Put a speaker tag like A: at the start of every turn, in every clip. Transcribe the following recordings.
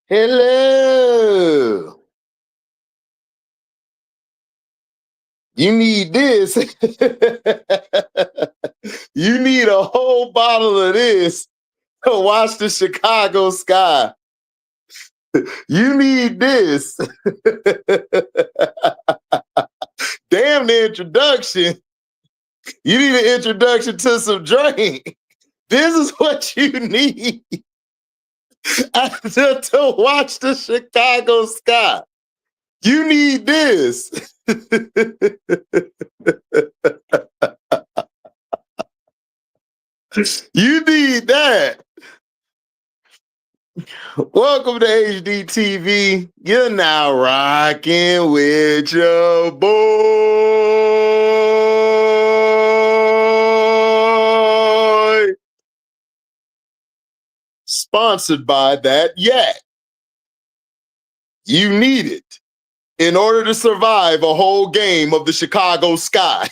A: Hello. You need this. You need a whole bottle of this to watch the Chicago sky. You need this. Damn the introduction. You need an introduction to some drink. This is what you need to watch the Chicago sky. You need this. You need that. Welcome to HDiiTV. You're now rocking with your boy. Sponsored by that yak. You need it in order to survive a whole game of the Chicago sky.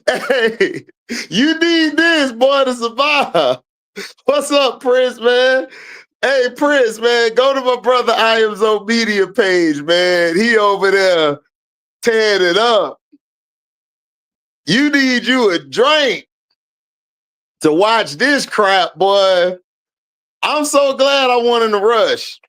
A: Hey, you need this, boy, to survive. What's up, Prince, man? Hey, Prince, man, go to my brother IMZO media page, man. He over there tearing it up. You need you a drink to watch this crap, boy. I'm so glad I won in the rush.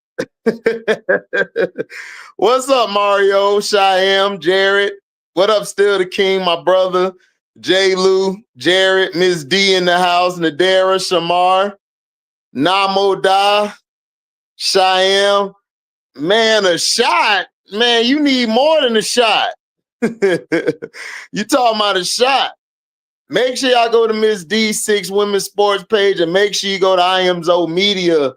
A: What's up, Mario, Shyam, Jared? What up, Still the King, my brother? J. Lou, Jared, Miss D in the house, Nadera, Shamar, Namo Da, Shyam. Man, a shot. Man, you need more than a shot. You talking about a shot. Make sure y'all go to Miss D6 Women's Sports page and make sure you go to IMZO Media.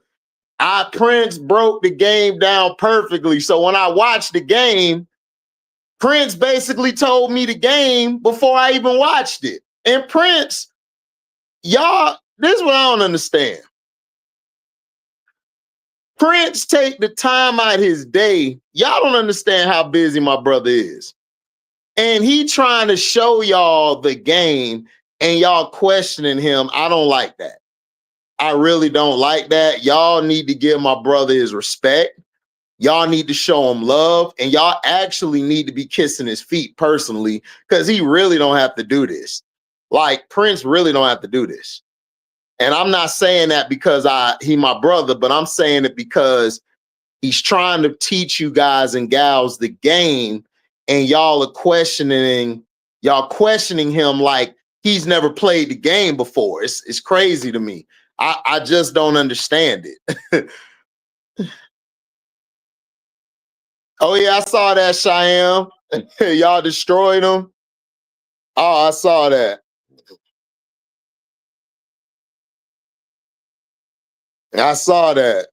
A: Prince broke the game down perfectly. So when I watched the game, Prince basically told me the game before I even watched it. And Prince, y'all, this is what I don't understand. Prince take the time out his day. Y'all don't understand how busy my brother is. And he trying to show y'all the game and y'all questioning him. I don't like that. I really don't like that. Y'all need to give my brother his respect. Y'all need to show him love, and y'all actually need to be kissing his feet personally, because he really don't have to do this. Like, Prince really don't have to do this. And I'm not saying that because he my brother, but I'm saying it because he's trying to teach you guys and gals the game, and y'all are questioning him like he's never played the game before. It's crazy to me. I just don't understand it. Oh, yeah, I saw that, Shyam. Y'all destroyed him. Oh, I saw that. I saw that.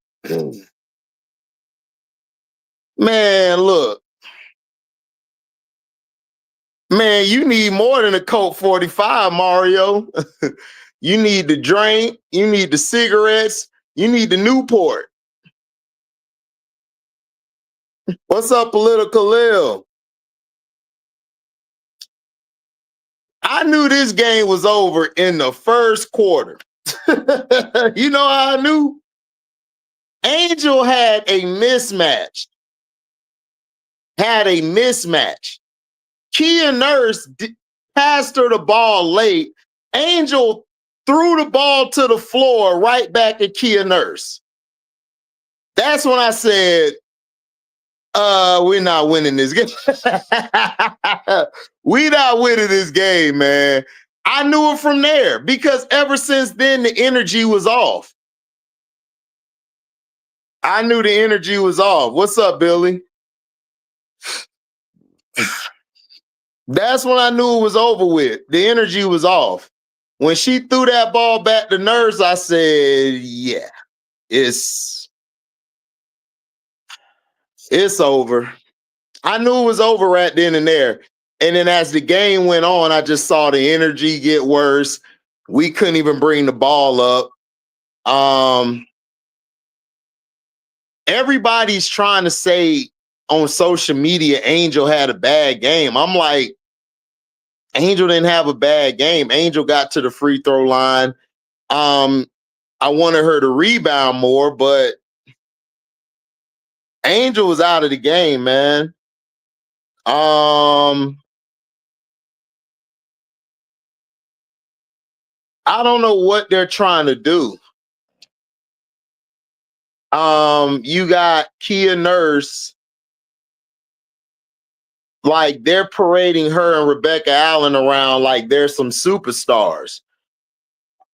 A: Man, look. Man, you need more than a Colt 45, Mario. You need the drink. You need the cigarettes. You need the Newport. What's up, Political Lil? I knew this game was over in the first quarter. You know how I knew? Angel had a mismatch. Kia Nurse passed her the ball late. Angel threw the ball to the floor right back at Kia Nurse. That's when I said, we're not winning this game. We're not winning this game, man. I knew it from there because ever since then, the energy was off. I knew the energy was off. What's up, Billy? That's when I knew it was over with. The energy was off. When she threw that ball back to Nurse, I said, yeah, it's over. I knew it was over right then and there. And then as the game went on, I just saw the energy get worse. We couldn't even bring the ball up. Everybody's trying to say on social media Angel had a bad game. I'm like, Angel didn't have a bad game. Angel got to the free throw line. I wanted her to rebound more, but Angel was out of the game, man. I don't know what they're trying to do. You got Kia Nurse, like they're parading her and Rebecca Allen around like they're some superstars.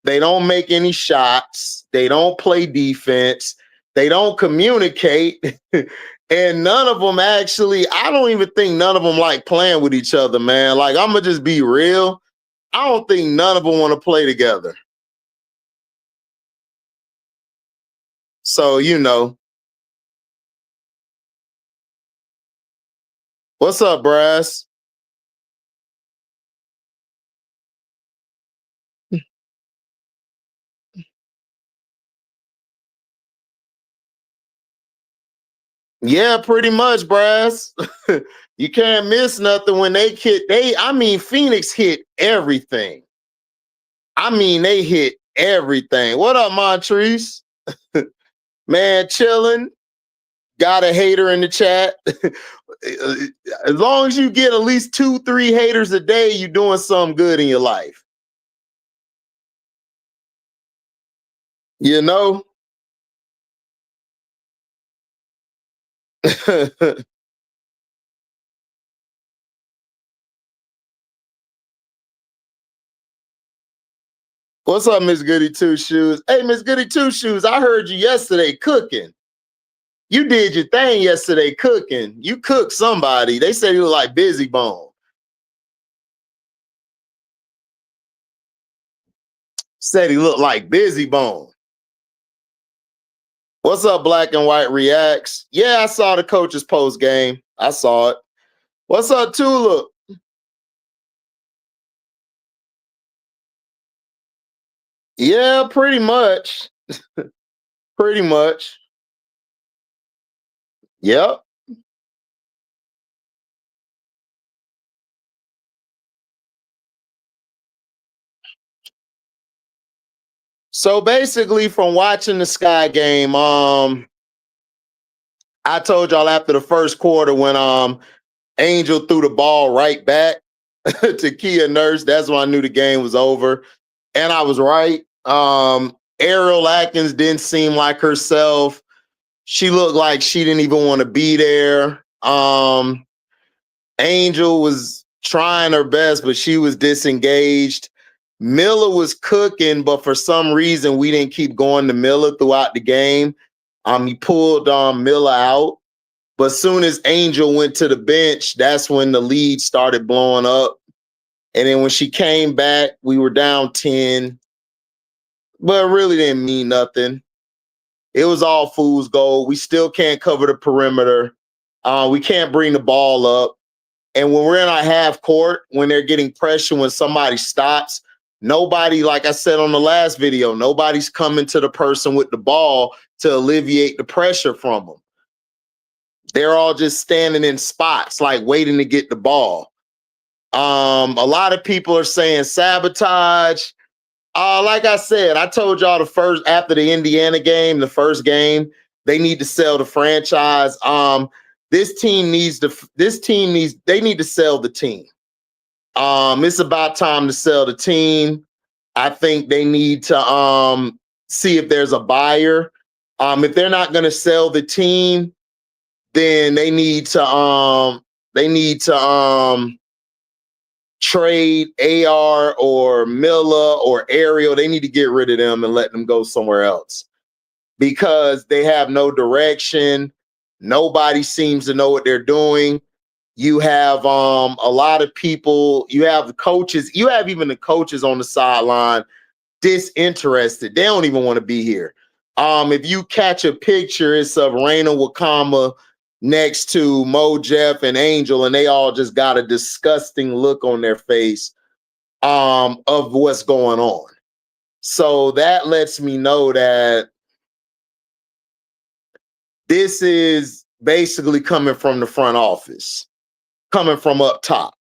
A: They don't make any shots. They don't play defense. They don't communicate. And none of them actually, I don't even think none of them like playing with each other, man. Like, I'm going to just be real. I don't think none of them want to play together. So, you know. What's up, Brass? Yeah, pretty much, Brass. You can't miss nothing when they hit. Phoenix hit everything. I mean, they hit everything. What up, Montrese? Man, chilling. Got a hater in the chat. As long as you get at least 2-3 haters a day, you're doing something good in your life. You know? What's up, Miss Goody Two Shoes? Hey, Miss Goody Two Shoes, I heard you yesterday cooking. You did your thing yesterday cooking. You cooked somebody. They said you look like Busy Bone. Said he looked like Busy Bone. What's up, Black and White Reacts? Yeah, I saw the coach's post game. I saw it. What's up, Tulip? Yeah, pretty much. Pretty much. Yep. So basically, from watching the Sky game, I told y'all after the first quarter when Angel threw the ball right back to Kia Nurse, that's when I knew the game was over. And I was right. Ariel Atkins didn't seem like herself. She looked like she didn't even want to be there. Angel was trying her best, but she was disengaged. Miller was cooking, but for some reason we didn't keep going to Miller throughout the game. He pulled Miller out, but soon as Angel went to the bench, that's when the lead started blowing up. And then when she came back, we were down 10, but it really didn't mean nothing. It was all fool's gold. We still can't cover the perimeter. We can't bring the ball up. And when we're in our half court, when they're getting pressure, when somebody stops, nobody, like I said on the last video, nobody's coming to the person with the ball to alleviate the pressure from them. They're all just standing in spots, like waiting to get the ball. A lot of people are saying sabotage. Like I said, I told y'all after the Indiana game, the first game, they need to sell the franchise. They need to sell the team. It's about time to sell the team. I think they need to see if there's a buyer. If they're not going to sell the team, then they need to trade AR or Miller or Ariel. They need to get rid of them and let them go somewhere else because they have no direction. Nobody seems to know what they're doing. You have a lot of people, you have the coaches, you have even the coaches on the sideline disinterested. They don't even want to be here. If you catch a picture, it's of Raina Wakama next to Mo Jeff and Angel, and they all just got a disgusting look on their face of what's going on. So that lets me know that this is basically coming from the front office, coming from up top.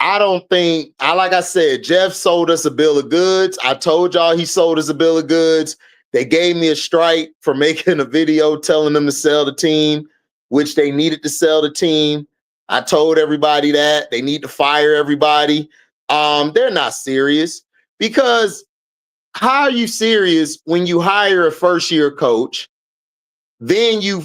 A: I don't think, like I said, Jeff sold us a bill of goods. I told y'all he sold us a bill of goods. They gave me a strike for making a video telling them to sell the team, which they needed to sell the team. I told everybody that they need to fire everybody. They're not serious, because how are you serious when you hire a first-year coach? Then you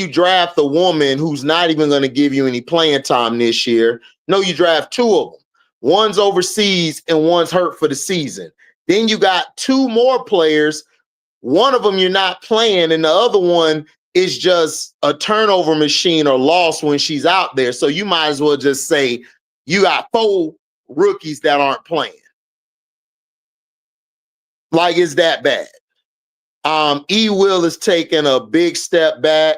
A: draft a woman who's not even going to give you any playing time this year. No, you draft two of them. One's overseas and one's hurt for the season. Then you got two more players. One of them you're not playing, and the other one is just a turnover machine or lost when she's out there. So you might as well just say you got 4 rookies that aren't playing. Like, it's that bad. Will is taking a big step back.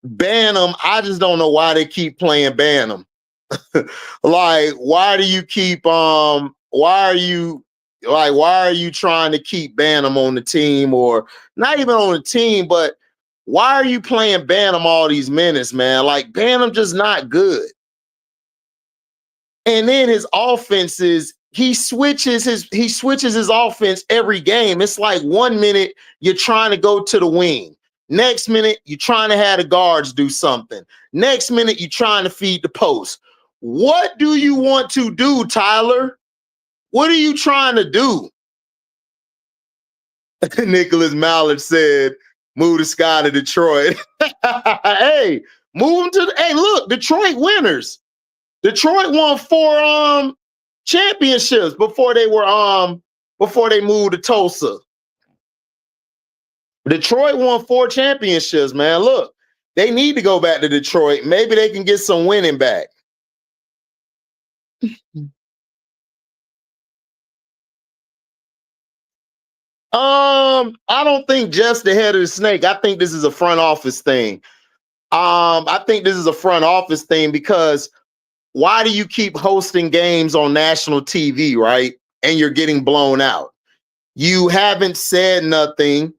A: Bantam, I just don't know why they keep playing Bantam. Like, why do you keep why are you trying to keep Bantam on the team, or not even on the team, but why are you playing Bantam all these minutes, man? Like, Bantam just not good. And then his offenses, he switches his offense every game. It's like 1 minute you're trying to go to the wing. Next minute, you're trying to have the guards do something. Next minute, you're trying to feed the post. What do you want to do, Tyler? What are you trying to do? Nicholas Mallard said, move the Sky to Detroit. Hey, move him to hey, look, Detroit winners. Detroit won 4 championships before they moved to Tulsa. Detroit won 4 championships, man. Look, they need to go back to Detroit. Maybe they can get some winning back. I don't think Jeff's the head of the snake. I think this is a front office thing. I think this is a front office thing, because why do you keep hosting games on national TV, right? And you're getting blown out. You haven't said nothing.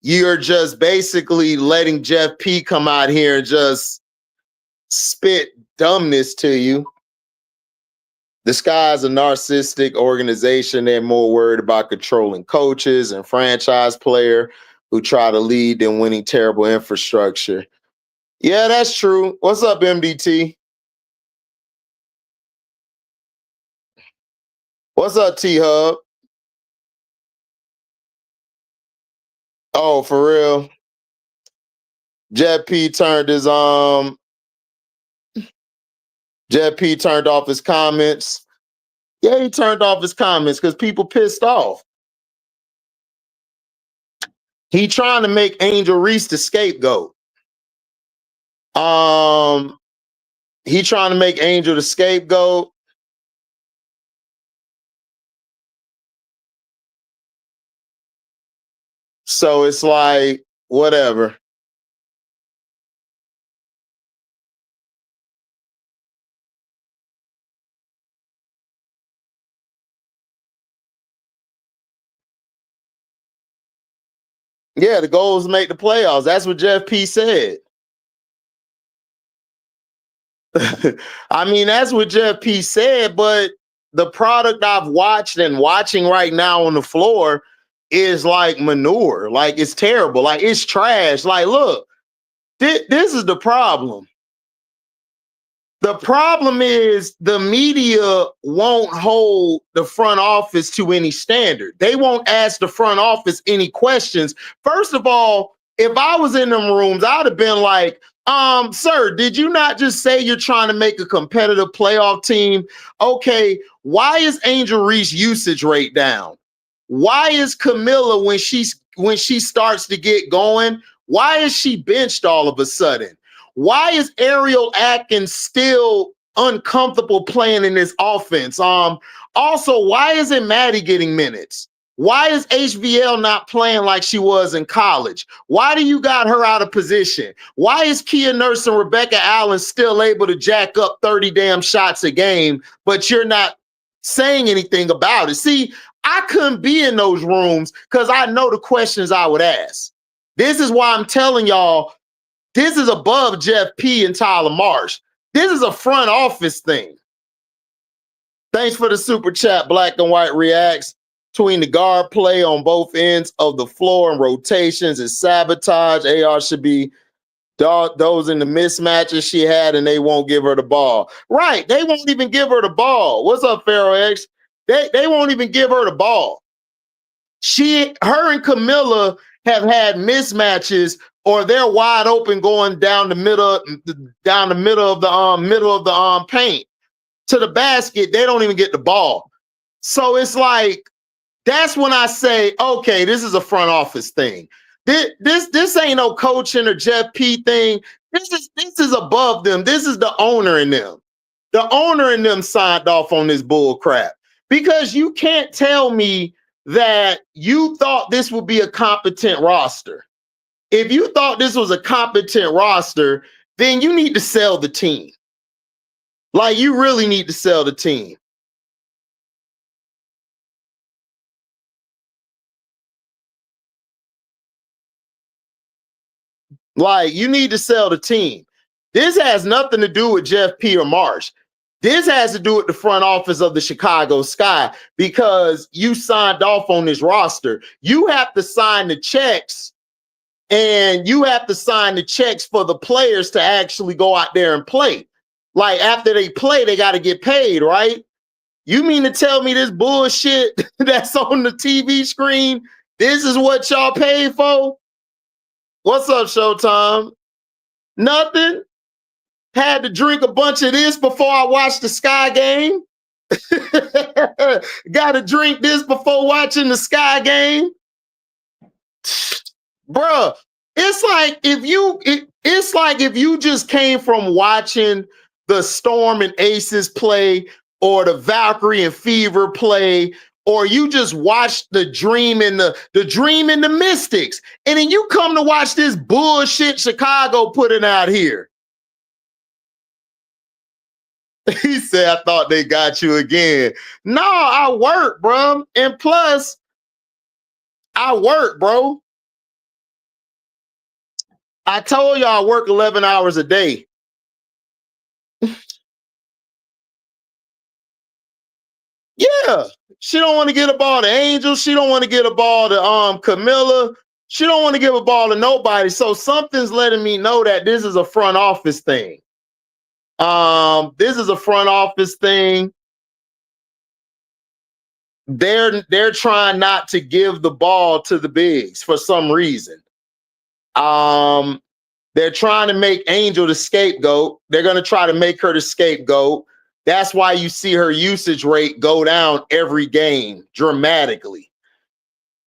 A: You're just basically letting Jeff P come out here and just spit dumbness to you. The Sky's a narcissistic organization. They're more worried about controlling coaches and franchise player who try to lead than winning terrible infrastructure. Yeah, that's true. What's up, MDT? What's up, T-Hub? Oh, for real? Jet P turned off his comments. Yeah, he turned off his comments because people pissed off. He trying to make Angel Reese the scapegoat. He trying to make Angel the scapegoat. So it's like, whatever. Yeah, the goal is to make the playoffs. That's what Jeff P said. I mean, that's what Jeff P said, but the product I've watched and watching right now on the floor is like manure. Like, it's terrible. Like, it's trash. Like, look, this is the problem. The problem is the media won't hold the front office to any standard. They won't ask the front office any questions. First of all, if I was in them rooms, I'd have been like, sir, did you not just say you're trying to make a competitive playoff team? Okay, why is Angel Reese usage rate down? Why is Camilla, when she starts to get going, why is she benched all of a sudden? Why is Ariel Atkins still uncomfortable playing in this offense? Also, why isn't Maddie getting minutes? Why is HVL not playing like she was in college? Why do you got her out of position? Why is Kia Nurse and Rebecca Allen still able to jack up 30 damn shots a game, but you're not saying anything about it? See, I couldn't be in those rooms because I know the questions I would ask. This is why I'm telling y'all, This is above Jeff P. and Tyler Marsh. This is a front office thing. Thanks for the super chat. Black and White reacts. Between the guard play on both ends of the floor and rotations is sabotage. AR should be those in the mismatches she had, and they won't give her the ball. Right. They won't even give her the ball. What's up, Pharaoh X? They won't even give her the ball. Her and Camilla have had mismatches, or they're wide open going down the middle of the paint to the basket. They don't even get the ball. So it's like, that's when I say, okay, this is a front office thing. This ain't no coaching or Jeff P thing. This is above them. This is the owner in them. The owner in them signed off on this bull crap, because you can't tell me that you thought this would be a competent roster. If you thought this was a competent roster, then you need to sell the team. Like, you really need to sell the team. Like, you need to sell the team. This has nothing to do with Jeff P. or Marsh. This has to do with the front office of the Chicago Sky, because you signed off on this roster. You have to sign the checks, and you have to sign the checks for the players to actually go out there and play. Like, after they play, they got to get paid, right? You mean to tell me this bullshit that's on the TV screen, this is what y'all paid for? What's up, Showtime? Nothing. Had to drink a bunch of this before I watched the Sky game. Got to drink this before watching the Sky game. Bruh, it's like if you just came from watching the Storm and Aces play, or the Valkyrie and Fever play, or you just watched the Dream and the Mystics, and then you come to watch this bullshit Chicago putting out here. He said, I thought they got you again. No, I work, bro. And plus, I work, bro. I told y'all I work 11 hours a day. Yeah. She don't want to get a ball to Angel. She don't want to get a ball to Camilla. She don't want to give a ball to nobody. So something's letting me know that this is a front office thing. This is a front office thing. They're trying not to give the ball to the bigs for some reason. They're trying to make Angel the scapegoat. They're going to try to make her the scapegoat. That's why you see her usage rate go down every game dramatically.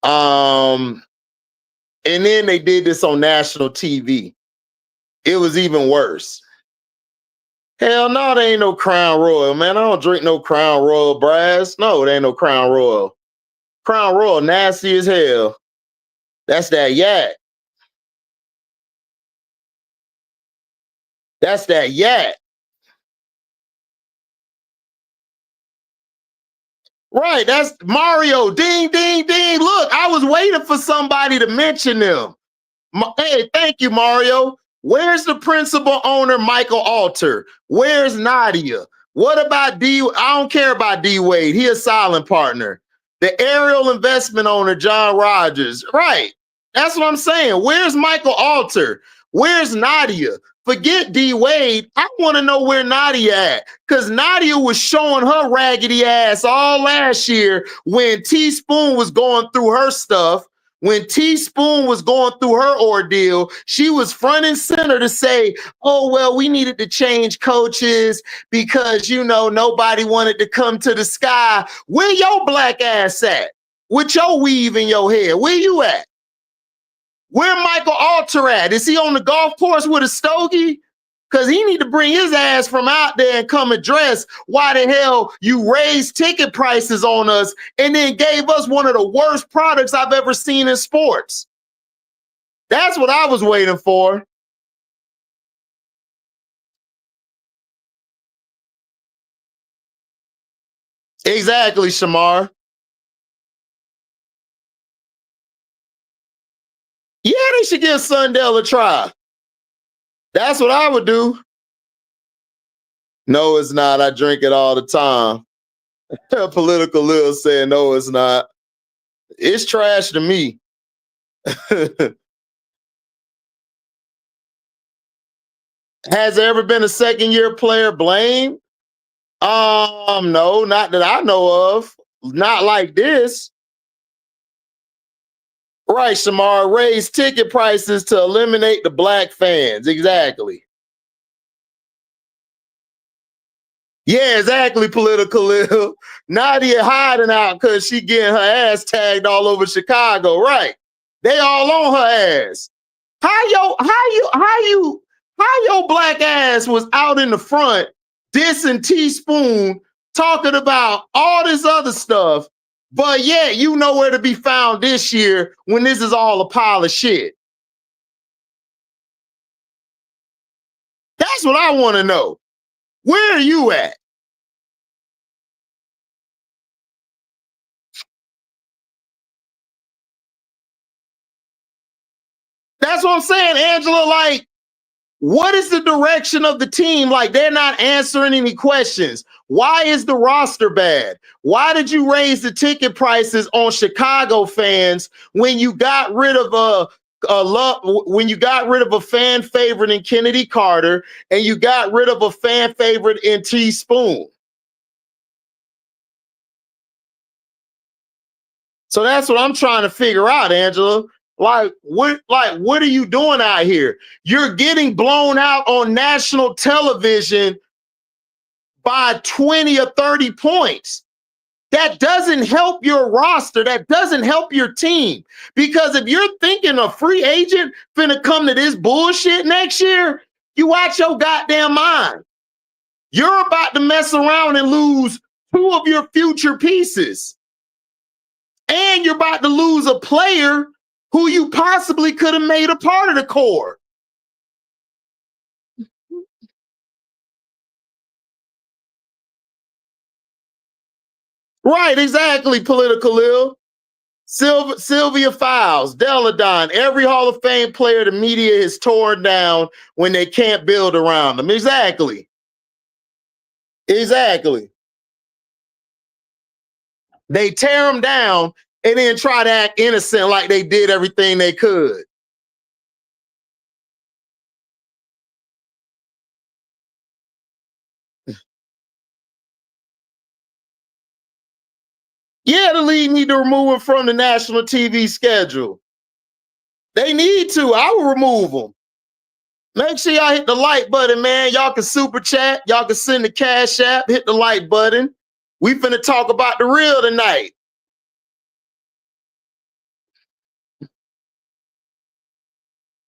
A: And then they did this on national TV. It was even worse. Hell no, there ain't no Crown Royal, man. I don't drink no Crown Royal brass. No, there ain't no Crown Royal. Crown Royal nasty as hell. That's that yak. That's that yak. Right, that's Mario. Ding, ding, ding. Look, I was waiting for somebody to mention them. Hey, thank you, Mario. Where's the principal owner, Michael Alter? Where's Nadia? What about D? I don't care about D Wade. He a silent partner. The aerial investment owner, John Rogers. Right. That's what I'm saying. Where's Michael Alter? Where's Nadia? Forget D Wade. I want to know where Nadia at, because Nadia was showing her raggedy ass all last year when Teaspoon was going through her stuff. When Teaspoon was going through her ordeal, she was front and center to say, oh, well, we needed to change coaches because, you know, nobody wanted to come to the Sky. Where your black ass at? With your weave in your hair, where you at? Where Michael Alter at? Is he on the golf course with a stogie? Because he need to bring his ass from out there and come address why the hell you raised ticket prices on us and then gave us one of the worst products I've ever seen in sports. That's what I was waiting for. Exactly, Shamar. Yeah, they should give Sundell a try. That's what I would do. No, it's not. I drink it all the time. Political Lil said, no, it's not. It's trash to me. Has there ever been a second-year player blamed? No, not that I know of. Not like this. Right, Shamar, raise ticket prices to eliminate the black fans. Exactly. Yeah, exactly, Political Lil. Nadia hiding out because she getting her ass tagged all over Chicago. Right. They all on her ass. How your black ass was out in the front dissing Teaspoon, talking about all this other stuff, but yeah, you nowhere to be found this year when this is all a pile of shit. That's what I want to know. Where are you at? That's what I'm saying, Angela. Like, what is the direction of the team? Like, they're not answering any questions. Why is the roster bad? Why did you raise the ticket prices on Chicago fans when you got rid of when you got rid of a fan favorite in Kennedy Carter and you got rid of a fan favorite in Teaspoon? So that's what I'm trying to figure out, Angela. Like what are you doing out here? You're getting blown out on national television by 20 or 30 points. That doesn't help your roster. That doesn't help your team. Because if you're thinking a free agent finna come to this bullshit next year, you watch your goddamn mind. You're about to mess around and lose two of your future pieces. And you're about to lose a player who you possibly could have made a part of the core. Right, exactly, Political Lil. Sylvia Fowles, Deladon, every Hall of Fame player the media is torn down when they can't build around them. Exactly. Exactly. They tear them down and then try to act innocent like they did everything they could. Yeah, the league need to remove him from the national TV schedule. They need to. I will remove them. Make sure y'all hit the like button, man. Y'all can super chat. Y'all can send the Cashapp. Hit the like button. We finna talk about the real tonight.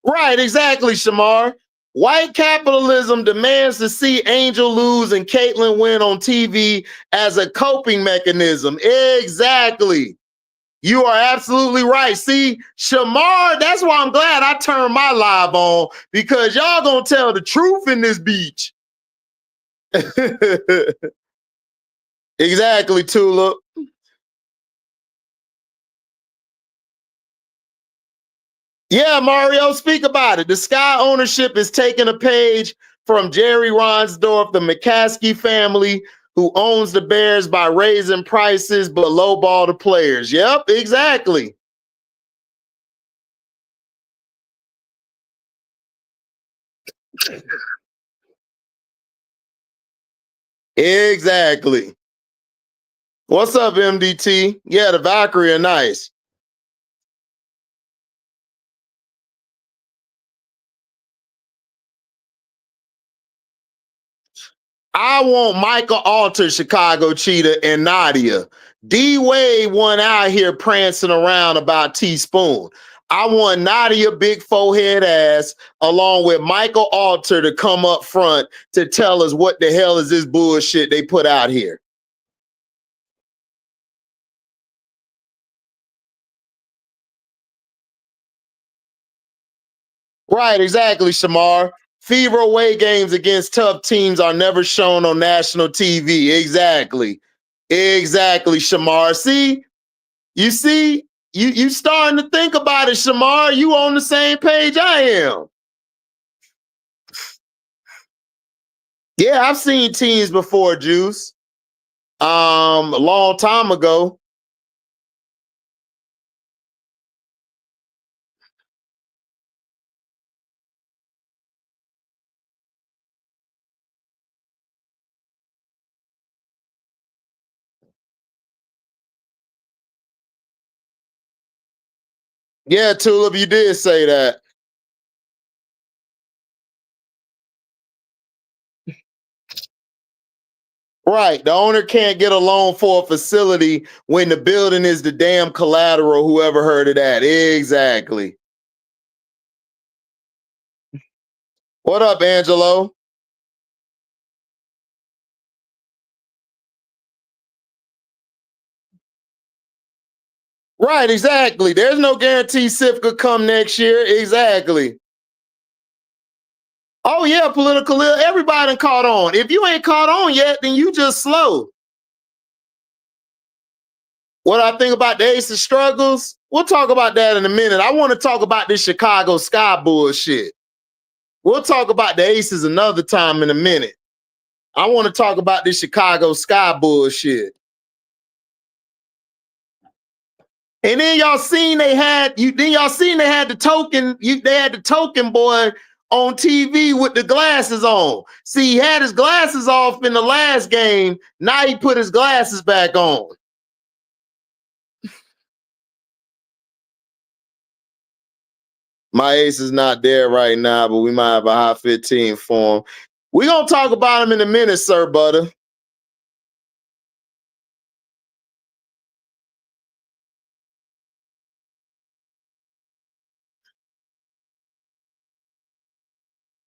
A: Right, exactly, Shamar. White capitalism demands to see Angel lose and Caitlyn win on TV as a coping mechanism. Exactly. You are absolutely right. See, Shamar, that's why I'm glad I turned my live on, because y'all gonna tell the truth in this beach. Exactly, Tulip. Yeah, Mario, speak about it. The Sky ownership is taking a page from Jerry Ronsdorf, the McCaskey family, who owns the Bears, by raising prices but lowball the players. Yep, exactly. Exactly. What's up, MDT? Yeah, the Valkyrie are nice. I want Michael Alter, Chicago Cheetah, and Nadia. D Wade one out here prancing around about Teaspoon. I want Nadia big forehead ass along with Michael Alter to come up front to tell us what the hell is this bullshit they put out here. Right, exactly, Shamar. Fever away games against tough teams are never shown on national TV. Exactly. Exactly, Shamar. See, you see, you starting to think about it, Shamar. You on the same page I am. Yeah, I've seen teams before, Juice. A long time ago. Yeah, Tulip, you did say that. Right. The owner can't get a loan for a facility when the building is the damn collateral. Whoever heard of that? Exactly. What up, Angelo? Right, exactly. There's no guarantee SIF could come next year. Exactly. Oh, yeah, political. Everybody caught on. If you ain't caught on yet, then you just slow. What I think about the ACES struggles, we'll talk about that in a minute. I want to talk about this Chicago Sky bullshit. We'll talk about the ACES another time in a minute. I want to talk about this Chicago Sky bullshit. And then y'all seen they had the token, they had the token boy on TV with the glasses on. See, he had his glasses off in the last game. Now he put his glasses back on. My ace is not there right now, but we might have a high 15 for him. We're gonna talk about him in a minute, Sir Butter.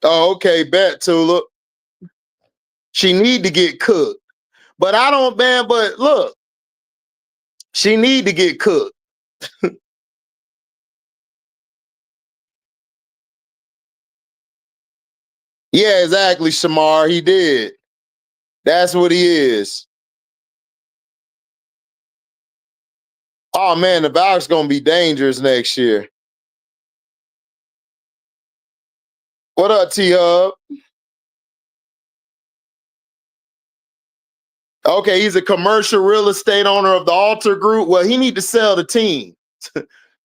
A: Oh, okay, bet Tulip. She need to get cooked. But I don't, man, but look, she need to get cooked. Yeah, exactly, Shamar. He did. That's what he is. Oh man, the Valkyries gonna be dangerous next year. What up, T-Hub? Okay, he's a commercial real estate owner of the Alter Group. Well, he need to sell the team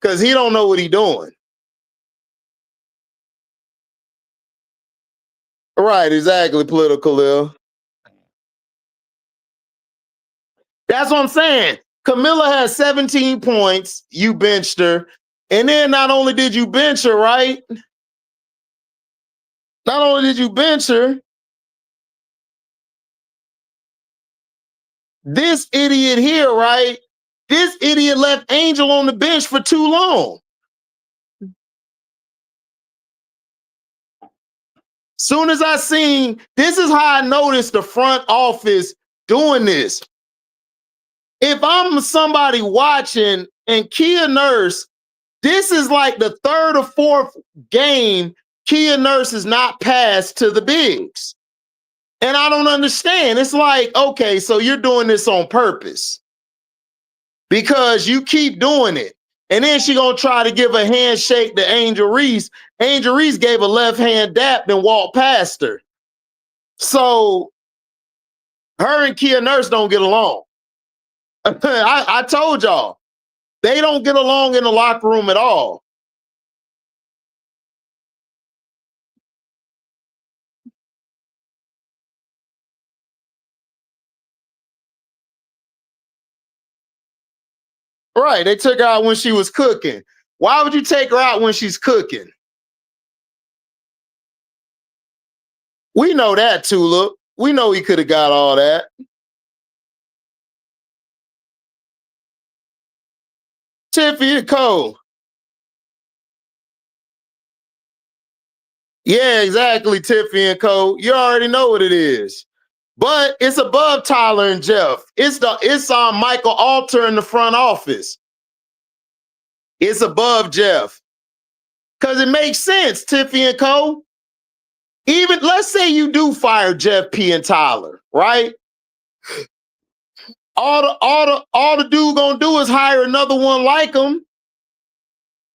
A: because he don't know what he doing. Right, exactly, political ill. That's what I'm saying. Camilla has 17 points. You benched her. And then not only did you bench her, right? Not only did you bench her, this idiot here, right? This idiot left Angel on the bench for too long. Soon as I seen, this is how I noticed the front office doing this. If I'm somebody watching and Kia Nurse, this is like the third or fourth game Kia Nurse is not passed to the bigs. And I don't understand. It's like, okay, so you're doing this on purpose because you keep doing it. And then she gonna try to give a handshake to Angel Reese. Angel Reese gave a left hand dap and walked past her. So her and Kia Nurse don't get along. I told y'all, they don't get along in the locker room at all. Right, they took her out when she was cooking. Why would you take her out when she's cooking? We know that, Tulip. We know he could have got all that. Tiffy and Cole. Yeah, exactly, Tiffy and Cole. You already know what it is. But it's above Tyler and Jeff. It's Michael Alter in the front office. It's above Jeff. Because it makes sense, Tiffy and Cole. Even let's say you do fire Jeff P and Tyler, right? All the dude gonna do is hire another one like him.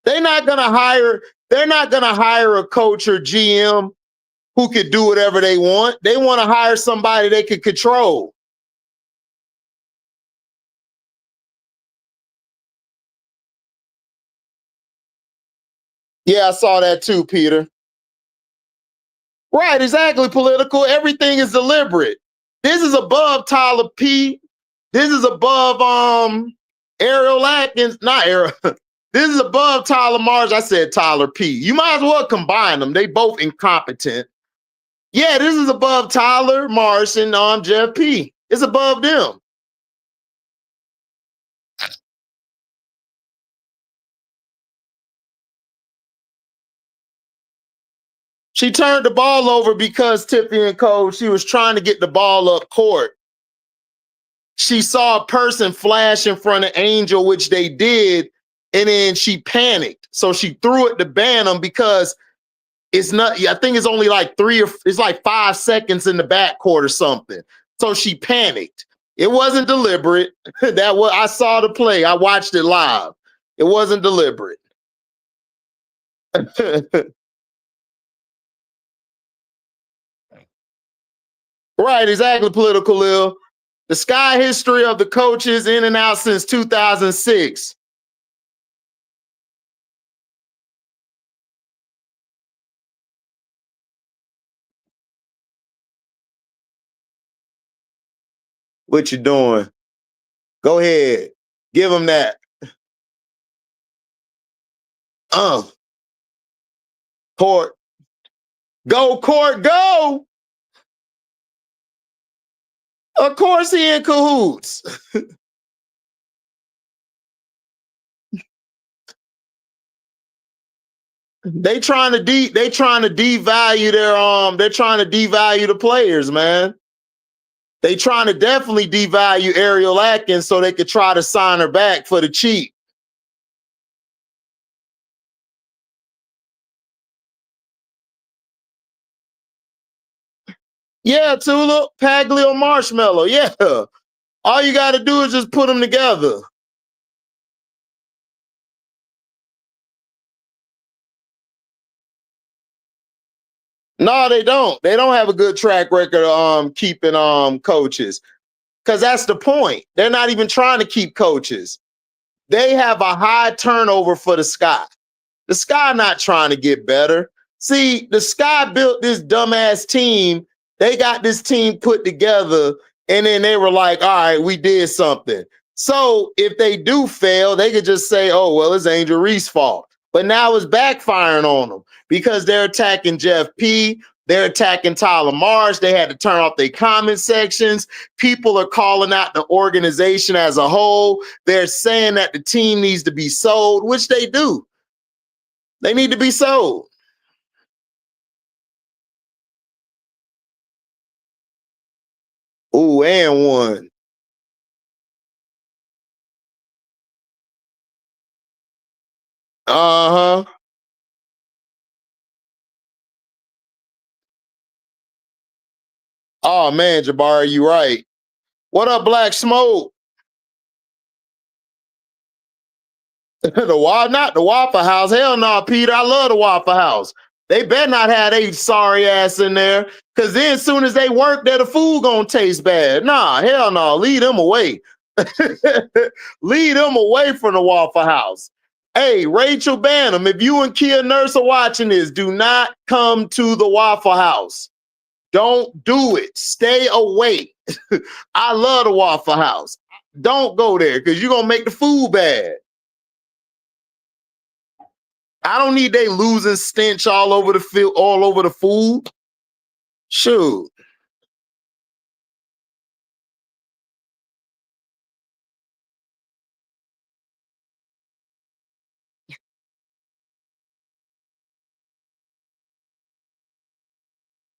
A: They're not gonna hire a coach or GM who could do whatever they want. They want to hire somebody they could control. Yeah, I saw that too, Peter. Right, exactly. Political. Everything is deliberate. This is above Tyler P. This is above Ariel Atkins. Not Ariel. This is above Tyler Marsh. I said Tyler P. You might as well combine them. They both incompetent. Yeah, this is above Tyler Marsh and Jeff P. It's above them. She turned the ball over because Tiffany and Cole, she was trying to get the ball up court. She saw a person flash in front of Angel, which they did, and then she panicked. So she threw it to Bantam because it's not, I think it's only like it's like 5 seconds in the backcourt or something. So she panicked. It wasn't deliberate. I saw the play. I watched it live. It wasn't deliberate. Right, exactly, political Lil. The sky history of the coaches in and out since 2006. What you doing? Go ahead. Give them that. Court. Go, Court, go. Of course he in cahoots. They trying to devalue the players, man. They trying to definitely devalue Ariel Atkins so they could try to sign her back for the cheap. Yeah, Tula, Paglio, Marshmallow. Yeah. All you got to do is just put them together. No, they don't. They don't have a good track record of keeping coaches. Because that's the point. They're not even trying to keep coaches. They have a high turnover for the Sky. The Sky not trying to get better. See, the Sky built this dumbass team. They got this team put together, and then they were like, all right, we did something. So if they do fail, they could just say, oh, well, it's Angel Reese's fault. But now it's backfiring on them because they're attacking Jeff P. They're attacking Tyler Marsh. They had to turn off their comment sections. People are calling out the organization as a whole. They're saying that the team needs to be sold, which they do. They need to be sold. Ooh, and one. Uh-huh. Oh, man, Jabari, you right. What up, Black Smoke? Not the Waffle House. Hell no, Peter. I love the Waffle House. They better not have a sorry ass in there. Cause then as soon as they work there, the food gonna taste bad. Nah, hell no. Lead them away. Lead them away from the Waffle House. Hey, Rachel Bantam, if you and Kia Nurse are watching this, do not come to the Waffle House. Don't do it. Stay away. I love the Waffle House. Don't go there because you're gonna make the food bad. I don't need they losing stench all over the field, all over the food. Shoot.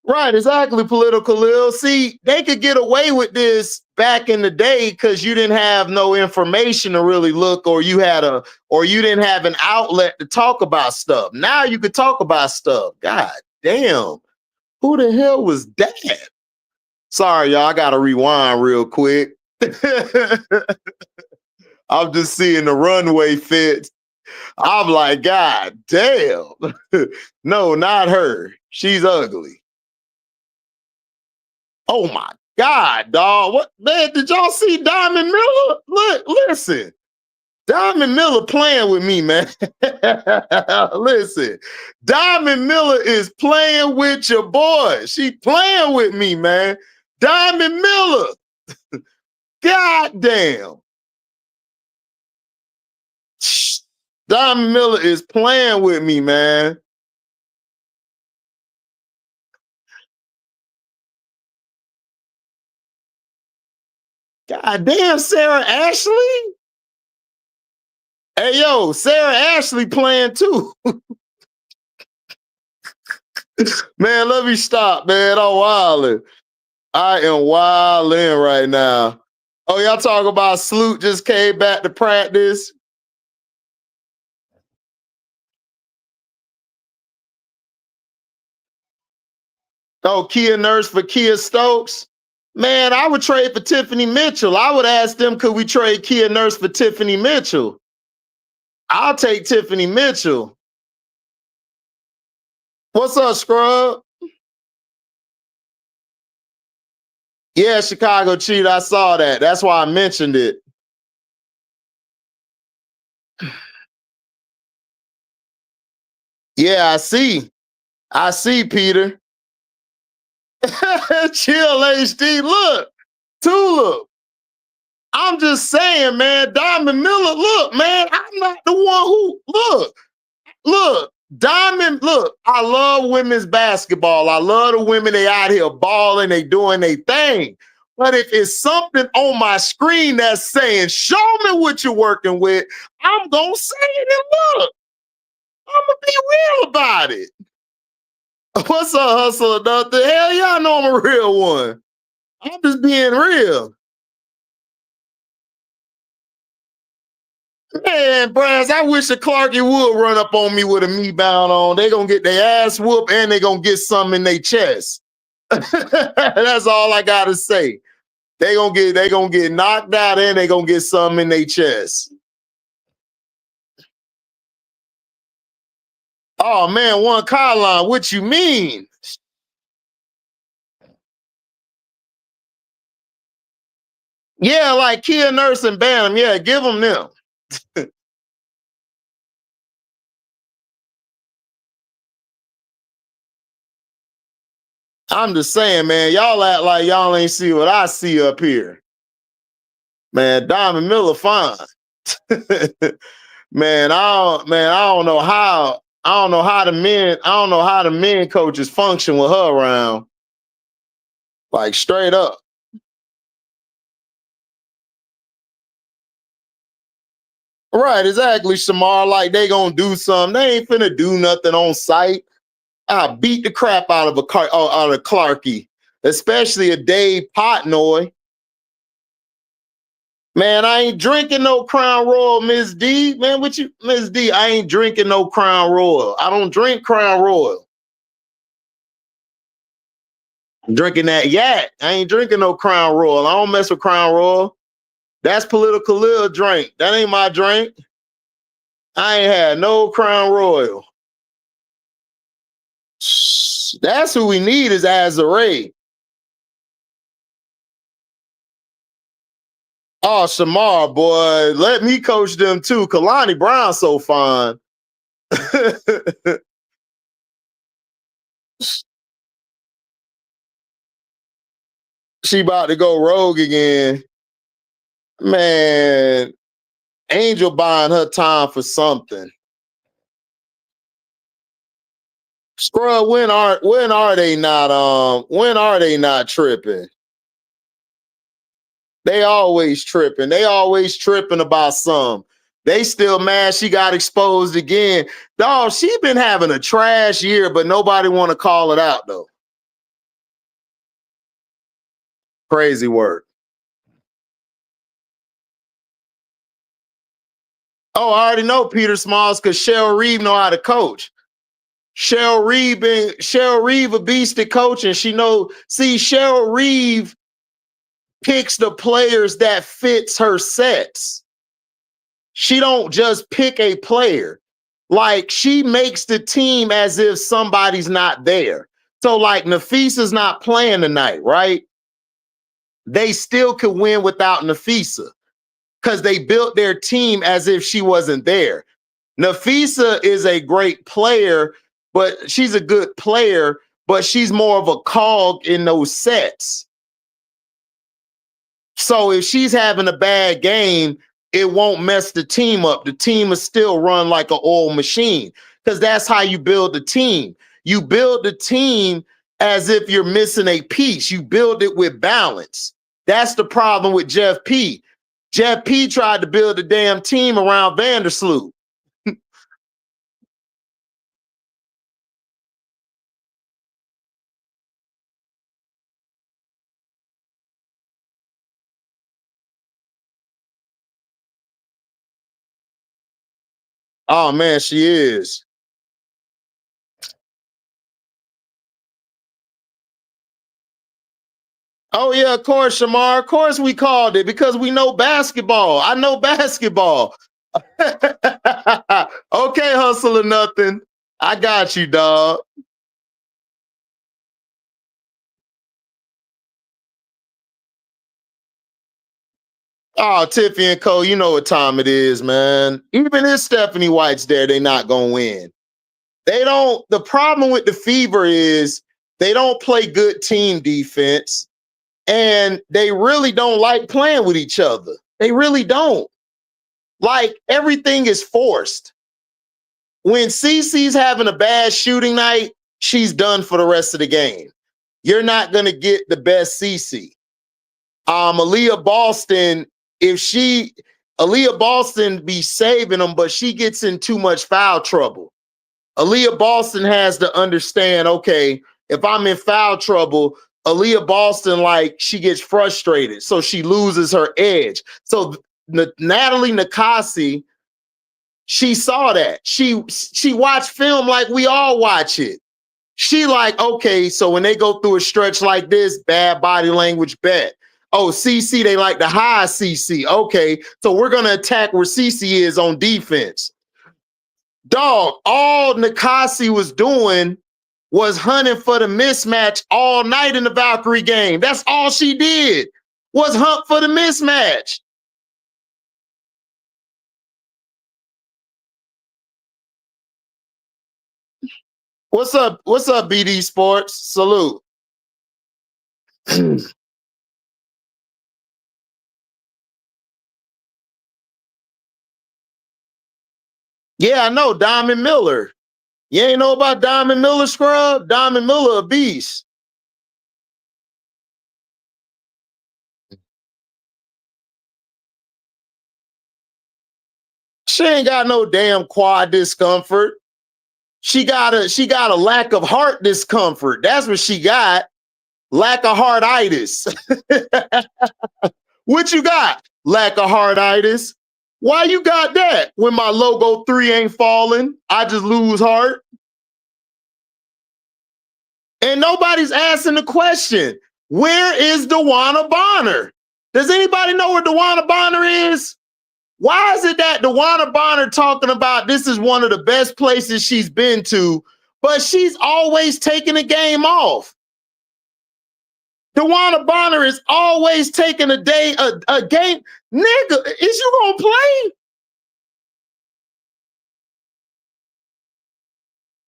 A: Right, exactly, political Lil. See, they could get away with this back in the day because you didn't have no information to really look, or you didn't have an outlet to talk about stuff. Now you could talk about stuff. God damn. Who the hell was that? Sorry, y'all. I gotta rewind real quick. I'm just seeing the runway fit. I'm like, God damn. No, not her. She's ugly. Oh my God, dog. What, man, did y'all see Diamond Miller? Look, listen. Diamond Miller playing with me, man. Listen, Diamond Miller is playing with your boy. She playing with me, man. Diamond Miller. God damn. Diamond Miller is playing with me, man. God damn, Sarah Ashley. Hey, yo, Sarah Ashley playing too. Man, let me stop, man. I'm wilding. I am wilding right now. Oh, y'all talk about Sloot just came back to practice. Oh, Kia Nurse for Kia Stokes. Man, I would trade for Tiffany Mitchell. I would ask them, could we trade Kia Nurse for Tiffany Mitchell? I'll take Tiffany Mitchell. What's up, Scrub? Yeah, Chicago cheat. I saw that. That's why I mentioned it. Yeah, I see. I see, Peter. Chill, HD. Look, Tulip. I'm just saying, man, Diamond Miller, look, man, I'm not the one who, look, Diamond, look, I love women's basketball. I love the women, they out here balling, they doing their thing. But if it's something on my screen that's saying, show me what you're working with, I'm going to say it and look, I'm going to be real about it. What's up, hustler? The hell y'all know I'm a real one. I'm just being real. Man, Braz, I wish a Clarkie would run up on me with a me bound on. They gonna get their ass whooped and they gonna get something in their chest. That's all I gotta say. They gonna get knocked out and they gonna get something in their chest. Oh man, one Colin, what you mean? Yeah, like Kia Nurse and Bantam. Yeah, give them them. I'm just saying, man, y'all act like y'all ain't see what I see up here. Man, Diamond Miller fine. Man, I don't know how the men coaches function with her around. Like straight up. Right, exactly, Shamar. Like they gonna do something. They ain't finna do nothing on site. I beat the crap out of Clarkie, especially a Dave Potnoy. Man, I ain't drinking no Crown Royal, Miss D. Man, what you, Miss D? I ain't drinking no Crown Royal. I don't drink Crown Royal. I'm drinking that yak. I ain't drinking no Crown Royal. I don't mess with Crown Royal. That's political little drink. That ain't my drink. I ain't had no Crown Royal. That's who we need is Azare. Oh, Shamar, boy, let me coach them too. Kalani Brown so fine. She about to go rogue again. Man, Angel buying her time for something. Scrub, when are they not tripping? They always tripping. They always tripping about some. They still mad she got exposed again. Dog, she been having a trash year, but nobody want to call it out though. Crazy work. Oh, I already know Peter Smalls because Cheryl Reeve know how to coach. Cheryl Reeve a beast at coaching. Cheryl Reeve picks the players that fits her sets. She don't just pick a player. Like she makes the team as if somebody's not there. So like Nafisa's not playing tonight, right? they still could win without Nafisa because they built their team as if she wasn't there. Nafisa is a great player, but she's a good player, but she's more of a cog in those sets. So if she's having a bad game, it won't mess the team up. The team will still run like an old machine because that's how you build the team. You build the team as if you're missing a piece. You build it with balance. That's the problem with Jeff P. Jeff P tried to build a damn team around Vandersloot. Oh man, she is. Oh yeah, of course, Shamar. Of course we called it because we know basketball. I know basketball. Okay, hustle or nothing. I got you, dog. Oh, Tiffy and Cole, you know what time it is, man. Even if Stephanie White's there, they're not gonna win. They don't. The problem with the Fever is they don't play good team defense, and they really don't like playing with each other. They really don't. Like everything is forced. When Cece's having a bad shooting night, she's done for the rest of the game. You're not gonna get the best Cece. Aaliyah Boston, if she Aaliyah Boston be saving them, but she gets in too much foul trouble. Aaliyah Boston has to understand, okay, if I'm in foul trouble, Aaliyah Boston, like, she gets frustrated, so she loses her edge. So Natalie Nakasi, she saw that. She watched film like we all watch it. She like, okay, so when they go through a stretch like this, bad body language, bet. Oh, CC, they like to hide CC. Okay, so we're going to attack where CC is on defense. Dog, all Nakasi was doing was hunting for the mismatch all night in the Valkyrie game. That's all she did, was hunt for the mismatch. What's up? What's up, BD Sports? Salute. Yeah, I know Diamond Miller. You ain't know about Diamond Miller, scrub? Diamond Miller, a beast. She ain't got no damn quad discomfort. She got a lack of heart discomfort. That's what she got. Lack of heartitis. What you got? Lack of heartitis. Why you got that? When my logo 3 ain't falling, I just lose heart. And nobody's asking the question, where is Dewana Bonner? Does anybody know where Dewana Bonner is? Why is it that Dewana Bonner talking about this is one of the best places she's been to, but she's always taking a game off? Dewana Bonner is always taking a game. Nigga, is you gonna play?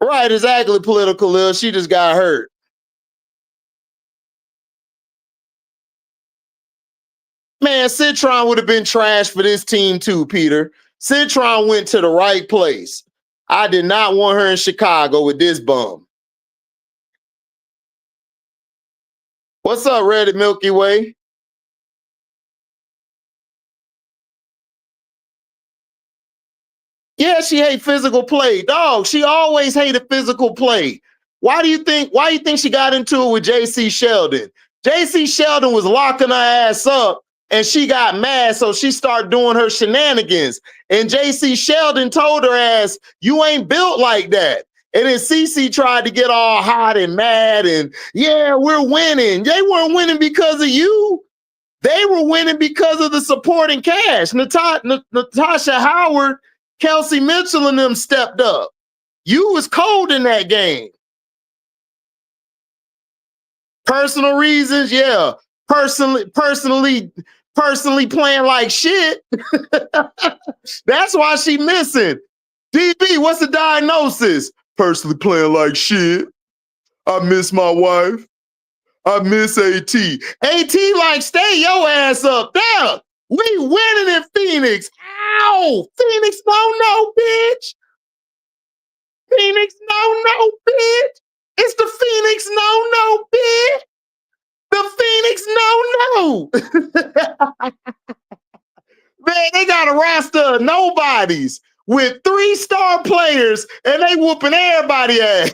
A: Right, exactly, political Lil. She just got hurt. Man, Citron would have been trash for this team too, Peter. Citron went to the right place. I did not want her in Chicago with this bum. What's up, Reddit Milky Way? Yeah, she hate physical play. Dog, she always hated physical play. Why do you think she got into it with JC Sheldon? JC Sheldon was locking her ass up and she got mad, so she started doing her shenanigans. And JC Sheldon told her ass, you ain't built like that. And then CC tried to get all hot and mad and yeah, we're winning. They weren't winning because of you. They were winning because of the supporting cast. Natasha Howard, Kelsey Mitchell, and them stepped up. You was cold in that game. Personal reasons, yeah. personally playing like shit. That's why she missing. DB, what's the diagnosis? Personally playing like shit. I miss my wife. I miss AT. AT, like, stay your ass up there. We winning in Phoenix. Ow! Phoenix, no, bitch. Phoenix, no, bitch. It's the Phoenix, no, bitch. The Phoenix, no. Man, they got a roster of nobodies with 3-star players, and they whooping everybody ass.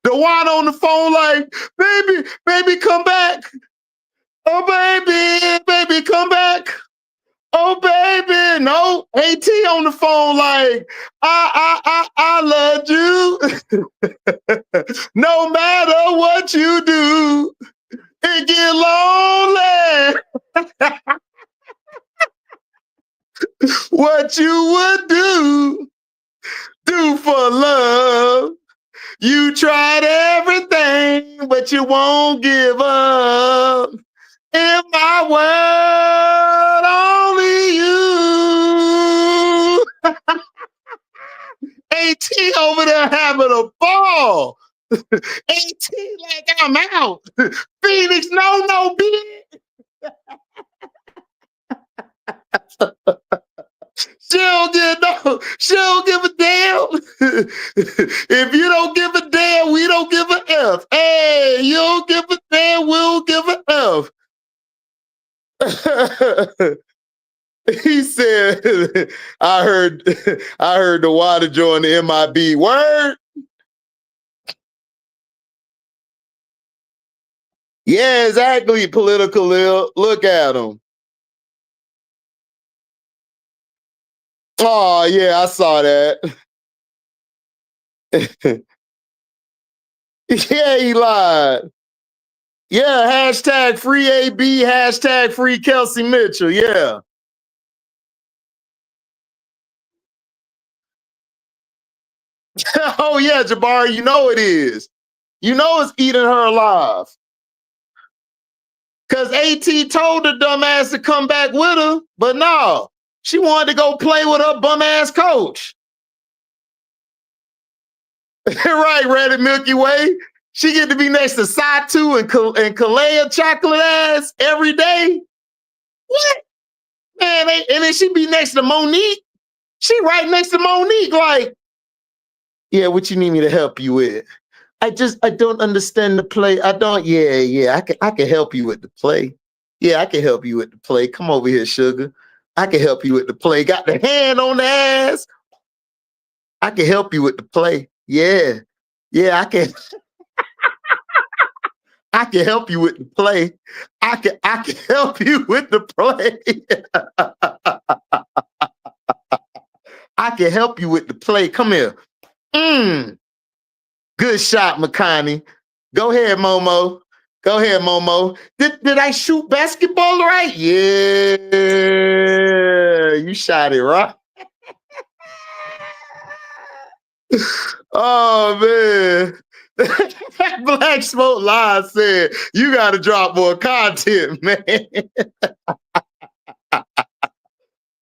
A: The one on the phone like, baby, come back. Oh, baby, come back. Oh, baby, no. AT on the phone like, I love you. No matter what you do, it get lonely. What you would do for love. You tried everything, but you won't give up. In my world, only you. AT over there having a ball. AT like, I'm out. Phoenix, no, bitch. She don't give a damn. If you don't give a damn, we don't give a F. Hey, you don't give a damn, we'll give a F. He said, I heard the water join the MIB. Word? Yeah, exactly, political Lil. Look at him. Oh, yeah, I saw that. Yeah, he lied. Yeah, hashtag free AB, hashtag free Kelsey Mitchell. Yeah. Oh, yeah, Jabari, you know it is. You know it's eating her alive. Because AT told the dumbass to come back with her, but no, she wanted to go play with her bum-ass coach. Right, Reddit Milky Way. She get to be next to Satu and Kalea chocolate ass every day. What? Man, and then she be next to Monique. She right next to Monique, like, yeah, what you need me to help you with? I don't understand the play. I can help you with the play. Yeah, I can help you with the play. Come over here, sugar. I can help you with the play. Got the hand on the ass. I can help you with the play. Yeah, I can. I can help you with the play. I can help you with the play. I can help you with the play. Come here. Good shot, McConaughey. Go ahead, Momo. Go ahead, Momo. Did I shoot basketball right? Yeah, you shot it right. Oh, man. Black Smoke Live said, you got to drop more content, man.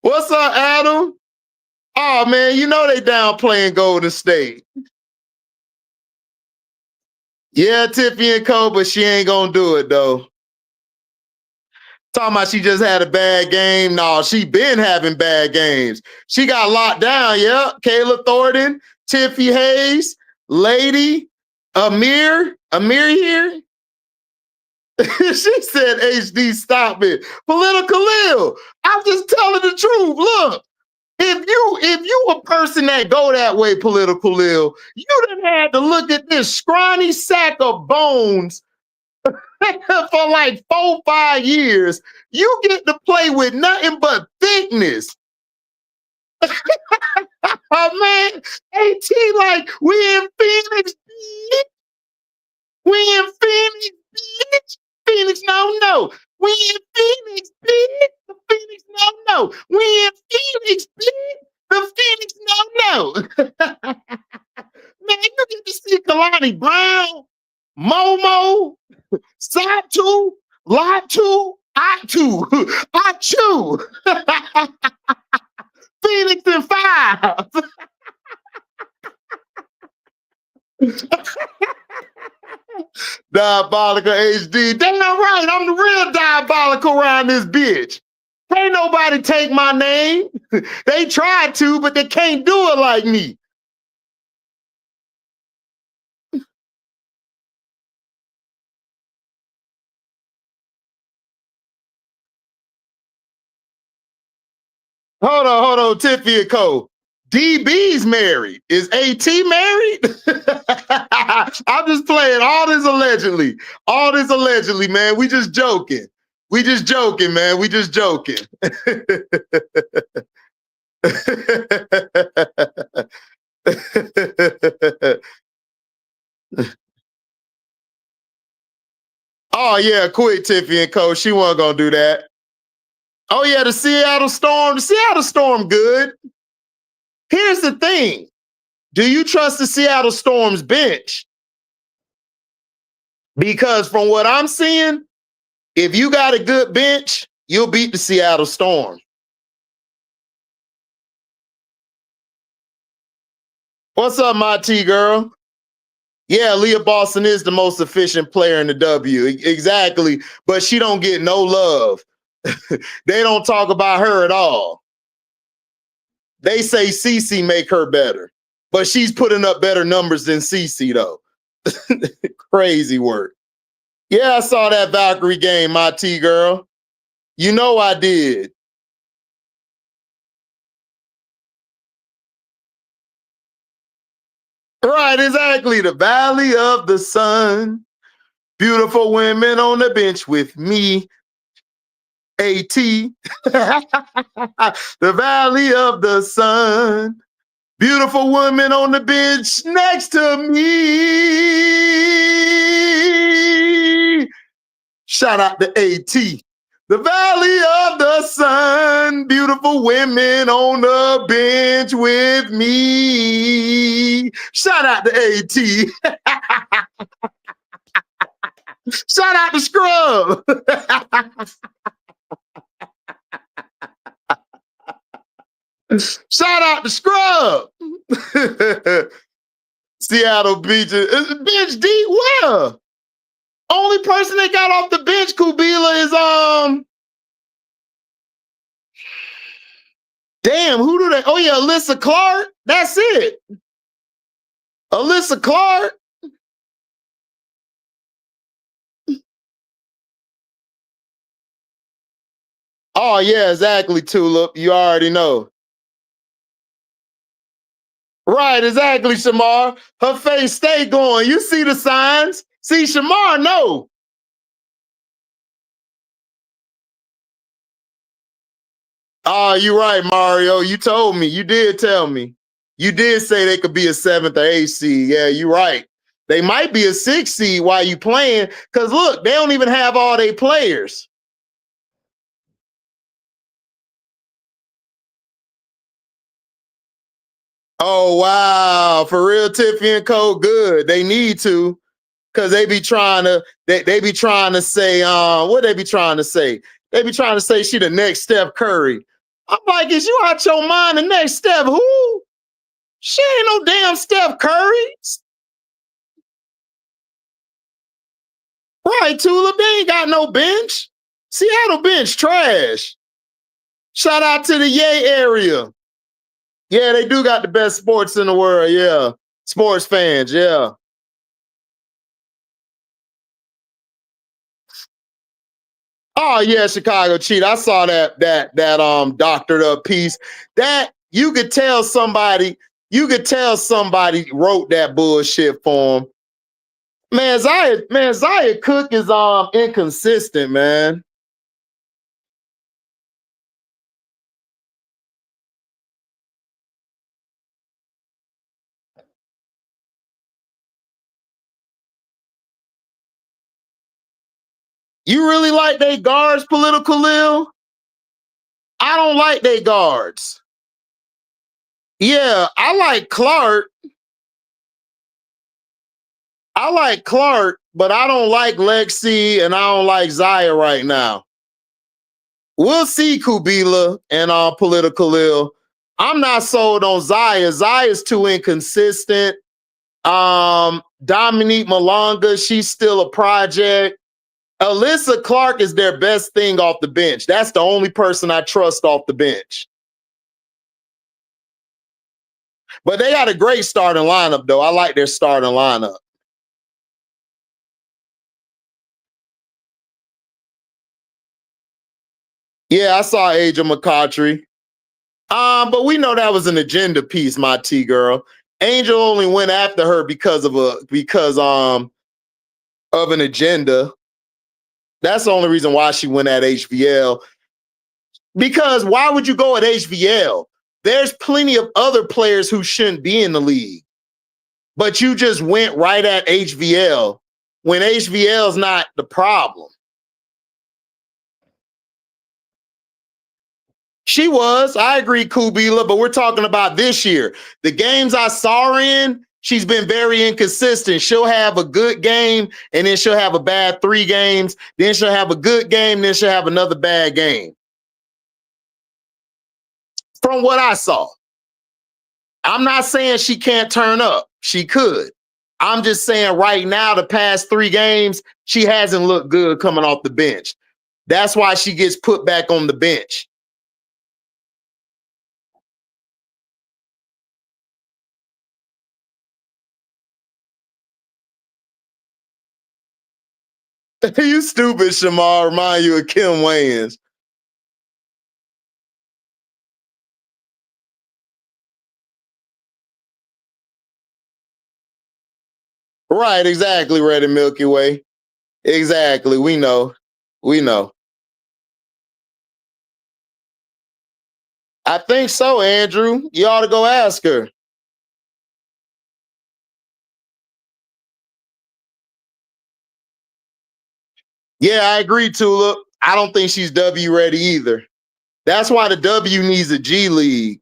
A: What's up, Adam? Oh, man, you know they down playing Golden State. Yeah, Tiffy and Co, but she ain't going to do it, though. Talking about she just had a bad game. No, she been having bad games. She got locked down, yeah. Kayla Thornton, Tiffy Hayes, Lady, Amir here. She said, HD, stop it. Political Lil. I'm just telling the truth. Look, if you a person that go that way, Political Lil, you done had to look at this scrawny sack of bones for like 4-5 years. You get to play with nothing but thickness. Oh, man, AT like, we in Phoenix, bitch. We in Phoenix, bitch. Phoenix, no. We in Phoenix, bitch. The Phoenix, no. We in Phoenix, bitch. The Phoenix, no. Man, you get to see Kalani Brown, Momo, Side two, live two, I two, I chew. Phoenix and five. Diabolical HD. Damn right, I'm the real diabolical around this bitch. Can't nobody take my name. They tried to, but they can't do it like me. Hold on, Tiffy and Co. DB's married. Is AT married? I'm just playing all this allegedly. All this allegedly, man. We just joking. We just joking, man. We just joking. Oh, yeah, quit Tiffy and Co. She wasn't gonna do that. Oh, yeah, the Seattle Storm. The Seattle Storm good. Here's the thing. Do you trust the Seattle Storm's bench? Because from what I'm seeing, if you got a good bench, you'll beat the Seattle Storm. What's up, my T girl? Yeah, Leah Boston is the most efficient player in the W. Exactly. But she don't get no love. They don't talk about her at all. They say Cece make her better. But she's putting up better numbers than Cece, though. Crazy work. Yeah, I saw that Valkyrie game, my T girl. You know I did. Right, exactly. The Valley of the Sun. Beautiful women on the bench with me. AT. The Valley of the Sun. Beautiful woman on the bench next to me. Shout out to AT. The Valley of the Sun. Beautiful women on the bench with me. Shout out to AT. Shout out to Scrub. Shout out to Scrub. Seattle Beaches. Bench D, where? Only person that got off the bench, Kubila, is damn, who do they? Oh yeah, Alyssa Clark. That's it. Alyssa Clark. Oh yeah, exactly, Tulip. You already know. Right, exactly, Shamar. Her face stay going. You see the signs. See, Shamar, no. Oh, you're right, Mario. You told me. You did tell me. You did say they could be a 7th or 8th seed. Yeah, you're right. They might be a 6th seed while you playing. Because look, they don't even have all their players. Oh, wow. For real, Tiffy and Co. Good. They need to. Because they be trying to, they be trying to say, what they be trying to say? They be trying to say she the next Steph Curry. I'm like, is you out your mind the next Steph? Who? She ain't no damn Steph Curry. Right, Tulip, they ain't got no bench. Seattle bench trash. Shout out to the Yay area. Yeah, they do got the best sports in the world. Yeah, sports fans. Yeah. Oh yeah, Chicago cheat. I saw that doctored up piece. That you could tell somebody wrote that bullshit for him. Man, Zaya Cook is inconsistent, man. You really like they guards, Political Lil? I don't like they guards. Yeah, I like Clark. but I don't like Lexi and I don't like Zaya right now. We'll see, Kubila and Political Ill. I'm not sold on Zaya. Zaya's too inconsistent. Dominique Malonga, she's still a project. Alyssa Clark is their best thing off the bench. That's the only person I trust off the bench. But they got a great starting lineup, though. I like their starting lineup. Yeah, I saw Aja McCautry. But we know that was an agenda piece, my T girl. Angel only went after her because of an agenda. That's the only reason why she went at HVL. Because why would you go at HVL? There's plenty of other players who shouldn't be in the league. But you just went right at HVL when HVL is not the problem. She was. I agree, Kubila, but we're talking about this year. The games I saw her in, she's been very inconsistent. She'll have a good game, and then she'll have a bad 3 games. Then she'll have a good game, then she'll have another bad game. From what I saw. I'm not saying she can't turn up. She could. I'm just saying right now, the past 3 games, she hasn't looked good coming off the bench. That's why she gets put back on the bench. You stupid, Shamar. Remind you of Kim Wayans. Right, exactly, Red and Milky Way. Exactly. We know. We know. I think so, Andrew. You ought to go ask her. Yeah, I agree, Tulip. I don't think she's W ready either. That's why the W needs a G League.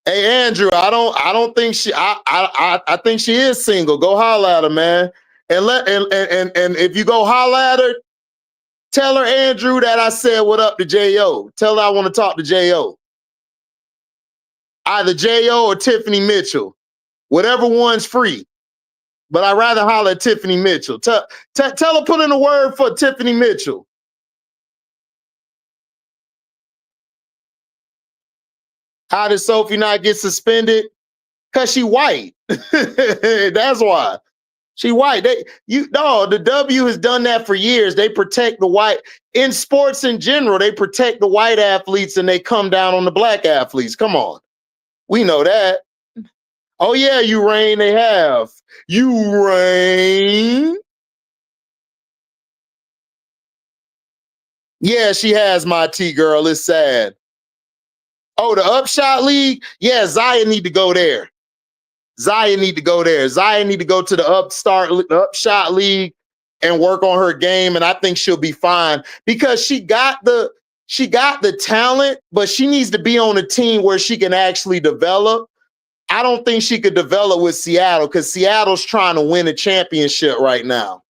A: Hey Andrew, I don't think I think she is single. Go holler at her, man. And if you go holler at her, tell her, Andrew, that I said what up to J.O. Tell her I want to talk to J.O. Either J.O. or Tiffany Mitchell. Whatever one's free. But I'd rather holler at Tiffany Mitchell. Tell her put in a word for Tiffany Mitchell. How did Sophie not get suspended? Because she white. That's why. She white. The W has done that for years. They protect the white in sports in general. They protect the white athletes and they come down on the black athletes. Come on, we know that. Oh yeah, you rain. They have you rain. Yeah, she has my T girl. It's sad. Oh, the Upshot League. Yeah, Zaya need to go there. Zaya need to go there. Zaya need to go to the Upshot League and work on her game, and I think she'll be fine because she got the talent, but she needs to be on a team where she can actually develop. I don't think she could develop with Seattle because Seattle's trying to win a championship right now.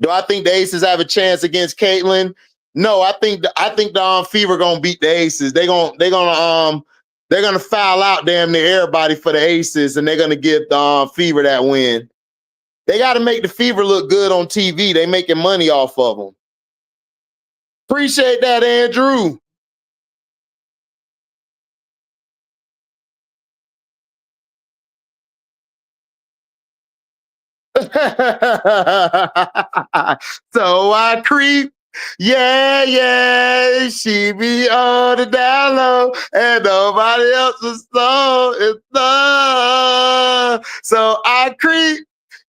A: Do I think the Aces have a chance against Caitlin? No, I think the Fever gonna beat the Aces. They're gonna foul out damn near everybody for the Aces, and they're gonna give the Fever that win. They got to make the Fever look good on TV. They making money off of them. Appreciate that, Andrew. So I creep. Yeah, yeah, she be on the down low, and nobody else's song is done. So I creep.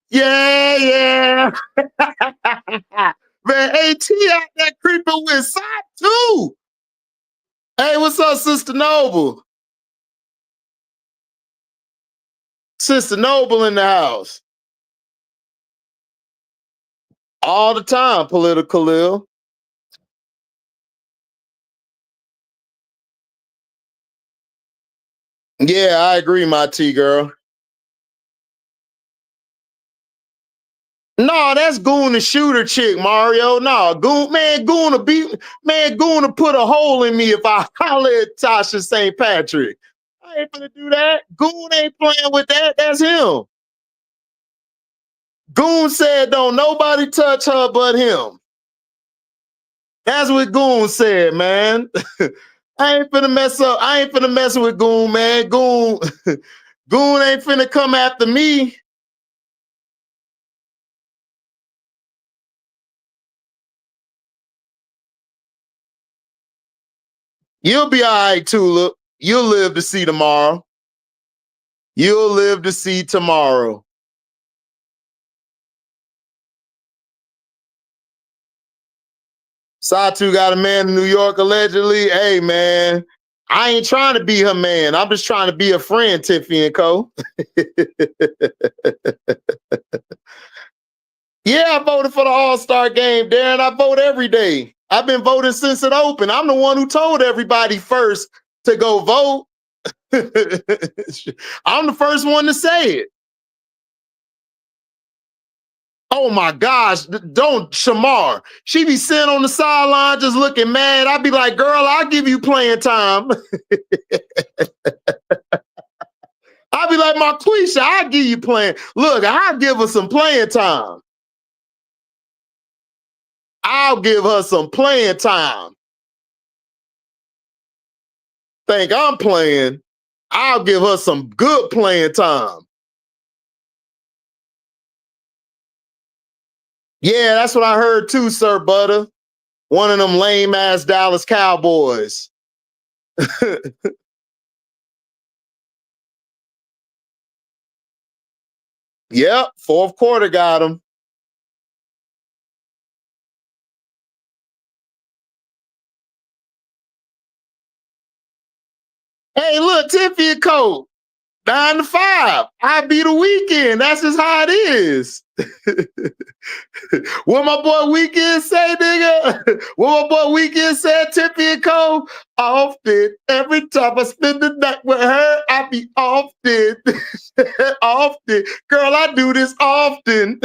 A: Yeah, yeah. Man, AT out that creeping with side too. Hey, what's up, Sister Noble? Sister Noble in the house. All the time, Political Ill. Yeah, I agree, my T girl. No, that's Goon the shooter chick, Mario. No, Goon to put a hole in me if I holler at Tasha St. Patrick. I ain't gonna do that. Goon ain't playing with that. That's him. Goon said, don't nobody touch her but him. That's what Goon said, man. I ain't finna mess up. I ain't finna mess with Goon, man. Goon ain't finna come after me. You'll be all right, Tulip. You'll live to see tomorrow. You'll live to see tomorrow. Satu got a man in New York, allegedly. Hey, man, I ain't trying to be her man. I'm just trying to be a friend, Tiffy and Co. Yeah, I voted for the All-Star game, Darren. I vote every day. I've been voting since it opened. I'm the one who told everybody first to go vote. I'm the first one to say it. Oh my gosh, don't Shamar. She be sitting on the sideline just looking mad. I'd be like, girl, I'll give you playing time. I'll be like, Marquisha, I'll give you playing. Look, I'll give her some playing time. I'll give her some playing time. Think I'm playing? I'll give her some good playing time. Yeah, that's what I heard too, Sir Butter. One of them lame ass Dallas Cowboys. Yep, fourth quarter got him. Hey, look, Tiffy and Co. 9 to 5. I be the weekend. That's just how it is. What my boy Weekend say, nigga? What my boy Weekend said, Tiffy and Co. Often. Every time I spend the night with her, I be often. Often. Girl, I do this often.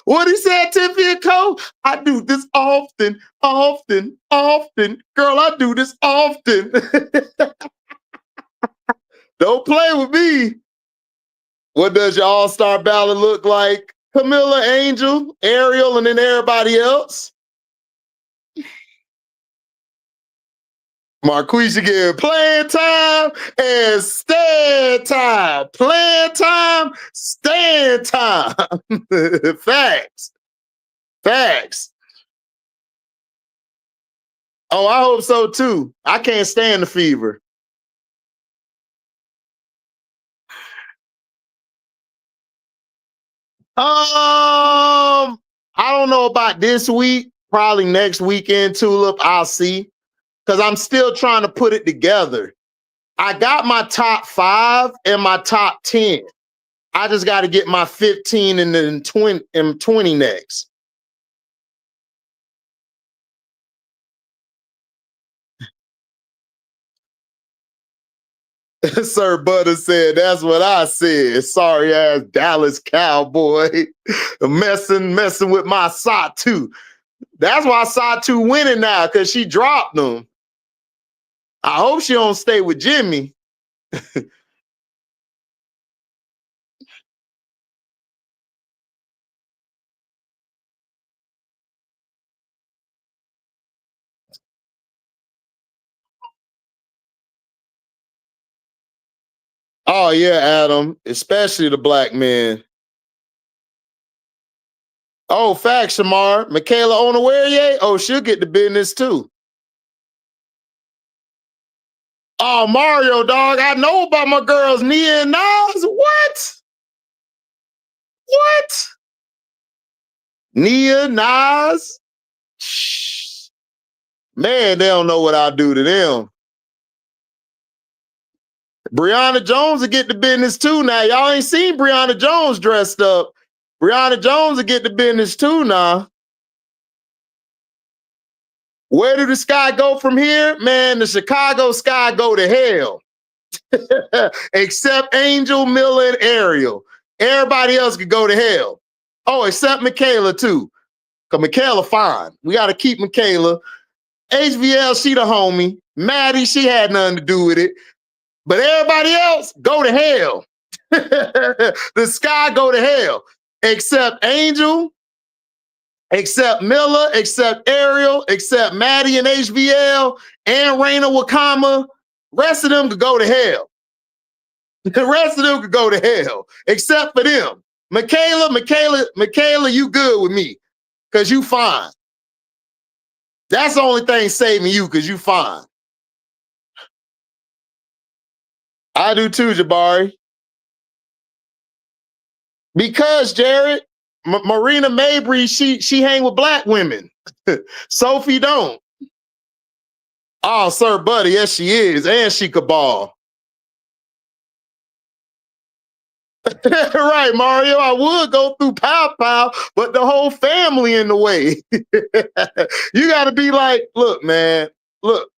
A: What he said, Tiffy and Co. I do this often, often, often. Girl, I do this often. Don't play with me. What does your all-star ballot look like? Camilla, Angel, Ariel, and then everybody else. Marquisha getting playing time and stand time. Playing time, stand time. Facts. Facts. Oh, I hope so too. I can't stand the fever. I don't know about this week. Probably next weekend, Tulip. I'll see. Because I'm still trying to put it together. I got my top 5 and my top 10. I just got to get my 15 and then 20 next. Sir Butter said, that's what I said. Sorry ass Dallas Cowboy. messing with my Satu. That's why Satu winning now, because she dropped them. I hope she don't stay with Jimmy. Oh yeah, Adam, especially the black men. Oh, facts, Shamar. Michaela Onawere, oh, she'll get the business too. Oh, Mario, dog, I know about my girls, Nia and Nas. What? What? Nia, Nas? Shh. Man, they don't know what I'll do to them. Brianna Jones will get the business too now. Y'all ain't seen Brianna Jones dressed up. Brianna Jones will get the business too now. Where do the Sky go from here? Man, the Chicago Sky go to hell. Except Angel, Miller, and Ariel. Everybody else could go to hell. Oh, except Michaela too. Cause Michaela fine. We got to keep Michaela. HVL, she the homie. Maddie, she had nothing to do with it. But everybody else, go to hell. The Sky go to hell. Except Angel, except Miller, except Ariel, except Maddie and HVL, and Raina Wakama. Rest of them could go to hell. The rest of them could go to hell, except for them. Michaela, you good with me, because you fine. That's the only thing saving you, because you fine. I do too, Jabari. Because, Jared, Marina Mabry, she hang with black women. Sophie don't. Oh, Sir Buddy, yes, she is. And she could ball. Right, Mario. I would go through Pow Pow, but the whole family in the way. You got to be like, look, man, look,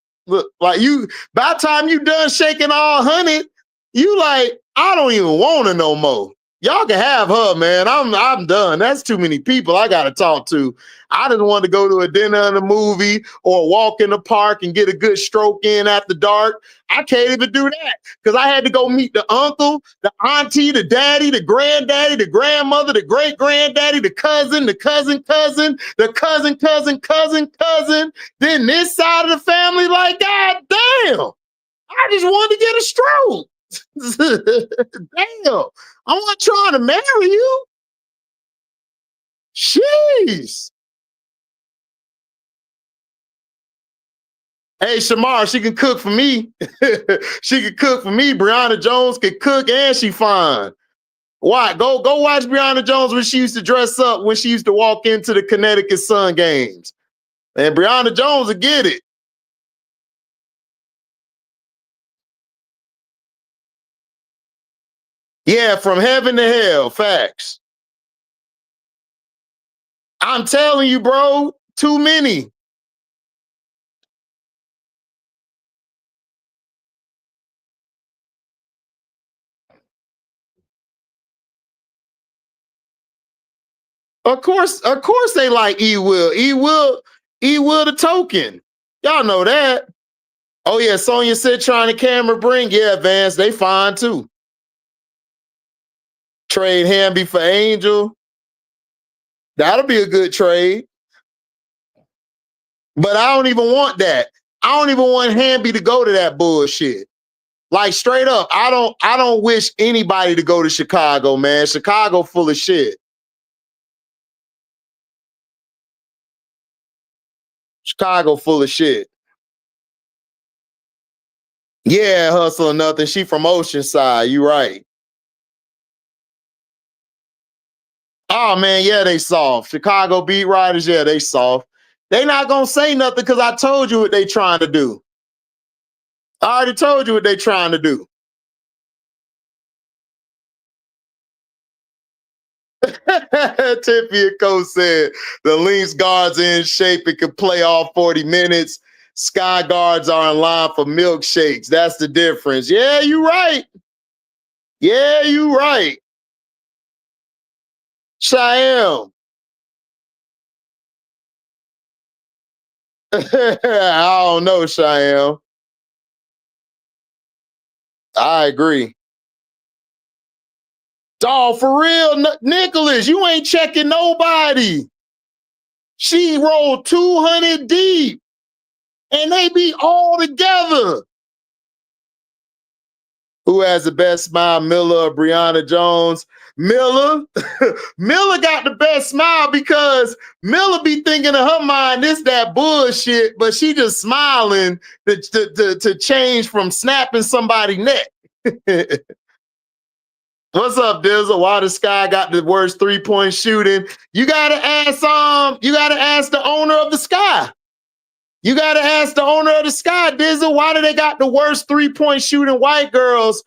A: like you, by the time you done shaking all 100, you like, I don't even want her no more. Y'all can have her, man. I'm done. That's too many people I got to talk to. I didn't want to go to a dinner and a movie or walk in the park and get a good stroke in after dark. I can't even do that because I had to go meet the uncle, the auntie, the daddy, the granddaddy, the grandmother, the great granddaddy, the cousin, the cousin, the cousin. Then this side of the family, like, God damn, I just wanted to get a stroke. Damn, I'm not trying to marry you. Jeez. Hey, Shamar, she can cook for me. She can cook for me. Brianna Jones can cook and she fine. Why? Go watch Brianna Jones when she used to dress up, when she used to walk into the Connecticut Sun games. And Brianna Jones will get it. Yeah, from heaven to hell. Facts. I'm telling you, bro, too many. Of course they like E Will. E Will the token. Y'all know that. Oh yeah, Sonya said trying to camera bring. Yeah, Vance, they fine too. Trade Hamby for Angel. That'll be a good trade. But I don't even want that. I don't even want Hamby to go to that bullshit. Like straight up, I don't wish anybody to go to Chicago, man. Chicago full of shit. Chicago full of shit. Yeah, hustle or nothing. She from Oceanside. You right. Oh man, yeah, they soft. Chicago beat writers, yeah, they soft. They not gonna say nothing because I told you what they trying to do. I already told you what they trying to do. Tiffy and Co said the Lynx guards are in shape and can play all 40 minutes. Sky guards are in line for milkshakes. That's the difference. Yeah, you right. Yeah, you right. Cheyenne. I don't know, Cheyenne. I agree. Dog, for real, Nicholas, you ain't checking nobody. She rolled 200 deep, and they be all together. Who has the best smile, Miller or Brianna Jones? Miller. Miller got the best smile because Miller be thinking in her mind, this that bullshit, but she just smiling to change from snapping somebody's neck. What's up, Dizzle? Why the Sky got the worst three-point shooting? You gotta ask the owner of the Sky. You gotta ask the owner of the Sky, Dizzle. Why do they got the worst three-point shooting white girls?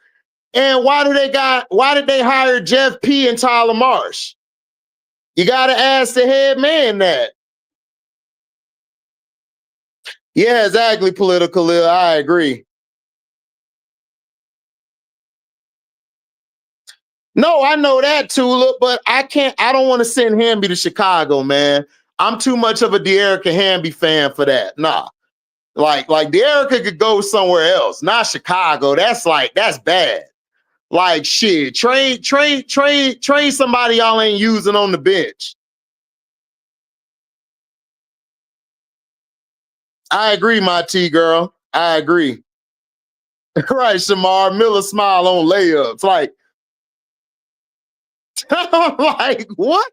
A: And why did they hire Jeff P and Tyler Marsh? You gotta ask the head man that. Yeah, exactly, political. I agree. No, I know that, Tulip, but I don't want to send Hamby to Chicago, man. I'm too much of a De'Erica Hamby fan for that. Nah. Like De'Erica could go somewhere else, not Chicago. That's bad. Like shit. Trade somebody y'all ain't using on the bench. I agree, my T girl. I agree. Right, Shamar. Miller smile on layups. Like, like what?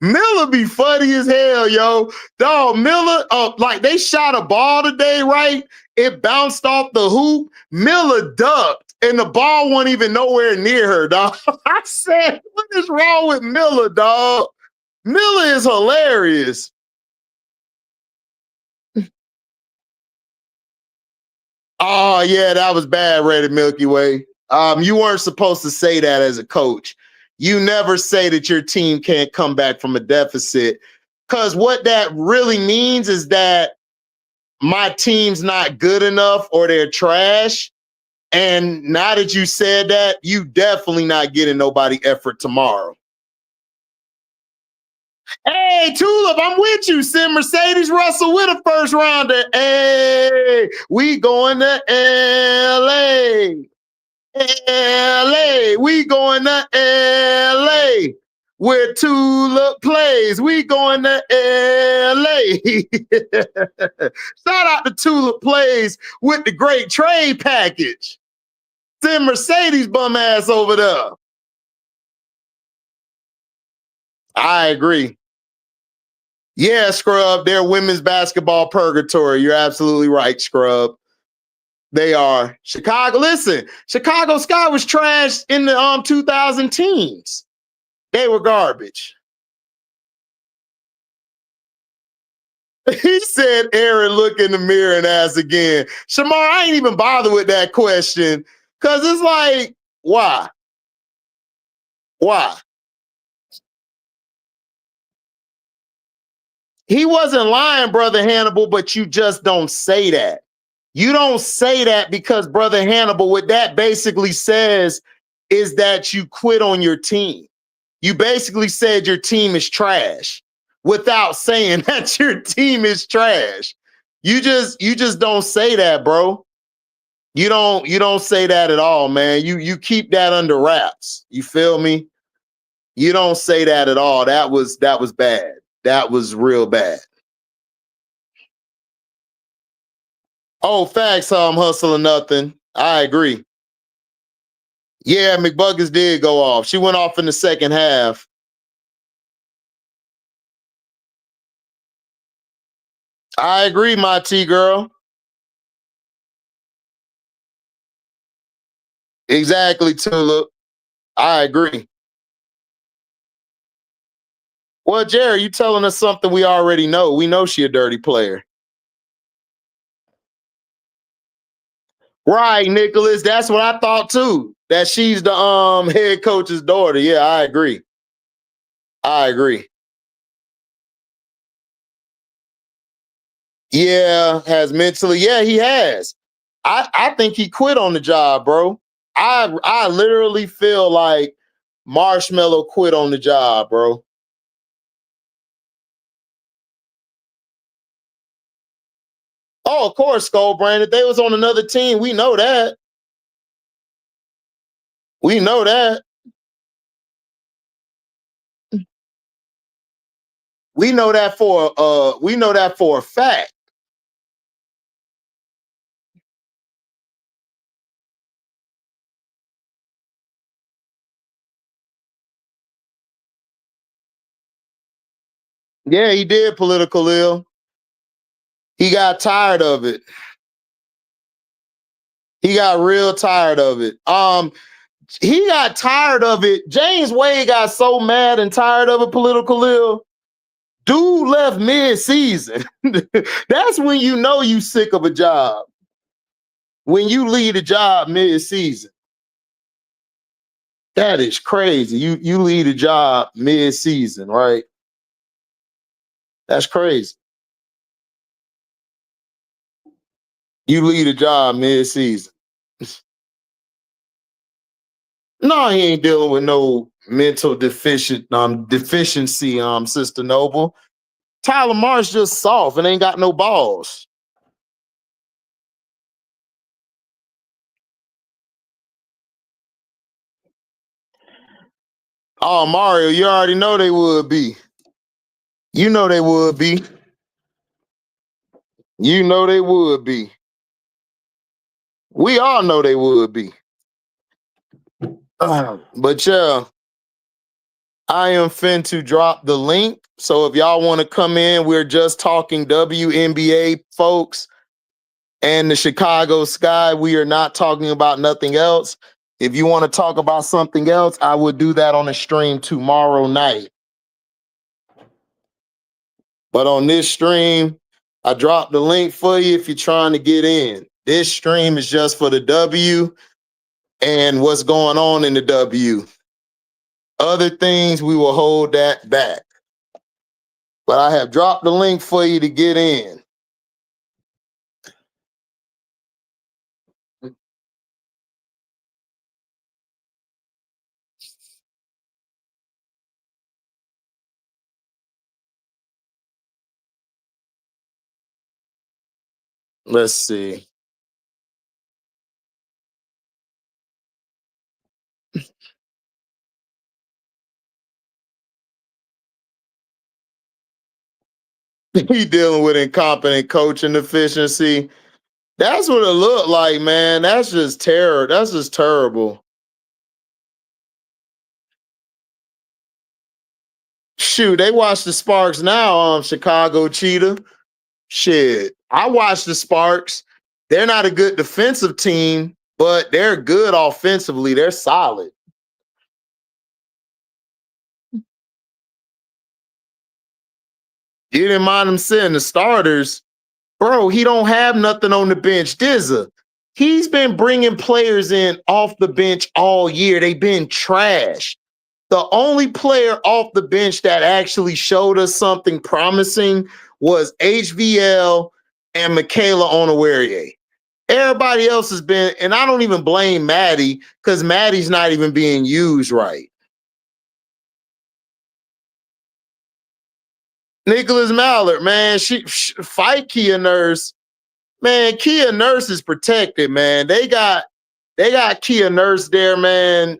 A: Miller be funny as hell, yo. Dog, Miller, like they shot a ball today, right? It bounced off the hoop. Miller ducked, and the ball wasn't even nowhere near her, dog. I said, what is wrong with Miller, dog? Miller is hilarious. Oh, yeah, that was bad, Rated Milky Way. You weren't supposed to say that as a coach. You never say that your team can't come back from a deficit. Because what that really means is that my team's not good enough or they're trash. And now that you said that, you definitely not getting nobody effort tomorrow. Hey, Tulip, I'm with you. Send Mercedes Russell with a first rounder. Hey, we going to LA. LA, we going to LA where Tulip plays. We going to LA. Shout out to Tulip plays with the great trade package. Send Mercedes bum ass over there. I agree. Yeah, Scrub, they're women's basketball purgatory. You're absolutely right, Scrub. They are. Chicago, listen, Chicago Sky was trash in the 2000 teens. They were garbage. He said, Aaron, look in the mirror and ask again. Shamar, I ain't even bothered with that question because it's like, why? Why? He wasn't lying, Brother Hannibal, but you just don't say that. You don't say that because, Brother Hannibal, what that basically says is that you quit on your team. You basically said your team is trash without saying that your team is trash. You just don't say that, bro. You don't say that at all, man. You keep that under wraps. You feel me? You don't say that at all. That was bad. That was real bad. Oh, facts, I'm hustling nothing. I agree. Yeah, McBuckets did go off. She went off in the second half. I agree, my T girl. Exactly, Tulip. I agree. Well, Jerry, you telling us something we already know. We know she a dirty player. Right, Nicholas. That's what I thought too. That she's the head coach's daughter. Yeah, I agree. I agree. Yeah, has mentally. Yeah, he has. I think he quit on the job, bro. I literally feel like Marshmello quit on the job, bro. Oh, of course, Skullbrand. If they was on another team, we know that. We know that. We know that for a fact. Yeah, he did political ill. He got tired of it. He got real tired of it. He got tired of it. James Wade got so mad and tired of it, political ill. Dude left mid-season. That's when you know you sick of a job. When you leave a job mid-season. That is crazy. You leave a job mid-season, right? That's crazy. You leave a job mid-season. No, he ain't dealing with no mental deficiency, Sister Noble. Tyler Marsh just soft and ain't got no balls. Oh, Mario, you already know they would be. You know they would be. You know they would be. We all know they would be. But yeah, I am fin to drop the link. So if y'all want to come in, we're just talking WNBA, folks, and the Chicago Sky. We are not talking about nothing else. If you want to talk about something else, I would do that on a stream tomorrow night. But on this stream, I dropped the link for you if you're trying to get in. This stream is just for the W and what's going on in the W. Other things, we will hold that back. But I have dropped the link for you to get in. Let's see. He dealing with incompetent coaching efficiency. That's what it looked like, man. That's just terror. That's just terrible. Shoot, they watch the Sparks now, Chicago Cheetah. Shit, I watch the Sparks. They're not a good defensive team, but they're good offensively. They're solid. You didn't mind him saying the starters. Bro, he don't have nothing on the bench. Dizza, he's been bringing players in off the bench all year. They've been trash. The only player off the bench that actually showed us something promising was HVL and Michaela Onowarie. Everybody else has been, and I don't even blame Maddie because Maddie's not even being used right. Nicholas Mallard, man, she fight Kia Nurse. Man, Kia Nurse is protected, man. They got Kia Nurse there, man.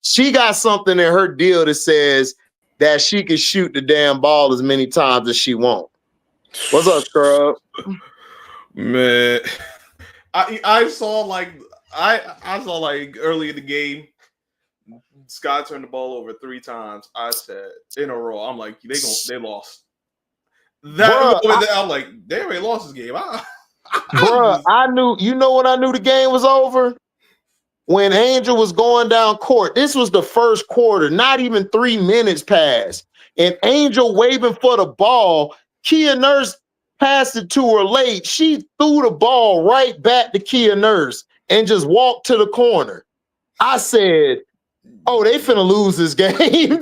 A: She got something in her deal that says that she can shoot the damn ball as many times as she wants. What's up, Scrub?
B: Man, I saw like early in the game, Sky turned the ball over 3 times. I said in a row, I'm like, they lost. I'm like, they already lost this game.
A: I knew, you know when I knew the game was over? When Angel was going down court. This was the first quarter, not even 3 minutes passed. And Angel waving for the ball. Kia Nurse passed it to her late. She threw the ball right back to Kia Nurse and just walked to the corner. I said, oh, they finna lose this game. We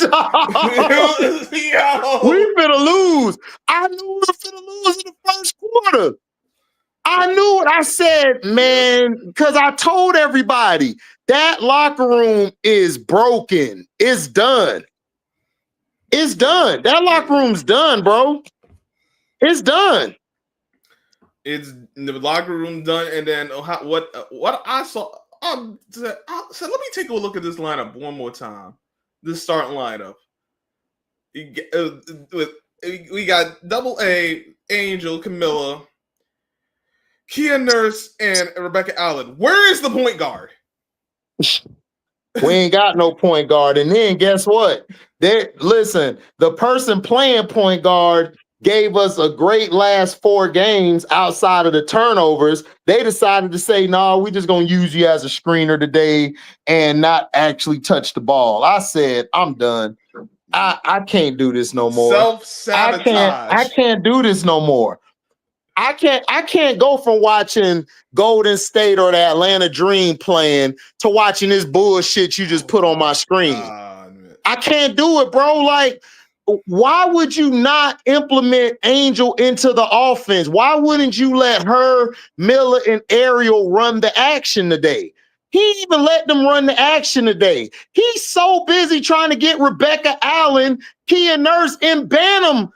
A: finna lose. I knew we were finna lose in the first quarter. I knew it. I said, man, because I told everybody that locker room is broken. It's done. It's done. That locker room's done, bro. It's done.
B: It's the locker room done. And then what I saw, I said, let me take a look at this lineup one more time. This starting lineup. We got Double A, Angel, Camilla, Kia Nurse, and Rebecca Allen. Where is the point guard?
A: We ain't got no point guard. And then guess what? Listen, the person playing point guard gave us a great last 4 games outside of the turnovers. They decided to say, no, we just going to use you as a screener today and not actually touch the ball. I said, I'm done. I can't do this no more.
B: Self-sabotage.
A: I can't do this no more. I can't go from watching Golden State or the Atlanta Dream playing to watching this bullshit you just put on my screen. I can't do it, bro. Like, why would you not implement Angel into the offense? Why wouldn't you let her, Miller, and Ariel run the action today? He even let them run the action today. He's so busy trying to get Rebecca Allen, Kia Nurse, and Bantam.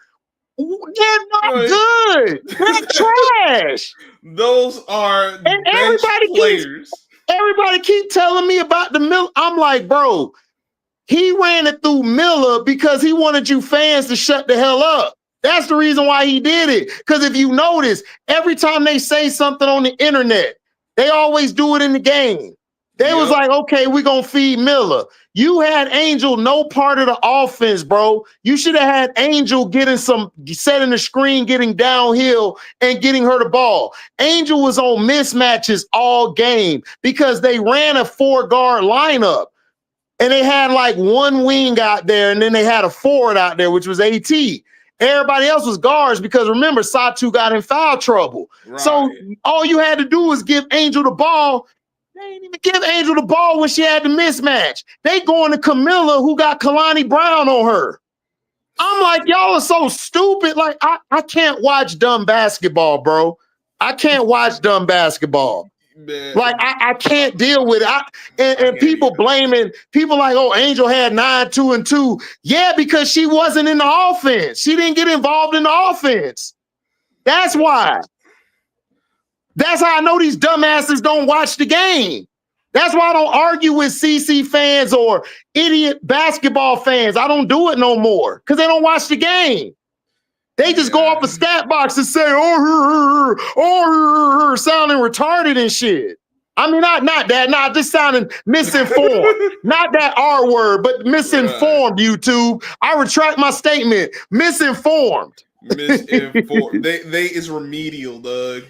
A: They're not good. They're trash.
B: Those are
A: and
B: bench players.
A: Everybody keep telling me about the Miller. I'm like, bro, he ran it through Miller because he wanted you fans to shut the hell up. That's the reason why he did it. Because if you notice, every time they say something on the internet, they always do it in the game. They was like, okay, we're going to feed Miller. You had Angel no part of the offense, bro. You should have had Angel setting the screen, getting downhill, and getting her the ball. Angel was on mismatches all game because they ran a 4-guard lineup. And they had like one wing out there, and then they had a forward out there, which was AT. Everybody else was guards because remember, Satu got in foul trouble. Right. So all you had to do was give Angel the ball. They didn't even give Angel the ball when she had the mismatch. They going to Camilla, who got Kalani Brown on her. I'm like, y'all are so stupid. Like, I can't watch dumb basketball, bro. I can't watch dumb basketball. Man. Like, I can't deal with it. And people blaming, people like, oh, Angel had 9, 2, and 2. Yeah, because she wasn't in the offense. She didn't get involved in the offense. That's why. That's how I know these dumbasses don't watch the game. That's why I don't argue with CC fans or idiot basketball fans. I don't do it no more because they don't watch the game. They just go off a stat box and say, sounding retarded and shit. I mean, not that, not just sounding misinformed. Not that R word, but misinformed, YouTube. I retract my statement. Misinformed.
B: Misinformed. They is remedial, Doug.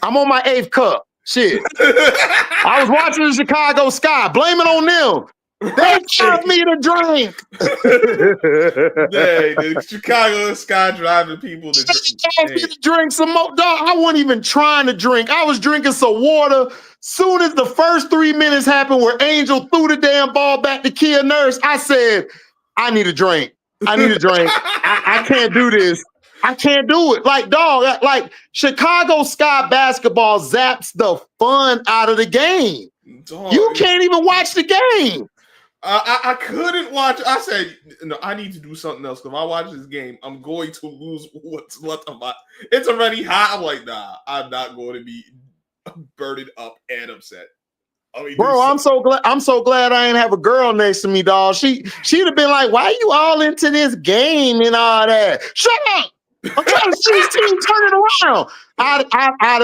A: I'm on my 8th cup. Shit. I was watching the Chicago Sky. Blame it on them. They charged me to drink.
B: Dang, the Chicago Sky driving people to
A: drink some more. Dog, I wasn't even trying to drink. I was drinking some water. Soon as the first 3 minutes happened where Angel threw the damn ball back to Kia Nurse, I said, I need a drink. I need a drink. I can't do this. I can't do it. Like, dog, like Chicago Sky basketball zaps the fun out of the game. Dog, you can't even watch the game.
B: I couldn't watch. I said, no, I need to do something else. Because if I watch this game, I'm going to lose what's left of my. It's already hot. I'm like, nah, I'm not going to be burdened up and upset.
A: Bro, I'm so glad I ain't have a girl next to me, dog. She'd have been like, why you all into this game and all that? Shut up! I'm trying to see this team turn it around. I'd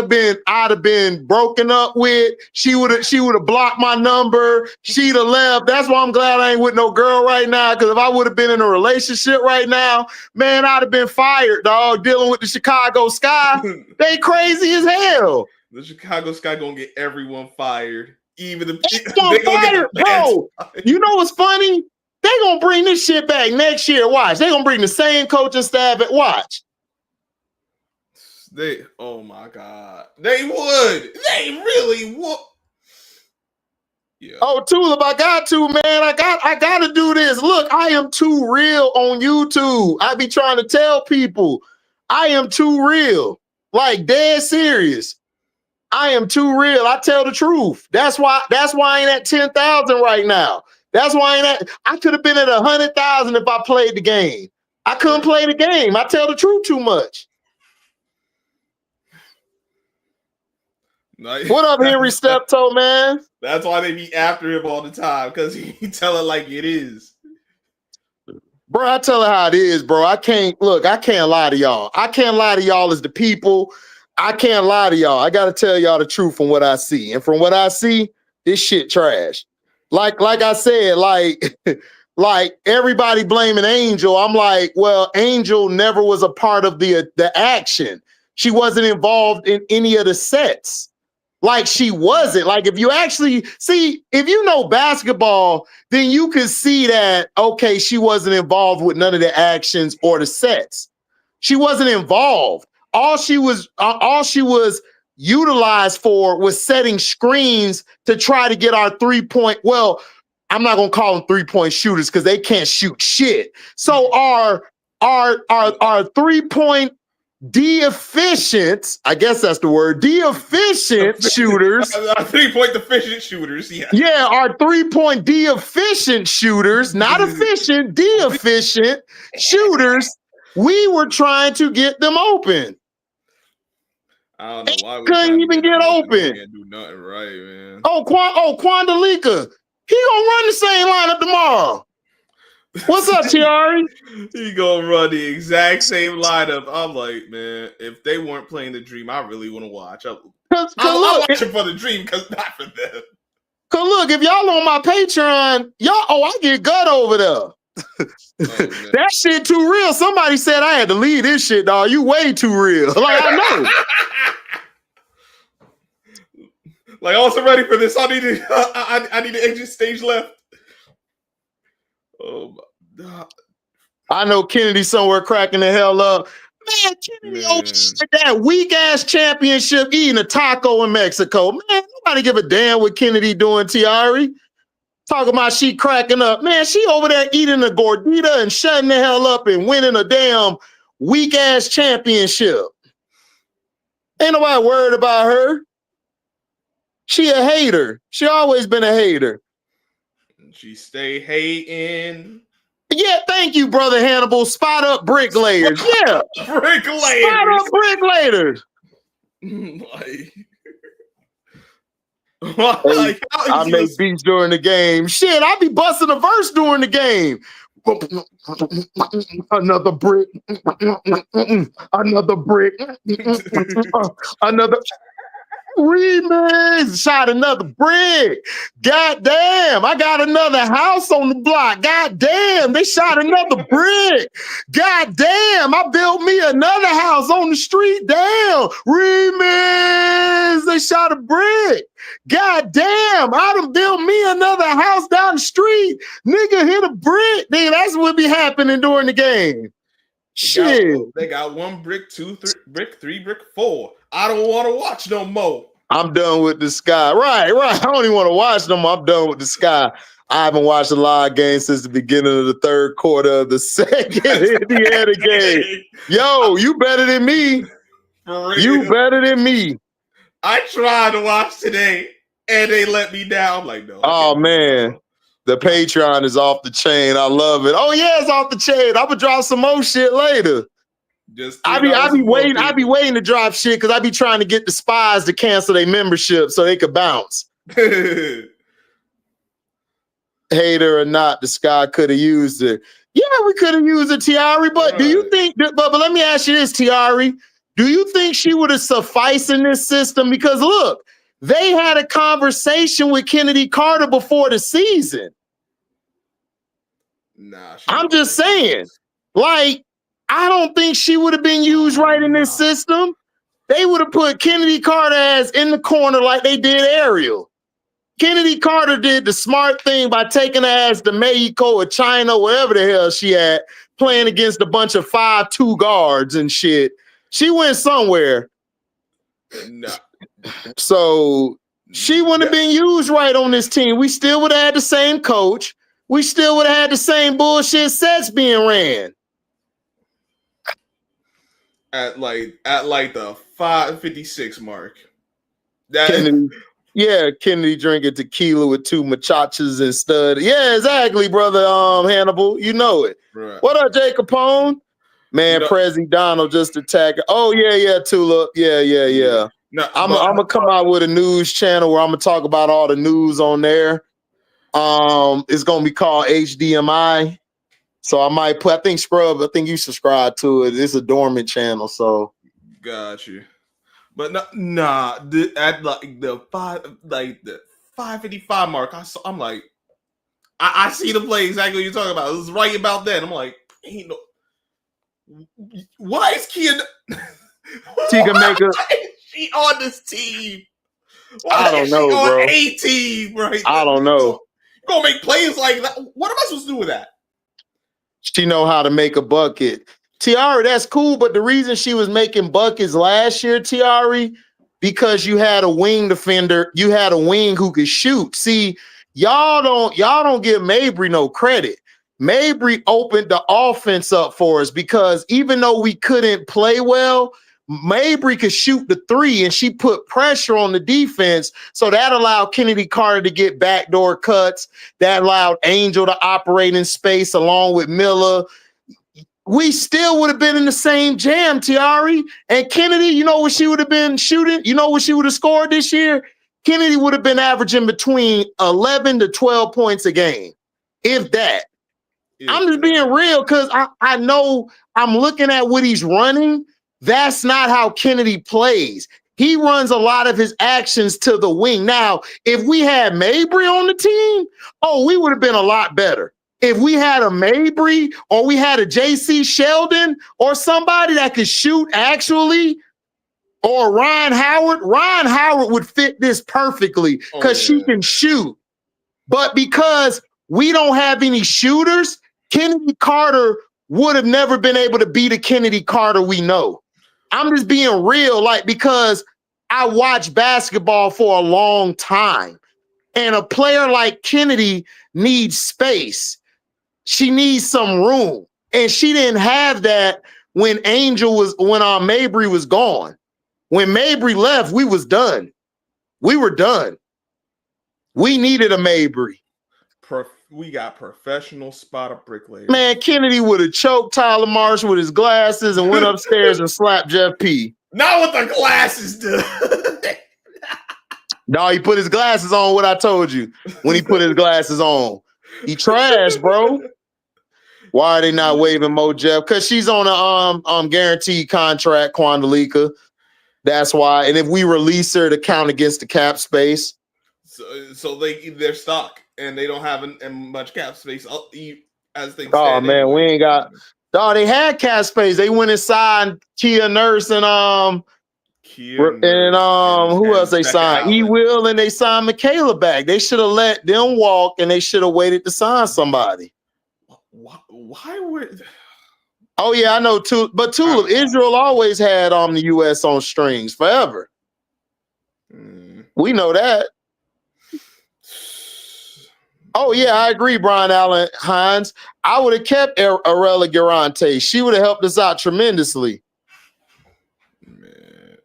A: have been broken up with. She would have blocked my number. She'd have left. That's why I'm glad I ain't with no girl right now. Because if I would have been in a relationship right now, man, I'd have been fired, dog. Dealing with the Chicago Sky, they crazy as hell.
B: The Chicago Sky gonna get everyone fired. Even the
A: they gonna get the bro. You know what's funny? They gonna bring this shit back next year. Watch. They gonna bring the same coaching staff at watch.
B: Oh my God. They would. They really would. Yeah.
A: Oh, Tulip, I got to, man. I gotta do this. Look, I am too real on YouTube. I be trying to tell people I am too real. Like dead serious. I am too real. I tell the truth. That's why I ain't at 10,000 right now. That's why I could have been at 100,000 if I played the game. I couldn't play the game. I tell the truth too much. Nice. What up, Henry Steptoe, man?
B: That's why they be after him all the time, because he tell it like it is.
A: Bro, I tell it how it is, bro. I can't lie to y'all. I can't lie to y'all as the people. I can't lie to y'all. I got to tell y'all the truth from what I see. And from what I see, this shit trash. Like I said, like everybody blaming Angel. I'm like, well, Angel never was a part of the action. She wasn't involved in any of the sets. Like she wasn't. Like if you actually see, if you know basketball, then you can see that, okay, she wasn't involved with none of the actions or the sets. She wasn't involved. All she was utilized for was setting screens to try to get our 3-point. Well, I'm not gonna call them 3-point shooters because they can't shoot shit. So our 3-point deficient, I guess that's the word, deficient shooters.
B: 3-point deficient shooters, yeah.
A: Yeah, our 3-point deficient shooters, not efficient, deficient shooters. We were trying to get them open.
B: I don't know why we
A: couldn't even get open.
B: Can't do nothing right, man.
A: Quandalika. He gonna run the same lineup tomorrow. What's up, Tiari?
B: He gonna run the exact same lineup. I'm like, man, if they weren't playing the Dream, I really want to watch. I'm watching for the Dream, because not for them.
A: Cause look, if y'all on my Patreon, I get gut over there. That shit too real. Somebody said I had to leave this shit, dog. You way too real. Like, I know.
B: Like, I wasn't ready for this. I need to exit stage left. Oh my God.
A: I know Kennedy somewhere cracking the hell up. Man, Kennedy over that weak ass championship eating a taco in Mexico. Man, nobody give a damn what Kennedy doing, Tiari. Talking about she cracking up. Man, she over there eating a gordita and shutting the hell up and winning a damn weak ass championship. Ain't nobody worried about her. She a hater. She always been a hater.
B: She stay hating.
A: Yeah, thank you, brother Hannibal. Spot up bricklayers. Yeah.
B: Bricklayers.
A: Spot up bricklayers. I make beats during the game. Shit, I be busting a verse during the game. Another brick. Another brick. Another remix. Shot another brick. God damn, I got another house on the block. God damn, they shot another brick. God damn, I built me another house on the street. Damn, remix. They shot a brick. God damn, I done built me another house down the street. Nigga hit a brick. Nigga, that's what be happening during the game. Shit.
B: They got 1 brick, 2 brick, 3 brick, 4. I don't want to watch no more.
A: I'm done with the Sky. Right. I don't even want to watch no more. I'm done with the Sky. I haven't watched a live game since the beginning of the third quarter of the second Indiana game. Yo, you better than me. You better than me.
B: I tried to watch today, and they let me down. I'm like, no.
A: Oh, man. The Patreon is off the chain. I love it. Oh, yeah, it's off the chain. I'm going to drop some more shit later. I be waiting to drop shit because I be trying to get the spies to cancel their membership so they could bounce. Hater or not, the Sky could have used it. Yeah, we could have used it, Tiari. But do you think? But let me ask you this, Tiari. Do you think she would have sufficed in this system? Because look, they had a conversation with Kennedy Carter before the season.
B: Nah,
A: I'm just saying, like, I don't think she would have been used right in this system. They would have put Kennedy Carter as in the corner like they did Ariel. Kennedy Carter did the smart thing by taking her ass to Mexico or China, whatever the hell she had, playing against a bunch of 5'2" guards and shit. She went somewhere.
B: No.
A: So she wouldn't have been used right on this team. We still would have had the same coach. We still would have had the same bullshit sets being ran.
B: At like the 5:56 mark.
A: Kennedy drinking tequila with 2 muchachas and stud. Yeah, exactly, brother Hannibal. You know it.
B: Right.
A: What up, Jay Capone? Man, Prezi Donald just attacked. Oh, yeah, Tula. Yeah.
B: No,
A: I'm gonna come out with a news channel where I'm gonna talk about all the news on there. It's gonna be called HDMI. So I might put, I think you subscribe to it. It's a dormant channel, so
B: got you. But at the 5:55 mark, I'm like, I see the play exactly what you're talking about. It was right about that. I'm like, ain't no. Why is Kia?
A: Tika Maker?
B: She on this team?
A: I don't know, bro.
B: On a team, right?
A: I don't know.
B: You gonna make plays like that? What am I supposed to do with that?
A: She know how to make a bucket. Tiari, that's cool, but the reason she was making buckets last year, Tiari, because you had a wing defender, you had a wing who could shoot. See, y'all don't give Mabry no credit. Mabry opened the offense up for us because even though we couldn't play well, Mabry could shoot the three, and she put pressure on the defense. So that allowed Kennedy Carter to get backdoor cuts. That allowed Angel to operate in space along with Miller. We still would have been in the same jam, Tiari. And Kennedy, you know what she would have been shooting? You know what she would have scored this year? Kennedy would have been averaging between 11 to 12 points a game, if that. I'm just being real because I know I'm looking at what he's running. That's not how Kennedy plays. He runs a lot of his actions to the wing. Now, if we had Mabry on the team, we would have been a lot better. If we had a Mabry or we had a JC Sheldon or somebody that could shoot actually, or Ryan Howard would fit this perfectly because she can shoot. But because we don't have any shooters, Kennedy Carter would have never been able to be the Kennedy Carter we know. I'm just being real, because I watched basketball for a long time. And a player like Kennedy needs space. She needs some room. And she didn't have that when Mabry was gone. When Mabry left, we was done. We were done. We needed a Mabry.
B: We got professional spotter bricklayers.
A: Man, Kennedy would have choked Tyler Marsh with his glasses and went upstairs and slapped Jeff P.
B: Not what the glasses do.
A: No, he put his glasses on. What I told you when he put his glasses on, he trash, bro. Why are they not waving Mo Jeff? Because she's on a guaranteed contract, Quandalika. That's why. And if we release her to count against the cap space,
B: so they're stuck. And they don't have much cap space as they.
A: Oh man, anyway. We ain't got. Dog, they had cap space. They went and signed Kia Nurse and who else they signed? E-Will, and they signed Michaela back. They should have let them walk, and they should have waited to sign somebody.
B: Why would?
A: Oh yeah, I know too. But Tulip, Israel always had the U.S. on strings forever. We know that. Oh, yeah, I agree, Brian Allen Hines. I would have kept Arella Garante. She would have helped us out tremendously.
B: Man.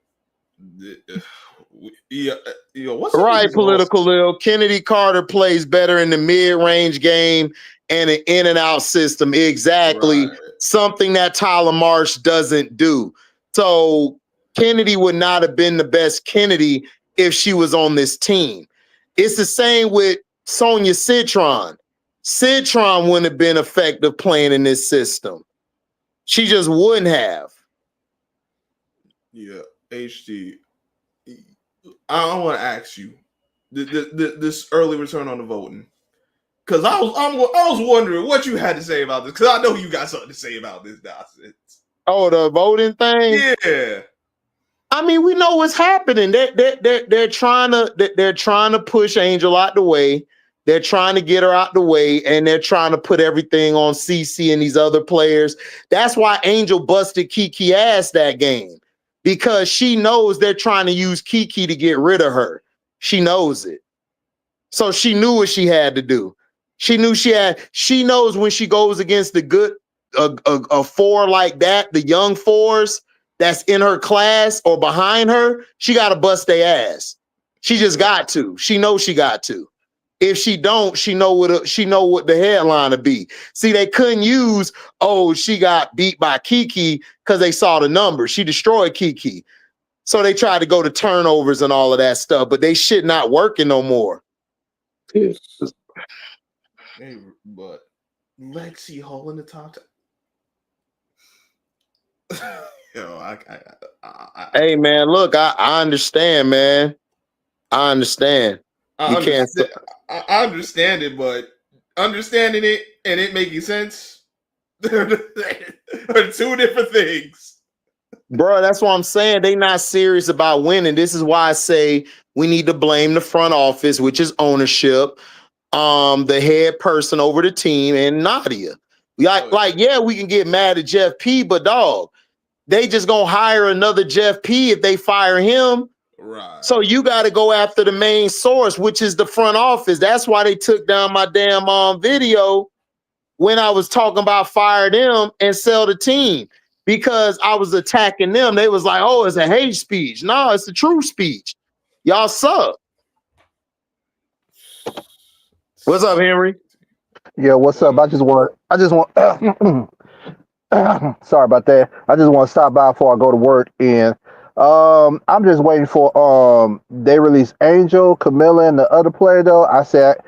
B: What's
A: right, Political Lil. Kennedy Carter plays better in the mid-range game and an in-and-out system. Exactly. Right. Something that Tyler Marsh doesn't do. So Kennedy would not have been the best Kennedy if she was on this team. It's the same with Sonia Citron. Citron wouldn't have been effective playing in this system. She just wouldn't have.
B: Yeah, HD. I want to ask you this early return on the voting, because I was wondering what you had to say about this, because I know you got something to say about this nonsense.
A: Oh, the voting thing?
B: Yeah.
A: I mean, we know what's happening. They're trying to push Angel out the way. They're trying to get her out the way, and they're trying to put everything on CC and these other players. That's why Angel busted Kiki ass that game, because she knows they're trying to use Kiki to get rid of her. She knows it. So she knew what she had to do. She knows when she goes against the good, a four like that, the young fours that's in her class or behind her, she got to bust their ass. She just got to. She knows she got to. If she don't, she know what the headline would be. See, they couldn't use, she got beat by Kiki because they saw the numbers. She destroyed Kiki. So they tried to go to turnovers and all of that stuff, but they shit not working no more.
B: Hey, but Lexi Hall in the top 10.
A: Hey man, look, I understand, man. I understand.
B: I understand it, but understanding it and it making sense are two different things.
A: Bro, that's what I'm saying. They not serious about winning. This is why I say we need to blame the front office, which is ownership, the head person over the team, and Nadia. We can get mad at Jeff P, but dog, they just gonna hire another Jeff P if they fire him.
B: Right.
A: So you got to go after the main source, which is the front office. That's why they took down my damn video. when I was talking about fire them and sell the team because I was attacking them. They was like, oh, it's a hate speech. No, it's a true speech. Y'all suck. What's up, Henry?
C: Yeah, what's up? I just want sorry about that. I just want to stop by before I go to work, and I'm just waiting for they release Angel, Camilla, and the other player though. I said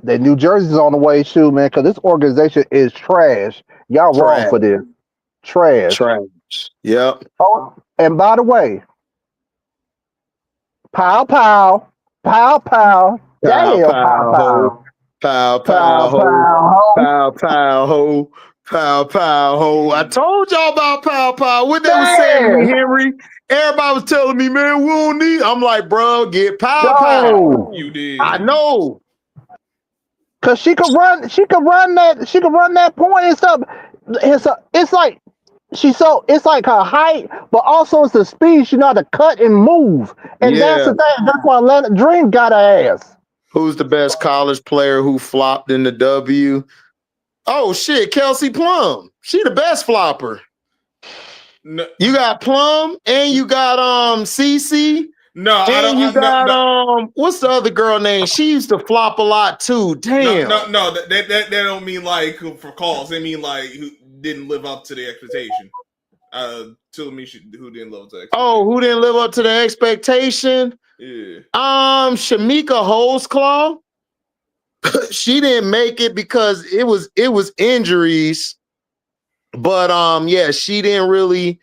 C: the New Jersey's on the way too, man, because this organization is trash. Y'all wrong for this. Trash.
A: Yep.
C: Oh, and by the way, pow pow, pow pow, damn pow pow.
A: Pow, pow, ho. Pow, pow, ho. Pow, pow, ho. I told y'all about pow, pow. What they was saying to me, Henry? Everybody was telling me, man, we don't need. I'm like, bro, get pow, pow.
B: You did.
A: I know.
C: Cause she could run that point and stuff. It's like it's like her height, but also it's the speed. She know how to cut and move. And that's the thing. That's why Atlanta Dream got her ass.
A: Who's the best college player who flopped in the W? Oh shit, Kelsey Plum. She the best flopper.
B: No.
A: You got Plum and you got CC.
B: No, I don't.
A: You got what's the other girl name? She used to flop a lot too. Damn.
B: No. That don't mean like for calls. They mean like who didn't live up to the expectation. Tell me who didn't live up to the expectation. Oh,
A: who didn't live up to the expectation?
B: Yeah.
A: Shamika Holesclaw. She didn't make it because it was injuries. But yeah, she really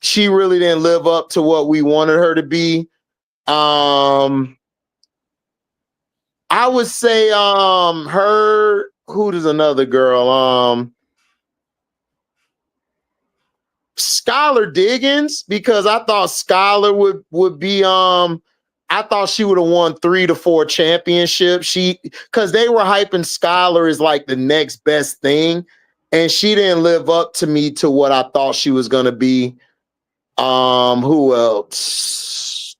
A: didn't live up to what we wanted her to be. I would say who does another girl? Skylar Diggins, because I thought Skylar would be I thought she would have won 3 to 4 championships. Because they were hyping Skylar as like the next best thing, and she didn't live up to me to what I thought she was gonna be. Who else?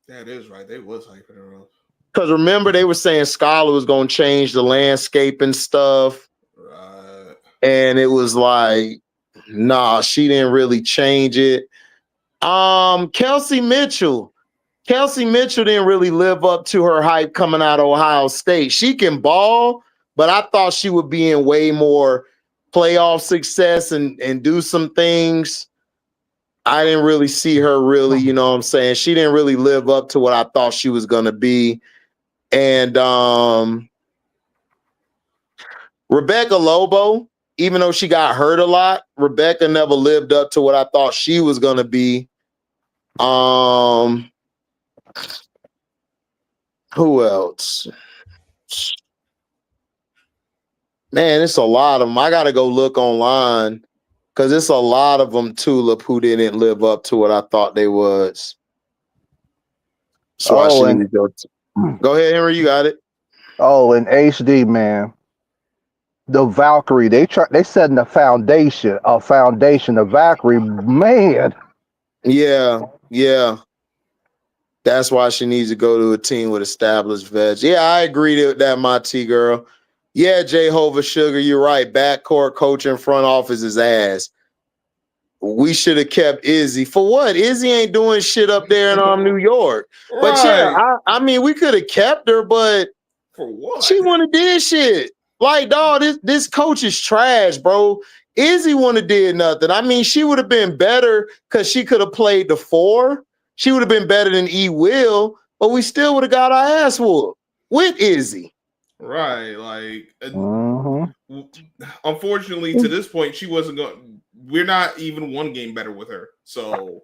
B: That is right. They was hyping her up.
A: Because remember, they were saying Skylar was gonna change the landscape and stuff.
B: Right.
A: And it was like, nah, she didn't really change it. Kelsey Mitchell. Kelsey Mitchell didn't really live up to her hype coming out of Ohio State. She can ball, but I thought she would be in way more playoff success and do some things. I didn't really see her really, you know what I'm saying? She didn't really live up to what I thought she was going to be. And Rebecca Lobo, even though she got hurt a lot, Rebecca never lived up to what I thought she was going to be. Who else? Man, it's a lot of them. I got to go look online because it's a lot of them, Tulip, who didn't live up to what I thought they was. So go ahead, Henry, you got it.
C: Oh, and HD, man. The Valkyrie, they setting the foundation, the Valkyrie, man.
A: Yeah. That's why she needs to go to a team with established vets. Yeah, I agree with that, my T girl. Yeah, Jehovah Sugar, you're right. Backcourt coach in front office is ass. We should have kept Izzy. For what? Izzy ain't doing shit up there in New York. Right. But yeah, I mean, we could have kept her, but
B: for what?
A: She wouldn't have did shit. Like, dog, this coach is trash, bro. Izzy wouldn't have did nothing. I mean, she would have been better because she could have played the 4. She would have been better than Will, but we still would have got our ass whooped with Izzy.
B: Right. Like, unfortunately, to this point, she wasn't going. We're not even one game better with her. So,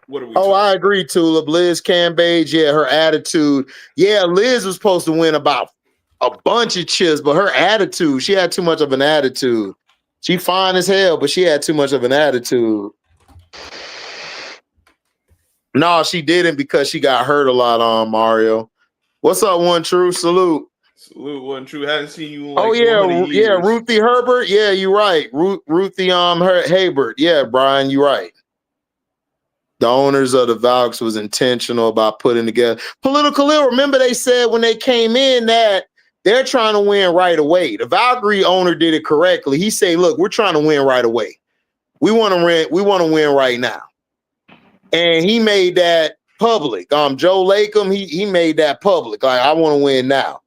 B: what are we?
A: I agree, Tulip. Liz Cambage, yeah, her attitude. Yeah, Liz was supposed to win about a bunch of chips, but her attitude, she had too much of an attitude. She fine as hell, but she had too much of an attitude. No, she didn't because she got hurt a lot on Mario. What's up, One True? Salute.
B: Salute, One True. Haven't seen you in like
A: yeah, Ruthie Herbert. Yeah, you're right. Ruthie Herbert. Yeah, Brian, you're right. The owners of the Valks was intentional about putting together political ill. Remember, they said when they came in that They're trying to win right away. The Valkyrie owner did it correctly. He said, look, we're trying to win right away. We want to win right now. And he made that public. Joe Latham, he made that public. Like, I want to win now.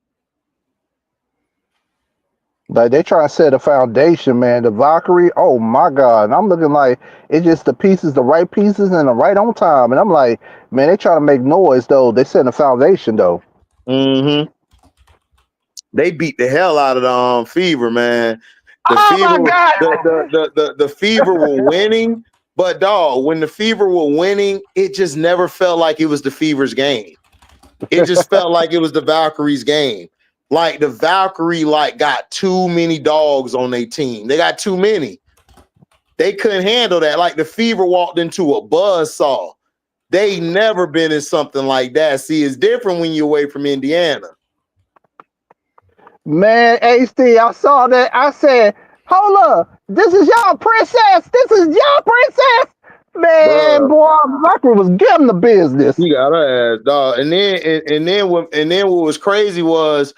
C: Like they try to set a foundation, man. The Valkyrie, oh my God. And I'm looking like it's just the pieces, the right pieces, and the right on time. And I'm like, man, they try to make noise though. They setting a foundation though.
A: Mm-hmm. They beat the hell out of the Fever, man. The
C: my God.
A: The Fever were winning, but dog, when the Fever were winning, it just never felt like it was the Fever's game. It just felt like it was the Valkyries' game. Like the Valkyrie got too many dogs on their team. They got too many. They couldn't handle that. Like the Fever walked into a buzzsaw. They never been in something like that. See, it's different when you're away from Indiana.
C: Man, HD, I saw that. I said, hold up. This is y'all princess. This is y'all princess. Man,
A: Bruh.
C: boy, Valkyrie was getting the business.
A: You got her ass, dog. And then what was crazy was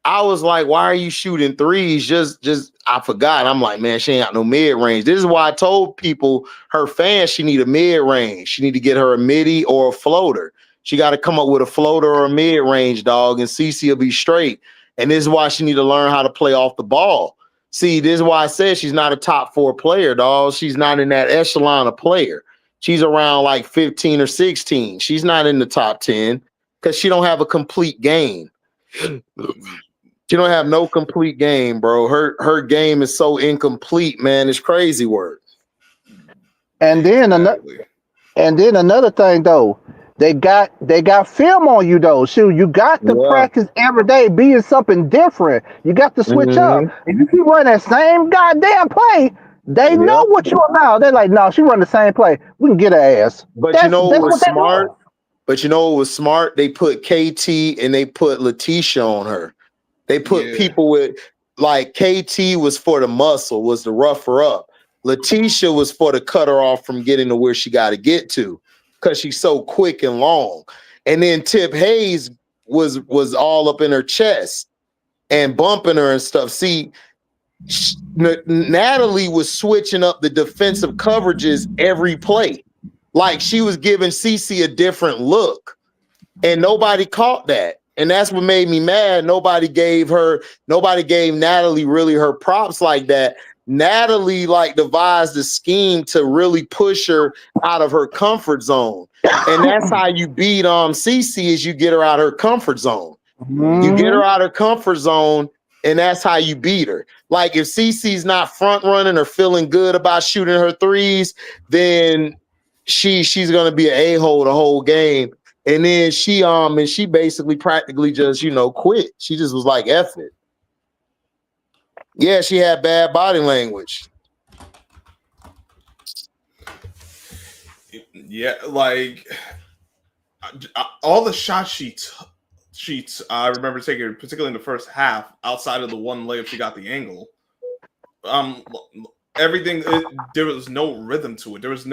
A: I was like, why are you shooting threes? Just I forgot. I'm like, man, she ain't got no mid-range. This is why I told people, her fans, she need a mid-range. She need to get her a midi or a floater. She got to come up with a floater or a mid-range, dog, and CC will be straight. And this is why she need to learn how to play off the ball. See, this is why I said she's not a top 4 player, dog. She's not in that echelon of player. She's around like 15 or 16. She's not in the top 10 because she don't have a complete game. She don't have no complete game, bro. Her game is so incomplete, man. It's crazy work.
C: And then another thing though, they got film on you though. Shoot, you got to practice every day being something different. You got to switch up. If you keep running that same goddamn play, they know what you're about. They're like, no, she run the same play. We can get her ass.
A: But you know what was smart? But you know what was smart? They put KT and they put Letitia on her. They put people with, like, KT was for the muscle, was to rough her up. Letitia was for to cut her off from getting to where she got to get to because she's so quick and long. And then Tip Hayes was all up in her chest and bumping her and stuff. See, Natalie was switching up the defensive coverages every play. Like she was giving CC a different look and nobody caught that. And that's what made me mad. Nobody gave Natalie really her props like that. Natalie devised a scheme to really push her out of her comfort zone. And that's how you beat CC is you get her out of her comfort zone. You get her out of her comfort zone, and that's how you beat her. Like if CC's not front running or feeling good about shooting her threes, then she's gonna be an a-hole the whole game. And then she basically practically just, quit. She just was like, F it. Yeah, she had bad body language.
B: Yeah, like all the shot sheets I remember taking, particularly in the first half, outside of the one layup she got the angle. Everything, there was no rhythm to it. There was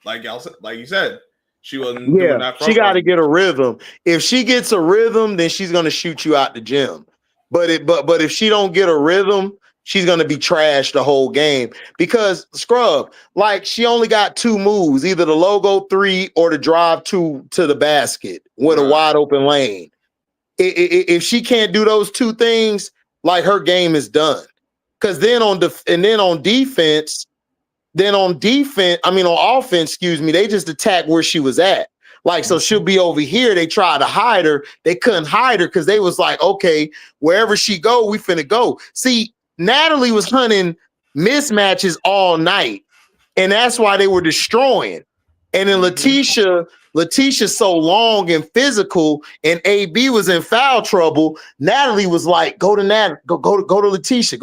B: like you said, she wasn't doing that.
A: She got to get a rhythm. If she gets a rhythm, then she's gonna shoot you out the gym. But if she don't get a rhythm, she's gonna be trashed the whole game. Because Scrub, she only got 2 moves, either the logo 3 or the drive to the basket with a wide open lane. If she can't do those 2 things, her game is done. Because then on offense, they just attack where she was at. So she'll be over here. They tried to hide her. They couldn't hide her because they was like, okay, wherever she go, we finna go. See, Natalie was hunting mismatches all night, and that's why they were destroying. And then Letitia's so long and physical, and AB was in foul trouble. Natalie was like, go to Letitia,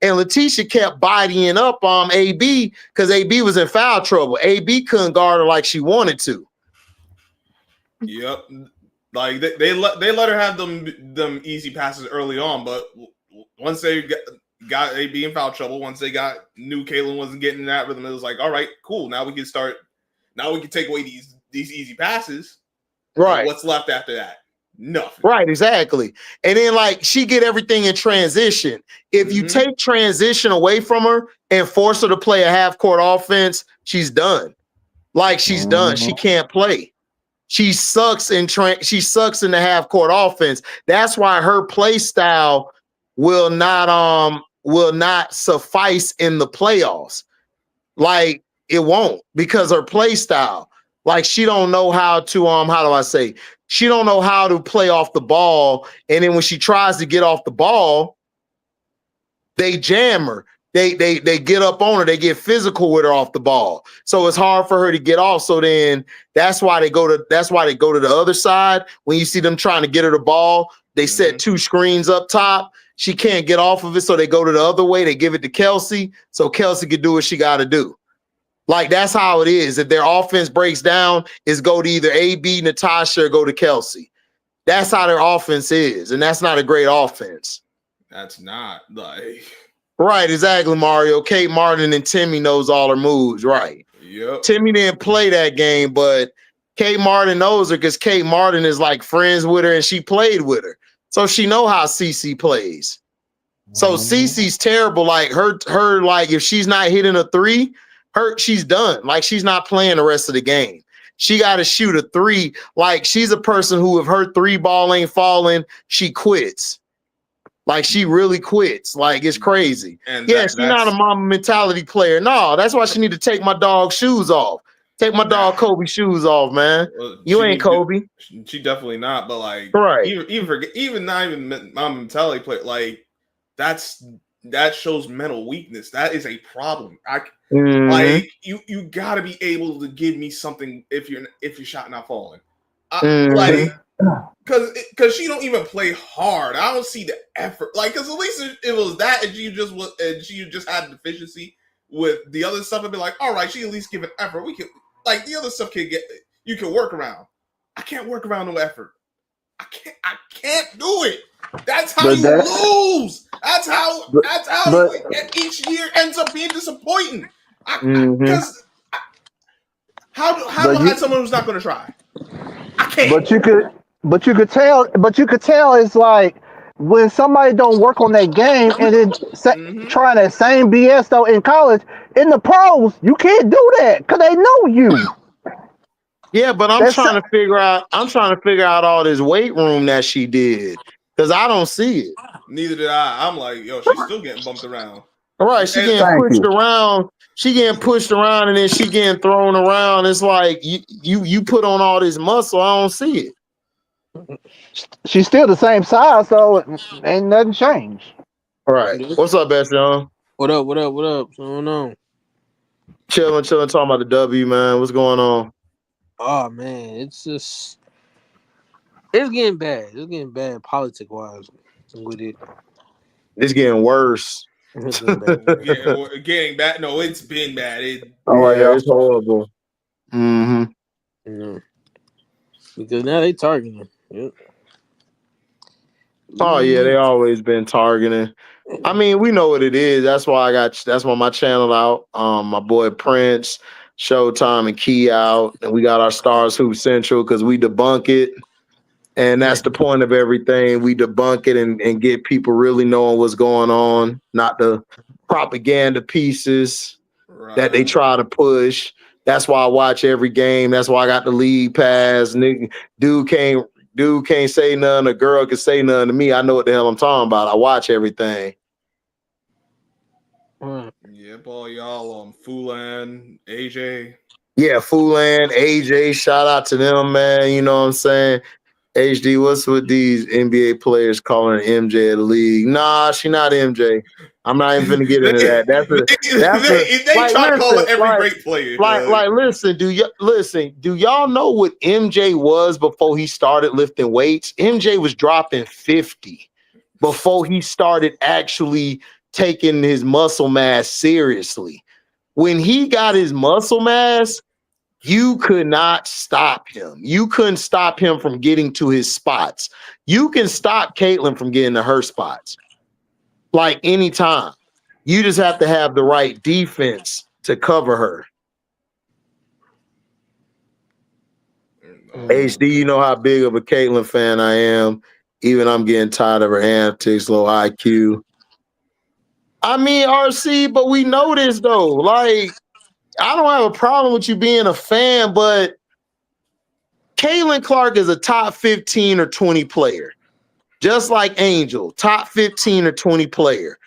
A: and Letitia kept biting up on AB because AB was in foul trouble. AB couldn't guard her like she wanted to.
B: Yep, they let her have them easy passes early on, but once they got AB in foul trouble, once they knew Kaylin wasn't getting that rhythm, it was like, all right, cool. Now we can take away these easy passes.
A: Right.
B: What's left after that? Nothing.
A: Right, exactly. And then like she get everything in transition. If you take transition away from her and force her to play a half court offense, she's done. Like she's done. She can't play. She sucks in the half court offense. That's why her play style will not suffice in the playoffs. Like it won't, because her play style, like she don't know how to how do I say? She don't know how to play off the ball, and then when she tries to get off the ball, they jam her. They get up on her. They get physical with her off the ball. So it's hard for her to get off. So then that's why they go to the other side. When you see them trying to get her the ball, they set 2 screens up top. She can't get off of it, so they go to the other way. They give it to Kelsey, so Kelsey can do what she got to do. Like that's how it is. If their offense breaks down, is go to either AB, Natasha, or go to Kelsey. That's how their offense is, and that's not a great offense.
B: That's not like.
A: Right, exactly, Mario. Kate Martin and Timmy knows all her moves, right?
B: Yep.
A: Timmy didn't play that game, but Kate Martin knows her because Kate Martin is like friends with her and she played with her. So she know how CeCe plays. So CeCe's terrible. Like her like if she's not hitting a 3, she's done. Like she's not playing the rest of the game. She got to shoot a 3. Like she's a person who, if her 3 ball ain't falling, she quits. Like she really quits. Like it's crazy. And she's not a mama mentality player. No, that's why she need to take my dog's shoes off. Take my dog Kobe's shoes off, man. Well, you ain't Kobe.
B: She definitely not. But like,
A: right?
B: Even not even mama mentality player. Like that shows mental weakness. That is a problem. Like you got to be able to give me something if your shot not falling. Like. Because she don't even play hard. I don't see the effort. Like, because at least it was that, and she just had deficiency with the other stuff. I'd be like, all right, she at least give an effort. We can, like, the other stuff you can work around. I can't work around no effort. I can't do it. That's how you lose. That's how each year ends up being disappointing. Because how do I have someone who's not going to try? I can't.
C: But you could tell it's like when somebody don't work on that game and then trying that same BS though in college, in the pros, you can't do that because they know you.
A: Yeah, but I'm trying to figure out all this weight room that she did because I don't see it.
B: Neither did I. I'm like, yo, she's still getting bumped around.
A: All right, she getting pushed around. She getting pushed around and then she getting thrown around. It's like you put on all this muscle. I don't see it.
C: She's still the same size, so ain't nothing changed.
A: All right. What's up, Best John?
D: What up? What's going on?
A: Chilling, talking about the W, man. What's going on?
D: Oh man, it's getting bad. It's getting bad politic wise with it.
A: It's getting worse.
D: It's getting bad.
B: Getting bad. No, it's been bad.
A: It's horrible.
D: Yeah. Because now they targeting. Yep.
A: Oh yeah, they always been targeting. I mean, we know what it is. That's why my channel out. My boy Prince, Showtime, and Key out, and we got our Stars Hoop Central because we debunk it. And that's the point of everything. We debunk it and get people really knowing what's going on, not the propaganda pieces that they try to push. That's why I watch every game. That's why I got the league pass. Dude can't say nothing. A girl can say nothing to me. I know what the hell I'm talking about. I watch everything.
B: Yeah, boy, y'all Fulan, AJ.
A: Yeah, Fulan, AJ. Shout out to them, man. You know what I'm saying? HD, what's with these NBA players calling her MJ of the league? Nah, she not MJ. I'm not even gonna get into that.
B: They try to call it every great player.
A: Listen, do y'all know what MJ was before he started lifting weights? MJ was dropping 50 before he started actually taking his muscle mass seriously. When he got his muscle mass, you could not stop him. You couldn't stop him from getting to his spots. You can stop Caitlin from getting to her spots. Like anytime. You just have to have the right defense to cover her. HD, you know how big of a Caitlyn fan I am. Even I'm getting tired of her antics, low IQ. I mean, RC, but we know this though. Like, I don't have a problem with you being a fan, but Caitlin Clark is a top 15 or 20 player. Just like Angel, top 15 or 20 player.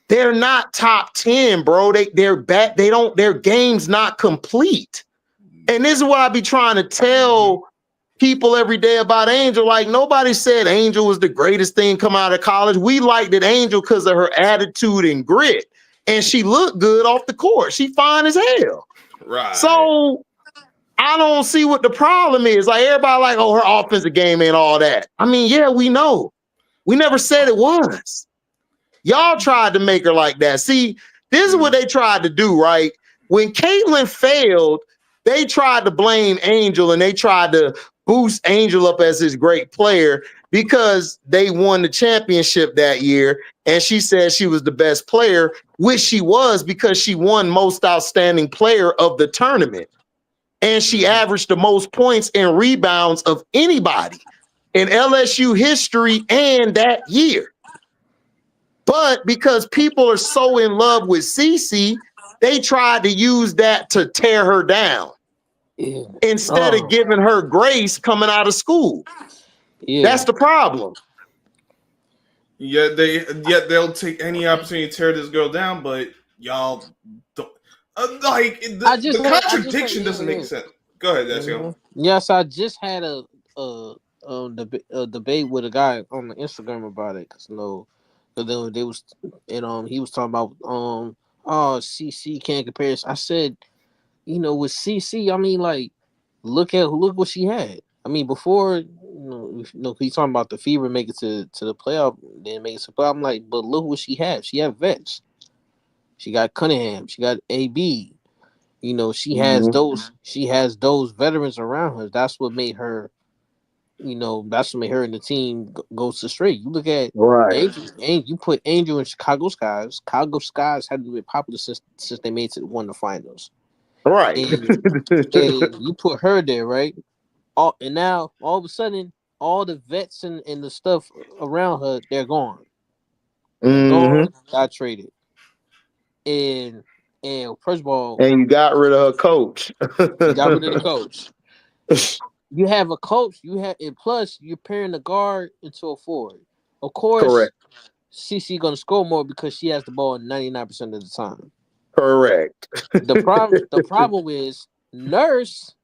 A: They're not top 10, bro. They're bad. Their game's not complete. And this is what I be trying to tell people every day about Angel. Like, nobody said Angel was the greatest thing come out of college. We liked it Angel because of her attitude and grit. And she looked good off the court. She fine as hell.
B: Right.
A: So I don't see what the problem is. Like, everybody like, oh, her offensive game ain't all that. I mean, yeah, we know. We never said it was. Y'all tried to make her like that. See, this is what they tried to do, right? When Caitlyn failed, they tried to blame Angel and they tried to boost Angel up as this great player because they won the championship that year. And she said she was the best player, which she was because she won most outstanding player of the tournament. And she averaged the most points and rebounds of anybody in LSU history and that year. But because people are so in love with Cece, they tried to use that to tear her down instead of giving her grace coming out of school. That's the problem.
B: Yet they'll take any opportunity to tear this girl down, but y'all don't. The contradiction doesn't make sense. Go ahead, Desio.
D: Yes, I just had a debate with a guy on the Instagram about it because they was and he was talking about CC can't compare this. I said, with CC, I mean, like look what she had. I mean, before he's talking about the Fever make it to the playoff, then make it to the playoff. I'm like, but look what she had. She had vets. She got Cunningham. She got AB. She has those veterans around her. That's what made her. That's what made her and the team go to straight. You look at Angel, you put Angel in Chicago Skies. Chicago Skies hadn't been popular since they won the finals.
A: Right.
D: And you put her there, right? And now all of a sudden, all the vets and the stuff around her, they're gone. They're gone. Got traded. And first of all,
A: and you got rid of her coach.
D: You got rid of the coach. You have a coach. And plus you're pairing a guard into a forward. Of course,
A: correct.
D: CC gonna score more because she has the ball 99% of the time.
A: Correct.
D: The problem is Nurse.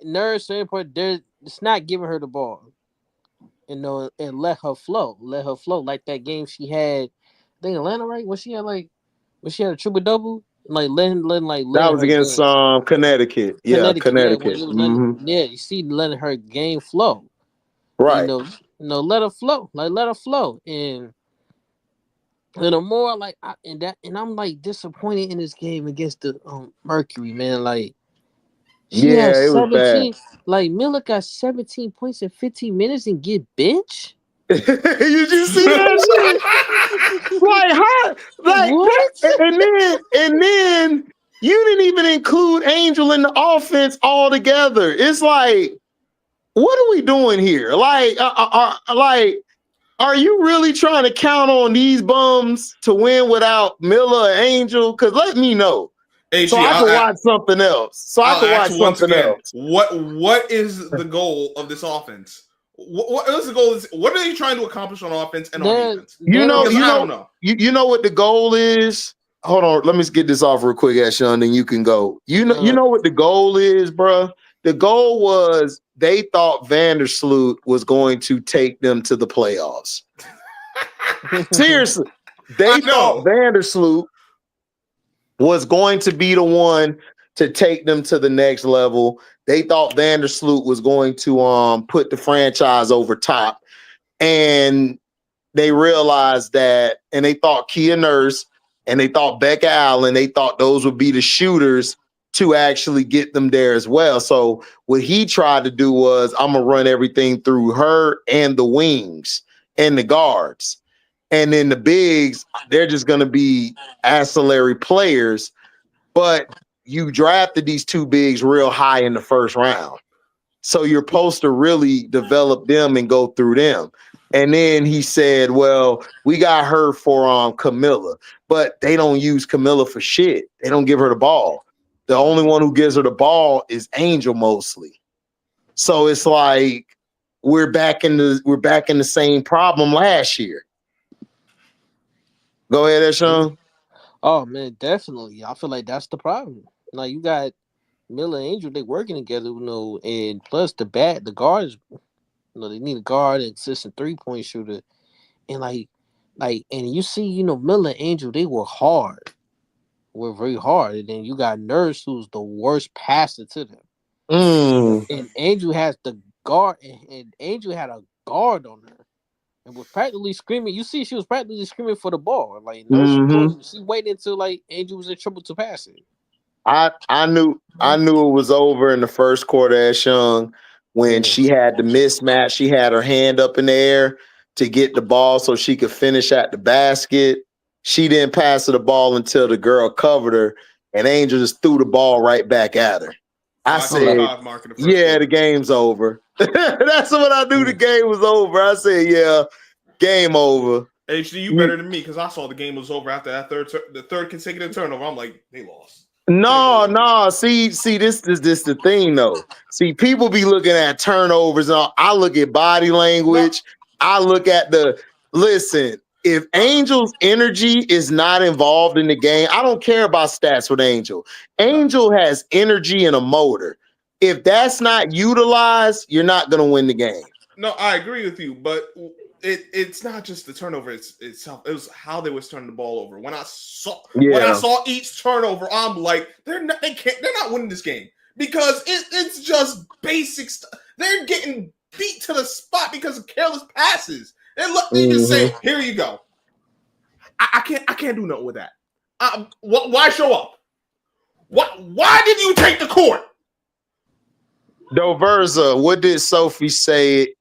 D: It's not giving her the ball. And let her flow. Like that game she had. I think Atlanta, right? When she had a triple double. That
A: was against Connecticut. Yeah, Connecticut.
D: You see, letting her game flow.
A: Right.
D: Let her flow. Let her flow. And the more I'm like disappointed in this game against the Mercury, man. Like she had 17. Like Miller got 17 points in 15 minutes and get bench.
A: You just see that shit? Like how? Like
D: what?
A: And then you didn't even include Angel in the offense altogether. It's like, what are we doing here? Like, are you really trying to count on these bums to win without Miller or Angel? Because let me know. So I can watch something else.
B: What is the goal of this offense? What is the goal? What are they trying to accomplish on offense and on defense?
A: I don't know. You know what the goal is? Hold on, let me get this off real quick, Ashon, then you can go. You know what the goal is, bro? The goal was they thought Vandersloot was going to take them to the playoffs. Seriously, they thought Vandersloot was going to be the one to take them to the next level. They thought Vandersloot was going to put the franchise over top. And they realized that, and they thought Kia Nurse and they thought Becca Allen, they thought those would be the shooters to actually get them there as well. So what he tried to do was, I'm going to run everything through her and the wings and the guards. And then the bigs, they're just going to be ancillary players. But you drafted these two bigs real high in the first round. So you're supposed to really develop them and go through them. And then he said, well, we got her for Camilla, but they don't use Camilla for shit. They don't give her the ball. The only one who gives her the ball is Angel mostly. So it's like we're back in the same problem last year. Go ahead, Sean.
D: Oh man, definitely. I feel like that's the problem. Like you got Miller and Angel, they working together, and plus the guards, they need a guard, and consistent 3-point shooter, and and you see, Miller and Angel, they were very hard, and then you got Nurse, who's the worst passer to them, and Angel has the guard, and Angel had a guard on her, and was practically screaming. You see, she was practically screaming for the ball. Like Nurse, she waited until like Angel was in trouble to pass it.
A: I knew it was over in the first quarter as Young when she had the mismatch. She had her hand up in the air to get the ball so she could finish at the basket. She didn't pass her the ball until the girl covered her, and Angel just threw the ball right back at her. I said, yeah, the game's over. That's what I knew. The game was over. I said, yeah, game over.
B: HD, you better than me because I saw the game was over after that the third consecutive turnover. I'm like, they lost.
A: No. See, this is the thing though. See, people be looking at turnovers. And I look at body language. I look at listen. If Angel's energy is not involved in the game, I don't care about stats with Angel. Angel has energy and a motor. If that's not utilized, you're not going to win the game.
B: No, I agree with you, but it's not just the turnover itself. It was how they was turning the ball over. When I saw each turnover, I'm like, they're not winning this game because it's just basic stuff. They're getting beat to the spot because of careless passes. And look, they just say, "Here you go." I can't do nothing with that. Why show up? Why did you take the court?
A: Doverza, what did Sophie say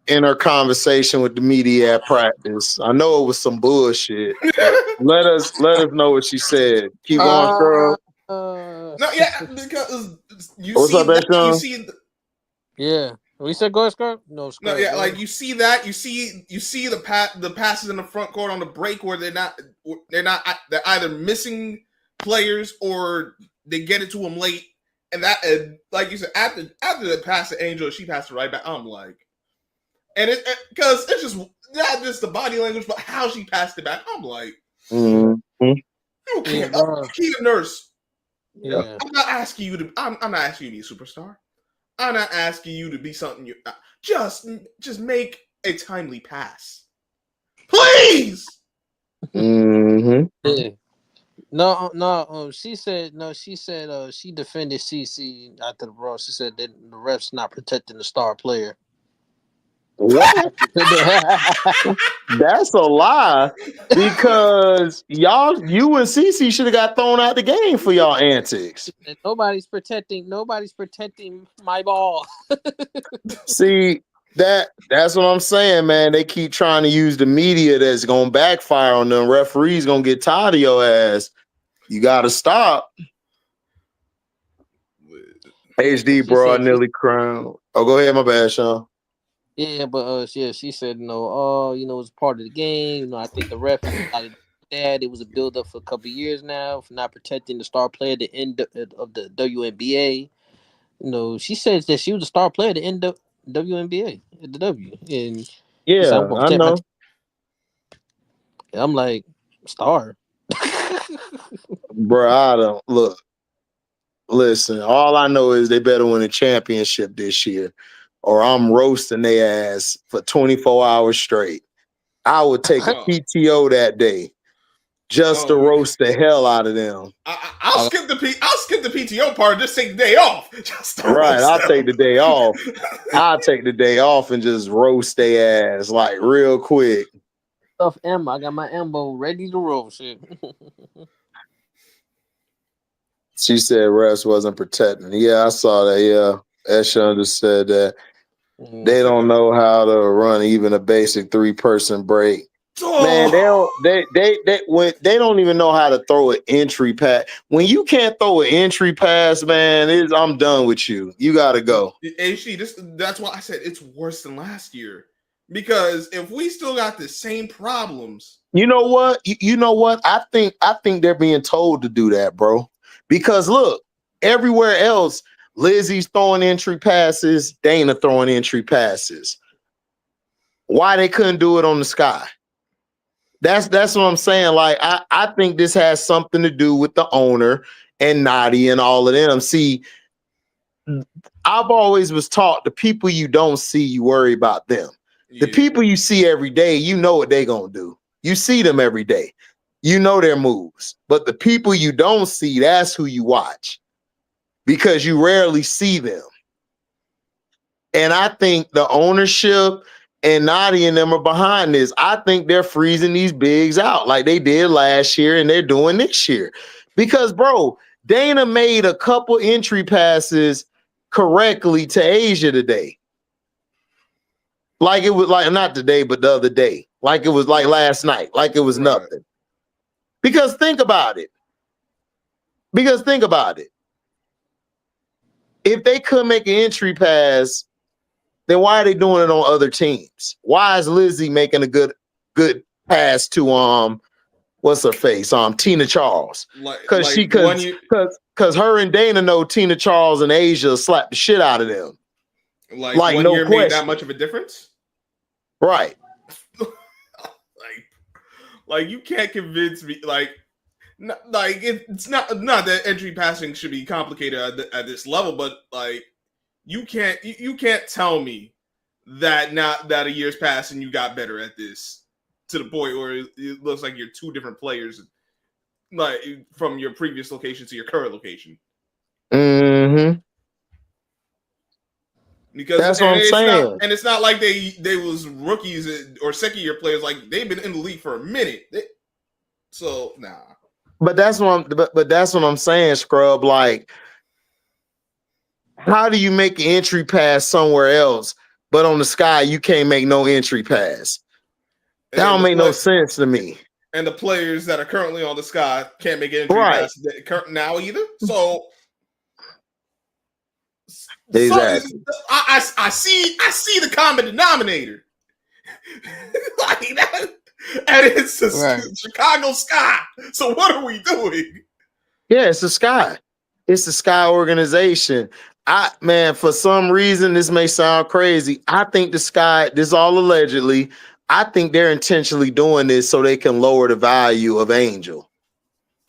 A: in her conversation with the media at practice? I know it was some bullshit. Let us know what she said. Keep going, girl.
B: No, yeah, because you
A: What's
B: see
A: up,
B: that,
A: Sean?
B: you see.
D: Yeah, we said go skirt. No, skirt.
B: No, yeah, like you see that, you see the passes in the front court on the break where they're either missing players or they get it to them late, and like you said, after the pass to Angel, she passed it right back. I'm like, and because it's just not just the body language, but how she passed it back. I'm like, you can't keep a Nurse.
D: Yeah,
B: I'm not asking you to be a superstar. I'm not asking you to be something you just make a timely pass. Please.
D: Yeah. No, she said she defended CC after the brawl. She said that the refs not protecting the star player.
A: What? That's a lie because you and CC should have got thrown out the game for y'all antics.
D: Nobody's protecting my ball.
A: See, that's what I'm saying, man. They keep trying to use the media that's gonna backfire on them. Referees gonna get tired of your ass. You gotta stop. HD bro, nearly crowned. Oh, go ahead, my bad, Sean.
D: Yeah, but she said it's part of the game. I think the ref decided that it was a build up for a couple of years now for not protecting the star player at the end of the WNBA. She says that she was a star player at the end of WNBA at the W. And
A: yeah, I know.
D: I'm like, star.
A: Bro, I don't look. Listen, all I know is they better win a championship this year, or I'm roasting their ass for 24 hours straight. I would take a PTO that day just to roast the hell out of them.
B: I'll skip the PTO part and just take the day off.
A: I'll take the day off. I'll take the day off and just roast their ass like real quick.
D: Stuff Emma. I got my Embo ready to roll. Shit.
A: She said refs wasn't protecting. Yeah, I saw that. Yeah, Esha just said that they don't know how to run even a basic 3-person break. Man, they don't even know how to throw an entry pass. When you can't throw an entry pass, man, I'm done with you. You gotta go.
B: That's why I said it's worse than last year. Because if we still got the same problems,
A: you know what? You know what? I think they're being told to do that, bro. Because look, everywhere else, Lizzie's throwing entry passes, Dana throwing entry passes. Why they couldn't do it on the Sky? That's what I'm saying. Like, I think this has something to do with the owner and Nadi and all of them. See, I've always was taught the people you don't see, you worry about them. The people you see every day, you know what they're gonna do. You see them every day. You know their moves. But the people you don't see, that's who you watch. Because you rarely see them. And I think the ownership and Nadi and them are behind this. I think they're freezing these bigs out like they did last year and they're doing this year. Because, bro, Dana made a couple entry passes correctly to Asia today. Like it was like not today, but the other day. Like it was like last night. Like it was nothing. Because think about it. If they couldn't make an entry pass, then why are they doing it on other teams? Why is Lizzie making a good pass to what's her face? Tina Charles. Because her and Dana know Tina Charles and Asia slapped the shit out of them.
B: Like one
A: no
B: year
A: question.
B: Made that much of a difference?
A: Right.
B: like you can't convince me it's not that entry passing should be complicated at this level, but like you can't tell me that not that a year's passed and you got better at this to the point where it looks like you're two different players, like from your previous location to your current location.
A: Mm-hmm.
B: Because
A: that's what I'm saying.
B: It's not like they was rookies or second year players. Like they've been in the league for a minute. So nah.
A: But that's what I'm saying, Scrub. Like, how do you make an entry pass somewhere else, but on the Sky you can't make no entry pass? That don't make no sense to me.
B: And the players that are currently on the Sky can't make an entry pass now either. So
A: exactly.
B: I see the common denominator. Like that, and it's the Chicago Sky. So what are we doing?
A: Yeah, it's the Sky. It's the Sky organization. For some reason, this may sound crazy. I think the Sky, this all allegedly, I think they're intentionally doing this so they can lower the value of Angel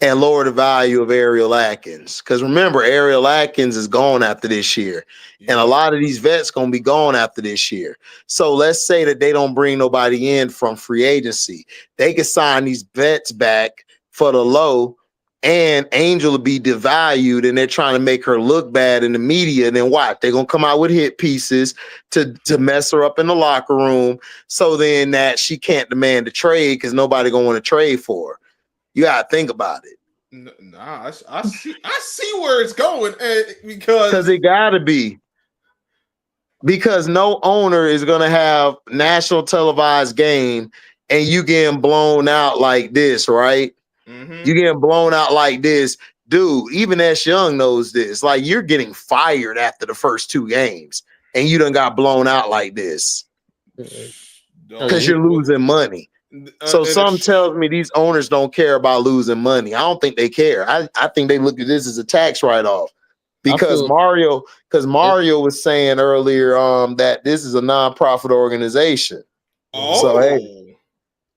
A: and lower the value of Ariel Atkins. Because remember, Ariel Atkins is gone after this year. And a lot of these vets going to be gone after this year. So let's say that they don't bring nobody in from free agency. They can sign these vets back for the low, and Angel will be devalued, and they're trying to make her look bad in the media. And then what? They're going to come out with hit pieces to mess her up in the locker room. So then that she can't demand a trade because nobody going to want to trade for her. You got to think about it.
B: Nah, I see where it's going because
A: it got to be. Because no owner is going to have national televised game and you getting blown out like this, right? Mm-hmm. You getting blown out like this. Dude, even S. Young knows this. Like, you're getting fired after the first 2 games and you done got blown out like this because you're losing money. So some tells me these owners don't care about losing money. I don't think they care. I think they look at this as a tax write-off. Because Mario was saying earlier that this is a nonprofit organization.
B: Oh,
A: so hey,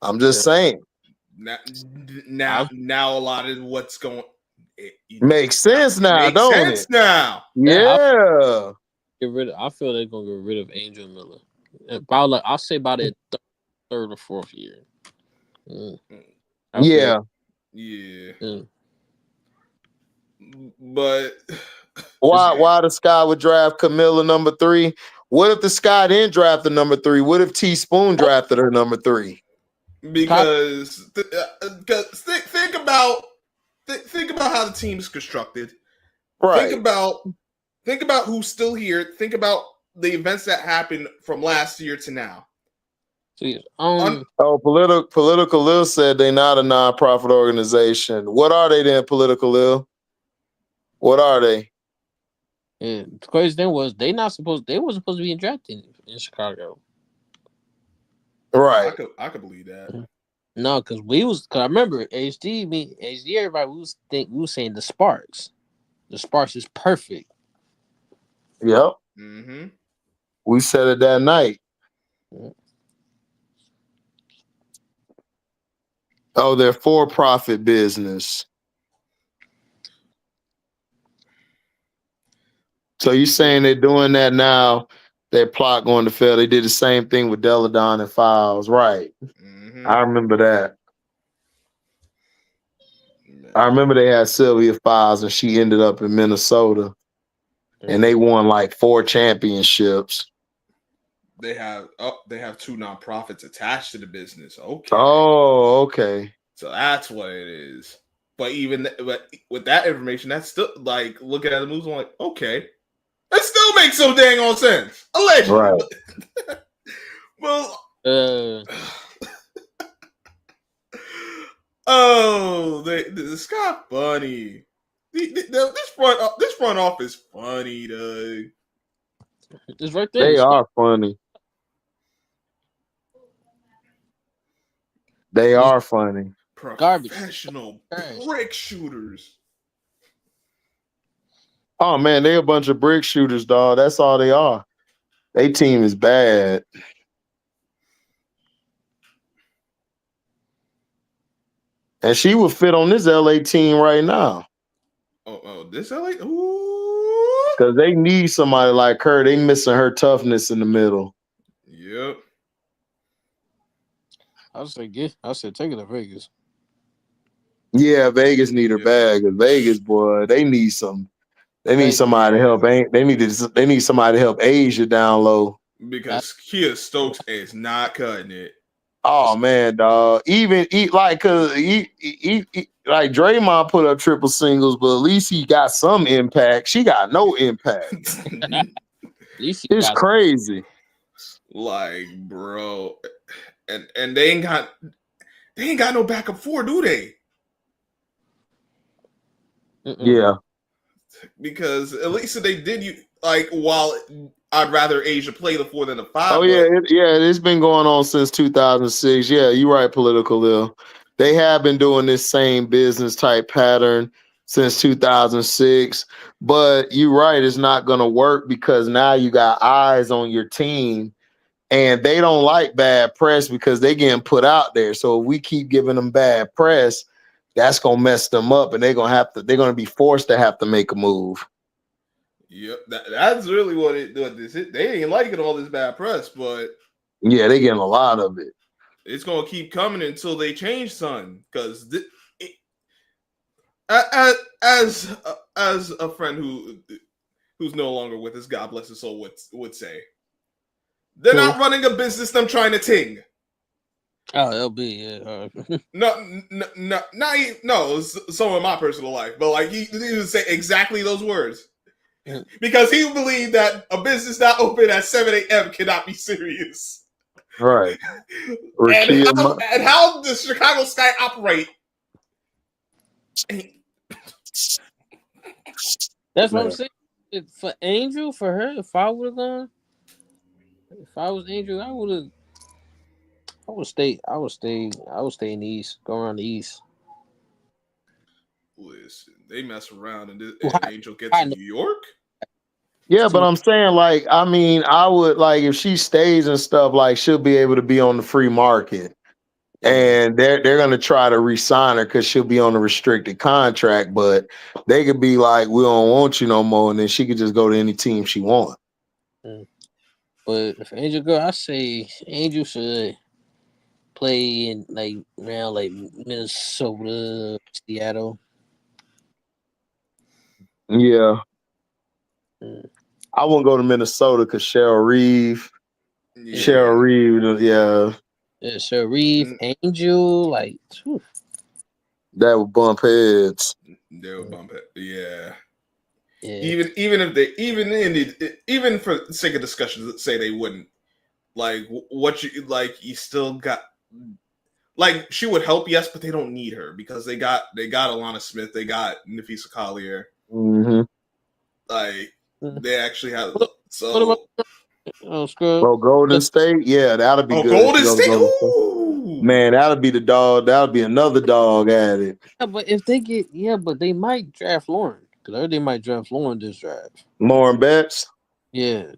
A: I'm just saying.
B: Now a lot of what's going
A: makes sense now, don't it?
B: Now,
A: yeah.
D: I feel they're gonna get rid of Angel Miller. About I'll say about it third or fourth year.
A: Yeah.
B: But
A: why the Sky would draft Camilla number 3? What if the Sky didn't draft the number 3? What if T Spoon drafted her number 3?
B: Because think about how the team's constructed.
A: Right.
B: Think about who's still here. Think about the events that happened from last year to now.
D: See,
A: Oh, Political Lil said they not a nonprofit organization. What are they then, Political Lil? What are they?
D: yeah, the crazy thing was they wasn't supposed to be drafted in Chicago.
A: Right.
B: I could believe that.
D: No, because I remember HD, everybody we was saying the Sparks. The Sparks is perfect.
A: Yep.
B: Mm-hmm.
A: We said it that night. Oh, they're for-profit business. So you saying they're doing that now? Their plot going to fail. They did the same thing with Deladon and Files, right?
B: Mm-hmm.
A: I remember that. I remember they had Sylvia Files, and she ended up in Minnesota, and they won like 4 championships.
B: They have 2 nonprofits attached to the business. Okay.
A: Oh, okay.
B: So that's what it is. But with that information, that's still like looking at the moves. I'm like, okay, that still makes some dang on sense. Allegedly,
A: Right.
B: well, oh, this guy funny. This front office funny, Doug.
D: It's right there.
A: They are funny. They are funny.
B: Professional brick shooters.
A: Oh man, they a bunch of brick shooters, dog. That's all they are. They team is bad. And she would fit on this LA team right now.
B: Oh, this LA?
A: Because they need somebody like her. They missing her toughness in the middle.
B: Yep.
D: I said take it to Vegas.
A: Yeah, Vegas need her bag. Vegas, boy, they need some. They need somebody to help. They need somebody to help Asia down low.
B: Because Kia Stokes is not cutting it.
A: Oh man, dog. Even like like Draymond put up triple singles, but at least he got some impact. She got no impact. It's crazy.
B: Like, bro, and they ain't got no backup 4, do they?
A: Yeah.
B: Because at least they did you like. While I'd rather Asia play the 4 than the 5.
A: Oh yeah, it's been going on since 2006. Yeah, you're right, Political Lil. They have been doing this same business type pattern since 2006. But you're right, it's not going to work because now you got eyes on your team, and they don't like bad press because they getting put out there. So if we keep giving them bad press, that's gonna mess them up, and they're gonna be forced to have to make a move.
B: Yep, that's really what they ain't liking all this bad press, but
A: yeah, they getting a lot of it.
B: It's gonna keep coming until they change something. Because as a friend who's no longer with us, God bless his soul, would say, they're not running a business. Them trying to ting.
D: Oh, LB, yeah.
B: No, some of my personal life, but like he would say exactly those words. Because he believed that a business not open at 7 a.m. cannot be serious.
A: Right.
B: and how does Chicago Sky operate?
D: That's what I'm saying. For Angel, for her, if I would have gone, if I was Angel, I would stay in the East, go around the East.
B: Listen, they mess around and Angel gets to New York.
A: Yeah, but I'm saying, like, I mean, I would like if she stays and stuff, like she'll be able to be on the free market, and they're gonna try to re-sign her because she'll be on a restricted contract. But they could be like, we don't want you no more, and then she could just go to any team she wants.
D: But if Angel girl, I say Angel should play in like around like Minnesota, Seattle.
A: Yeah. I won't go to Minnesota because Cheryl Reeve. Yeah. Cheryl Reeve, yeah.
D: Yeah, Cheryl Reeve, Angel, like whew.
A: That would bump heads.
B: They would bump it, yeah. Even if they even for the sake of discussion, let's say they wouldn't. like what you like. You still got like she would help, yes, but they don't need her because they got Alana Smith, they got Nafisa Collier.
A: Mm-hmm.
B: Like they actually have.
D: What
B: So
D: about Scrub?
A: Bro, Golden State, yeah, that'll be good.
B: Golden State, ooh.
A: Man, that'll be the dog. That'll be another dog at it.
D: Yeah, but if they get but they might draft Lauren because they might draft Lauren this draft.
A: Lauren Betts.
D: Yeah,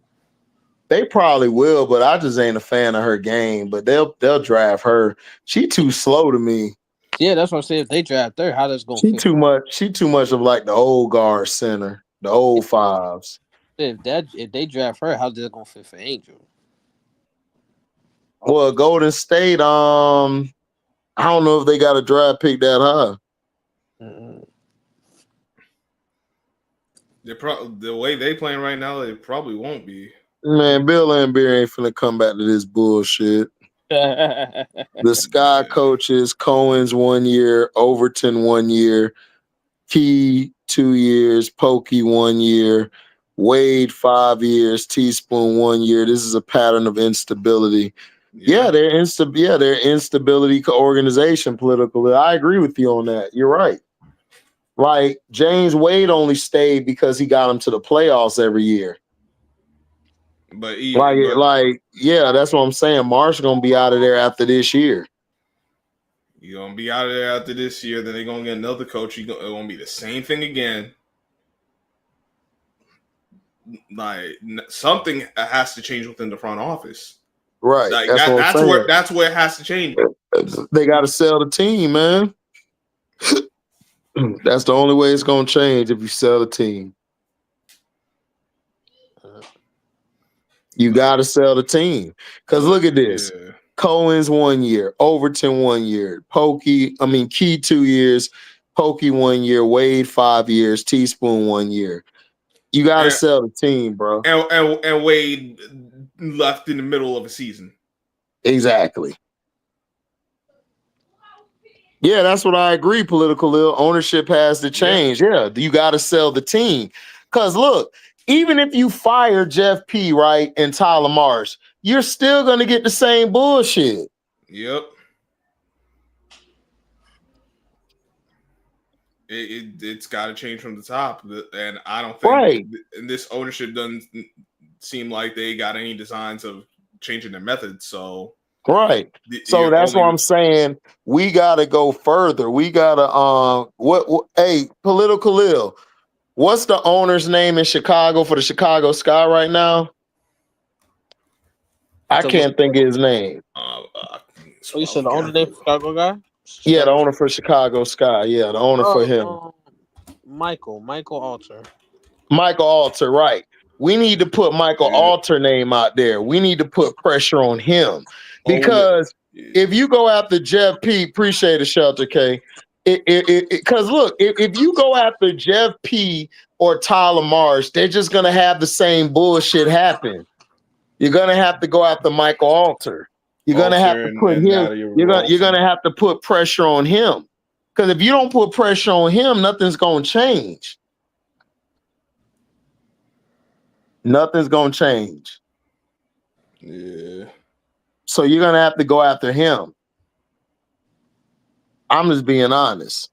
A: They probably will, but I just ain't a fan of her game. But they'll draft her. She too slow to me.
D: yeah, that's what I'm saying. If they draft her, how that's going?
A: She too much. She too much of like the old guard center, the old fives.
D: If they draft her, how's that going to fit for Angel?
A: Well, Golden State. I don't know if they got a draft pick that high.
D: Mm-hmm.
B: The way they playing right now, they probably won't be.
A: Man, Bill Laimbeer ain't finna come back to this bullshit. The Sky coaches, Cohen's 1 year, Overton 1 year, Key 2 years, Pokey 1 year, Wade 5 years, Teaspoon 1 year. This is a pattern of instability. Yeah, they're instability organization politically. I agree with you on that. You're right. Like James Wade only stayed because he got him to the playoffs every year.
B: But
A: that's what I'm saying. Marsh gonna be out of there after this year.
B: You're gonna be out of there after this year. Then they're gonna get another coach. It's gonna be the same thing again. Like something has to change within the front office.
A: Right.
B: Like, that's where it has to change.
A: They got to sell the team, man. That's the only way it's gonna change if you sell the team. You got to sell the team. Because look at this. Yeah. Cohen's 1 year, Overton 1 year, Key 2 years, Pokey 1 year, Wade 5 years, Teaspoon 1 year. You got to sell the team, bro.
B: And Wade left in the middle of a season.
A: Exactly. Yeah, that's what I agree. Political ownership has to change. Yeah, you got to sell the team. Because look, even if you fire Jeff P, right, and Tyler Marsh, you're still going to get the same bullshit.
B: Yep. It's got to change from the top. And I don't think this ownership doesn't seem like they got any designs of changing their methods. So
A: so that's what I'm saying. We got to go further. We got to hey, Political Ill. What's the owner's name in Chicago for the Chicago Sky right now? I can't think of his name.
D: You said the owner name for Chicago guy?
A: Yeah, the owner for Chicago Sky. Yeah, the owner for him.
D: Michael Alter.
A: Michael Alter, right. We need to put Michael Alter name out there. We need to put pressure on him. Because if you go after Jeff P, appreciate it, Shelter K. Because look, if you go after Jeff P or Tyler Marsh, they're just gonna have the same bullshit happen. You're gonna have to go after Michael Alter. You're gonna have to put him. You're gonna have to put pressure on him. Because if you don't put pressure on him, nothing's gonna change. Nothing's gonna change.
B: Yeah.
A: So you're gonna have to go after him. I'm just being honest.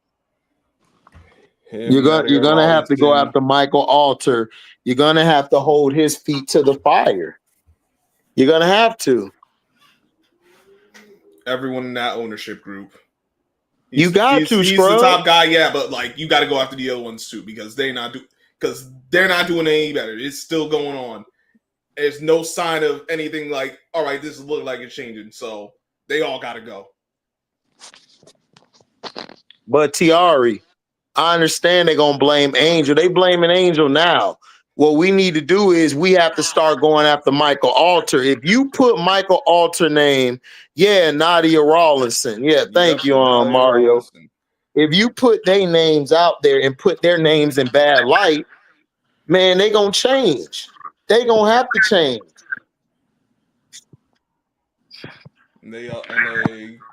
A: You're gonna have to go after Michael Alter. You're gonna have to hold his feet to the fire. You're gonna have to.
B: Everyone in that ownership group.
A: He's the
B: top guy, yeah, but like you got to go after the other ones too because they're not doing any better. It's still going on. There's no sign of anything like, all right, this is looking like it's changing. So they all got to go.
A: But Tiari, I understand they're going to blame Angel. They blaming Angel now. What we need to do is we have to start going after Michael Alter. If you put Michael Alter name, Nadia Rawlinson. Yeah, thank you, Mario. Rawlinson. If you put their names out there and put their names in bad light, man, they going to change. They going to have to change.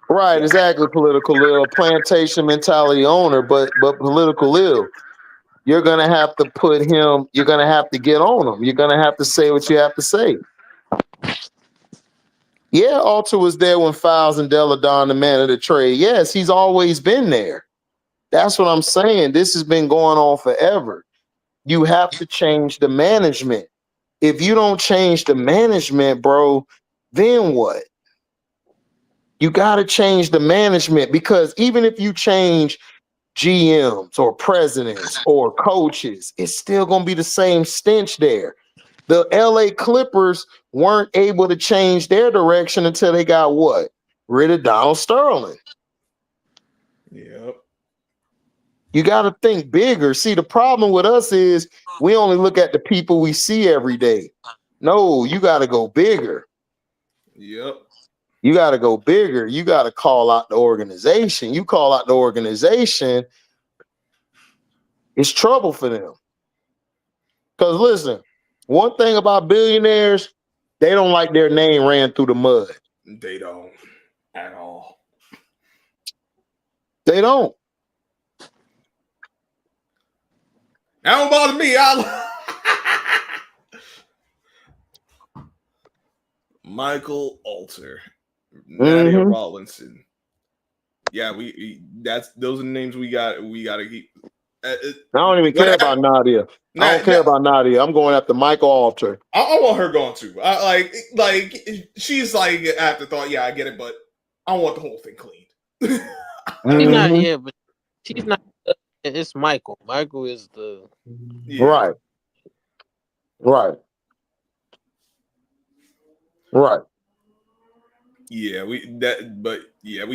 A: Right, exactly. Political ill, plantation mentality owner, but political ill. You're gonna have to put him. You're gonna have to get on him. You're gonna have to say what you have to say. Yeah, Alter was there when Fouls and Deladon the man of the trade. Yes, he's always been there. That's what I'm saying. This has been going on forever. You have to change the management. If you don't change the management, bro, then what? You got to change the management, because even if you change GMs or presidents or coaches, it's still going to be the same stench there. The LA Clippers weren't able to change their direction until they got what? Rid of Donald Sterling.
B: Yep.
A: You got to think bigger. See, the problem with us is we only look at the people we see every day. No, you got to go bigger.
B: Yep.
A: You got to go bigger. You got to call out the organization. You call out the organization, it's trouble for them. Because listen, one thing about billionaires, they don't like their name ran through the mud.
B: They don't at all.
A: They don't.
B: That don't bother me. Michael Alter, Nadia Rawlinson. Yeah, those are the names we got to keep.
A: I don't even care about Nadia. I don't care about Nadia. I'm going after Michael Alter.
B: I want her going too. Like she's like afterthought. Yeah, I get it, but I want the whole thing cleaned.
D: She's not. Yeah, but she's not. It's Michael. Michael is the
A: right.
B: Yeah, we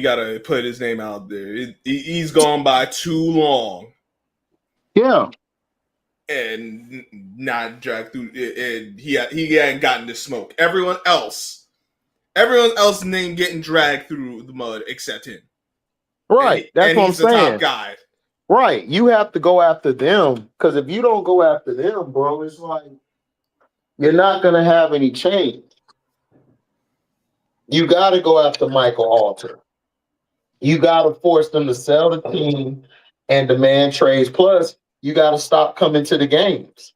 B: gotta put his name out there. He's gone by too long.
A: Yeah,
B: and not dragged through. And he hadn't gotten the smoke. Everyone else name getting dragged through the mud except him.
A: Right. That's what I'm saying.
B: He's the top guy.
A: Right. You have to go after them, because if you don't go after them, bro, it's like you're not gonna have any change. You got to go after Michael Alter. You got to force them to sell the team and demand trades. Plus, you got to stop coming to the games.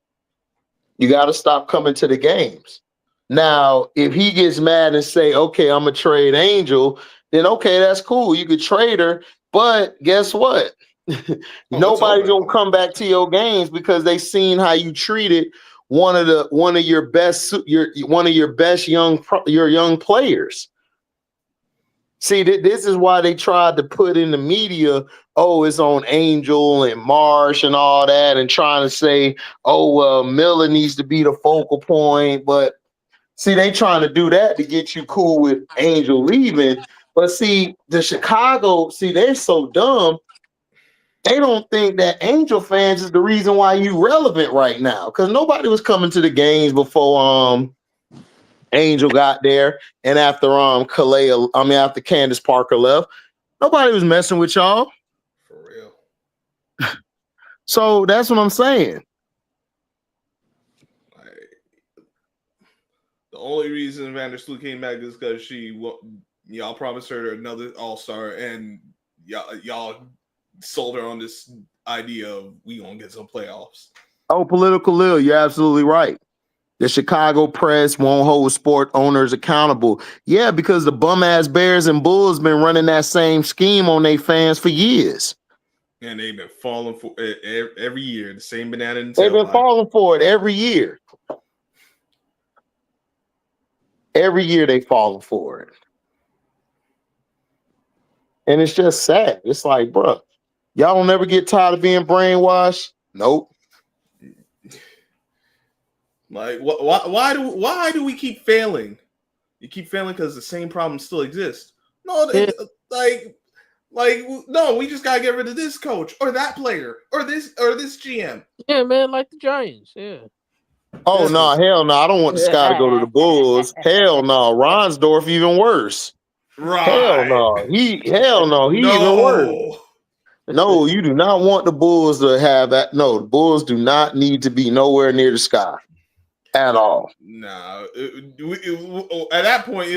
A: Now, if he gets mad and say, okay, I'm a trade Angel, then okay, that's cool. You could trade her. But guess what? Nobody's going to come back to your games because they seen how you treated one of your best young players. See, this is why they tried to put in the media, oh, it's on Angel and Marsh and all that, and trying to say, oh, well, Miller needs to be the focal point. But see, they trying to do that to get you cool with Angel leaving. But see, the Chicago, they're so dumb. They don't think that Angel fans is the reason why you relevant right now, because nobody was coming to the games before Angel got there, and after after Candace Parker left, nobody was messing with y'all.
B: For real.
A: So that's what I'm saying.
B: The only reason Vandersloot came back is because y'all promised her another All-Star, and y'all sold her on this idea of we gonna get some playoffs. Oh,
A: political Lil, you're absolutely right. The Chicago press won't hold sport owners accountable. Yeah, because the bum-ass Bears and Bulls been running that same scheme on their fans for years.
B: And they've been falling for it every year. The same banana in the
A: They've been falling for it every year. Every year they falling for it. And it's just sad. It's like, bro, y'all don't ever get tired of being brainwashed? Nope.
B: Like, why do we keep failing? You keep failing because the same problems still exist. No, no, we just gotta get rid of this coach or that player or this GM.
D: Yeah, man, like the Giants. Yeah.
A: Oh no, hell no! I don't want the Sky to go to the Bulls. Hell no, Ronsdorf even worse.
B: Right?
A: Hell no, he even worse. No, you do not want the Bulls to have that. No, the Bulls do not need to be nowhere near the Sky at all.
B: No, at that point,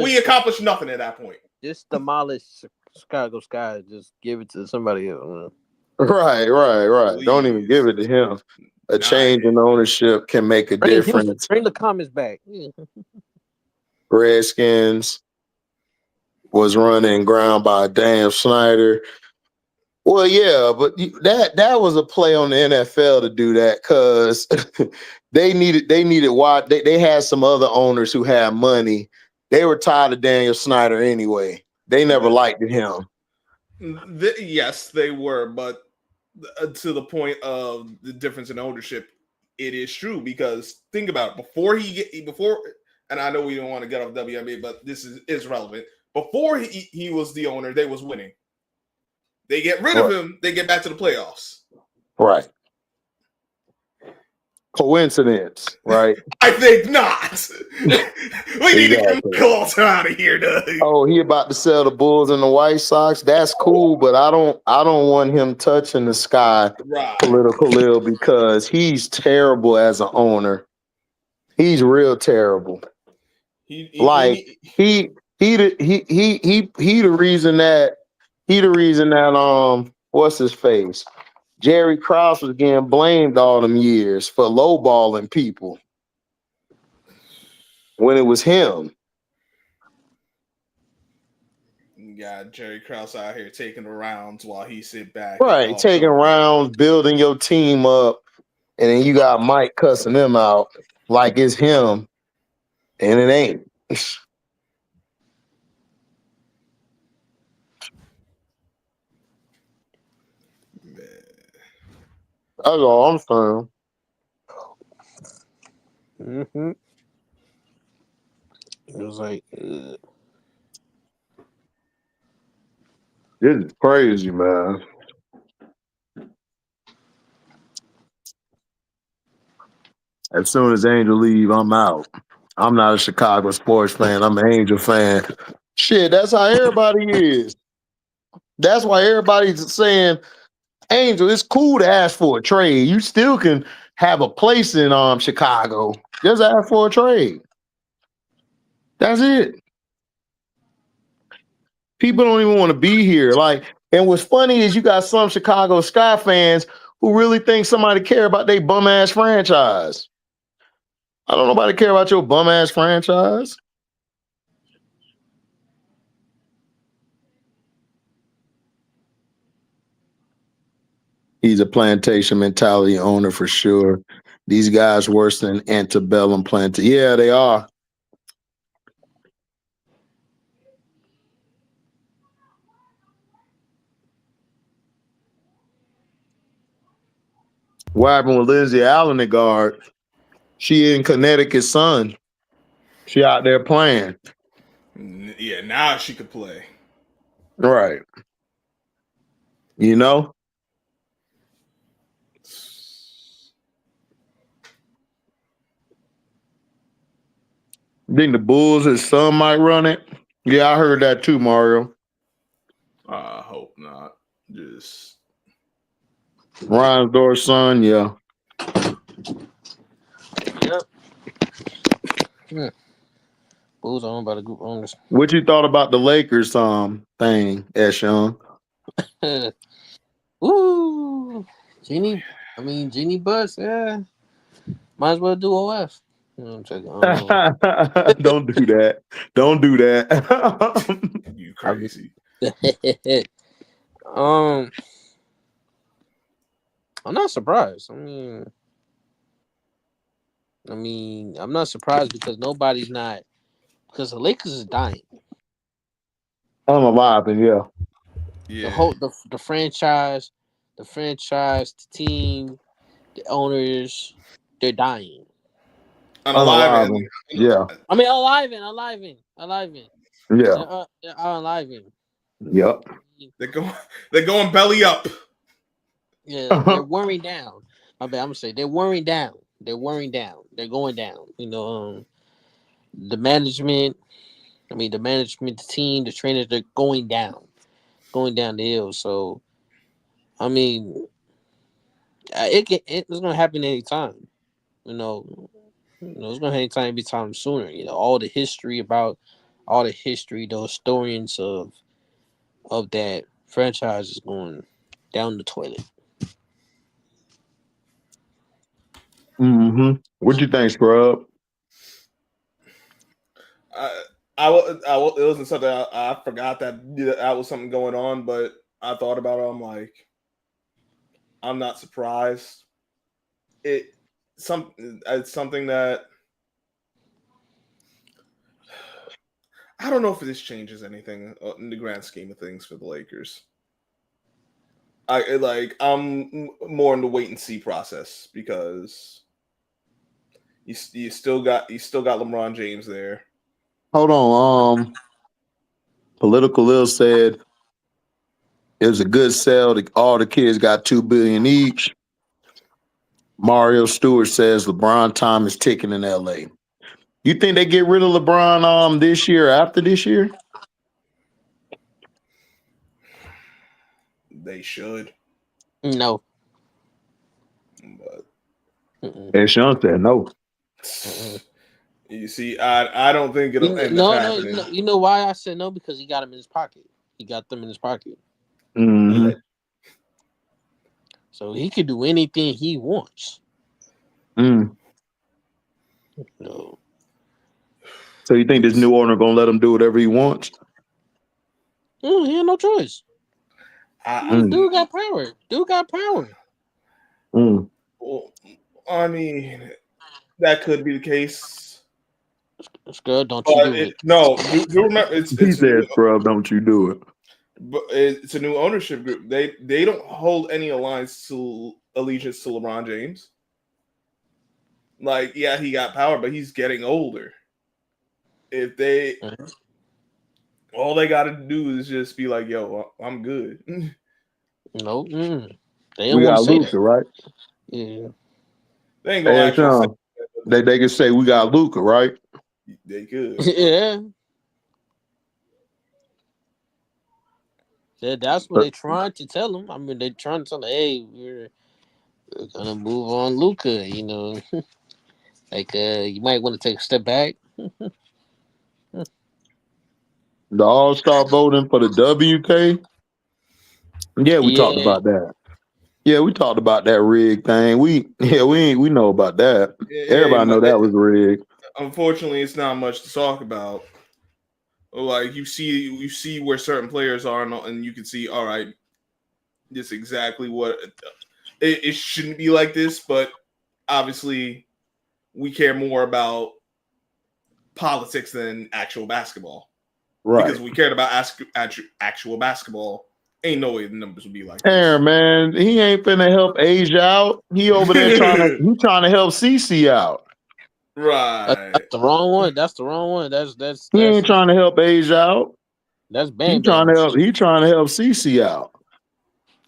B: we accomplished nothing at that point.
D: Just demolish Chicago Sky. Just give it to somebody else.
A: Right. Please. Don't even give it to him. A change in ownership can make a difference.
D: Bring the comments back.
A: Redskins was running ground by Dan Snyder. Well, yeah, but that was a play on the NFL to do that because they needed wide. They had some other owners who had money. They were tired of Daniel Snyder anyway. They never liked him.
B: Yes, they were, but to the point of the difference in ownership, it is true because think about it. Before, and I know we don't want to get off WNBA, but this is relevant. Before he was the owner, they was winning. They get rid of him, they get back to the playoffs.
A: Right. Coincidence, right?
B: I think not. We need to get Colton out of here, Doug.
A: Oh, he about to sell the Bulls and the White Sox. That's cool, but I don't want him touching the sky political ill because he's terrible as an owner. He's real terrible. He the reason that what's his face? Jerry Krause was getting blamed all them years for lowballing people when it was him.
B: You got Jerry Krause out here taking the rounds while he sit back.
A: Right, taking rounds, building your team up, and then you got Mike cussing them out like it's him, and it ain't. That's all I'm saying.
D: Mm-hmm. It was like,
A: this is crazy, man. As soon as Angel leave, I'm out. I'm not a Chicago sports fan. I'm an Angel fan. Shit, that's how everybody is. That's why everybody's saying, Angel, it's cool to ask for a trade. You still can have a place in Chicago. Just ask for a trade. That's it. People don't even want to be here. And what's funny is you got some Chicago Sky fans who really think somebody care about their bum ass franchise. I don't nobody care about your bum ass franchise. He's a plantation mentality owner for sure. These guys worse than antebellum plantation. Yeah, they are. What happened with Lindsay Allen, the guard? She in Connecticut's son. She out there playing.
B: Yeah, now she could play.
A: Right. You know? Think the Bulls, his son might run it? Yeah, I heard that too, Mario.
B: I hope not. Just
A: Reinsdorf's son, yeah.
D: yep. Yeah. Bulls owned by the group owners.
A: What you thought about the Lakers thing, Eshawn?
D: Ooh, Genie Bus, yeah. Might as well do OF. You know what I'm saying?
A: Don't do that. Don't do that.
B: You crazy.
D: I'm not surprised. I mean, I'm not surprised because because the Lakers is dying.
A: I'm alive, and yeah.
D: The franchise, the team, the owners, they're dying.
B: Unaliving.
A: Yeah.
D: I mean, aliving.
A: Yeah.
D: Unaliving.
A: Yep.
B: They're going belly up.
D: Yeah, they're wearing down. I'm gonna say they're wearing down. They're They're going down. You know, the management. The team, the trainers, they're going down the hill. So, I mean, it's gonna happen anytime. You know, it's gonna happen anytime sooner. You know, all the history, the historians of that franchise is going down the toilet.
A: Mm-hmm. What you think, Scrub?
B: It wasn't something I forgot that was something going on, but I thought about it. I'm like, I'm not surprised. It's something that I don't know if this changes anything in the grand scheme of things for the Lakers. I'm more in the wait and see process because you still got LeBron James there.
A: Hold on. Political Lil said it was a good sell. All the kids got $2 billion each. Mario Stewart says LeBron time is ticking in LA. You think they get rid of LeBron this year or after this year?
B: They should.
D: No.
B: But
A: And Sean said no.
B: You see, I don't think it'll end up happening.
D: No, you know why I said no? Because he got him in his pocket. He got them in his pocket.
A: Mm-hmm.
D: So he could do anything he wants.
A: Mm.
D: No.
A: So you think this new owner gonna let him do whatever he wants?
D: He had no choice. Dude got power.
A: Mm.
B: Well, I mean, that could be the case.
D: It's good. Don't you do it?
B: No, do remember it's
A: He said, "Scrub, don't you do it."
B: But it's a new ownership group. They don't hold any allegiance to LeBron James. Like, yeah, he got power, but he's getting older. If they all they got to do is just be like, "Yo, I'm good."
D: No,
A: we got Luka, right?
D: Yeah,
B: they ain't gonna actually.
A: They can say we got Luka, right?
B: They could.
D: Yeah, that's what they're trying to tell him. I mean, they're trying to tell him, "Hey, we're gonna move on, Luka." You know, like you might want to take a step back.
A: The All-Star voting for the WK. Yeah, we talked about that. Yeah, we talked about that rig thing. We know about that. Everybody know that was rigged.
B: Unfortunately, it's not much to talk about. Like you see where certain players are, and you can see, all right, this is exactly what it shouldn't be like this. But obviously, we care more about politics than actual basketball,
A: right?
B: Because we cared about actual basketball. Ain't no way the numbers would be like
A: this. Man, he ain't finna help Asia out. He over there trying to help CC out.
B: Right.
D: That's the wrong one. That's
A: he ain't trying to help Asia out.
D: That's Bam.
A: He trying to help CC out.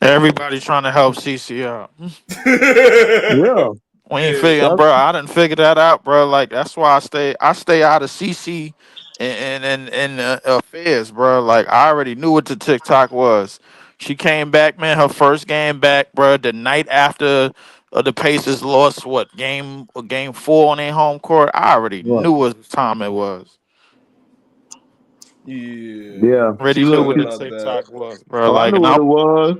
E: Everybody's trying to help CC out.
A: Yeah.
E: We ain't figuring, bro. I didn't figure that out, bro. Like that's why I stay out of CC and affairs, bro. Like I already knew what the TikTok was. She came back, man. Her first game back, bro. The night after the Pacers lost, game 4 on their home court. I already knew what time it was.
B: Yeah.
E: Already knew what the TikTok was, bro.
A: I knew what it was.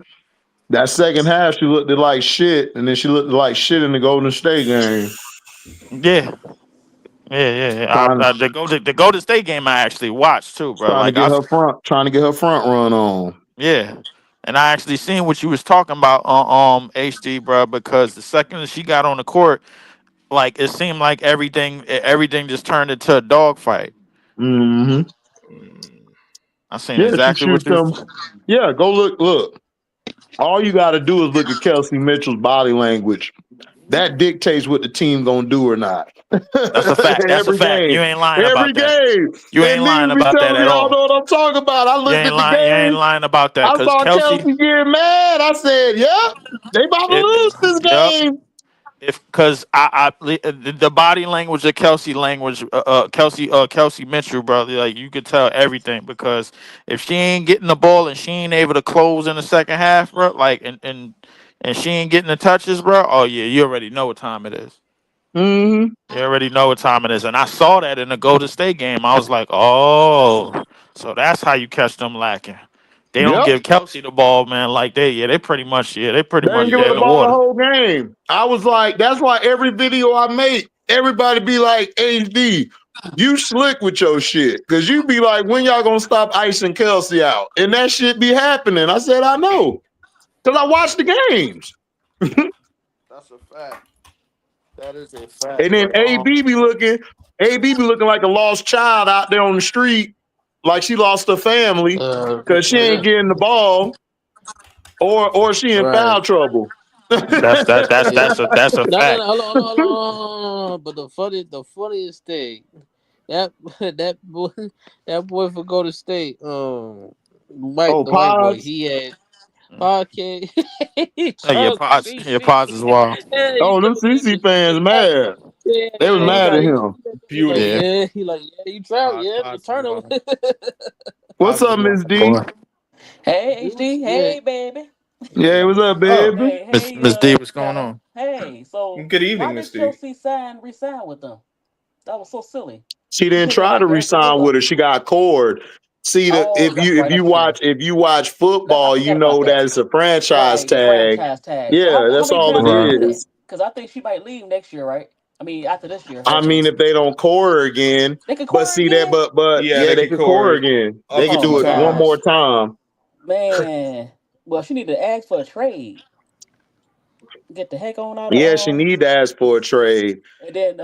A: That second half, she looked like shit, and then she looked like shit in the Golden State game.
E: Yeah. The Golden State game I actually watched too, bro.
A: Trying to get her front run on.
E: Yeah, and I actually seen what you was talking about on HD, bro. Because the second that she got on the court, like it seemed like everything just turned into a dogfight.
A: Mm-hmm.
E: I seen exactly what you.
A: Yeah, go look. All you got to do is look at Kelsey Mitchell's body language. That dictates what the team gonna do or not.
E: That's a fact. That's a fact.
A: Game.
E: You ain't lying
A: Every
E: about that.
A: game.
E: You ain't lying about that at all.
A: Y'all know what I'm talking about. I looked at the game.
E: You ain't lying about that.
A: I saw Kelsey get mad. I said, "Yep, they about to lose this game."
E: Because the body language of Kelsey Mitchell, brother, like you could tell everything. Because if she ain't getting the ball and she ain't able to close in the second half, bro, like and she ain't getting the touches, bro. Oh yeah, you already know what time it is.
A: Mm-hmm.
E: You already know what time it is, and I saw that in the Golden State game. I was like, oh, so that's how you catch them lacking. They don't give Kelsey the ball, man. Like they pretty much
A: They ain't give her the ball the whole game. I was like, that's why every video I make, everybody be like, HD, You slick with your shit. Cause you be like, when y'all gonna stop icing Kelsey out? And that shit be happening. I said, I know. Cause I watch the games.
E: That's a fact. That is a fact.
A: And then AB be looking like a lost child out there on the street, like she lost her family because she ain't getting the ball, or she in foul trouble.
E: That's a
D: No,
E: fact.
D: hold on. But the funniest thing, that boy for Golden State, Mike, the white boy,
A: Pods.
D: he had podcast.
E: Your pods as well.
A: Oh, them CC fans mad.
D: Yeah,
A: They was
D: he
A: mad at
D: like,
A: him.
B: Beautiful.
E: Yeah.
D: he like, yeah, you travel, return him.
A: What's up, Miss D?
F: Hey, HD. Hey, baby.
A: Yeah, what's up,
B: Oh.
A: baby?
E: Miss D, what's going on?
F: Hey, so
B: Good
F: why
B: evening,
F: did
B: Miss D.
F: Chelsea resign with them? That was so silly.
A: She didn't try to resign with her. She got cord. See,
F: Oh, that's right,
A: if you watch football, you
F: forgot about
A: know
F: that.
A: that it's a franchise
F: Right, the
A: tag.
F: franchise tag. So
A: Yeah,
F: how
A: that's
F: many
A: all
F: times
A: it
F: they do that?
A: is.
F: Because I think she might leave next year, right? I mean, after this year.
A: I mean, if they don't core her again,
F: They could
A: but
F: core
A: see
F: again?
A: that, but
B: Yeah,
A: yeah,
B: they
A: they
B: could
A: could core
B: core
A: again.
B: up
A: They
B: to
A: could
F: Oh,
A: do
F: my
A: it one
F: gosh.
A: more time.
F: Man. Well, she need to ask for a trade. Get the heck on out
A: Yeah, she
F: of
A: need to ask for a trade.
F: and then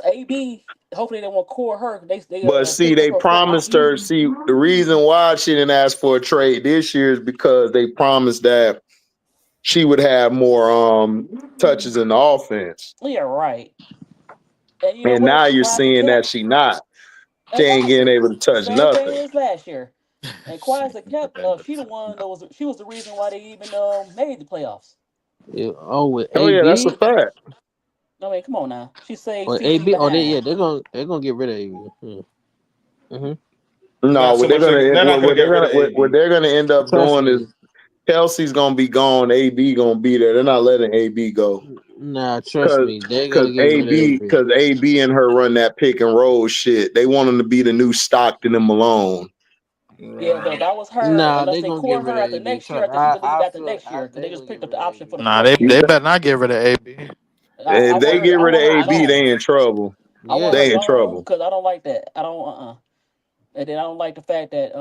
F: AB. Hopefully they won't core her. They
A: But see,
F: picked up
A: they
F: her full
A: promised
F: option.
A: her. See, the reason why she didn't ask for a trade this year is because they promised that she would have more touches in the offense.
F: Yeah, right. And you know
A: And
F: what?
A: now you're
F: Quiet the
A: seeing
F: kept.
A: that she not. She ain't getting
F: Exactly.
A: able to touch
F: Same thing
A: nothing.
F: as last year. And quiet as it kept, she the one that she was the reason why they even made the playoffs.
D: Yeah, with
A: Oh yeah, that's a
D: AB.
A: fact.
F: I mean, come on now. She saved
D: Or
F: CC
D: AB.
F: behind.
D: They're gonna get rid of AB. Mm-hmm.
A: No,
B: Not so much. They're not going to get rid of
A: what
B: AB.
A: they're gonna end up
D: Trust
A: doing is
D: me.
A: Kelsey's gonna be gone. AB gonna be there. They're not letting AB go
D: Nah, trust
A: because
D: me. They're gonna get rid of AB.
A: AB and her run that pick and roll shit. They want him to be the new Stockton and Malone.
F: Yeah, but if I was her,
D: Nah,
F: unless
D: they
F: they
D: gonna get
F: core
D: rid
F: her
D: of
F: after
D: AB.
F: next year, I think she could leave after next
D: I
F: year because
D: they
F: they just
D: gonna get
F: picked up
D: rid
F: the
D: of
F: option for the
D: AB.
E: Nah,
F: 4th
E: they
F: year.
E: better not get rid of AB.
F: I
A: If they
F: want her.
A: get
F: I
A: rid of
F: want her
A: AB,
F: gone.
A: they in trouble.
F: I want her
A: They in
F: gone
A: trouble.
F: because I don't like that. I don't. And then I don't like the fact that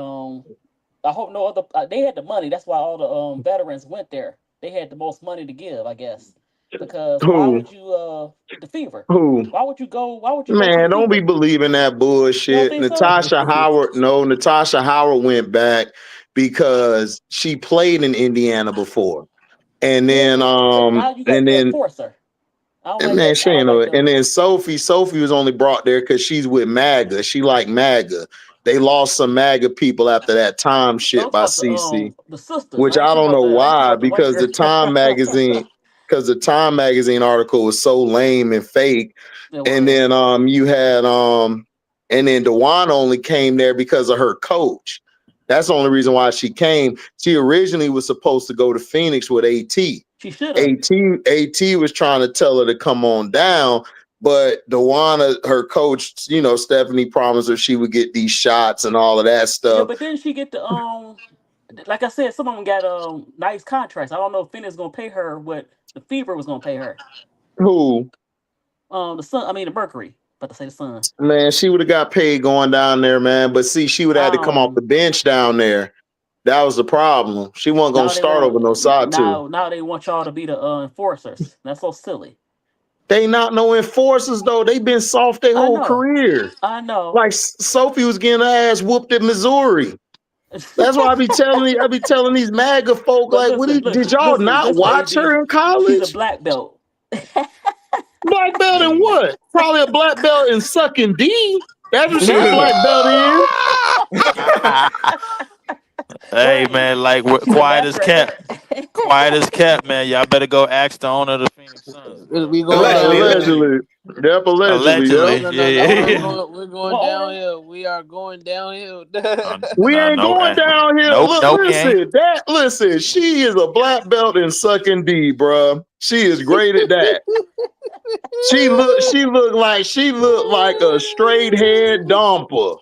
F: I hope no other. They had the money. That's why all the veterans went there. They had the most money to give, I guess. Because why
A: Who?
F: would you the Fever?
A: Who?
F: Why would you go? Why would you go to the
A: Man, don't be
F: Fever?
A: believing that
F: You don't
A: bullshit.
F: think so?
A: Natasha Howard, no, Natasha Howard went back because she played in Indiana before. And
F: Yeah,
A: then
F: but now you got
A: and
F: to
A: then
F: enforce her. I don't
A: and
F: like
A: man,
F: that.
A: she
F: I don't
A: ain't know
F: like
A: it.
F: the.
A: And then Sophie was only brought there because she's with MAGA. She like MAGA. They lost some MAGA people after that time
F: No,
A: shit
F: I'm
A: by
F: talking
A: CC,
F: about the sisters.
A: which I don't know
F: I ain't talking
A: why,
F: about the white
A: because
F: girl.
A: The Time magazine article was so lame and fake.
F: It
A: And
F: was.
A: then you had and then Dewan only came there because of her coach. That's the only reason why she came. She originally was supposed to go to Phoenix with AT.
F: She should have.
A: AT was trying to tell her to come on down, but Dewana, her coach, Stephanie promised her she would get these shots and all of that
F: Yeah,
A: stuff.
F: but then she get the like I said, some of them got nice contracts. I don't know if Phoenix gonna pay her what the Fever was gonna pay her.
A: Who?
F: The Sun. I mean the Mercury. About to say the Sun.
A: Man, she would have got paid going down there, man. But see, she would have had to come off the bench down there. That was the problem. She wasn't gonna
F: Now they
A: start over
F: want
A: no side two.
F: now they want y'all to be the enforcers. That's so silly.
A: They not no enforcers though. They been soft their
F: I
A: whole
F: know.
A: career.
F: I know.
A: Like Sophie was getting her ass whooped at Missouri. That's why I be telling these MAGA folk,
F: But
A: like, did y'all not
F: listen,
A: watch
F: HD.
A: her in
F: She's a
A: college?
F: black belt.
A: Black belt in what? Probably a black belt in sucking D. That's what she a
F: Man.
A: black belt in.
E: Hey
F: Right.
E: man, like
F: She's a
E: quiet as
F: master at
E: kept.
F: that.
E: Quiet as kept, man. Y'all better go ask the owner of the Phoenix Suns, bro.
D: We going downhill.
A: Allegedly. Yep, allegedly.
E: Allegedly.
A: Yep.
D: No,
E: Yeah.
D: we're going
F: What owner?
D: downhill. We are going downhill.
A: We
E: No,
A: ain't
E: no,
A: going downhill.
E: nope,
A: Look,
E: no, we ain't.
A: listen. She is a black belt in sucking D, bruh. She is great at that. She looked like a straight head dumper.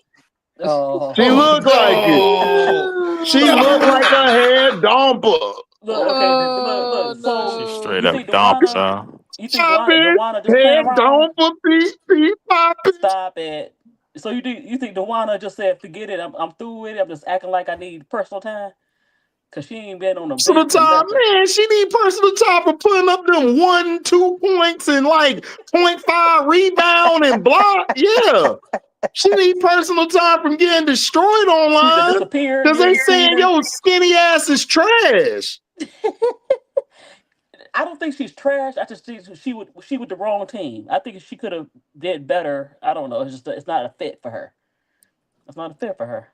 F: Oh.
A: She looked like it.
B: No.
A: She looked like a head dumper.
F: Look, okay, look. So
E: She
F: you
E: straight up
F: think
E: dumps,
F: Dewana?
E: huh?
F: You think
A: Stop it.
F: Dewana just playing
A: Head
F: around?
A: dumper, beep, beep, pop it.
F: Stop it. So you think Dewana just said, forget it, I'm through with it. I'm just acting like I need personal time because she ain't been on the
A: Personal
F: bench or
A: time,
F: nothing.
A: man. She need personal time for putting up them 1-2 points and like 0.5 rebound and block. Yeah. She need personal time from getting destroyed
F: She's a
A: online
F: disappear.
A: because
F: You
A: they
F: ain't seen
A: saying
F: her.
A: yo skinny ass is trash.
F: I don't think she's trash. I just think she would the wrong team. I think she could have did better. I don't know. It's not a fit for her. It's not a fit for her.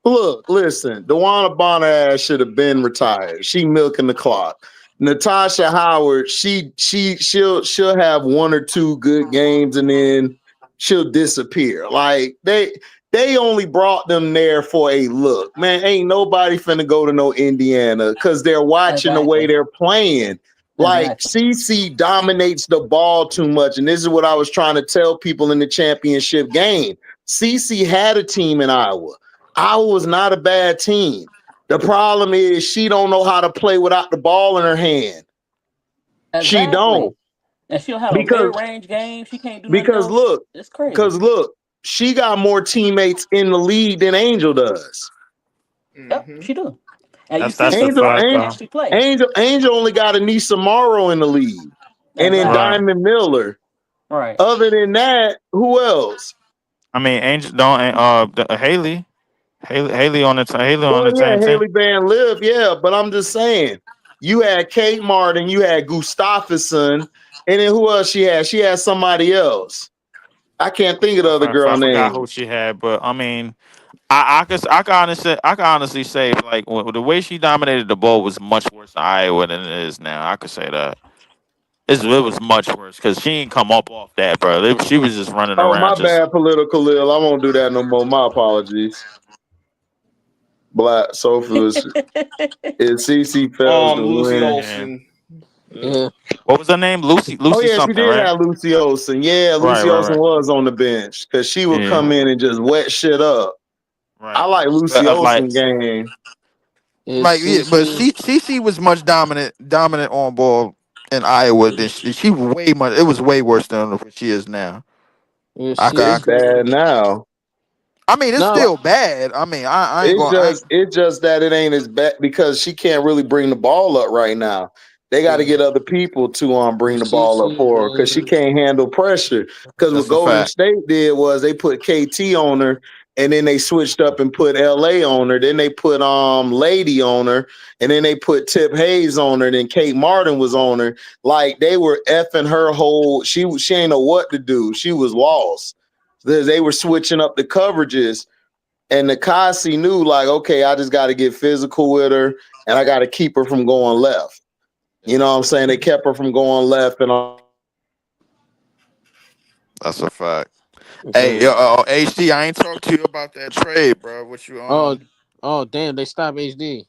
A: Look, listen, Dewana Bonner ass should have been retired. She milking the clock. Natasha Howard, she'll have 1 or 2 good games and then she'll disappear. Like they only brought them there for a look. Man, ain't nobody finna go to no Indiana because they're watching the way
F: Exactly.
A: they're playing. Like
F: Exactly.
A: CC dominates the ball too much. And this is what I was trying to tell people in the championship game. CC had a team in Iowa. Iowa was not a bad team. The problem is she don't know how to play without the ball in her hand. She
F: Exactly.
A: don't.
F: And she'll have a
A: Because
F: mid-range game. She can't do nothing
A: because
F: else.
A: look,
F: It's crazy.
A: she got more teammates in the league than Angel does.
F: Yep,
B: Mm-hmm.
F: she do. And you
E: That's
F: see
E: a
A: Angel
E: fact,
F: she
E: though.
F: actually play.
A: Angel only got Anissa Morrow in the league. And then
F: Exactly.
E: Right.
A: Diamond Miller.
F: Right.
A: Other than that, who else?
E: I mean, Angel don't Haley on
A: Well,
E: the
A: yeah,
E: same team.
A: Haley Van Liv, yeah, but I'm just saying, you had Kate Martin, you had Gustafsson, and then who else she had? She had somebody else. I can't think of the other
E: I
A: girl
E: forgot who
A: name.
E: she had, but I mean, I can honestly say like the way she dominated the ball was much worse in Iowa than it is now. I could say that it was much worse because she ain't come up off that, bro. She was just running
A: Oh,
E: around,
A: my
E: just
A: bad, political Lil. I won't do that no more. My apologies. Black Sofa is CC fails to
B: Lucy
A: win.
E: yeah.
B: Olson. Yeah.
F: Yeah.
E: What was her name?
A: Oh,
E: Lucy
A: yeah, she
E: something,
A: did
E: right?
A: have Lucy Olsen. Yeah, Lucy Olsen
E: Right.
A: was on the bench because she would
E: Yeah,
A: come in and just wet shit up. I
E: right.
A: like Lucy
E: Like
A: Olsen game.
E: yeah, but CC was much dominant on ball in Iowa than she way much. It was way worse than what she is now.
A: It's bad now.
E: I mean, it's
F: No,
E: still bad. I mean, I ain't
A: It's
E: going.
A: just it's just that it ain't as bad because she can't really bring the ball up right now. They got to
F: yeah.
A: get other people to bring the ball up
F: CC,
A: for her because she
F: man.
A: can't handle pressure. Because what
E: That's a
A: Golden
E: fact.
A: State did was they put KT on her, and then they switched up and put LA on her. Then they put Lady on her, and then they put Tip Hayes on her. Then Kate Martin was on her. Like they were effing her whole. She ain't know what to do. She was lost. They were switching up the coverages. And Nakasi knew, like, okay, I just got to get physical with her and I got to keep her from going left. You know what I'm saying? They kept her from going left. And
E: That's a fact. Hey,
F: Yeah.
E: HD, I ain't talked to you about that trade, bro. What you
F: Oh, damn! They stopped HD.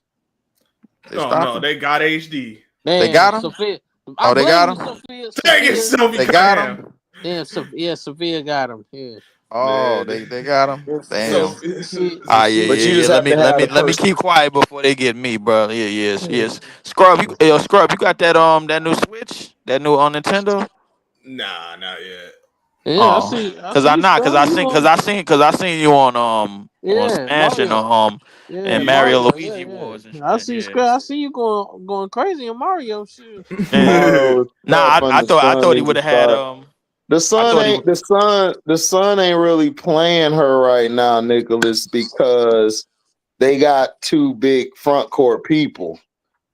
E: They
B: Oh
E: stopped
B: no,
E: him?
B: they got HD.
E: They
F: Damn,
E: got him?
F: Sophia. I
E: Oh, they
F: blame
E: got
F: you,
E: him?
F: Sophia.
B: Dang it,
F: Sophia.
B: Sylvie
E: They got
B: Cunningham.
E: him?
F: Damn, Sophia got him. Yeah.
E: Oh,
B: Man,
E: they got him?
F: Yeah.
E: Damn.
F: See,
E: Ah,
A: but
E: yeah.
A: you just
E: Let
A: have
E: me
A: to
E: let
A: have
E: me
A: the
E: let me
A: person.
E: keep quiet before they get me, bro. Yeah,
F: yeah.
E: yes. Scrub, Scrub, you got that new Switch, that new on Nintendo?
B: nah, not yet.
F: Yeah, I
E: Oh,
F: see. I see you,
E: cause
F: Scrub. You on?
E: I seen you on
F: Yeah,
E: Smash and
F: Mario. Yeah,
E: and
B: Yeah.
E: Mario
F: Mario. Yeah,
E: Luigi
F: yeah.
E: Wars and
F: I
E: shit.
F: see
E: Yeah,
F: Scrub. I see you going crazy in Mario. Shit.
E: yeah.
A: Tomorrow is
E: Nah,
A: tough on the
E: I
A: sun
E: thought he
A: need
E: would
A: to
E: have had
A: start. The
E: I
A: sun
E: thought he
A: ain't
E: would.
A: the sun ain't really playing her right now, Nicholas, because they got 2 big front court people.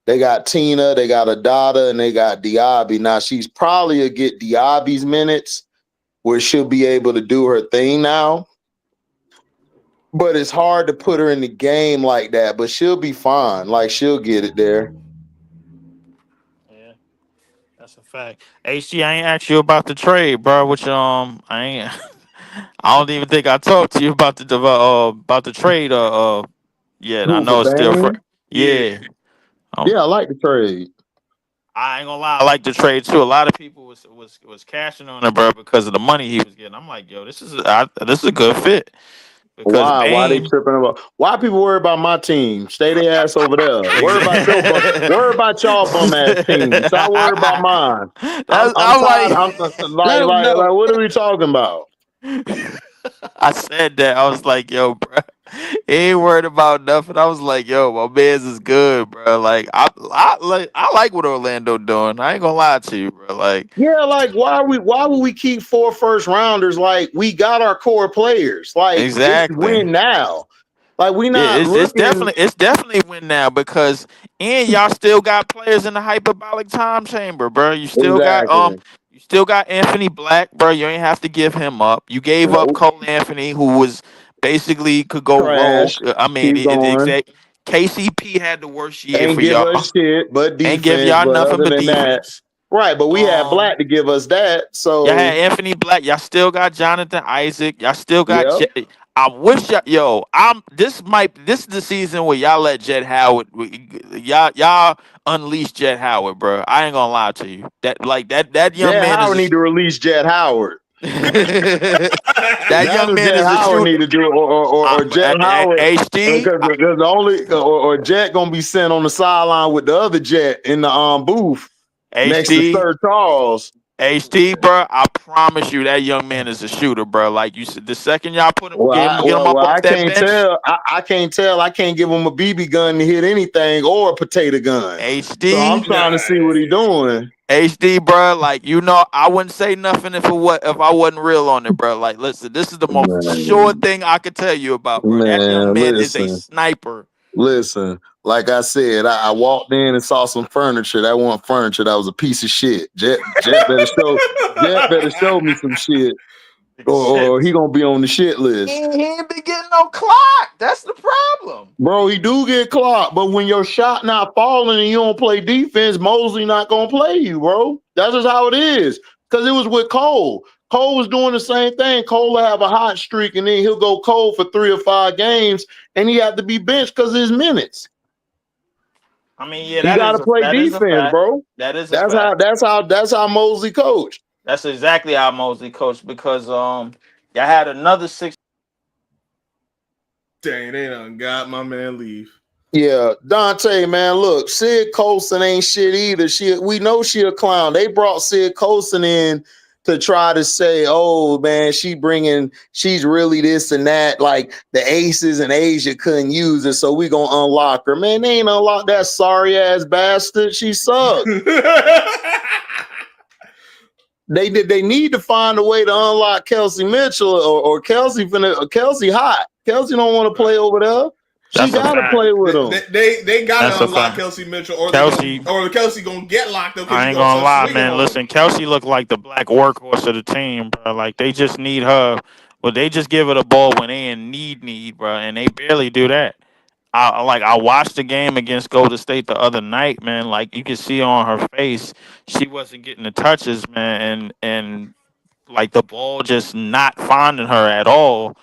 A: They got Tina, they got Adada, and they got Diaby. Now she's probably gonna get Diaby's minutes where she'll be able to do her thing now. But it's hard to put her in the game like that. But she'll be fine. Like she'll get it there.
E: Yeah, that's a fact. HG, I ain't asked you about the trade, bro. Which I ain't. I don't even think I talked to you about the trade. Yeah, I
A: Who for
E: know it's still fresh.
A: Bane?
B: Yeah.
E: Yeah. Um,
A: Yeah, I like the trade.
E: I ain't gonna lie, I like the trade too. A lot of people was cashing on it, bro, because of the money he was getting. I'm like, yo, this is a good fit because
A: Why? Why they
E: Bane.
A: tripping about? Why people worry about my team? Stay their ass over there. Worry about your bum.
E: Exactly.
A: Worry about y'all bum ass team. Stop worry about mine. I'm
E: I'm
A: tired.
E: like,
A: I'm
F: Let
A: like
F: him
A: like
F: know.
A: like what are we talking about?
E: I said that. I was like, yo, bro, he ain't worried about nothing. I was like, yo, my man's is good, bro. Like, I like what Orlando doing. I ain't gonna lie to you, bro. Like,
A: Yeah, like why would we keep 4 first rounders? Like we got our core players. Like it's
E: exactly.
A: win now. Like we
E: Yeah,
A: not looking
E: it's definitely win now because and y'all still got players in the hyperbolic time chamber, bro.
A: exactly
E: You still got Anthony Black, bro. You ain't have to give him up. You gave up
A: nope
E: Cole Anthony, who was basically could go rogue.
A: trash.
E: I mean,
A: Keep going.
E: KCP had the worst year
A: Ain't
E: for
A: give
E: y'all.
A: us shit but
E: Ain't give
A: defense.
E: y'all
A: But
E: nothing
A: other
E: but
A: than that,
E: defense.
A: right. But we had
E: Um,
A: Black to give us that.
E: Y'all
A: So
E: had Anthony Black. Y'all still got Jonathan Isaac. Y'all still got
A: yep.
E: Jet. I wish y'all, yo, this is the season where y'all let Jet Howard, y'all unleash Jet Howard, bro. I ain't gonna lie to you. That young
A: Jet
E: man is
A: Howard need to release Jet Howard.
E: that
A: That's
E: young
A: what
E: man
A: Jet
E: is a
A: Howard need
E: shooter.
A: to do, or Jet Howard,
E: HD,
A: because the only or Jet gonna be sent on the sideline with the other Jet in the booth next to
E: HD,
A: Sir Charles.
E: HD, bro. I promise you that young man is a shooter, bro. Like you said, the second y'all put him,
A: Well,
E: get him up
A: I
E: off that
A: can't
E: bench.
A: tell. I can't tell. I can't give him a BB gun to hit anything or a potato gun. So I'm
E: HD,
A: trying to see what he doing.
E: HD, bro. Like I wouldn't say nothing if I wasn't real on it, bro. Like, listen, this is the most sure
A: Man,
E: thing I could tell you about, bro. That young
A: man,
E: man is a
A: listen.
E: sniper.
A: Listen, like I said, I walked in and saw some furniture. That wasn't furniture. That was a piece of shit. Jet better show me some shit,
E: Shit,
A: or he gonna be on the shit list.
E: he ain't been getting no clock. That's the problem.
A: Bro, he do get clocked, but when your shot not falling and you don't play defense, Mosley not gonna play you, bro. That's just how it is. Because it was with Cole. Cole was doing the same thing. Cole will have a hot streak and then he'll go cold for 3 or 5 games and he have to be benched because of his minutes.
E: I mean, yeah,
A: He gotta play
E: that is a
A: defense,
E: fact.
A: bro.
E: That is a
A: That's
E: fact.
A: how Mosley coached.
E: That's exactly how Mosley coached because y'all had another 6.
B: Dang, they done got my man leave.
A: Yeah, Dante, man, look, Sid Colson ain't shit either. We know she a clown. They brought Sid Colson in to try to say, oh man, she's really this and that. Like the Aces and Asia couldn't use it, so we gonna unlock her. Man, they ain't unlock that sorry ass bastard. She sucked. They need to find a way to unlock Kelsey Mitchell or Kelsey hot. Kelsey don't want to play over there. She
E: That's a
A: gotta
E: fact.
A: play with him.
B: They gotta
E: That's a
B: unlock
E: fact.
B: Kelsey Mitchell, or
E: Kelsey,
B: Kelsey gonna get locked up because
E: I
B: you
E: ain't
B: gonna
E: gonna
B: start
E: lie,
B: swinging
E: man.
B: on her.
E: Listen, Kelsey looked like the black workhorse of the team, bro. Like they just need her. Well, they just give her the ball when they in need, bro, and they barely do that. I watched the game against Golden State the other night, man. Like you could see on her face, she wasn't getting the touches, man, and like the ball just not finding her at all.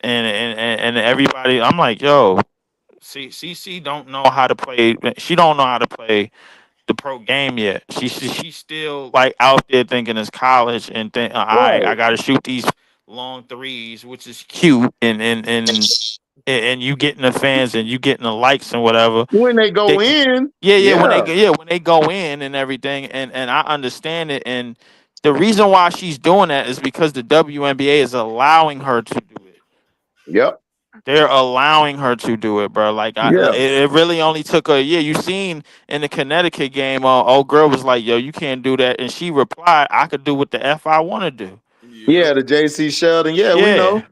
E: And everybody, I'm like, yo, see, CC don't know how to play. She don't know how to play the pro game yet. She's still like out there thinking it's college and think, all right,
A: Right.
E: I got to shoot these long threes, which is cute, and you getting the fans and you getting the likes and whatever.
A: When they go
E: They,
A: in,
E: yeah,
A: yeah.
E: when they go in and everything, and I understand it, and the reason why she's doing that is because the WNBA is allowing her to do it.
A: Yep.
E: They're allowing her to do it, bro. Like
A: Yeah.
E: it really only took a year. You seen in the Connecticut game, old girl was like, "Yo, you can't do that," and she replied, "I could do what the f I want to do."
A: Yeah,
B: Yep.
A: the JC Sheldon. Yeah, we
E: Yeah,
A: know.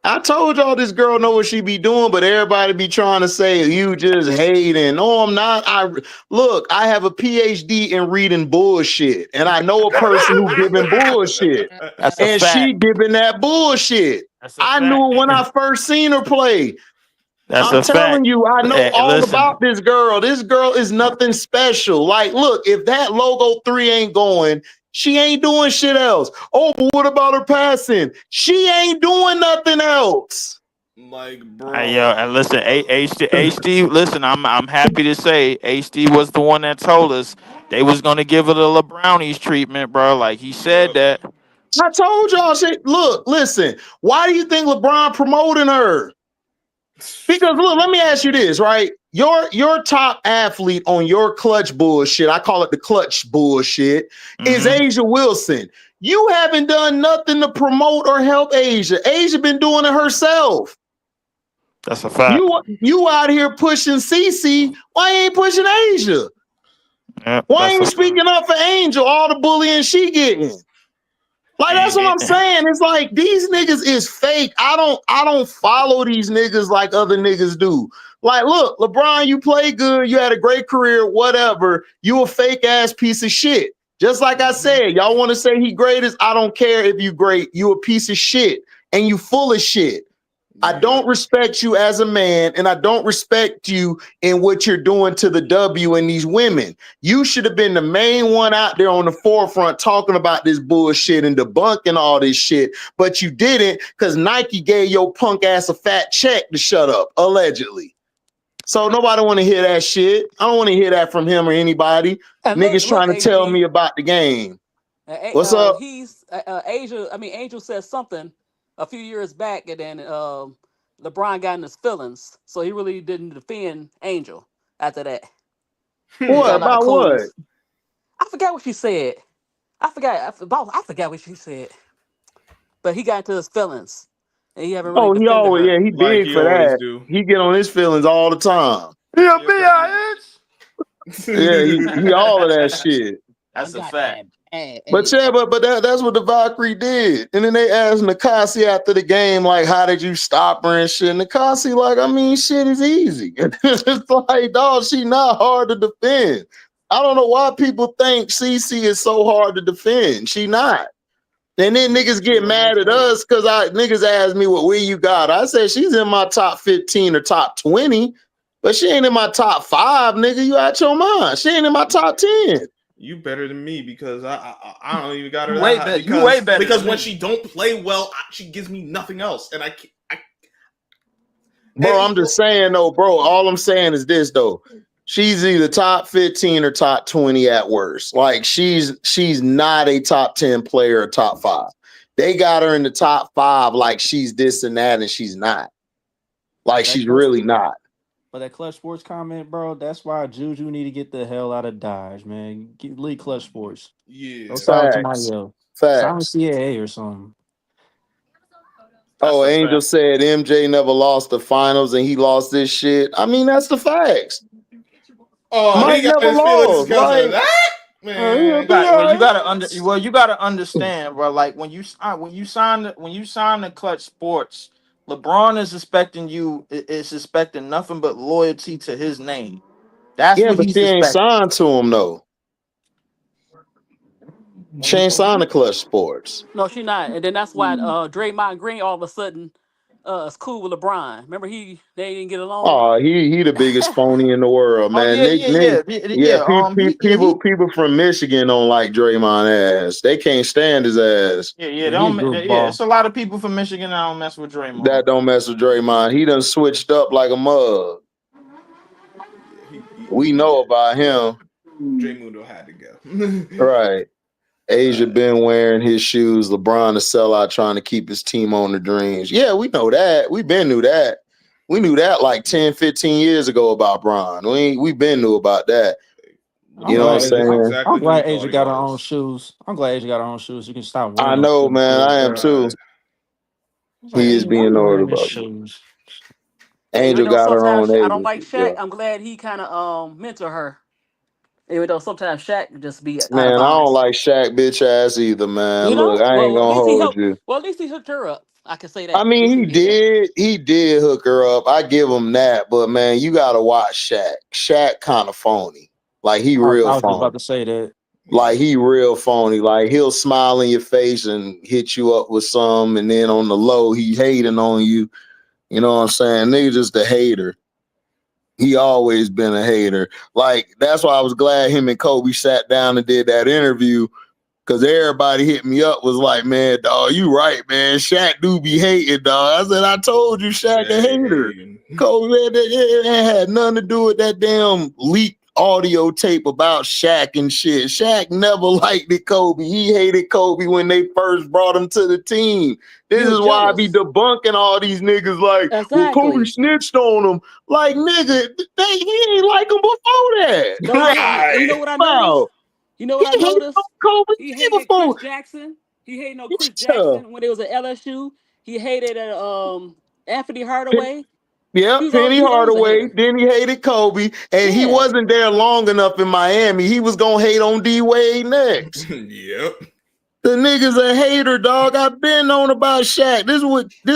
A: I told y'all this girl know what she be doing, but everybody be trying to say you just hating. No, I'm not. I have a PhD in reading bullshit, and I know a person who giving bullshit,
E: that's a
A: and
E: fact.
A: she giving that bullshit.
E: That's a
A: I knew
E: fact.
A: it when I first seen her play.
E: That's
A: I'm
E: a fact.
A: telling you, I know all
E: Listen,
A: about this girl. This girl is nothing special. Like, look, if that logo 3 ain't going, she ain't doing shit else. Oh, but what about her passing? She ain't doing nothing else.
B: Like,
E: yo,
B: bro.
E: and listen, HD. Listen, I'm happy to say HD was the one that told us they was gonna give her the LeBrownies treatment, bro. Like he said
B: Yep.
E: that.
A: I told y'all, shit. Look, listen. Why do you think LeBron promoting her? Because look, let me ask you this, right? Your top athlete on your clutch bullshit, I call it the clutch bullshit, is
E: Hmm.
A: Asia Wilson. You haven't done nothing to promote or help Asia. Asia been doing it herself.
E: That's a fact.
A: You out here pushing CC. Why you ain't pushing Asia?
E: Yep,
A: Why
E: that's
A: ain't
E: a
A: you speaking up for Angel? All the bullying she getting. Like, that's what I'm saying. It's like these niggas is fake. I don't follow these niggas like other niggas do. Like, look, LeBron, you play good, you had a great career, whatever. You a fake ass piece of shit. Just like I said, y'all want to say he greatest. I don't care if you great. You a piece of shit and you full of shit. I don't respect you as a man, and I don't respect you in what you're doing to the W and these women. You should have been the main one out there on the forefront talking about this bullshit and debunking all this shit, but you didn't because Nike gave your punk ass a fat check to shut up, allegedly. So nobody want to hear that shit. I don't want to hear that from him or anybody.
F: And
A: Niggas trying to tell me about the game. What's up?
F: He's Asia. I mean, Angel said something a few years back, and then LeBron got in his feelings, so he really didn't defend Angel after that.
A: What about what?
F: I forgot what she said. I forgot what she said. But he got into his feelings, and he haven't really defended her.
A: He
B: Like
A: big
B: he
A: for
B: always
A: that.
B: do.
A: He get on his feelings all the time.
E: Yeah, bitch.
A: Yeah, he all of that shit.
E: That's a fact.
A: But yeah, but that's what the Valkyrie did. And then they asked Nakasi after the game, like, how did you stop her and shit? And Nakasi, like, I mean, shit is easy. It's like, dog, she not hard to defend. I don't know why people think CC is so hard to defend. She not. And then niggas get mad at us because niggas ask me, well, where you got her? I said she's in my top 15 or top 20, but she ain't in my top 5, nigga. You out your mind. She ain't in my top 10.
B: You better than me because I don't even got her
E: Way
B: that high.
E: better. You way better
B: because
E: than
B: when
E: me.
B: she don't play well, she gives me nothing else, and I can't.
A: Bro, I'm just saying though, bro. All I'm saying is this though. She's either top 15 or top 20 at worst. Like she's not a top 10 player or top 5. They got her in the top 5 like she's this and that, and she's not. Like she's really not.
G: But that Clutch Sports comment, bro, that's why Juju need to get the hell out of Dodge, man. Leave Clutch Sports.
B: Yeah.
G: Go sign somebody else. Sign
A: Facts.
G: CAA or something.
A: Oh, Angel said MJ never lost the finals and he lost this shit. I mean, that's the facts.
B: Oh,
A: Mike
B: he got
A: never
B: his feelings
A: lost.
B: because
A: Like,
B: of that? Man.
E: You gotta understand, bro. Like when you sign the Clutch Sports, LeBron is expecting nothing but loyalty to his name. That's
A: yeah,
E: what
A: but
E: he's
A: she ain't
E: expecting.
A: signed to him though. She ain't signed to Clutch Sports.
F: No, she not. And then that's why Draymond Green all of a sudden is cool with LeBron. Remember they didn't get along.
A: Oh, he the biggest phony in the world, man. People from Michigan don't like Draymond ass. They can't stand his ass.
E: It's a lot of people from Michigan that don't mess with Draymond.
A: That don't mess with Draymond. He done switched up like a mug. We know about him.
B: Draymundo had to go.
A: Right. Asia been wearing his shoes. LeBron a sellout trying to keep his team on the dreams. Yeah, we know that. We been knew that. We knew that like 10, 15 years ago about Bron. We been knew about that. You know what I'm saying?
G: I'm glad Asia got her own shoes. I'm glad Asia got her own shoes. You can stop wearing
A: I know, man. I am too. He is being ordered about
G: shoes.
A: Angel got her own.
F: I don't like Shaq. Yeah. I'm glad he kind of mentor her. Even though sometimes Shaq just be
A: man, I don't like Shaq bitch ass either, man.
F: You know?
A: Look, I ain't gonna hold you.
F: Well, at least he hooked her up. I can say that.
A: I mean, he did hook her up. I give him that, but man, you gotta watch Shaq. Shaq kind of phony. Like he real phony.
G: I was just about to say that.
A: Like he real phony. Like he'll smile in your face and hit you up with some, and then on the low, he hating on you. You know what I'm saying? Nigga just a hater. He always been a hater. Like, that's why I was glad him and Kobe sat down and did that interview, because everybody hit me up was like, man, dog, you right, man. Shaq do be hating, dog. I said, I told you Shaq a hater. Kobe, man, it had nothing to do with that damn leaked audio tape about Shaq and shit. Shaq never liked it, Kobe. He hated Kobe when they first brought him to the team. This is why I be debunking all these niggas like, well, Kobe snitched on him. Like, nigga, he ain't like him before that.
F: No, right. You know what I noticed? You know what I noticed?
A: Kobe
F: he hated Chris Jackson. He hated on Chris
A: Yeah.
F: Jackson when they was at LSU. He hated Anthony Hardaway.
A: Yeah, Penny
F: He was always a
A: Hardaway.
F: hater.
A: Then he hated Kobe, and he
F: Yeah.
A: wasn't there long enough in Miami. He was gonna hate on D Wade next.
B: Yep.
A: The nigga's a hater, dog. I've been on about Shaq. This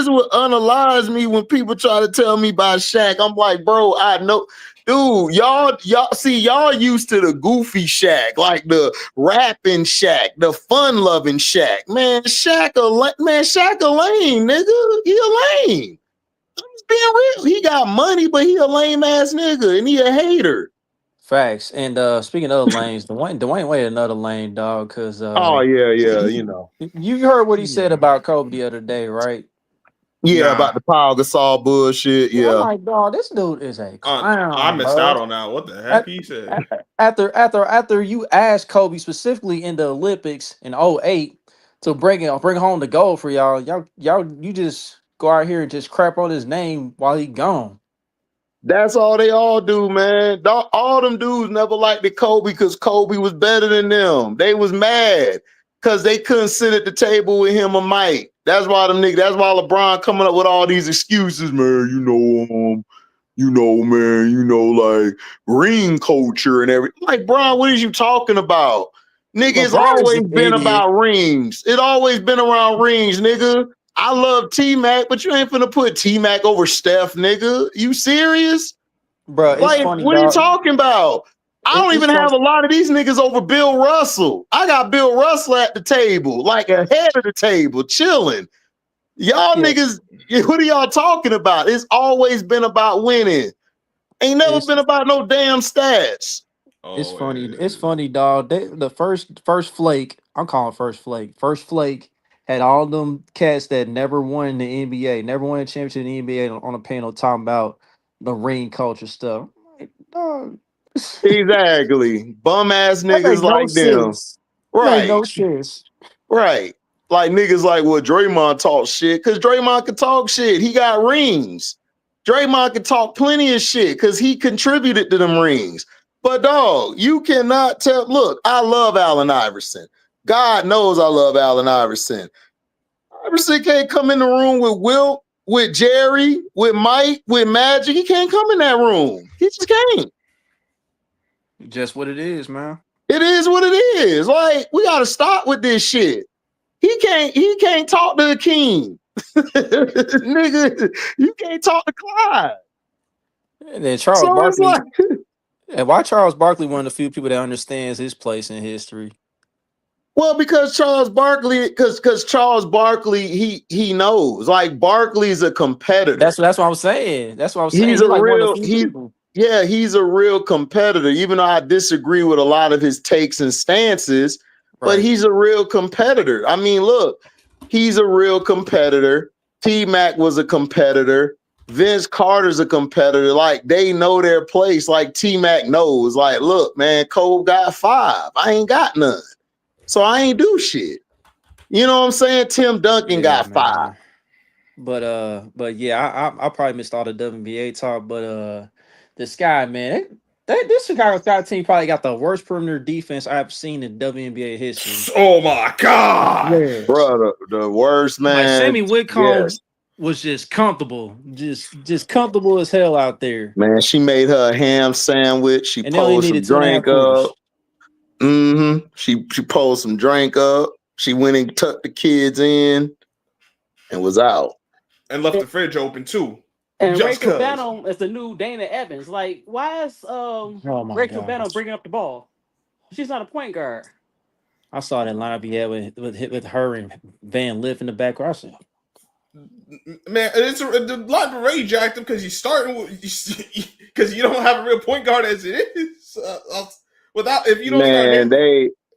A: is what unalives me when people try to tell me about Shaq. I'm like, bro, I know. Dude, y'all see, y'all used to the goofy Shaq, like the rapping Shaq, the fun-loving Shaq. Man, Shaq a lame, nigga. He a lame. I'm just being real. He got money, but he a lame ass nigga, and he a hater.
G: Facts. And speaking of lanes, Dwayne Wade another lane, dog. Cause
A: Oh yeah, you know.
G: you heard what he said about Kobe the other day, right?
A: Yeah,
B: Nah.
A: about the Paul Gasol bullshit.
G: I'm
A: Yeah.
G: like, dog, this dude is a clown.
B: I missed
G: bro.
B: out on that. What the heck he said?
G: After you asked Kobe specifically in the Olympics in 08 to bring home the gold for y'all, you just go out here and just crap on his name while he gone.
A: That's all they all do, man. All them dudes never liked the Kobe because Kobe was better than them. They was mad because they couldn't sit at the table with him or Mike. That's why that's why LeBron coming up with all these excuses, man. Like ring culture and everything. Like, Bron, what is you talking about? Nigga, it's
G: LeBron is
A: always
G: an
A: been
G: idiot.
A: about rings. It always been around rings, nigga. I love T-Mac, but you ain't finna put T-Mac over Steph, nigga. You serious?
G: Bro, it's
A: Like,
G: funny,
A: what are you
G: dog.
A: talking about? I don't
G: It's
A: even have
G: funny.
A: a lot of these niggas over Bill Russell. I got Bill Russell at the table, like ahead of the table, chilling. Y'all
G: Yeah.
A: niggas, what are y'all talking about? It's always been about winning. Ain't never
G: It's-
A: been about no damn stats.
G: It's funny.
B: Always.
G: It's funny, dog. The first flake. I'm calling first flake. First flake had all them cats that never won in the NBA, never won a championship in the NBA on a panel talking about the ring culture stuff. I'm like, dog,
A: Exactly. Bum ass
G: that make
A: niggas
G: no
A: like them.
G: sense. Make
A: Right.
G: no sense.
A: Right. Like niggas like, well, Draymond talk shit because Draymond can talk shit. He got rings. Draymond can talk plenty of shit because he contributed to them rings. But dog, you cannot tell. Look, I love Allen Iverson. God knows I love Allen Iverson. Iverson can't come in the room with Wilt, with Jerry, with Mike, with Magic. He can't come in that room. He just can't.
G: Just what it is, man.
A: It is what it is. Like, we gotta stop with this shit. He can't talk to the king. Nigga, you can't talk to Clyde.
G: And then Charles
A: So it's
G: Barkley.
A: like,
G: And why Charles Barkley one of the few people that understands his place in history?
A: well, because Charles Barkley, because Charles Barkley, he knows. Like, Barkley's a competitor.
G: That's what I'm saying. That's what I'm saying.
A: He's
G: He's
A: a
G: like one of
A: real
G: the few people.
A: yeah, he's a real competitor. Even though I disagree with a lot of his takes and stances, but
G: Right.
A: he's a real competitor. I mean, look, he's a real competitor. T-Mac was a competitor. Vince Carter's a competitor. Like, they know their place. Like, T-Mac knows. Like, look, man, Cole got 5. I ain't got none. So I ain't do shit. You know what I'm saying? Tim Duncan got 5.
G: But yeah, I probably missed all the WNBA talk. But the Sky, man, this Chicago Sky team probably got the worst perimeter defense I've seen in WNBA history.
B: Oh my god.
G: Yeah.
A: Bro, the worst, man.
G: Like Sammy Whitcomb
A: Yes.
G: was just comfortable, just comfortable as hell out there.
A: Man, she made her a ham sandwich. She
G: And they only
A: pulled some
G: needed 2.5
A: drink
G: quarters.
A: up. Mm-hmm. She pulled some drink up. She went and tucked the kids in and was out.
B: And left the fridge open too.
F: And
B: Just
F: Rachel
B: 'cause.
F: Banham is the new Dana Evans. Like, why is
G: Oh my
F: Rachel
G: gosh.
F: Banham bringing up the ball? She's not a point guard.
G: I saw that lineup he had with her and Van Liff in the background. I said,
B: Man, the lot of rage active because you're starting with because you don't have a real point guard as it is. Without if you don't
A: Man,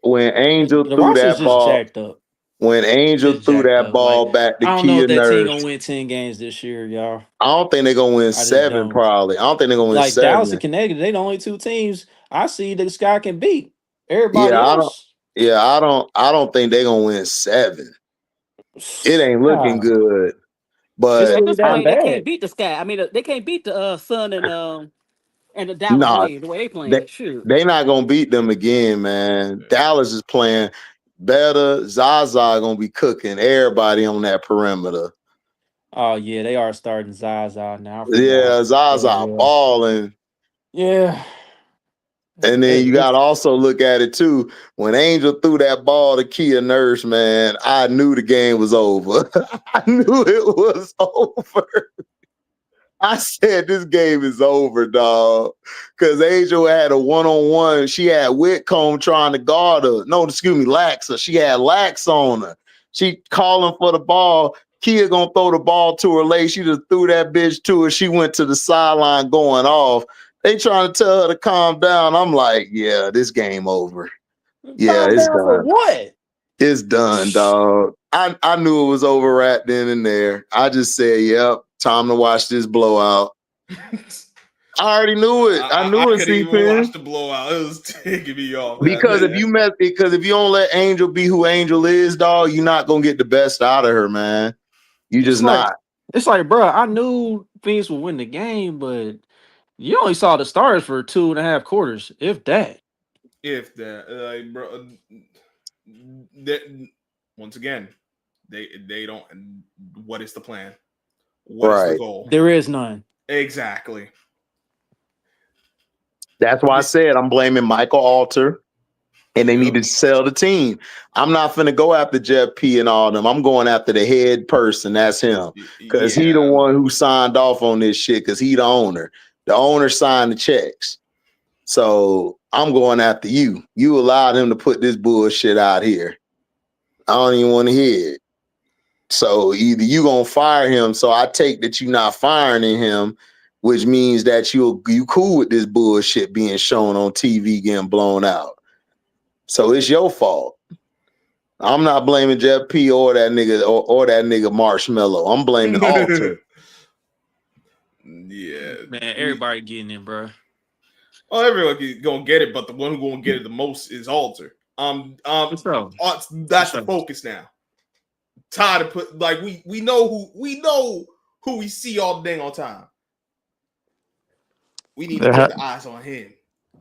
A: when Angel
G: the
A: threw
G: roster's
A: that
G: just
A: ball,
G: jacked up.
A: when Angel
G: Just
A: threw
G: jacked
A: that
G: up.
A: ball
G: Like,
A: back to
G: I don't know
A: Kia
G: if that team gonna
A: Nurse,
G: win 10 games this year, y'all.
A: I don't think they're gonna win
G: just
A: 7,
G: don't.
A: probably. I don't think they're gonna win
G: Like
A: 7.
G: Dallas and Connecticut, they the only two teams I see that Sky can beat. Everybody
A: Yeah,
G: else.
A: I don't think they're gonna win 7. It ain't looking
G: Nah,
A: good.
G: it's
A: But
F: At
G: really
F: this
G: that
F: point, they
G: bad.
F: can't beat the Sky. I mean, they can't beat the Sun and the Dallas
A: nah,
F: Wave the way they playing. Shoot.
A: they not gonna beat them again, man. Dallas is playing. better. Zaza gonna be cooking everybody on that perimeter.
G: Oh yeah, they are starting Zaza now. I forgot.
A: Yeah, Zaza
G: Yeah.
A: balling.
G: Yeah.
A: And then you
G: Hey,
A: got to also look at it too. When Angel threw that ball to Kia Nurse, man, I knew the game was over. I knew it was over. I said this game is over, dog. Because Angel had a one-on-one. She had Whitcomb trying to guard her. No, excuse me, Laxa. She had Lax on her. She calling for the ball. Kia gonna throw the ball to her late. She just threw that bitch to her. She went to the sideline going off. They trying to tell her to calm down. I'm like, yeah, this game over. Yeah,
G: calm
A: it's
G: down for
A: done.
G: what?
A: It's done, dog. I knew it was over right then and there. I just said, yep, time to watch this blowout. I already knew it. I knew
B: I
A: it,
B: couldn't even watch
A: C-Pen.
B: the blowout. It was taking me off.
A: Because if you don't let Angel be who Angel is, dog, you're not gonna get the best out of her, man. You just not.
G: It's like, bro, I knew Phoenix would win the game, but you only saw the stars for 2.5 quarters, if that.
B: If that, like, bro, once again, they don't. What is the plan? What is the
A: Right.
B: goal?
G: There is none.
B: Exactly.
A: That's why I said I'm blaming Michael Alter, and they need to sell the team. I'm not finna go after Jeff P and all them. I'm going after the head person. That's him. Because he the one who signed off on this shit, because he the owner. The owner signed the checks. So I'm going after you. You allowed him to put this bullshit out here. I don't even want to hear it. So either you gonna fire him, so I take that you not firing him, which means that you cool with this bullshit being shown on TV getting blown out. So it's your fault. I'm not blaming Jeff P or that nigga or that nigga Marshmallow. I'm blaming Alter.
B: Yeah,
G: man, everybody getting in, bro.
B: Oh, everyone gonna get it, but the one who gonna get it the most is Alter. That's the focus now. Tired of put like we know who we see all the dang on time. We need to put the eyes on him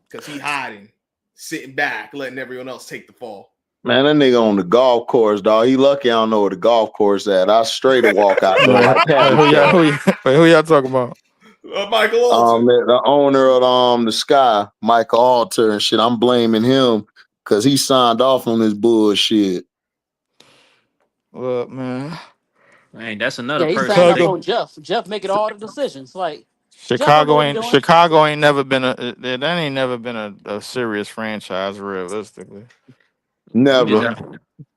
B: because he hiding, sitting back, letting everyone else take the fall.
A: Man, that nigga on the golf course, dog. He lucky I don't know where the golf course at. I straight to walk out there like
E: who y'all talking about?
B: Michael Alter.
A: The owner of the Sky, Michael Alter and shit. I'm blaming him because he signed off on this bullshit.
E: Look, man,
G: that's another
F: he
G: person.
F: signed up on Jeff. Jeff making all the decisions. Like
E: Chicago ain't never been a serious franchise realistically.
A: Never.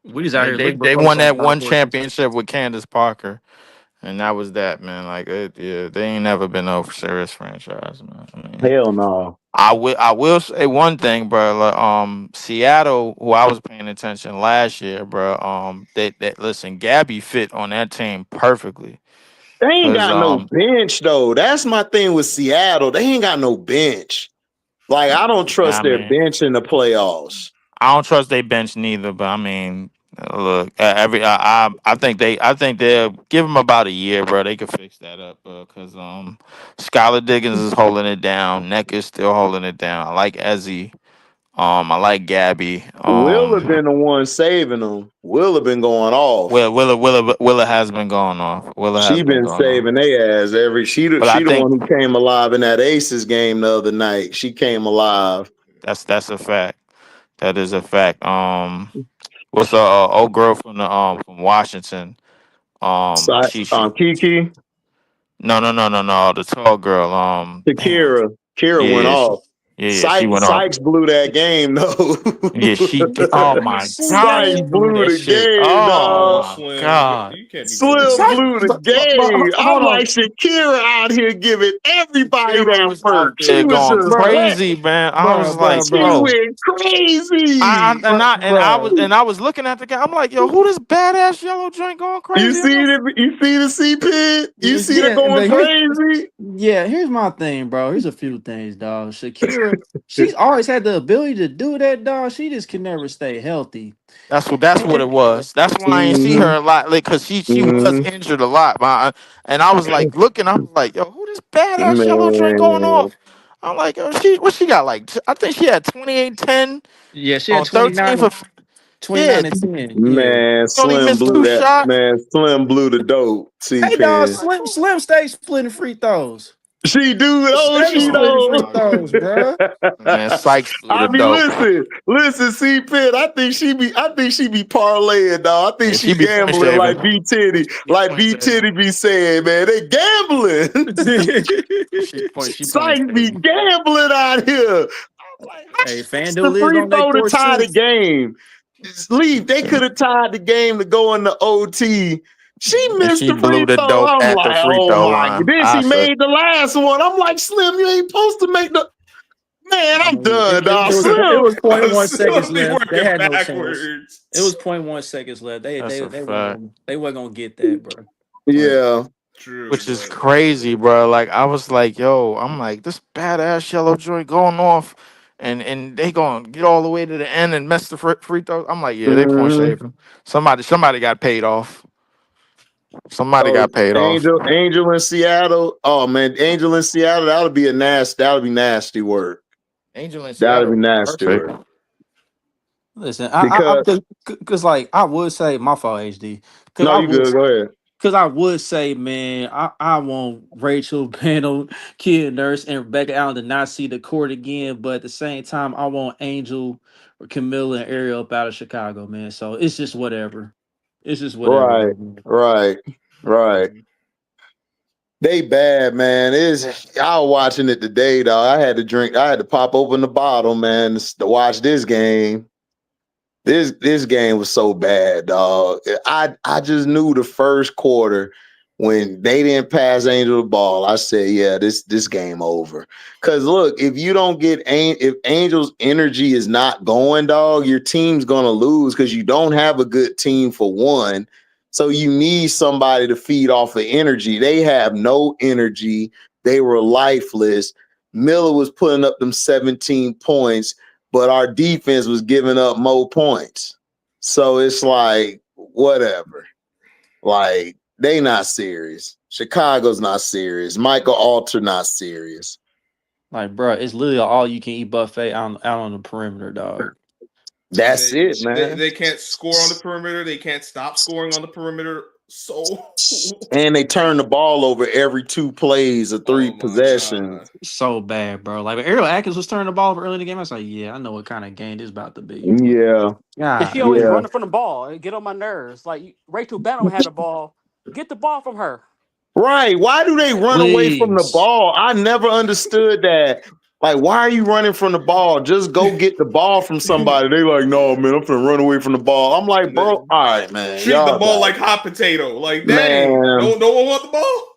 G: We just out here.
E: They won that one championship with Candace Parker, and that was that, man. Like, they ain't never been no serious franchise, man. I mean,
A: hell no.
E: I will say one thing, bro. Like, Seattle, who I was paying attention last year, bro. That listen, Gabby fit on that team perfectly.
A: They ain't got no bench though. That's my thing with Seattle. They ain't got no bench. Like, I don't trust their bench in the playoffs.
E: I don't trust their bench neither. But I mean, look, I think they'll give them about a year, bro. They could fix that up, because Skylar Diggins is holding it down. Neck is still holding it down. I like Ezzy. I like Gabby.
A: Will have been the one saving them. Will have been going off.
E: Willa has been going off.
A: She been saving their ass she the one who came alive in that Aces game the other night. She came alive.
E: That's a fact. That is a fact. What's the old girl from Washington?
A: Kiki.
E: No. The tall girl.
A: Kira went off. Sykes blew that game though.
E: Oh my god!
A: Sykes blew the game.
E: Oh my god!
A: Slim blew the game. I'm like Shakira out here giving everybody that work. She was
E: going
A: just
E: crazy, man. I was like,
A: she went crazy.
E: I was looking at the guy. I'm like, yo, who this badass yellow joint going crazy?
A: You see the C-Pit? You see the going crazy?
G: Yeah, here's my thing, bro. Here's a few things, dog. Shakira, she's always had the ability to do that, dog. She just can never stay healthy.
E: That's what it was. That's why I ain't see her a lot, like, because she was injured a lot. And I was like looking, I was like, yo, who this badass yellow joint going off? I'm like, yo, she got like, I think she had 28-10.
G: Yeah, she had 29 for 29 and 10. Yeah.
A: Man,
E: Only
A: Slim
E: missed
A: blew
E: 2
A: that.
E: shots.
A: Man, Slim blew the dope.
G: Hey dog,
A: C-Pen.
G: Slim stays splitting free throws.
A: She do. Oh,
G: Steady
A: she
G: splitting
B: Oh
G: free
A: know.
B: my
G: throws,
B: goodness.
G: bro.
E: Man, Sykes blew
A: I
E: the
A: mean,
E: dope.
A: listen, C-Pen. I think she be parlaying, dog. I think
E: Yeah,
A: she
E: she be point
A: gambling
E: shaving.
A: like B Titty,
E: She point shaving.
A: be saying, man, they gambling.
E: She point
A: Sykes be
E: shaving.
A: gambling out here. I'm like, how
G: Hey,
A: she missed the
G: FanDuel is
A: free
G: on their
A: throw to
G: course
A: tie
G: too.
A: the game? Leave. They could have tied the game to go into OT. She
E: And
A: missed
E: she
A: the
E: blew
A: free
E: the
A: throw.
E: dope
A: I'm
E: at the
A: like,
E: free
A: oh
E: throw
A: my God.
E: line.
A: Then
E: I
A: she
E: said,
A: made the last one. I'm like, Slim, you ain't supposed to make the. Man,
G: I
A: I'm
G: mean,
A: done, dog.
G: it
A: Slim.
G: was 0.1 seconds
B: Slowly
G: left. They
B: working
G: had no chance.
B: backwards.
G: It was 0.1 seconds left.
E: that's a
G: They
E: fact.
G: weren't gonna get that, bro. Like,
A: Yeah.
B: True,
E: Which is
B: but
E: crazy, bro. Like I was like, yo, I'm like this badass yellow joint going off, and they gonna get all the way to the end and mess the free throws. I'm like, yeah, they point
A: Mhm.
E: shaving. Somebody got paid off. Somebody
A: Oh,
E: got paid off.
A: Angel in Seattle. Oh man, Angel in Seattle. That'll be nasty work.
E: Angel in
A: That'll
E: Seattle
A: be
E: was
A: nasty
E: perfect.
A: work.
G: listen,
A: Because
G: because like I would say my fault, HD. Because
A: no, you good. Go ahead.
G: I would say, man, I want Rachel, Bano, Kia Nurse, and Rebecca Allen to not see the court again. But at the same time, I want Angel, or Camilla, and Ariel up out of Chicago, man. So it's just whatever. It's just whatever.
A: Right,
G: Man.
A: right. They bad, man. I was watching it today, dog. I had to pop open the bottle, man, to watch this game. This game was so bad, dog. I just knew the first quarter when they didn't pass Angel the ball. I said, yeah, this game over. Cause look, if Angel's energy is not going, dog, your team's gonna lose because you don't have a good team for one. So you need somebody to feed off of energy. They have no energy. They were lifeless. Miller was putting up them 17 points, but our defense was giving up more points. So it's like, whatever. Like, they not serious. Chicago's not serious. Michael Alter not serious.
G: Like, bro, it's literally all you can eat buffet out on the perimeter, dog.
A: That's it, man.
B: they can't score on the perimeter. They can't stop scoring on the perimeter. So
A: And they turn the ball over every 2 plays or 3
B: oh my
A: possessions.
B: God.
G: So bad, bro. Like when Ariel Atkins was turning the ball over early in the game, I was like, yeah, I know what kind of game this about to be.
A: Yeah.
F: Cause she
G: God,
F: always
A: Yeah.
F: running from the ball. It get on my nerves. Like Rachel Benham had the ball. Get the ball from her.
A: Right. Why do they run away from the
G: please.
A: ball? I never understood that. Like, why are you running from the ball? Just go get the ball from somebody. They like, no, man, I'm finna run away from the ball. I'm like, bro, all right, man.
B: Treat the
A: Y'all
B: ball
A: got
B: like
A: it.
B: hot potato. Like, dang,
A: Man.
B: no one want the ball.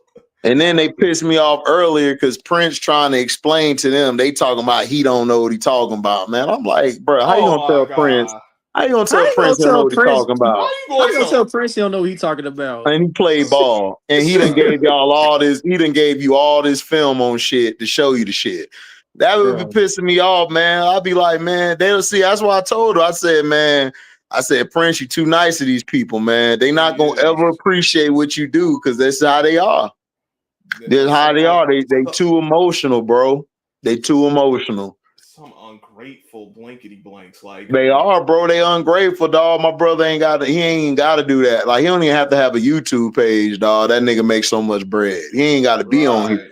A: And then they pissed me off earlier because Prince trying to explain to them. They talking about he don't know what he talking about, man. I'm like, bro, how you
B: Oh
A: gonna tell
B: my
A: Prince?
B: God.
A: How you gonna
G: How
A: tell
G: you gonna
A: Prince he don't know
G: tell
A: what he
G: Prince?
A: talking
B: How
A: about?
B: you
G: How
B: going
G: you gonna
B: to
G: tell Prince he don't know what he talking about?
A: And he played ball. And he done gave y'all all this, he done gave you all this film on shit to show you the shit. That would be
G: Bro.
A: pissing me off, man. I'd be like, man, they'll see. That's why I told her. I said, man, Prince, you too nice to these people, man. They not gonna ever appreciate what you do because that's how they are. That's how they are. They too emotional, bro. They too emotional.
B: Some ungrateful blankety blanks. Like
A: They are, bro. They ungrateful, dog. My brother ain't got to do that. Like, he don't even have to have a YouTube page, dog. That nigga makes so much bread. He ain't got to be on here.
B: right.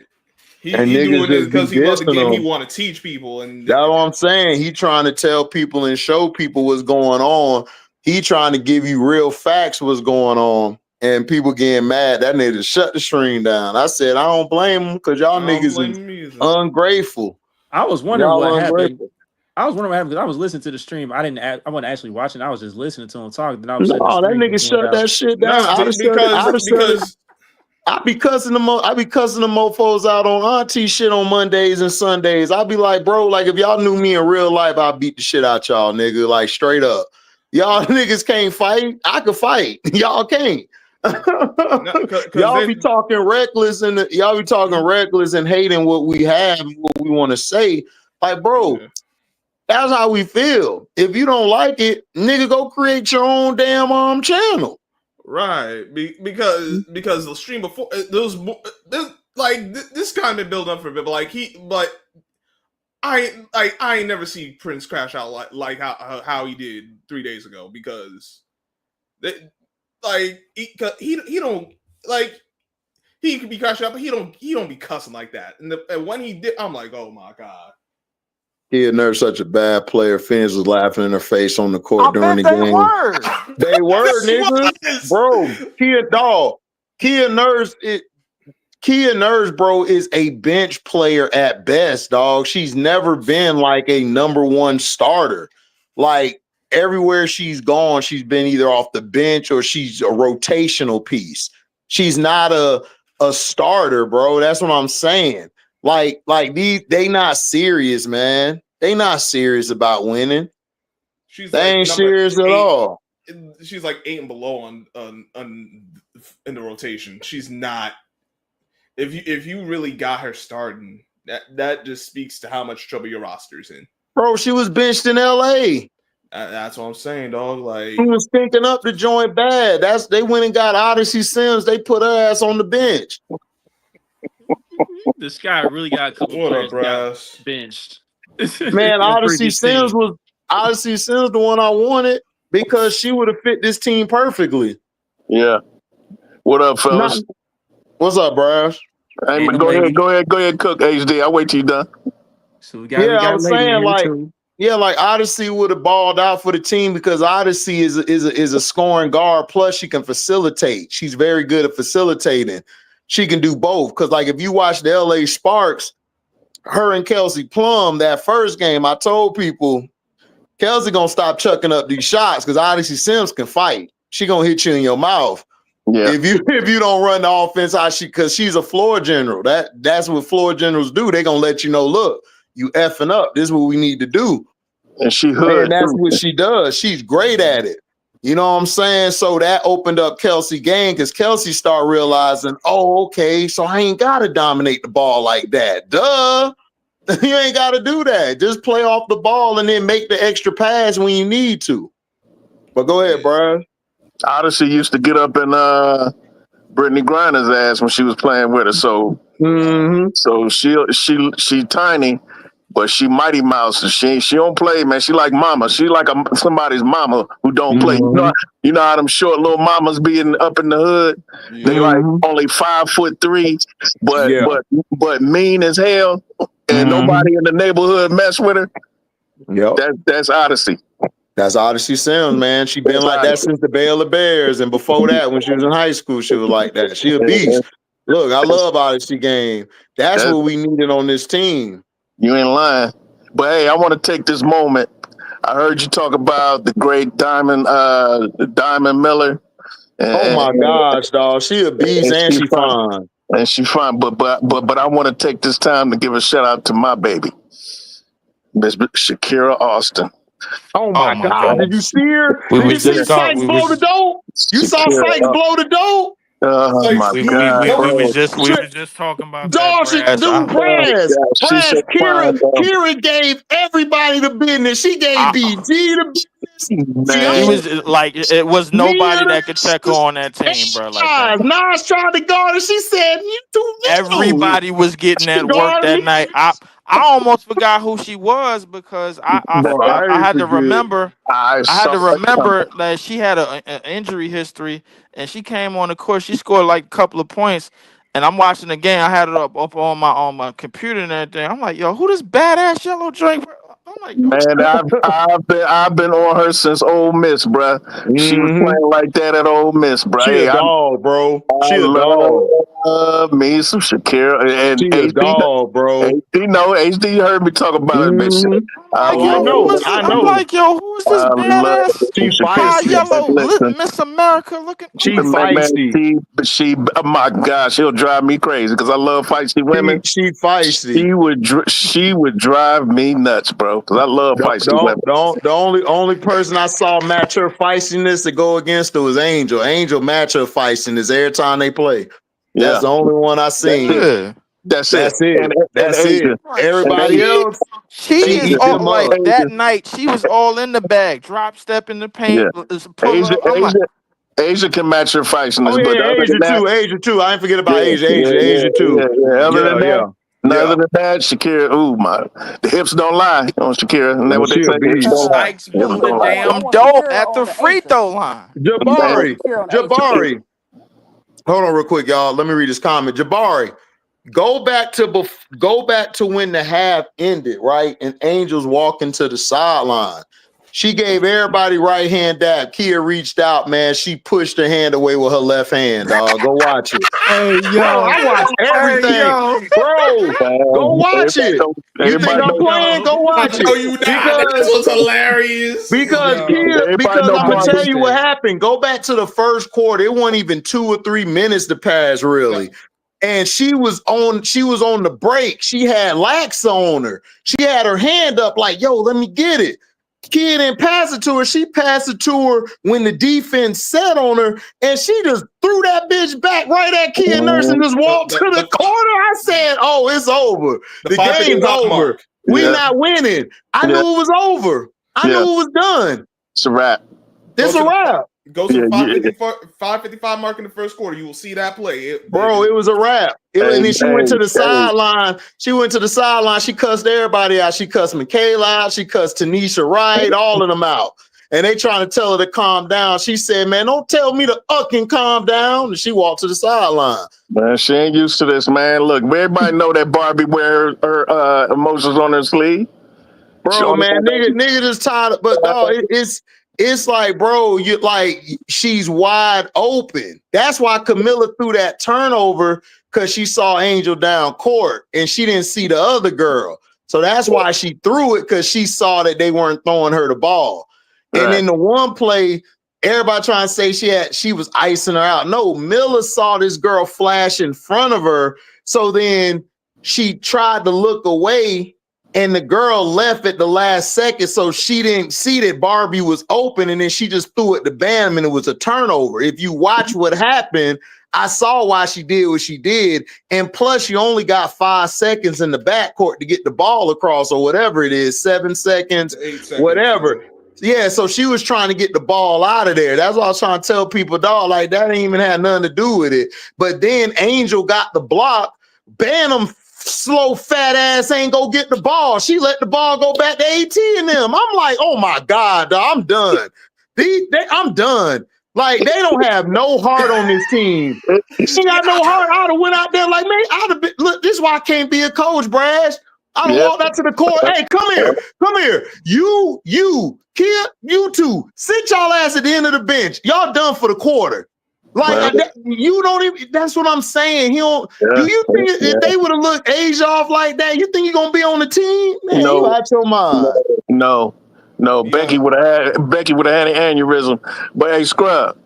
B: He
A: And niggas
B: doing this
A: just be
B: because he love the
A: dissing
B: game. He
A: him.
B: want to teach people, and
A: That's what I'm saying. He trying to tell people and show people what's going on. He trying to give you real facts what's going on. And people getting mad. That nigga shut the stream down. I said, I don't blame him because y'all
B: I don't
A: niggas
B: blame
A: is
B: him either.
A: ungrateful.
G: I was wondering
A: Y'all
G: what happened.
A: ungrateful.
G: I was wondering what happened because I was listening to the stream. I wasn't actually watching. I was just listening to him talk. Then I was
A: No,
G: the
A: that
G: stream
A: nigga
G: just went
A: shut
G: out.
A: that shit down.
B: Nah,
A: I'd have shut it. I be cussing the mofos out on auntie shit on Mondays and Sundays. I'd be like, bro, like if y'all knew me in real life, I'd beat the shit out y'all, nigga. Like straight up. Y'all niggas can't fight. I could fight. Y'all can't. Y'all be talking reckless and reckless and hating what we have and what we want to say. Like, bro, that's how we feel. If you don't like it, nigga, go create your own damn channel.
B: Right, because the stream before this kind of build up for a bit, but I ain't never seen Prince crash out like how he did 3 days ago because he don't like he could be crashing out, but he don't be cussing like that. And when he did, I'm like, oh my god.
A: Kia Nurse such a bad player. Phoenix was laughing in her face on the
E: I
A: court during
E: bet
A: the
E: they
A: game.
E: were.
A: They were, nigga. Bro, Kia Nurse, bro, is a bench player at best, dog. She's never been like a number one starter. Like everywhere she's gone, she's been either off the bench or she's a rotational piece. She's not a starter, bro. That's what I'm saying. Like they not serious, man. They not serious about winning. They ain't serious at all.
B: She's like 8 and below on in the rotation. She's not. If you really got her starting, that just speaks to how much trouble your roster's in.
A: Bro, she was benched in LA.
B: That's what I'm saying, dog. Like
A: she was thinking up the joint bad. They went and got Odyssey Sims. They put her ass on the bench.
H: This guy really got a couple players got benched.
A: Man, Odyssey Sims was the one I wanted because she would have fit this team perfectly.
I: Yeah. What up, fellas?
A: What's up, Brash?
I: Hey, go ahead, cook HD. I'll wait till you done.
H: So
A: I was saying like Odyssey would have balled out for the team because Odyssey is a scoring guard. Plus, she can facilitate. She's very good at facilitating. She can do both. Because like if you watch the LA Sparks, her and Kelsey Plum, that first game, I told people Kelsey gonna stop chucking up these shots because Odyssey Sims can fight. She gonna hit you in your mouth. Yeah. If you don't run the offense, because she's a floor general. That's what floor generals do. They gonna let you know, look, you effing up. This is what we need to do.
I: And she hood.
A: And that's what she does. She's great at it. You know what I'm saying? So that opened up Kelsey game because Kelsey started realizing, oh, okay, so I ain't gotta dominate the ball like that. Duh. You ain't gotta do that. Just play off the ball and then make the extra pass when you need to. But go ahead, Brian.
I: Odyssey used to get up in Brittany Griner's ass when she was playing with her. So, so she tiny, but she Mighty Mouse. And she don't play, man. She like mama. She like somebody's mama who don't play. You know how them short little mamas being up in the hood. They like only 5'3", but mean as hell, and nobody in the neighborhood mess with her.
A: Yep,
I: that's Odyssey.
A: That's Odyssey Sims, man. She been like that since the Bale of Bears. And before that, when she was in high school, she was like that. She a beast. Look, I love Odyssey game. That's what we needed on this team.
I: You ain't lying. But hey, I want to take this moment. I heard you talk about the great Diamond Miller.
A: Oh my gosh, dog. She a beast and she fine.
I: And she fine. But I want to take this time to give a shout out to my baby, Miss Shakira Austin.
A: Oh my God. Did you see her? Did you see Sykes blow the dope? You saw Sykes blow the dope?
I: Oh my God.
E: We was just talking about
A: dog,
E: that.
A: Kira gave everybody the business. She gave BG the business.
E: It was like it was nobody that could check her on that team, bro. Like that.
A: Nas tried to guard her. She said, "You too."
E: Everybody was getting that work that night. I almost forgot who she was because I had to remember. I had to remember that she had an injury history, and she came on the court. She scored like a couple of points, and I'm watching the game. I had it up on my computer and everything. I'm like, yo, who this badass yellow drink? I'm like,
I: man, I've been on her since Ole Miss, bro. She was playing like that at Ole Miss, bro.
A: She a dog, bro. She a dog.
I: Me some Shakira and
A: she a dog, bro.
I: HD heard me talk about it, bitch.
A: I know.
E: I'm like, yo, who is this badass?
A: She feisty.
E: Yellow, Miss America looking.
A: She feisty.
I: She, oh my God, she'll drive me crazy because I love feisty women.
A: She feisty.
I: She would drive me nuts, bro. Because I love feisty women.
A: The only person I saw match her feistiness to go against her was Angel. Angel match her feistiness every time they play. That's the only one I seen.
I: That's it.
A: That's it. Everybody else,
E: she is all like that night. She was all in the bag, drop step in the paint.
I: Asia can match her feistiness.
A: Oh yeah, Asia too. I ain't forget about Asia too.
I: Other than that, Other than that, Shakira, the hips don't lie on Shakira. Isn't that what they
A: She a
I: say? The hips
A: beast.
I: don't lie.
E: Spikes
I: Hips
E: blew the
I: don't lie.
E: damn
F: want
E: dope
F: Shakira
E: at the
F: on the
E: free
F: Aces.
E: throw line.
A: Jabari,
F: Shakira on the Aces.
A: Jabari. Hold on real quick, y'all. Let me read this comment. Jabari, go back to when the half ended, right? And Angel's walking to the sideline. She gave everybody right hand dab. Kia reached out, man. She pushed her hand away with her left hand, dog. Go watch it.
G: Hey,
A: Bro, I watch everything. Bro, go watch it. You think I'm playing? Go watch
B: No,
A: it.
B: you not. This was hilarious.
A: Because I'm gonna tell you what happened. Go back to the first quarter. It wasn't even 2 or 3 minutes to pass, really. And she was on the break. She had lax on her. She had her hand up like, yo, let me get it. Kid didn't pass it to her. She passed it to her when the defense set on her, and she just threw that bitch back right at Kid Nurse and just walked to the corner. I said, oh, it's over. The game's over. We're not winning. I knew it was over. I knew it was done.
I: It's a wrap.
A: It's a wrap.
B: Go to 5:55 mark in the first quarter. You will see that play. It
A: was a wrap. And then she went to the sideline. She went to the sideline. She cussed everybody out. She cussed Michaela out. She cussed Tanisha Wright, all of them out. And they trying to tell her to calm down. She said, man, don't tell me to fucking calm down. And she walked to the sideline.
I: Man, she ain't used to this, man. Look, everybody know that Barbie wear her emotions on her sleeve.
A: Bro, man, nigga just tired. But no, it's like, bro, she's wide open. That's why Camilla threw that turnover, because she saw Angel down court and she didn't see the other girl. So that's why she threw it, because she saw that they weren't throwing her the ball. Right. And then the one play, everybody trying to say she was icing her out. No, Miller saw this girl flash in front of her. So then she tried to look away, and the girl left at the last second, so she didn't see that Barbie was open, and then she just threw it to Bam, and it was a turnover. If you watch what happened, I saw why she did what she did, and plus you only got 5 seconds in the backcourt to get the ball across, or whatever it is, 7 seconds, 8 seconds, whatever. Yeah, so she was trying to get the ball out of there. That's what I was trying to tell people, dog, like that ain't even had nothing to do with it. But then Angel got the block, Bantam slow fat ass ain't go get the ball. She let the ball go back to AT and them. I'm like, oh my God, dog, I'm done. I'm done. Like, they don't have no heart on this team. She ain't got no heart. I'd have went out there like, man, I'd have been, look, this is why I can't be a coach, Brash. I'd have walked out to the court. Hey, come here. You, Kia, you two, sit y'all ass at the end of the bench. Y'all done for the quarter. Like, you don't even, that's what I'm saying. Do you think if they would have looked Asia off like that, you think you're going to be on the team? Man, you out your mind.
I: No. Becky would have had an aneurysm. But hey, Scrub,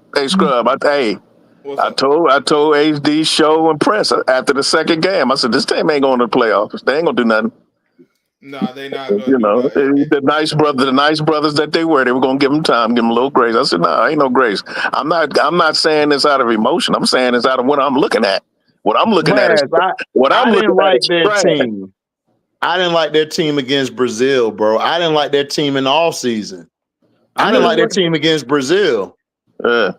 I: I told HD show and press after the second game. I said, this team ain't going to the playoffs. They ain't going to do nothing.
B: Nah, they not.
I: The nice brothers that they were going to give them time, give them a little grace. I said, no, ain't no grace. I'm not saying this out of emotion. I'm saying this out of what I'm looking at. What I'm looking at is
A: I didn't like their team. I didn't like their team against Brazil, bro. I didn't like their team in the offseason. I didn't like their team against Brazil.
G: Bro,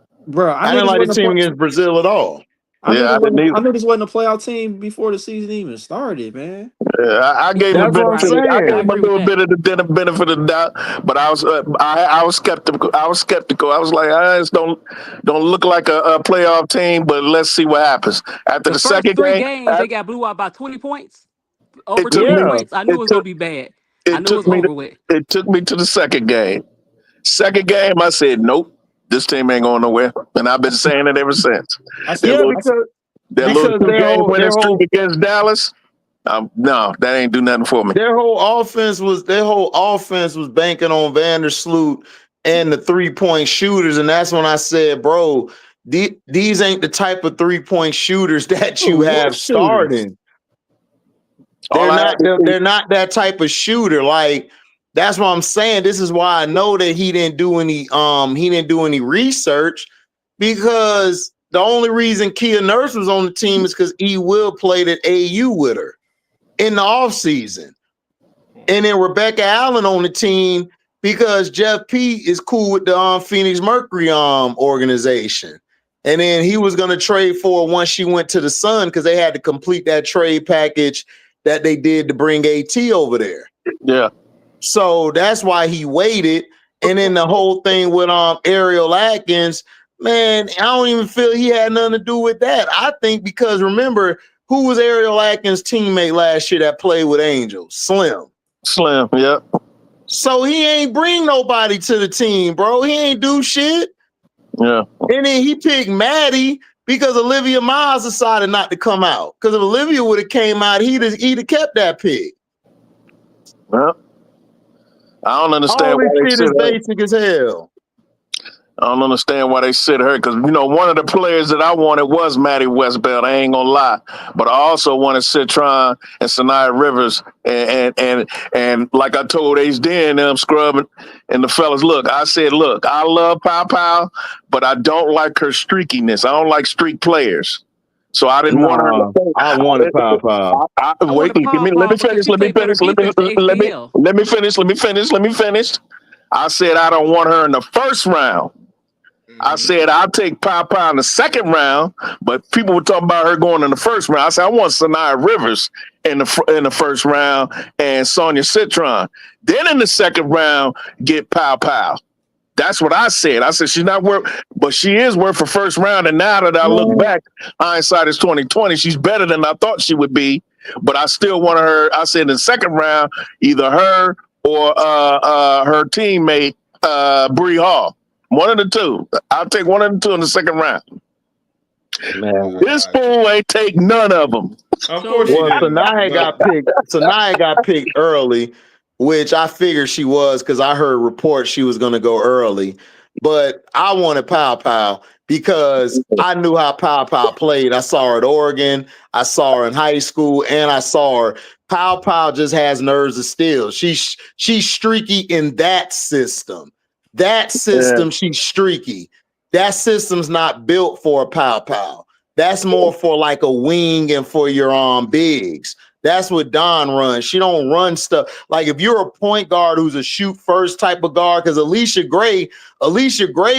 A: I didn't like the team against Brazil at all.
G: I knew this wasn't a playoff team before the season even started, man.
I: Yeah, I gave him a little bit of the benefit of the doubt, but I was skeptical. I was like, I just don't look like a playoff team, but let's see what happens. After the second game,
F: they got blew out by 20 points. Over 20 points. I knew it was gonna be bad. I knew it was over with.
I: It took me to the second game. Second game, I said, nope, this team ain't going nowhere, and I've been saying it ever since. That little game winning streak against Dallas. No, that ain't do nothing for me.
A: Their whole offense was banking on Vandersloot and the 3-point shooters, and that's when I said, bro, these ain't the type of 3-point shooters that you have starting. They're not that type of shooter. Like, that's what I'm saying. This is why I know that he didn't do any research, because the only reason Kia Nurse was on the team is because E. Will played at AU with her in the offseason. And then Rebecca Allen on the team because Jeff P is cool with the Phoenix Mercury organization. And then he was going to trade for her once she went to the Sun, because they had to complete that trade package that they did to bring AT over there.
I: Yeah.
A: So that's why he waited. And then the whole thing with Ariel Atkins, man, I don't even feel he had nothing to do with that. I think because remember, who was Ariel Atkins' teammate last year that played with Angel? Slim.
I: Slim, yeah.
A: So he ain't bring nobody to the team, bro. He ain't do shit.
I: Yeah.
A: And then he picked Maddie because Olivia Miles decided not to come out. Because if Olivia would have came out, he'd have kept that pick.
I: Well, I don't understand
A: All
I: why
A: this
I: they
A: shit
I: sit
A: is
I: her.
A: basic as hell.
I: I don't understand why they sit her because one of the players that I wanted was Maddie Westbeld. I ain't gonna lie, but I also wanted Citron and Sanaya Rivers and like I told HD and them scrubbing and the fellas. Look, I said, look, I love Pow Pow, but I don't like her streakiness. I don't like streak players. So I didn't want her.
A: I wanted Pow Pow.
I: Wait, let me finish. Let me finish. I said I don't want her in the first round. I said I'll take Pow Pow in the second round, but people were talking about her going in the first round. I said I want Sanaya Rivers in the first round and Sonia Citron. Then in the second round, get Pow Pow. That's what I said. I said she's not worth, but she is worth for first round. And now that I look back, hindsight is 2020. She's better than I thought she would be, but I still want her. I said in the second round, either her or her teammate Bree Hall. One of the two. I'll take one of the two in the second round.
A: Man,
I: this fool ain't take none of them.
B: Of course,
A: well, Sanaya got picked. Sanaya got picked early, which I figured she was because I heard reports she was going to go early. But I wanted Pow Pow because I knew how Pow Pow played. I saw her at Oregon, I saw her in high school, and I saw her. Pow Pow just has nerves of steel. She's streaky in that system. That system, she's streaky. That system's not built for a Pow Pow. That's more for like a wing and for your bigs. That's what Don runs. She don't run stuff. Like if you're a point guard who's a shoot first type of guard, because Alicia Gray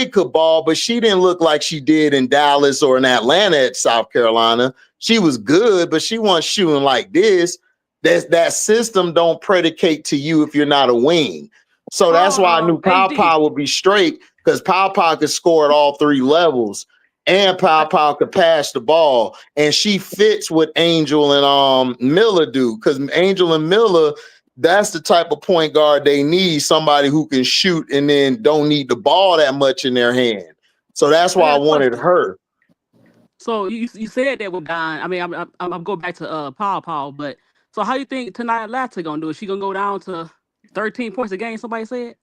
A: could ball, but she didn't look like she did in Dallas or in Atlanta at South Carolina. She was good, but she wasn't shooting like this. That system don't predicate to you if you're not a wing. So that's why I knew Pow Pow would be straight, because Pow Pow could score at all three levels. And Pow Pow could pass the ball, and she fits what Angel and Miller do, because Angel and Miller, that's the type of point guard they need, somebody who can shoot and then don't need the ball that much in their hand. So that's why I wanted her.
F: So you said that with Don. I mean, I'm going back to Pow Pow, but so how you think tonight Latta gonna do? Is she gonna go down to 13 points a game? Somebody said.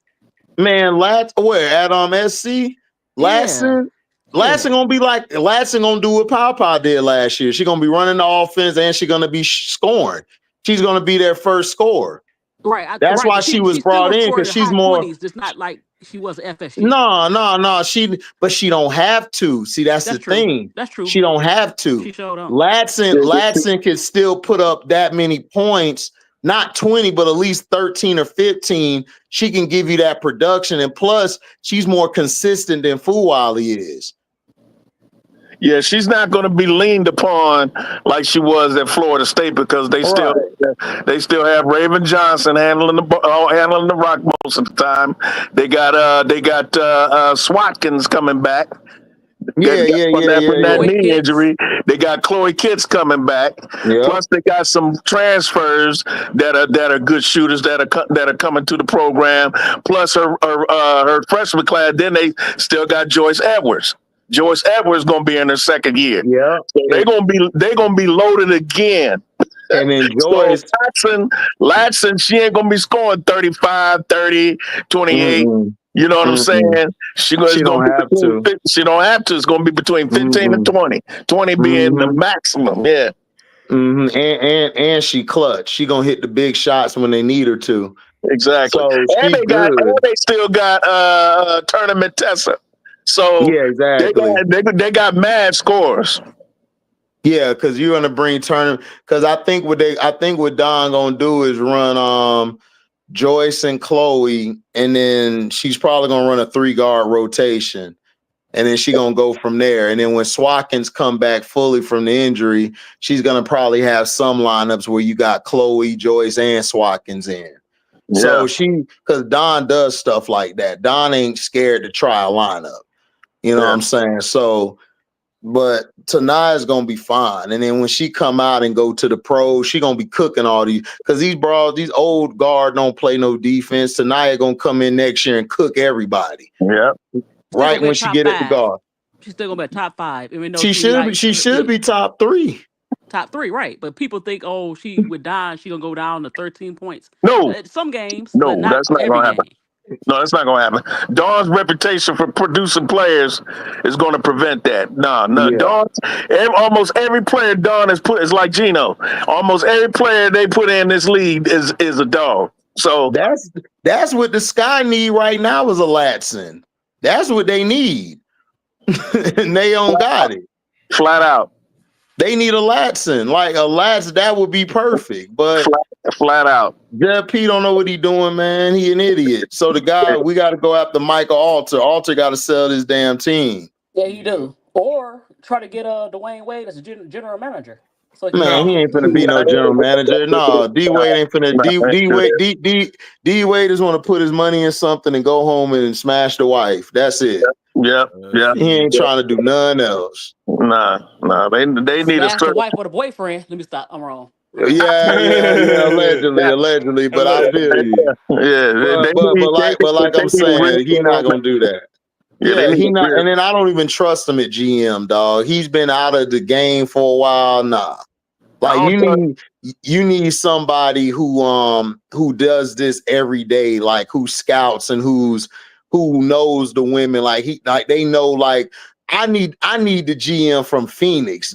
A: Man, where at SC? Latson? Latson gonna be like Latson gonna do what Pow Pow did last year. She's gonna be running the offense and she's gonna be scoring. She's gonna be their first scorer.
F: Right.
A: That's why she was brought in, because she's more.
F: 20s. It's not like she was FSU.
A: No. She don't have to. See, that's the
F: true.
A: thing.
F: That's true.
A: She don't have to.
F: She showed up.
A: Latson can still put up that many points. Not 20, but at least 13 or 15. She can give you that production. And plus, she's more consistent than Fuwali is.
I: Yeah, she's not going to be leaned upon like she was at Florida State, because they still have Raven Johnson handling the rock most of the time. They got Swatkins coming back. That knee injury. They got Chloe Kitts coming back. Yep. Plus, they got some transfers that are good shooters that are coming to the program. Plus, her freshman class. Then they still got Joyce Edwards. Joyce Edwards gonna be in her second year.
A: Yeah,
I: so they're gonna be loaded again.
A: And then Joyce
I: Latson, she ain't gonna be scoring 35, 30, 28. Mm-hmm. You know what I'm saying? She don't have to. She don't have to. It's gonna be between 15 and 20. 20 being the maximum. Yeah.
A: Mm-hmm. And she clutch. She gonna hit the big shots when they need her to.
I: Exactly. So and they still got tournament Tessa. So
A: yeah, exactly.
I: They got mad scores.
A: Yeah, because you're gonna bring tournament. Because I think what Don gonna do is run Joyce and Chloe, and then she's probably gonna run a 3-guard rotation. And then she gonna go from there. And then when Swatkins come back fully from the injury, she's gonna probably have some lineups where you got Chloe, Joyce, and Swatkins in.
I: Yeah.
A: So because Don does stuff like that. Don ain't scared to try a lineup. You know what I'm saying? So, but Tanaya's gonna be fine. And then when she come out and go to the pros, she gonna be cooking all these because these old guard don't play no defense. Tanaya gonna come in next year and cook everybody.
I: Yeah.
A: Right when she get at the guard.
F: She's still gonna be top 5. Even though
A: She should be top 3.
F: Top 3, right? But people think, oh, she would die. She gonna go down to 13 points.
I: No,
F: some games,
I: no,
F: but not
I: that's not
F: every
I: gonna happen.
F: game.
I: No, that's not gonna happen. Dawn's reputation for producing players is gonna prevent that. No,
A: Yeah.
I: Dawn's almost every player Dawn has put is like Gino. Almost every player they put in this league is a dog. So
A: that's what the Sky need right now is a Latson. That's what they need. And they don't got it.
I: Flat out.
A: They need a Latson. Like a Latson, that would be perfect. But
I: flat out.
A: Jeff P don't know what he doing, man. He an idiot. So the guy, we got to go after Michael Alter. Alter got to sell this damn team.
F: Yeah, you do. Or try to get Dwayne Wade as a general manager. So
A: Man, he ain't finna be no general manager. No, D Wade ain't finna. D Wade just want to put his money in something and go home and smash the wife. That's it.
I: Yeah.
A: He ain't trying to do nothing else.
I: Nah. They need a
F: smash the wife with a boyfriend. Let me stop. I'm wrong.
A: Yeah. Allegedly, but I feel you.
I: Yeah,
A: but like I'm saying, he not gonna do that. Yeah, he not. And then I don't even trust him at GM, dog. He's been out of the game for a while. Nah. Like you need somebody who does this every day, like who scouts and who knows the women. Like they know. Like I need the GM from Phoenix,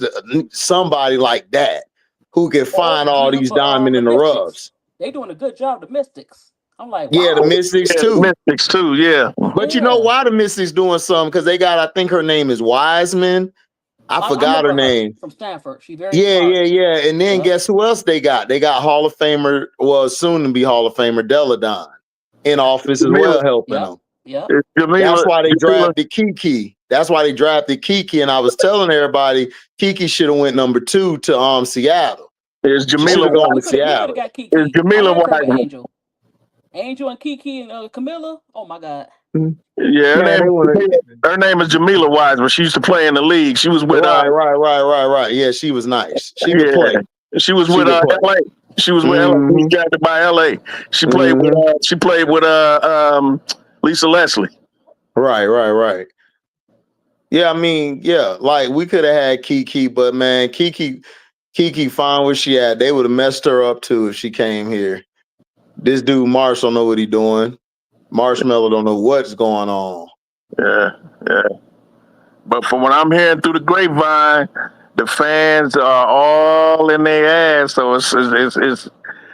A: somebody like that who can find all these diamond in the roughs.
F: They doing a good job. The Mystics. I'm like,
A: wow. Yeah, the Mystics too.
I: Mystics too, yeah.
A: But you know why the Mystics doing something? Because they got, I think her name is Wiseman. I forgot her name.
F: From Stanford. She very smart.
A: Yeah. And then guess who else they got? They got Hall of Famer, well, soon to be Hall of Famer Deladon in office as well, helping them.
F: Yeah.
A: That's why they drafted Kiki. And I was telling everybody Kiki should have went number 2 to Seattle.
I: Is Jamila
A: going to Seattle?
I: Is Jamila Wiseman?
F: Angel and Kiki and Camilla. Oh my God.
I: Yeah, her name is Jamila Wiseman. She used to play in the league. She was with
A: right. Yeah, she was nice. She could play.
I: She was with LA. She was with LA. She was drafted by LA. She played with Lisa Leslie.
A: Right. Yeah, I mean, yeah, like we could have had Kiki, but man, Kiki found where she at. They would have messed her up too if she came here. This dude Marsh don't know what he doing. Marshmallow don't know what's going on.
I: Yeah. But from what I'm hearing through the grapevine, the fans are all in their ass. So it's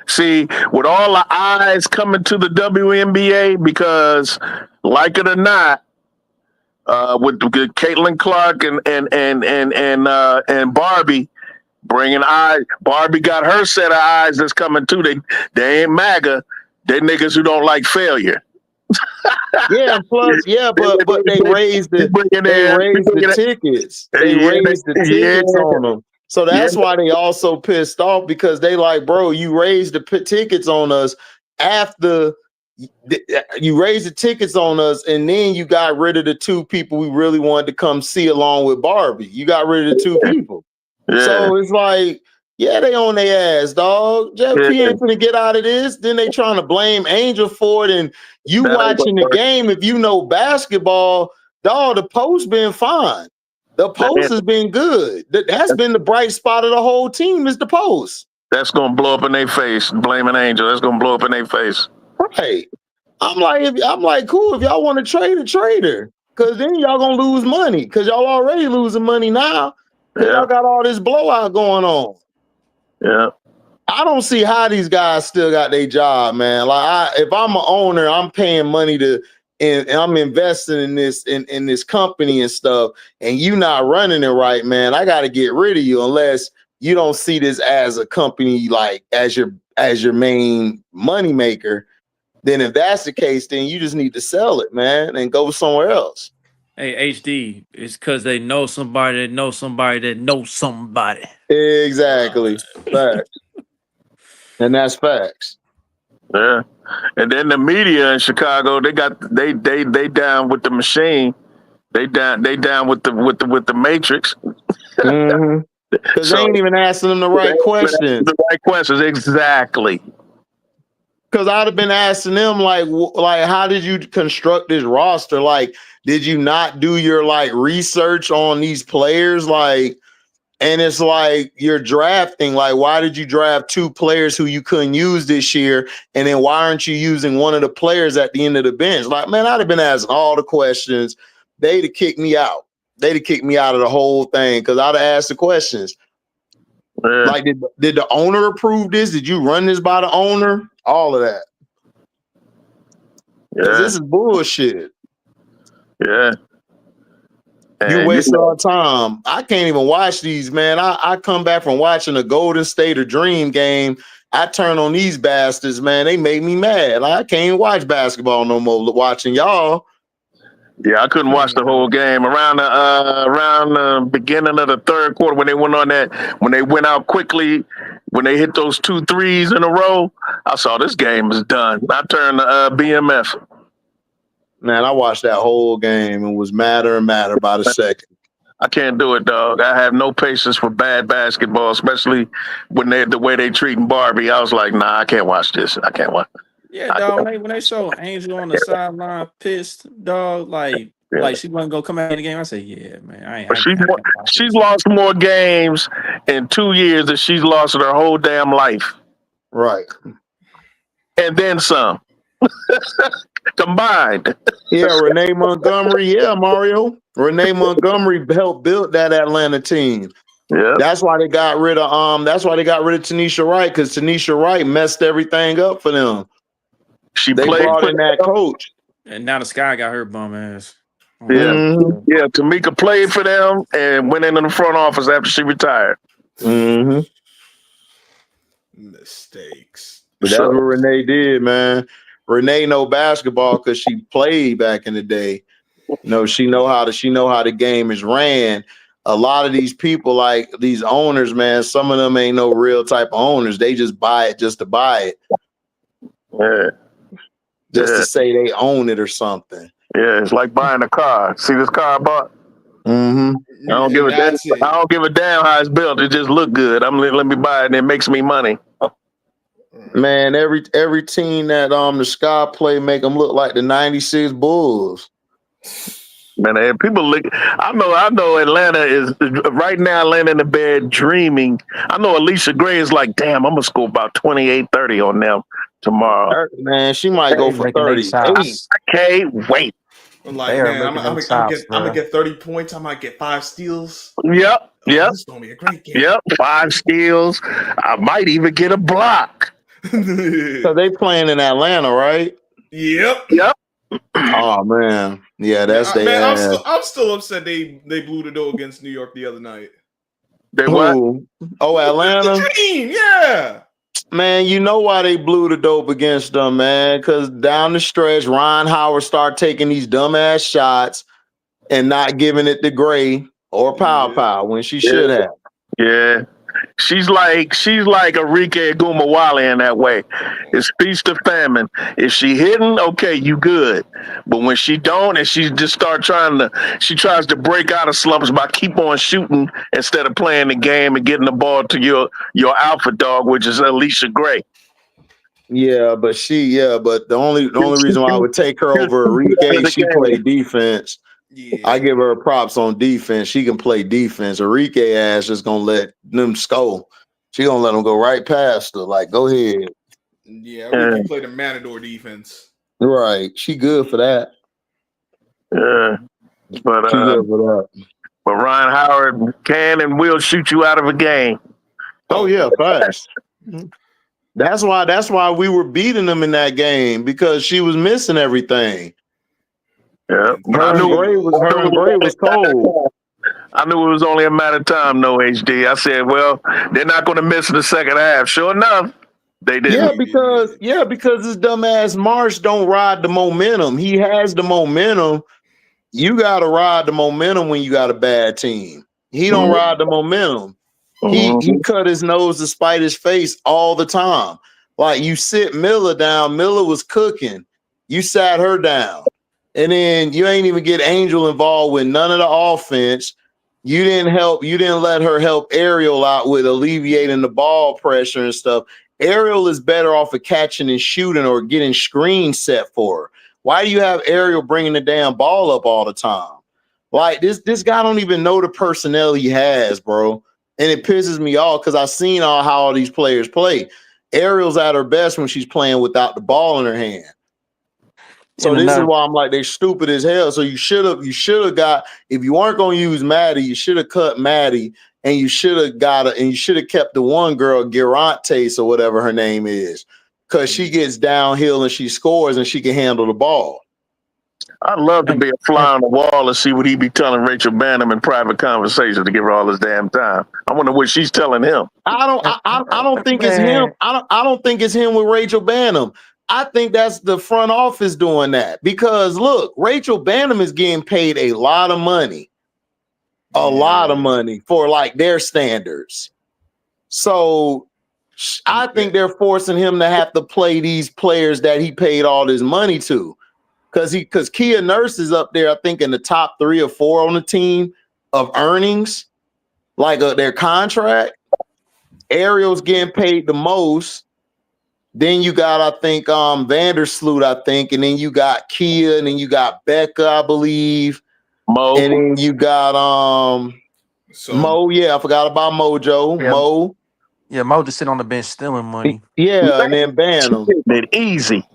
I: see, with all the eyes coming to the WNBA, because like it or not, with Caitlin Clark and Barbie bringing eyes. Barbie got her set of eyes that's coming too. They ain't MAGA. They niggas who don't like failure.
A: Yeah, plus, but they raised the tickets. They raised the tickets on them. So that's why they also pissed off, because they like, bro, you raised the tickets on us after you raised the tickets on us, and then you got rid of the 2 people we really wanted to come see along with Barbie. You got rid of the 2 people. Yeah. So it's like, yeah, they on their ass, dog. Jeff P ain't finna get out of this. Then they trying to blame Angel for it, and you watching the game. If you know basketball, dog, the post been fine. The post has been good. That's been the bright spot of the whole team is the post.
I: That's gonna blow up in their face. Blaming Angel. That's gonna blow up in their face.
A: Right. I'm like, cool. If y'all want to trade a trader, because then y'all gonna lose money. Because y'all already losing money now. Y'all got all this blowout going on.
I: Yeah.
A: I don't see how these guys still got their job, man. Like, if I'm an owner, I'm paying money and I'm investing in this company and stuff, and you not running it right, man. I got to get rid of you unless you don't see this as a company, like as your main money maker. Then if that's the case, then you just need to sell it, man, and go somewhere else.
H: Hey, HD, it's because they know somebody that knows somebody that knows somebody.
A: Exactly. Facts. And that's facts.
I: Yeah. And then the media in Chicago, they down with the machine. They down with the Matrix.
A: Mm-hmm. Because
I: So
A: they ain't even asking them the right questions.
I: the right questions, exactly.
A: Because I'd have been asking them like, how did you construct this roster? Like, did you not do your like research on these players? Like, and it's like you're drafting. Like, why did you draft 2 players who you couldn't use this year? And then why aren't you using one of the players at the end of the bench? Like, man, I'd have been asking all the questions. They'd have kicked me out. They'd have kicked me out of the whole thing because I'd have asked the questions.
I: Yeah.
A: Like, did the owner approve this? Did you run this by the owner? All of that. Because this is bullshit.
I: Yeah.
A: You waste our time. I can't even watch these, man. I come back from watching a Golden State or Dream game. I turn on these bastards, man. They make me mad. Like, I can't even watch basketball no more watching y'all.
I: Yeah, I couldn't watch the whole game. Around the beginning of the third quarter when they went out quickly, when they hit those 2 threes in a row, I saw this game is done. I turned to BMF.
A: Man, I watched that whole game and was madder and madder by the second.
I: I can't do it, dog. I have no patience for bad basketball, especially when the way they treating Barbie. I was like, nah, I can't watch this. I can't watch.
H: Yeah, dog. When they show Angel on the sideline pissed, dog, like she wasn't gonna come out in the game. I said, yeah, man.
I: She's lost more games in 2 years than she's lost in her whole damn life.
A: Right.
I: And then some. Combined.
A: Yeah, Renee Montgomery. Yeah, Mario. Renee Montgomery helped build that Atlanta team.
I: Yeah.
A: That's why they got rid of Tanisha Wright, because Tanisha Wright messed everything up for them. They brought in that coach.
H: And now the Sky got her bum ass.
I: Yeah. Mm-hmm. Yeah, Tamika played for them and went into the front office after she retired.
A: Mm-hmm.
B: Mistakes.
A: But that's what Renee did, man. Renee know basketball because she played back in the day. She know how the game is ran. A lot of these people, like these owners, man, some of them ain't no real type of owners. They just buy it just to buy it.
I: Yeah.
A: Just to say they own it or something.
I: Yeah, it's like buying a car. See this car I bought?
A: Mm-hmm.
I: I don't give a damn how it's built. It just look good. Let me buy it and it makes me money.
A: Man, every team that the Sky play make them look like the '96 Bulls.
I: Man, people look. I know. Atlanta is right now. Atlanta in the bed dreaming. I know Alicia Gray is like, damn, I'm gonna score about 28, 30 on them tomorrow.
A: Man, she might go for 30.
I: I can't wait.
B: I'm like, man, I'm gonna get 30 points. I might get 5 steals.
I: Yep.
B: This is gonna be a great game.
I: Yep, 5 steals. I might even get a block.
A: So they playing in Atlanta, right?
B: Yep.
A: Oh man, yeah, that's
B: I'm still upset they blew the door against New York the other night.
I: They what?
A: Oh, Atlanta.
B: The Dream, yeah.
A: Man, you know why they blew the dope against them, man? Because down the stretch, Ron Howard started taking these dumbass shots and not giving it to Gray or Pow when she should have.
I: Yeah. She's like Enrique Agumawale in that way. It's feast or famine. If she hitting, okay, you good. But when she don't, and she just she tries to break out of slumps by keep on shooting instead of playing the game and getting the ball to your alpha dog, which is Alicia Gray.
A: Yeah, but the only reason why I would take her over Enrique, she played defense.
B: Yeah.
A: I give her props on defense. She can play defense. Enrique ass just gonna let them score. She gonna let them go right past her. Like, go ahead.
B: Yeah, Enrique play the Matador defense.
A: Right. She good for that.
I: Yeah. But
A: she good for that.
I: But Ryan Howard can and will shoot you out of a game.
A: Oh yeah, fast. That's why we were beating them in that game, because she was missing everything.
I: Yeah,
A: her and Bray was cold.
I: I knew it was only a matter of time, no HD. I said, well, they're not going to miss the second half. Sure enough, they did.
A: Yeah, because this dumbass Marsh don't ride the momentum. He has the momentum, You gotta ride the momentum when you got a bad team. He don't
I: Mhm.
A: ride the momentum. He
I: Mhm.
A: cut his nose to spite his face all the time. Like you sit Miller down, Miller was cooking. You sat her down. And then you ain't even get Angel involved with none of the offense. You didn't let her help Ariel out with alleviating the ball pressure and stuff. Ariel is better off of catching and shooting or getting screens set for her. Why do you have Ariel bringing the damn ball up all the time? Like this guy don't even know the personnel he has, bro. And it pisses me off because I've seen how all these players play. Ariel's at her best when she's playing without the ball in her hand. So
G: And
A: this is
G: another,
A: why I'm like they're stupid as hell. So you should have got, if you weren't gonna use Maddie, you should have cut Maddie and you should have kept the one girl, Gerontes or whatever her name is, because she gets downhill and she scores and she can handle the ball.
I: I'd love to
G: and,
I: be a fly on the wall and see what he be telling Rachel Bannum in private conversations to give her all his damn time. I wonder what she's telling him.
A: I don't think it's him.
G: man,
A: I don't think it's him with Rachel Bannum. I think that's the front office doing that because look, Rachel Bannum is getting paid a lot of money for like their standards. So I think they're forcing him to have to play these players that he paid all this money to. Because Kia Nurse is up there, I think, in the top 3 or 4 on the team of earnings, like their contract. Ariel's getting paid the most. Then you got, I think, Vandersloot, I think, and then you got Kia, and then you got Becca, I believe.
I: Mo.
A: And then you got Mo. Yeah, I forgot about Mojo.
G: yeah,
A: Mo.
G: yeah, Mo just sitting on the bench stealing money.
A: Yeah, and then Bantam.
I: It easy.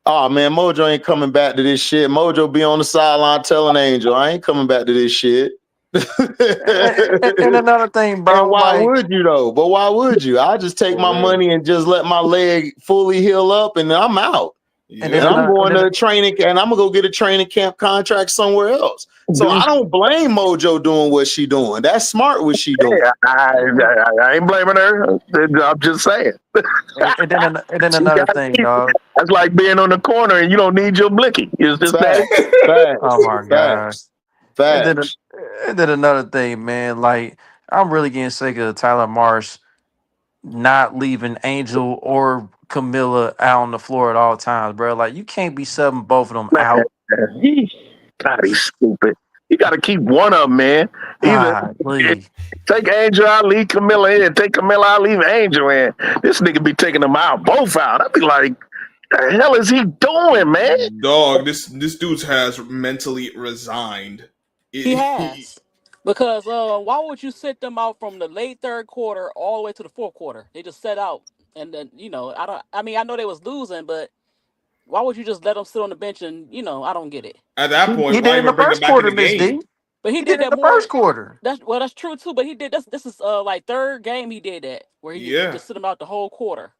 A: Oh man, Mojo ain't coming back to this shit. Mojo be on the sideline telling Angel, I ain't coming back to this shit.
G: And another thing, bro,
A: And why
G: like,
A: would you though? But why would you? I just take my money and just let my leg fully heal up, and then I'm out.
G: and
A: And
G: then
A: I'm going
G: another,
A: to training, and I'm gonna go get a training camp contract somewhere else. So I don't blame Mojo doing what she doing. That's smart what she doing.
I: I ain't blaming her. I'm just saying.
G: and then another thing, dog.
I: That's like being on the corner and you don't need your blicky. It's just
A: Facts,
I: that.
G: Oh my god.
A: facts,
G: And
A: facts.
G: then another thing, man. Like, I'm really getting sick of Tyler Marsh not leaving Angel or Camilla out on the floor at all times, bro. Like, you can't be subbing both of them out.
I: God, he's stupid. You got to keep one of them, man. Either
G: Please.
I: take Angel out, leave Camilla in. Take Camilla out, leave Angel in. This nigga be taking them out, both out. I'd be like, the hell is he doing, man?
B: Dog, this dude has mentally resigned.
F: He has. Because why would you sit them out from the late third quarter all the way to the fourth quarter? They just set out, and then I know they was losing, but why would you just let them sit on the bench and I don't get it.
B: At that
G: He
B: point,
G: did
B: why
G: in the
B: even bring him
G: first
B: back in
G: quarter,
B: the
G: Miss
B: game?
G: D.
F: But he
G: He
F: did
G: did in
F: that
G: the
F: more.
G: first quarter.
F: That's true too. But he did this is like third game he did that where he just sit them out the whole quarter.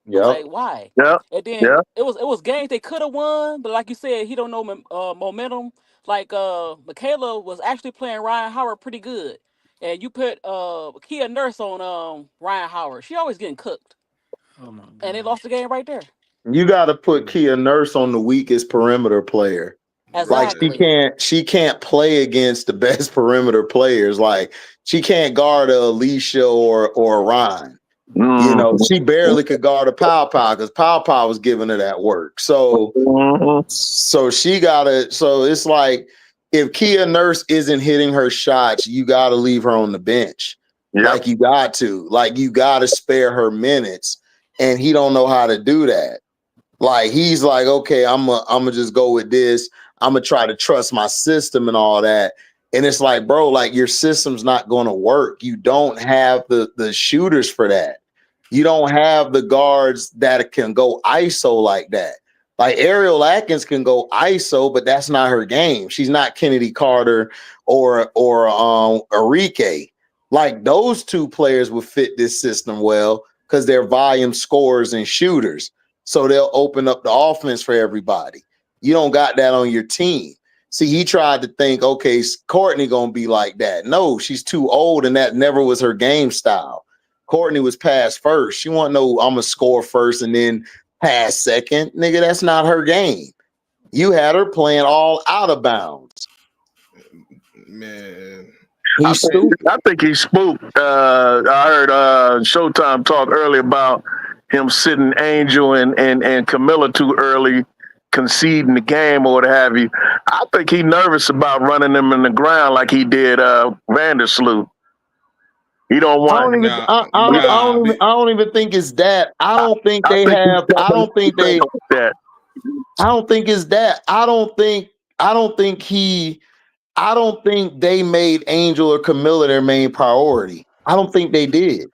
A: Yep.
F: Like why?
I: Yeah.
F: And then it was games they could have won, but like you said, he don't know momentum. Like Michaela was actually playing Ryan Howard pretty good, and you put Kia Nurse on Ryan Howard. She always getting cooked,
H: Oh my god.
F: and they lost the game right there.
A: You got to put Kia Nurse on the weakest perimeter player.
F: Exactly.
A: Like she can't play against the best perimeter players. Like she can't guard a Alicia or a Ryan. You know, she barely could guard a Pow because Pow was giving her that work. So it's like if Kia Nurse isn't hitting her shots, you got to leave her on the bench.
I: Yep.
A: Like you got to spare her minutes, and he don't know how to do that. Like he's like, okay, I'm gonna just go with this. I'm gonna try to trust my system and all that. And it's like, bro, like your system's not gonna work. You don't have the shooters for that. You don't have the guards that can go ISO like that. Like Ariel Atkins can go ISO, but that's not her game. She's not Kennedy Carter or Enrique. Like those two players would fit this system well because they're volume scorers and shooters. So they'll open up the offense for everybody. You don't got that on your team. See, he tried to think, okay, Courtney gonna be like that. No, she's too old, and that never was her game style. Courtney was pass first. She want no, I'm gonna score first and then pass second. Nigga, that's not her game. You had her playing all out of bounds.
B: Man,
A: He's stupid.
I: I think he's spooked. I heard Showtime talk earlier about him sitting Angel and Camilla too early, conceding the game or what have you. I think he's nervous about running them in the ground like he did Vandersloot. He don't want.
A: I don't even think it's that. I don't think they have. I don't think they.
I: That.
A: I don't think it's that. I don't think they made Angel or Camilla their main priority. I don't think they did.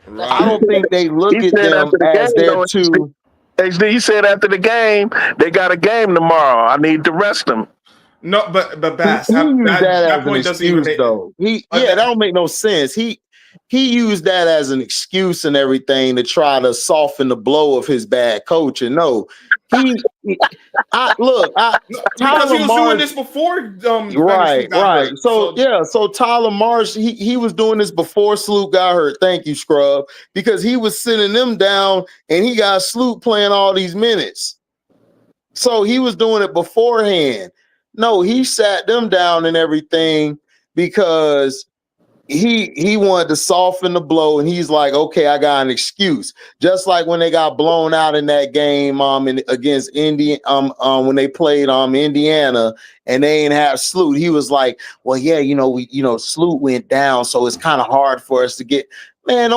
B: right.
A: I don't think they look at them as their two.
I: He said after the game, they got a game tomorrow. I need to rest them.
B: No, but Bass,
A: He used that
B: that
A: as
B: point
A: an
B: doesn't even
A: excuse,
B: make
A: though. That don't make no sense. He used that as an excuse and everything to try to soften the blow of his bad coaching. No,
B: because he was doing this before.
A: Right. So Tyler Marsh, he was doing this before Sloot got hurt. Thank you, Scrub, because he was sending them down, and he got Sloot playing all these minutes. So he was doing it beforehand. No, he sat them down and everything because he wanted to soften the blow, and he's like, okay, I got an excuse. Just like when they got blown out in that game against Indiana, when they played Indiana and they ain't have Sloot. He was like, well, yeah, Sloot went down, so it's kind of hard for us to get. Man,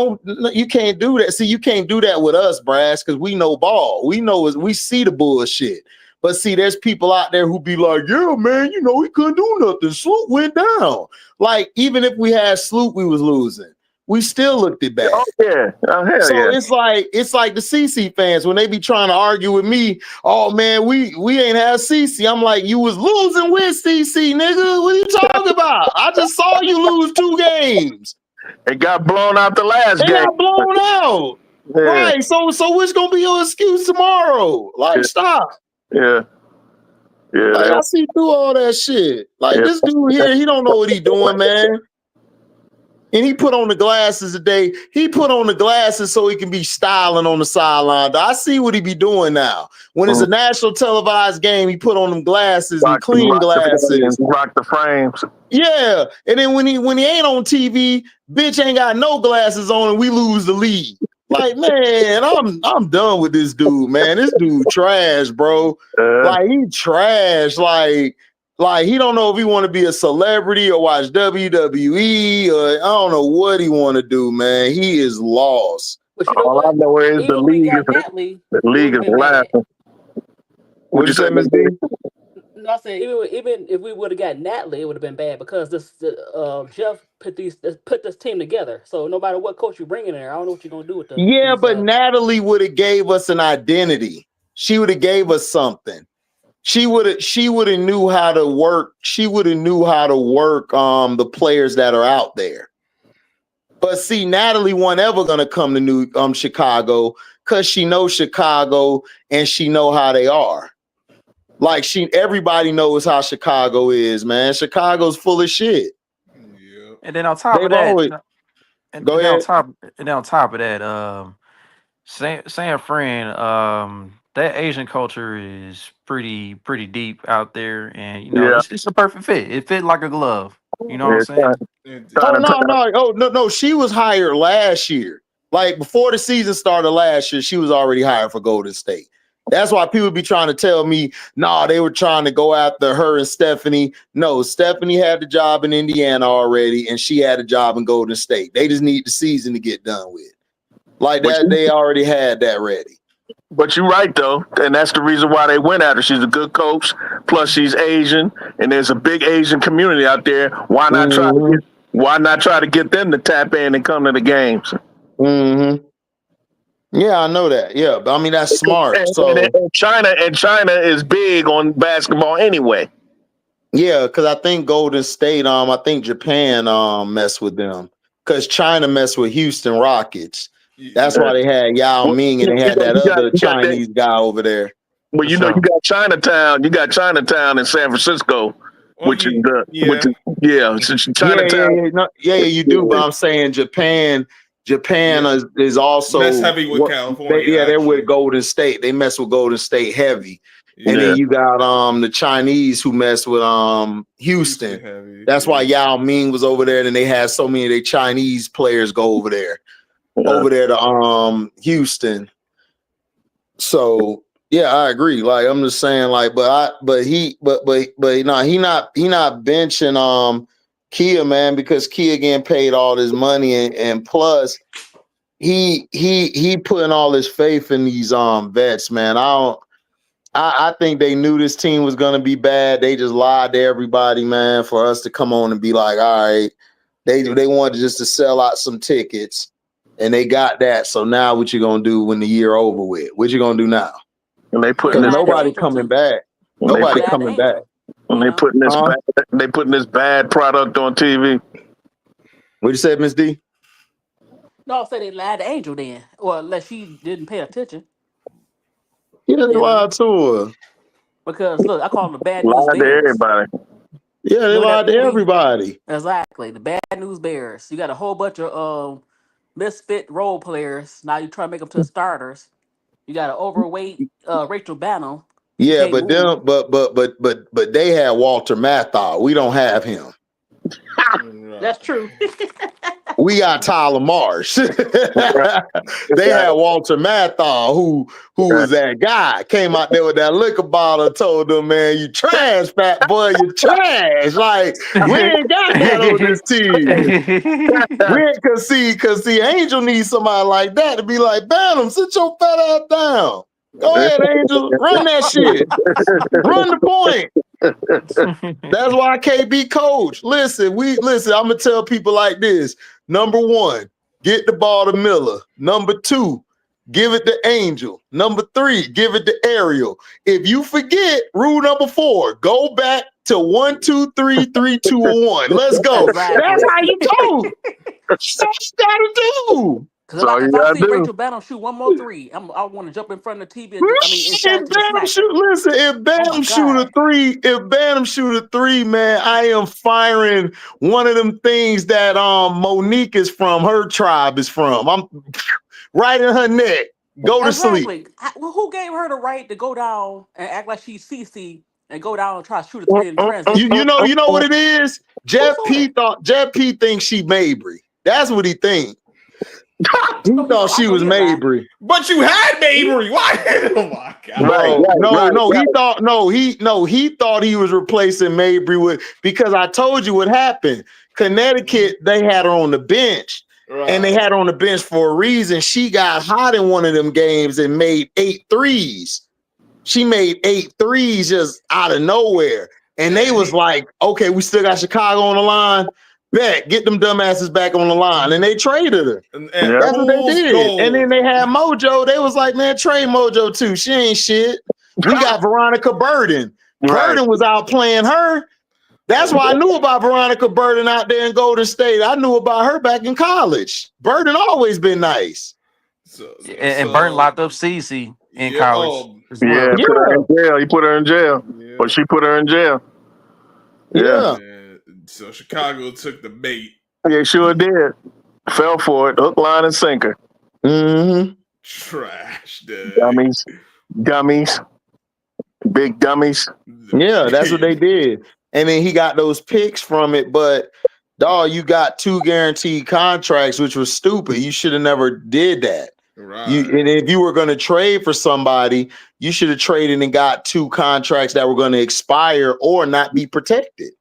A: you can't do that. See, you can't do that with us, Brass, because we know ball. We see the bullshit. But see, there's people out there who be like, yeah, man, he couldn't do nothing. Sloot went down. Like, even if we had Sloot, we was losing. We still looked it bad.
I: Oh, yeah. Oh, hell
A: so
I: yeah.
A: it's like the CC fans, when they be trying to argue with me, oh, man, we ain't have CC. I'm like, you was losing with CC, nigga. What are you talking about? I just saw you lose 2 games.
I: It got blown out the last game.
A: Got blown out. Yeah. Right. So what's going to be your excuse tomorrow? Like, stop.
I: Yeah. Yeah.
A: Like, I see through all that shit. Like, this dude here, he don't know what he doing, man. And he put on the glasses today. He put on the glasses so he can be styling on the sideline. I see what he be doing now. When it's a national televised game, he put on them glasses and clean glasses.
I: Rock the frames.
A: Yeah. And then when he ain't on TV, bitch ain't got no glasses on and we lose the lead. Like, man, I'm done with this dude, man. This dude trash, bro. Like, he trash. Like he don't know if he want to be a celebrity or watch WWE or I don't know what he want to do, man. He is lost.
F: But you know
I: all
F: what?
I: I know is the league is laughing.
A: What'd you say, Ms. B?
F: No, I said even if we would have got Natalie, it would have been bad because Jeff put this team together. So no matter what coach you bring in there, I don't know what you're gonna do with them.
A: Yeah, but Natalie would have gave us an identity. She would have gave us something. She would have knew how to work. She would have knew how to work the players that are out there. But see, Natalie wasn't ever gonna come to Chicago because she knows Chicago and she know how they are. Like everybody knows how Chicago is, man. Chicago's full of shit.
B: Yeah.
G: And then on top of that, on top of that, San Fran, that Asian culture is pretty deep out there, and it's a perfect fit. It fit like a glove. You know what I'm saying?
A: No. She was hired last year. Like before the season started last year, she was already hired for Golden State. That's why people be trying to tell me, nah, they were trying to go after her and Stephanie. No, Stephanie had the job in Indiana already, and she had a job in Golden State. They just need the season to get done with. Like that, they already had that ready.
I: But you're right, though, and that's the reason why they went at her. She's a good coach, plus she's Asian, and there's a big Asian community out there. Why not try to get them to tap in and come to the games?
A: Mm-hmm. Yeah, I know that. Yeah, but I mean that's smart.
I: And China is big on basketball anyway.
A: Yeah, because I think Golden State, I think Japan messed with them because China messed with Houston Rockets. That's why they had Yao Ming and they had that other Chinese guy over there.
I: Well, you got Chinatown. You got Chinatown in San Francisco, Chinatown.
A: Yeah, you do. But I'm saying Japan is also
B: that's heavy with California.
A: They're with Golden State. They mess with Golden State heavy. And
I: Yeah.
A: then you got the Chinese who mess with Houston.
B: heavy,
A: That's why
B: yeah.
A: Yao Ming was over there, and they had so many of their Chinese players go over there to Houston. So yeah, I agree. Like I'm just saying, like, he not benching Kia, man, because Kia getting paid all this money, and plus he putting all his faith in these vets, man. I think they knew this team was gonna be bad. They just lied to everybody, man, for us to come on and be like, all right, they wanted just to sell out some tickets, and they got that. So now what you gonna do when the year over with? What you gonna do now?
I: And they
A: Because
I: putting this
A: nobody coming back. Nobody coming back.
I: when they putting this bad product on TV.
A: What you said, Miss D?
F: No, I said they lied to Angel then, or unless she didn't pay attention.
A: Yeah, they lied to her.
F: Because look, I call them the bad news
I: Lied to
F: bears.
I: everybody.
A: Yeah, they
F: Remember
A: lied
F: that
A: to
F: movie?
A: everybody.
F: Exactly, the bad news bears. You got a whole bunch of misfit role players. Now you try to make them to starters. You got an overweight Rachel Banner. She
A: Yeah,
F: can't
A: but
F: move.
A: them, but they had Walter Matthau. We don't have him.
F: That's true.
A: We got Tyler Marsh. They had Walter Matthau, who was that guy. Came out there with that liquor bottle, told them, man, you trash, fat boy, you trash. Like, we ain't got that on this team. We ain't cause see, Angel needs somebody like that to be like, Bantam, sit your fat ass down. Go ahead, Angel. Run that shit. Run the point. That's why I can't be coach. Listen, I'm gonna tell people like this. Number one, get the ball to Miller. Number two, give it to Angel. Number three, give it to Ariel. If you forget, rule number four, go back to 1, 2, 3, 3, 2, 1. Let's go.
F: Exactly.
A: That's how you coach. That's what you gotta do.
F: Because if I see Rachel Banner shoot one more three, I want to jump in front of the TV. And
A: If Bantam shoot a three, man, I am firing one of them things that Monique is from, her tribe is from. I'm right in her neck. Go to sleep.
F: Who gave her the right to go down and act like she's CC and go down and try to shoot a three in transit?
A: You know what it is? Jeff P thinks she Mabry. That's what he thinks. He thought she was Mabry.
B: But you had Mabry. Why? Oh my
A: God. He thought he was replacing Mabry with, because I told you what happened. Connecticut, they had her on the bench. Right. And they had her on the bench for a reason. She got hot in one of them games and made 8 threes. She made 8 threes just out of nowhere. And they was like, okay, we still got Chicago on the line. Bet, get them dumbasses back on the line. And they traded her. And that's what they did. Gold. And then they had Mojo. They was like, man, trade Mojo too. She ain't shit. We got Veronica Burden. Burden was out playing her. That's why I knew about Veronica Burden out there in Golden State. I knew about her back in college. Burden always been nice.
G: And Burden locked up CC in college.
I: Put her in jail. He put her in jail. Yeah. Or she put her in jail. Yeah.
B: So Chicago took the bait.
I: Yeah, sure did. Fell for it. Hook, line, and sinker.
A: Mm-hmm.
B: Trash, dude.
I: Dummies. Big dummies.
A: Yeah, that's what they did. And then he got those picks from it. But, dog, you got 2 guaranteed contracts, which was stupid. You should have never did that. Right. And if you were going to trade for somebody, you should have traded and got 2 contracts that were going to expire or not be protected.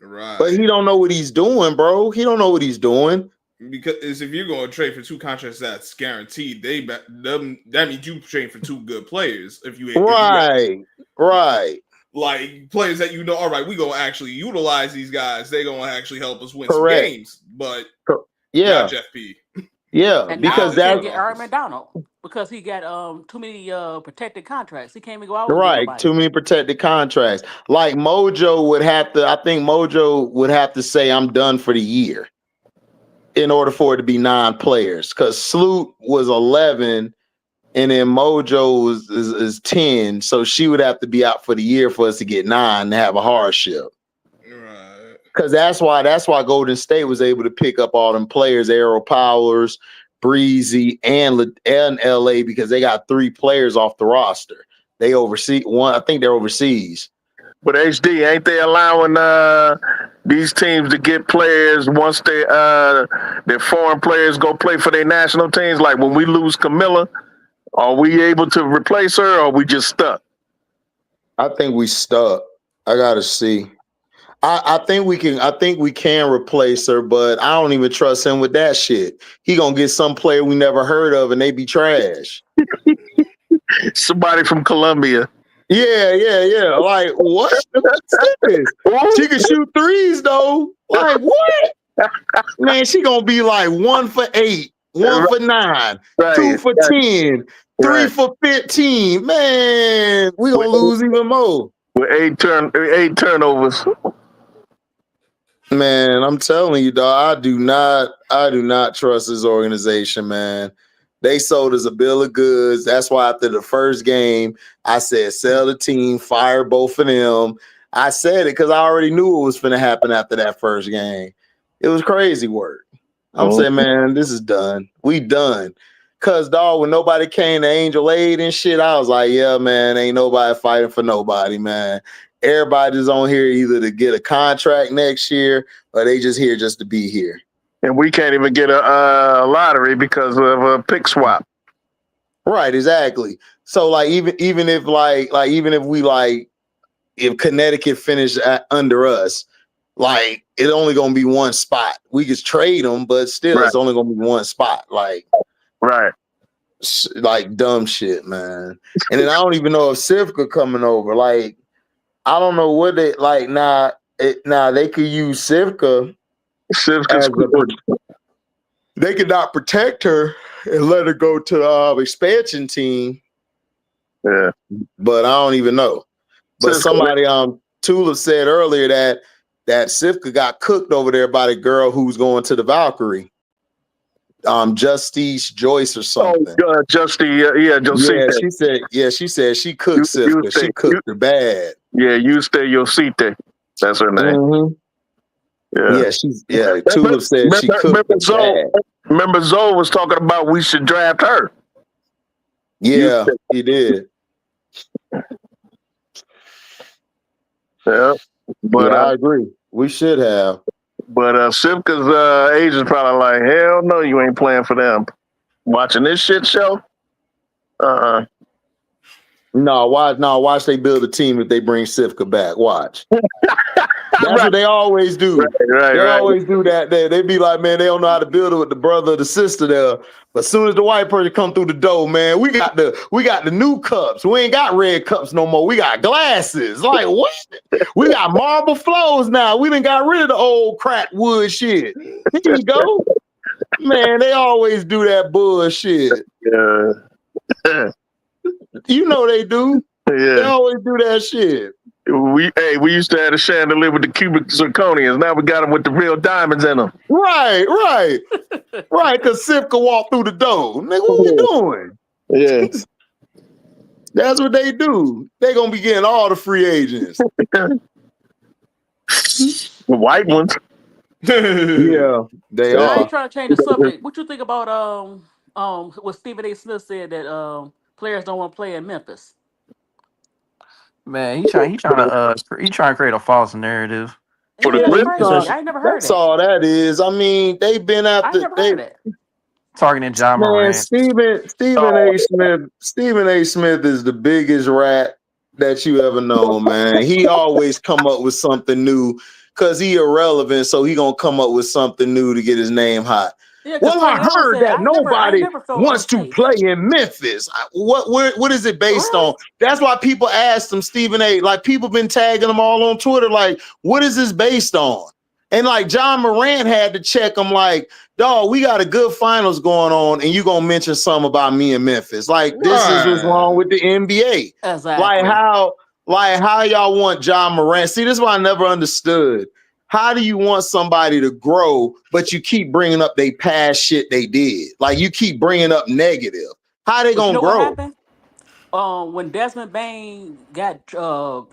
A: Right. But he don't know what he's doing, bro. He don't know what he's doing.
B: Because if you're going to trade for 2 contracts that's guaranteed, that means you trade for 2 good players. If you ain't
A: right.
B: Like players that all right, we gonna actually utilize these guys. They gonna actually help us win some games. But not Jeff P.
A: Yeah,
F: and
A: because
F: now he can't get Aaron McDonald because he got too many protected contracts. He can't even go out.
A: Right, too many protected contracts. Like Mojo would have to. I think Mojo would have to say, "I'm done for the year," in order for it to be 9 players. Because Sloot was 11, and then Mojo is 10. So she would have to be out for the year for us to get 9 to have a hardship. Because that's why Golden State was able to pick up all them players, Arrow Powers, Breezy, and LA, because they got 3 players off the roster They oversee one. I think they're overseas.
I: But HD, ain't they allowing these teams to get players once their foreign players go play for their national teams? Like when we lose Camilla, are we able to replace her, or are we just stuck?
A: I think we stuck. I gotta see. I think we can. I think we can replace her, but I don't even trust him with that shit. He gonna get some player we never heard of, and they be trash.
I: Somebody from Colombia.
A: Yeah. Like what? She can shoot threes though. Like what? Man, she gonna be like 1 for 8, 1 for 9, 2 for 10, 3 for 15. Man, we gonna lose even more.
I: With 8 turnovers.
A: Man, I'm telling you, dog, I do not trust this organization, man. They sold us a bill of goods. That's why after the first game, I said, sell the team, fire both of them. I said it because I already knew what was going to happen after that first game. It was crazy work. I'm saying, man, this is done. We done. Because, dog, when nobody came to Angel Aid and shit, I was like, yeah, man, ain't nobody fighting for nobody, man. Everybody's on here either to get a contract next year or they just here just to be here.
I: And we can't even get a lottery because of a pick swap.
A: Right, exactly. So like even if if Connecticut finished under us, like it's only gonna be one spot. We could trade them, but still it's only gonna be one spot. Like dumb shit, man. And then I don't even know if Sivka coming over. Like I don't know what they like. Now they could use Sivka. They could not protect her and let her go to the expansion team.
I: Yeah,
A: but I don't even know. But somebody Tula said earlier that Sivka got cooked over there by the girl who's going to the Valkyrie. Justice Joyce or something.
I: Oh, Josita.
A: Yeah, she said she cooked Sivka. She cooked her bad.
I: Yeah, Josita. That's her name.
A: Mm-hmm. Tulip said she cooked her bad.
I: Remember Zoe was talking about we should draft her.
A: Yeah, he did.
I: Yeah, but
A: I agree. We should have.
I: But Sivka's agent's probably like, hell no, you ain't playing for them. Watching this shit show?
A: No, watch they build a team if they bring Sivka back. Watch. That's what they always do. They always do that. They be like, man, they don't know how to build it with the brother or the sister there. But as soon as the white person come through the door, man, we got the new cups. We ain't got red cups no more. We got glasses. Like what? We got marble floors now. We done got rid of the old cracked wood shit. Here you go. Man, they always do that bullshit.
I: Yeah.
A: You know they do.
I: Yeah.
A: They always do that shit.
I: We used to have a chandelier with the cubic zirconians. Now we got them with the real diamonds in them.
A: Right. Because Sivka walked through the door. Nigga, what you doing?
I: Yeah.
A: That's what they do. They gonna be getting all the free agents.
I: The white ones.
A: Yeah, they are.
F: I ain't trying to change the subject. What you think about what Stephen A. Smith said that players don't want to play in Memphis?
G: Man, he trying to create a false narrative.
I: For the
F: I ain't never heard
A: that's all that is. I mean, they've been after.
F: I never heard that.
G: Targeting John Moran.
A: Stephen A. Smith is the biggest rat that you ever know, man. He always come up with something new because he irrelevant, so he gonna come up with something new to get his name hot.
F: Yeah,
A: well, I heard that nobody wants to play in Memphis. What is it based on? That's why people asked him, Stephen A. Like people been tagging him all on Twitter. Like, what is this based on? And like John Moran had to check him. Like, dog, we got a good finals going on, and you gonna mention something about me in Memphis? Like, this is what's wrong with the NBA.
F: Exactly.
A: Like how y'all want John Moran? See, this is what I never understood. How do you want somebody to grow, but you keep bringing up they past shit they did? Like you keep bringing up negative. How they gonna grow?
F: What happened? When Desmond Bain got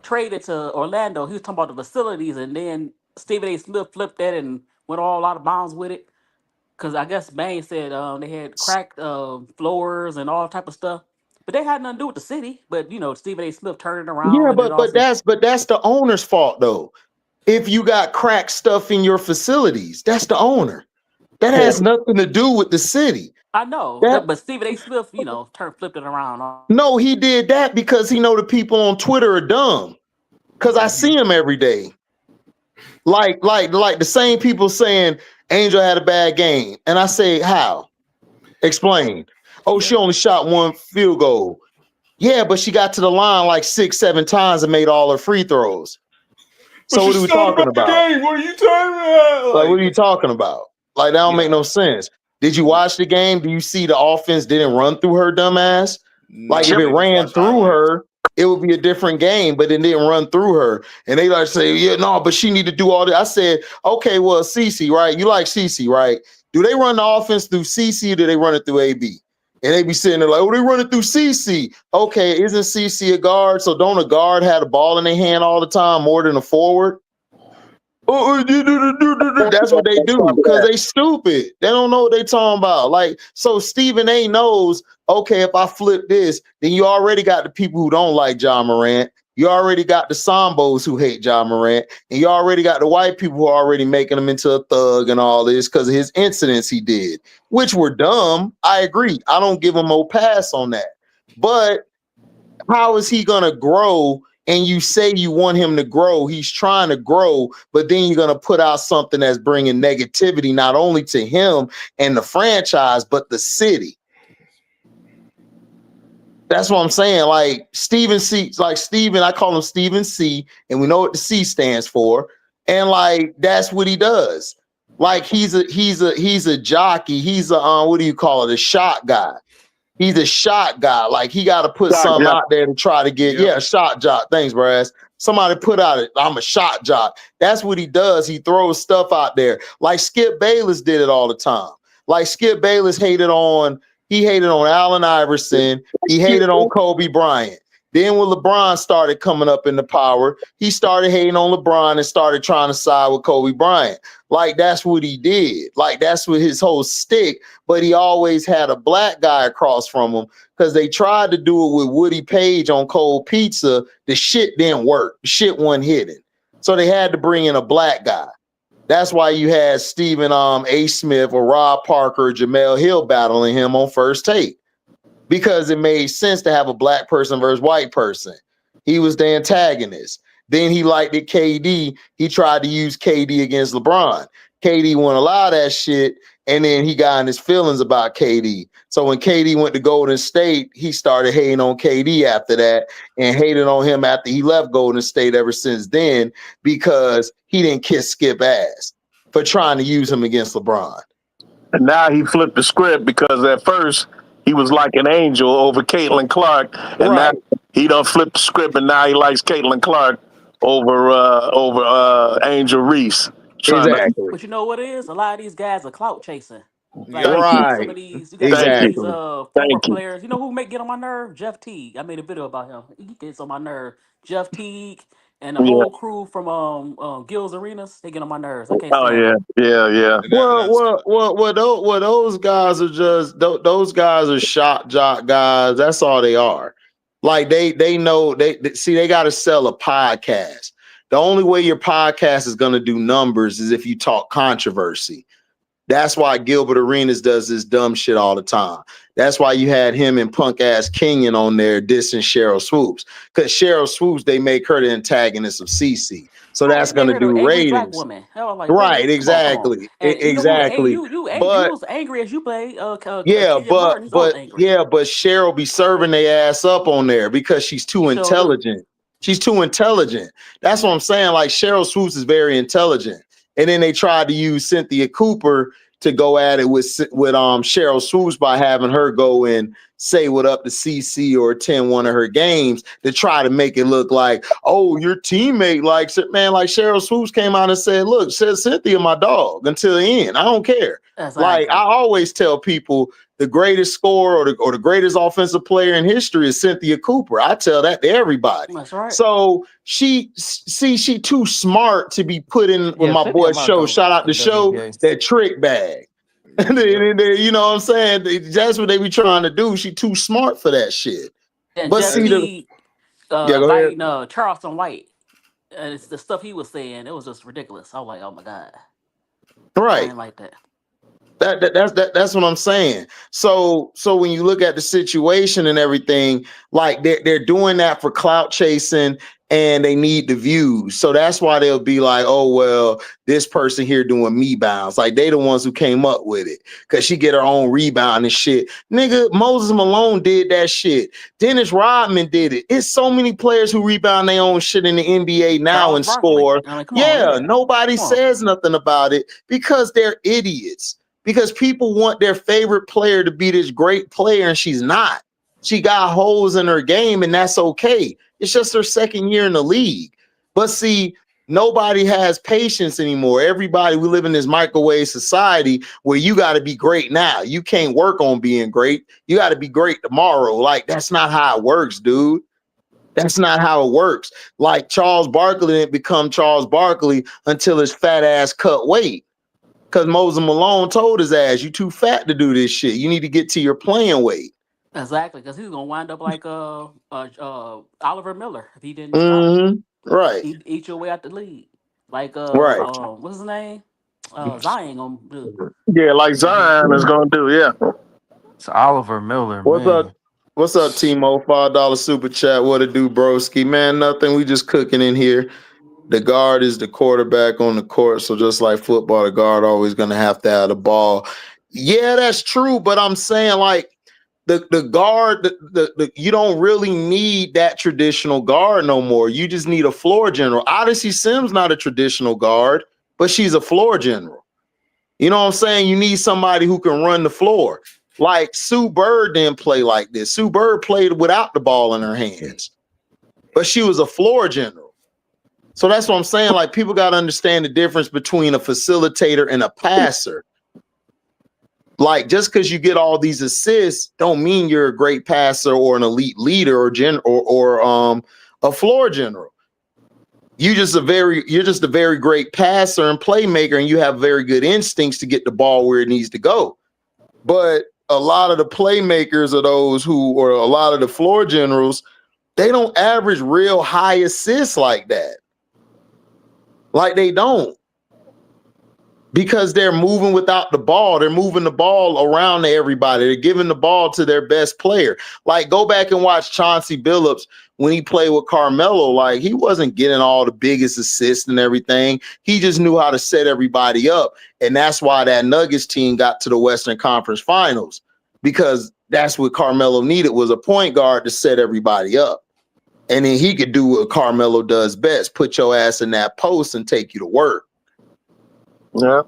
F: traded to Orlando, he was talking about the facilities, and then Stephen A. Smith flipped that and went all out of bounds with it. Because I guess Bain said they had cracked floors and all type of stuff. But they had nothing to do with the city. But you know, Stephen A. Smith turned it around,
A: Yeah,
F: and then also
A: but that's the owner's fault though. If you got cracked stuff in your facilities, that's the owner. That has nothing to do with the city.
F: I know
A: That
F: that, but Stephen A. Smith, you know, flipped it around.
A: no, he did that because he know the people on Twitter are dumb. Cause I see him every day. Like the same people saying Angel had a bad game. And I say, how? Explain. Oh, she only shot one field goal. Yeah, but she got to the line like 6-7 times and made all her free throws. So what are we talking about?
B: What are you talking about?
A: Like, what are you talking about? Like, that don't make no sense. Did you watch the game? Do you see the offense didn't run through her dumb ass? Like, if it ran through her, it would be a different game, but it didn't run through her. And they like say, yeah, no, but she need to do all that. I said, okay, well, CC, right? You like CC, right? Do they run the offense through CC or do they run it through AB? And they be sitting there like, oh, they run it through CC. Okay, isn't CC a guard? So don't a guard have the ball in their hand all the time more than a forward? That's what they do because they stupid. They don't know what they talking about. Like, so Stephen A knows, okay, if I flip this, then you already got the people who don't like John Morant. You already got the Sambos who hate John Morant. And you already got the white people who are already making him into a thug and all this because of his incidents he did, which were dumb. I agree. I don't give him no pass on that. But how is he going to grow? And you say you want him to grow, he's trying to grow, but then you're going to put out something that's bringing negativity, not only to him and the franchise, but the city. That's what I'm saying. Like Steven C, like Steven, I call him Steven C, and we know what the C stands for. And like, that's what he does. Like he's a jockey. He's a, what do you call it? A shot guy. He's a shot guy. Like he got to put something out there to try to get, a shot jock. Thanks, Brass. Somebody put out it. I'm a shot jock. That's what he does. He throws stuff out there. Like Skip Bayless did it all the time. Like Skip Bayless hated on Allen Iverson. He hated on Kobe Bryant. Then when LeBron started coming up in the power, he started hating on LeBron and started trying to side with Kobe Bryant. Like, that's what he did. Like, that's what his whole stick. But he always had a black guy across from him because they tried to do it with Woody Page on Cold Pizza. The shit didn't work. The shit wasn't hitting. So they had to bring in a black guy. That's why you had Stephen A. Smith or Rob Parker or Jamel Hill battling him on First Take. Because it made sense to have a black person versus white person. He was the antagonist. Then he liked it KD. He tried to use KD against LeBron. KD wouldn't allow that shit, and then he got in his feelings about KD. So when KD went to Golden State, he started hating on KD after that and hated on him after he left Golden State ever since then because he didn't kiss Skip ass for trying to use him against LeBron.
I: And now he flipped the script because at first he was like an angel over Caitlin Clark, and now he done flipped the script, and now he likes Caitlin Clark over Angel Reese.
A: Exactly.
F: But you know what it is? A lot of these guys are clout chasing. Like some of these, former players. You know who get on my nerve? Jeff Teague. I made a video about him. He gets on my nerve. Jeff Teague and the whole crew from Gil's Arenas. They get on my nerves. I can't stand them.
A: Well, those guys are just those guys are shot jock guys. That's all they are. Like they know they got to sell a podcast. The only way your podcast is going to do numbers is if you talk controversy. That's why Gilbert Arenas does this dumb shit all the time. That's why you had him and punk ass Kenyon on there dissing Cheryl Swoops. Because Cheryl Swoops, they make her the antagonist of CC. So that's going to do ratings.
F: Like,
A: right, exactly. Exactly.
F: You was angry as you play.
A: But Cheryl be serving their ass up on there because she's too intelligent. She's too intelligent. That's what I'm saying. Like Cheryl Swoops is very intelligent. And then they tried to use Cynthia Cooper to go at it with Cheryl Swoops by having her go and say what up to CC or attend one of her games to try to make it look like, oh, your teammate likes it. Man, like Cheryl Swoops came out and said, look, says Cynthia my dog until the end. I don't care. Like I always tell people the greatest scorer or the greatest offensive player in history is Cynthia Cooper. I tell that to everybody.
F: That's right.
A: So she too smart to be put in with my boy Show. Shout out to Show, that trick bag. You know what I'm saying? That's what they be trying to do. She too smart for that shit.
F: And
A: But
F: Jeff
A: see the
F: Teague
A: yeah, go ahead.
F: inviting Charleston White. And it's the stuff he was saying. It was just ridiculous. I was like, oh my god, I
A: Right.
F: ain't like that.
A: That's what I'm saying. So when you look at the situation and everything, like they're doing that for clout chasing and they need the views. So that's why they'll be like, oh well, this person here doing me bounds. Like they the ones who came up with it because she get her own rebound and shit. Nigga, Moses Malone did that shit. Dennis Rodman did it. It's so many players who rebound their own shit in the NBA now
F: Charles
A: and
F: Barkley.
A: score.
F: I mean, come on,
A: Yeah,
F: yeah,
A: nobody
F: come on.
A: says nothing about it because they're idiots. Because people want their favorite player to be this great player, and she's not. She got holes in her game, and that's okay. It's just her second year in the league. But see, nobody has patience anymore. Everybody, we live in this microwave society where you got to be great now. You can't work on being great. You got to be great tomorrow. Like, that's not how it works, dude. That's not how it works. Like, Charles Barkley didn't become Charles Barkley until his fat ass cut weight. Because Moses Malone told his ass, you too fat to do this shit. You need to get to your playing weight.
F: Exactly, because he's gonna wind up like Oliver Miller if he didn't stop.
A: Right.
F: Eat your way out the league. Like
A: Right.
F: what's his name? Zion gonna do.
I: Yeah, like Zion is gonna do. Yeah.
G: It's Oliver Miller,
A: What's
G: man.
A: up? What's up, Timo? $5 super chat. What it do, broski? Man, nothing. We just cooking in here. The guard is the quarterback on the court. So just like football, the guard always gonna have to have the ball. Yeah, that's true. But I'm saying like the guard, the you don't really need that traditional guard no more. You just need a floor general. Odyssey Sims not a traditional guard, but she's a floor general. You know what I'm saying? You need somebody who can run the floor. Like Sue Bird didn't play like this. Sue Bird played without the ball in her hands, but she was a floor general. So that's what I'm saying. Like people got to understand the difference between a facilitator and a passer. Like just because you get all these assists, don't mean you're a great passer or an elite leader or a floor general. You're just a very great passer and playmaker, and you have very good instincts to get the ball where it needs to go. But a lot of the playmakers are those who, or a lot of the floor generals, they don't average real high assists like that. Like they don't. Because they're moving without the ball. They're moving the ball around to everybody. They're giving the ball to their best player. Like go back and watch Chauncey Billups when he played with Carmelo. Like he wasn't getting all the biggest assists and everything. He just knew how to set everybody up. And that's why that Nuggets team got to the Western Conference Finals. Because that's what Carmelo needed, was a point guard to set everybody up. And then he could do what Carmelo does best, put your ass in that post and take you to work.
I: Yeah.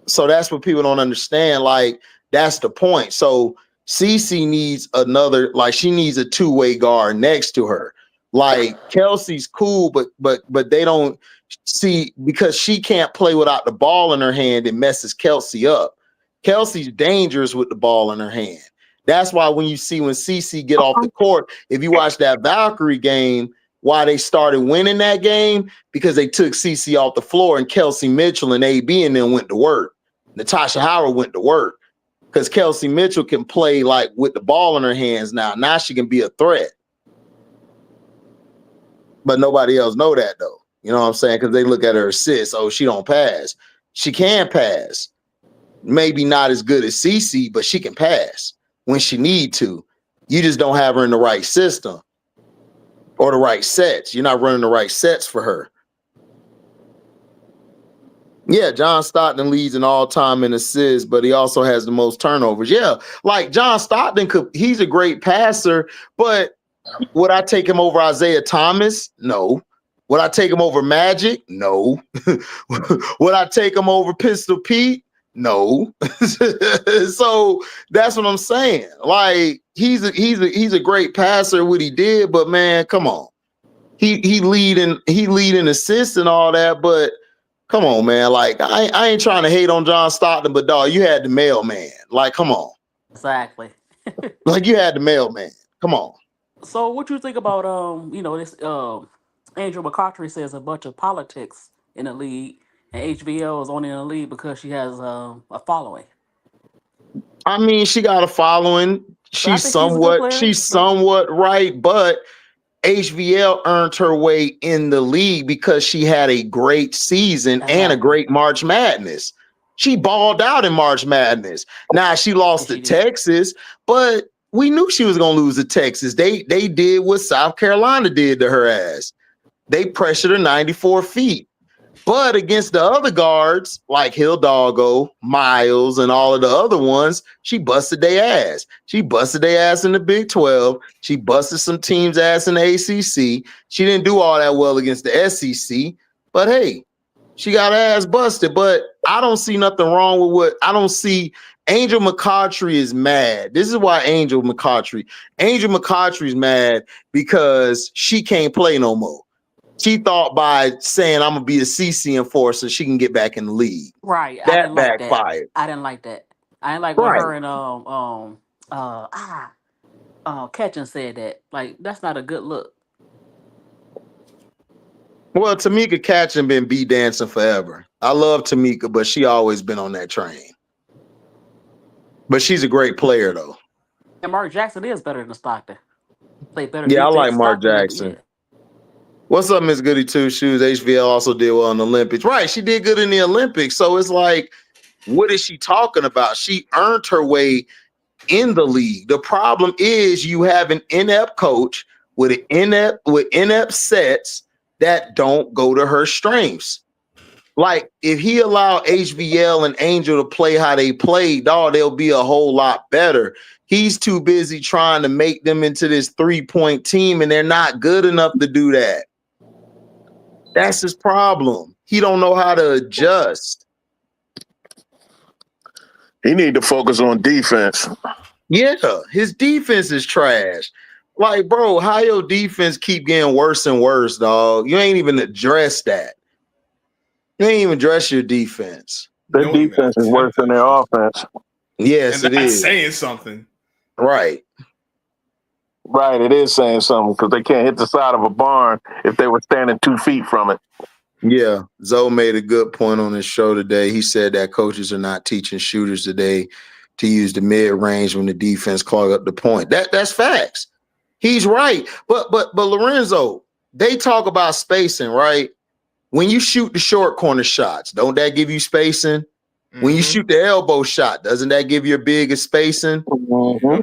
A: So that's what people don't understand. Like, that's the point. So Cece needs another, like she needs a two-way guard next to her. Like Kelsey's cool, but they don't see, because she can't play without the ball in her hand. It messes Kelsey up. Kelsey's dangerous with the ball in her hand. That's why when Cece get off the court, if you watch that Valkyrie game, why they started winning that game, because they took Cece off the floor and Kelsey Mitchell and AB and then went to work. Natasha Howard went to work because Kelsey Mitchell can play like with the ball in her hands now. Now she can be a threat. But nobody else know that though. You know what I'm saying? Because they look at her assists. Oh, she don't pass. She can pass. Maybe not as good as Cece, but she can pass when she need to. You just don't have her in the right system or the right sets. You're not running the right sets for her. Yeah, John Stockton leads in all-time in assists, but he also has the most turnovers. Yeah, like John Stockton he's a great passer, but would I take him over Isaiah Thomas? No. Would I take him over Magic? No. Would I take him over Pistol Pete? No. So that's what I'm saying. Like he's a great passer, what he did, but man, come on. He leading assists and all that, but come on, man. Like I ain't trying to hate on John Stockton, but dog, you had the mailman. Like, come on.
F: Exactly.
A: Like you had the mailman. Come on.
F: So what you think about this Angel McCautry says a bunch of politics in the league, and HVO is only in the league because she has a following.
A: I mean, she got a following.
F: But I think she's a good player.
A: She's somewhat right, but HVL earned her way in the league because she had a great season and a great March Madness. She balled out in March Madness. Now she lost to Texas, but we knew she was going to lose to Texas. They did what South Carolina did to her ass. They pressured her 94 feet. But against the other guards, like Hidalgo, Miles, and all of the other ones, she busted their ass. She busted their ass in the Big 12. She busted some teams' ass in the ACC. She didn't do all that well against the SEC. But hey, she got her ass busted. But I don't see nothing wrong with what I don't see. Angel McCoughtry is mad. This is why Angel McCoughtry is mad because she can't play no more. She thought by saying I'm gonna be a CC enforcer, she can get back in the league.
F: Right.
A: That backfired.
F: I didn't like that. I didn't like when her and Ketchum said that. Like, that's not a good look.
A: Well, Tamika Catching been B dancing forever. I love Tamika, but she always been on that train. But she's a great player though.
F: And Mark Jackson is better than Stockton. Play better.
A: Yeah, I
F: defense
A: like
F: than
A: Mark
F: Stockton.
A: Jackson.
F: Yeah.
A: What's up, Miss Goody Two Shoes? HVL also did well in the Olympics. Right, she did good in the Olympics. So it's like, what is she talking about? She earned her way in the league. The problem is you have an inept coach with inept sets that don't go to her strengths. Like, if he allowed HVL and Angel to play how they played, dog, they'll be a whole lot better. He's too busy trying to make them into this 3-point team, and they're not good enough to do that. That's his problem. He don't know how to adjust.
I: He need to focus on defense.
A: Yeah, his defense is trash. Like, bro, how your defense keep getting worse and worse, dog? You ain't even addressed that. You ain't even address your defense.
I: Their defense is worse than their offense.
A: Yes,
B: and
A: it
B: that's
A: is.
B: saying something.
A: Right.
I: Right, it is saying something because they can't hit the side of a barn if they were standing 2 feet from it.
A: Yeah, Zoe made a good point on his show today. He said that coaches are not teaching shooters today to use the mid-range when the defense clog up the point. That's facts. He's right. But Lorenzo, they talk about spacing, right? When you shoot the short corner shots, don't that give you spacing? Mm-hmm. When you shoot the elbow shot, doesn't that give you a bigger spacing?
I: Mm-hmm.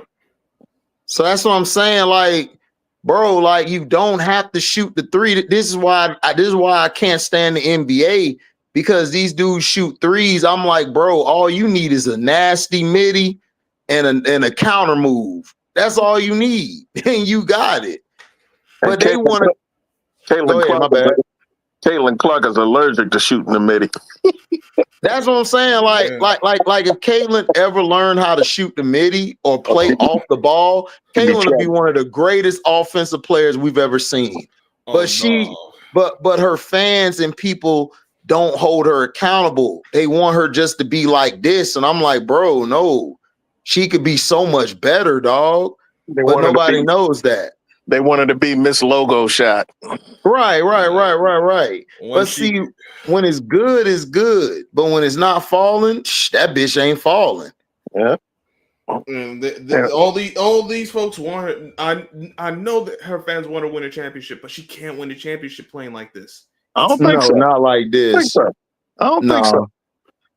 A: So that's what I'm saying. Like, bro, like, you don't have to shoot the three. This is why I can't stand the NBA, because these dudes shoot threes. I'm like, bro, all you need is a nasty midi and a counter move. That's all you need, and you got it. But they want to. Go ahead, my bad.
I: Caitlin Clark is allergic to shooting the midi.
A: That's what I'm saying. Like if Caitlin ever learned how to shoot the midi or play off the ball, Caitlin would be one of the greatest offensive players we've ever seen. But but her fans and people don't hold her accountable. They want her just to be like this. And I'm like, bro, no, she could be so much better, dog. But nobody knows that.
I: They wanted to be Miss Logo Shot.
A: Right. But see, when it's good, it's good. But when it's not falling, that bitch ain't falling.
I: Yeah.
B: All these folks want her. I know that her fans want to win a championship, but she can't win a championship playing like this.
I: I don't think so.
A: Not like this.
I: I don't think so.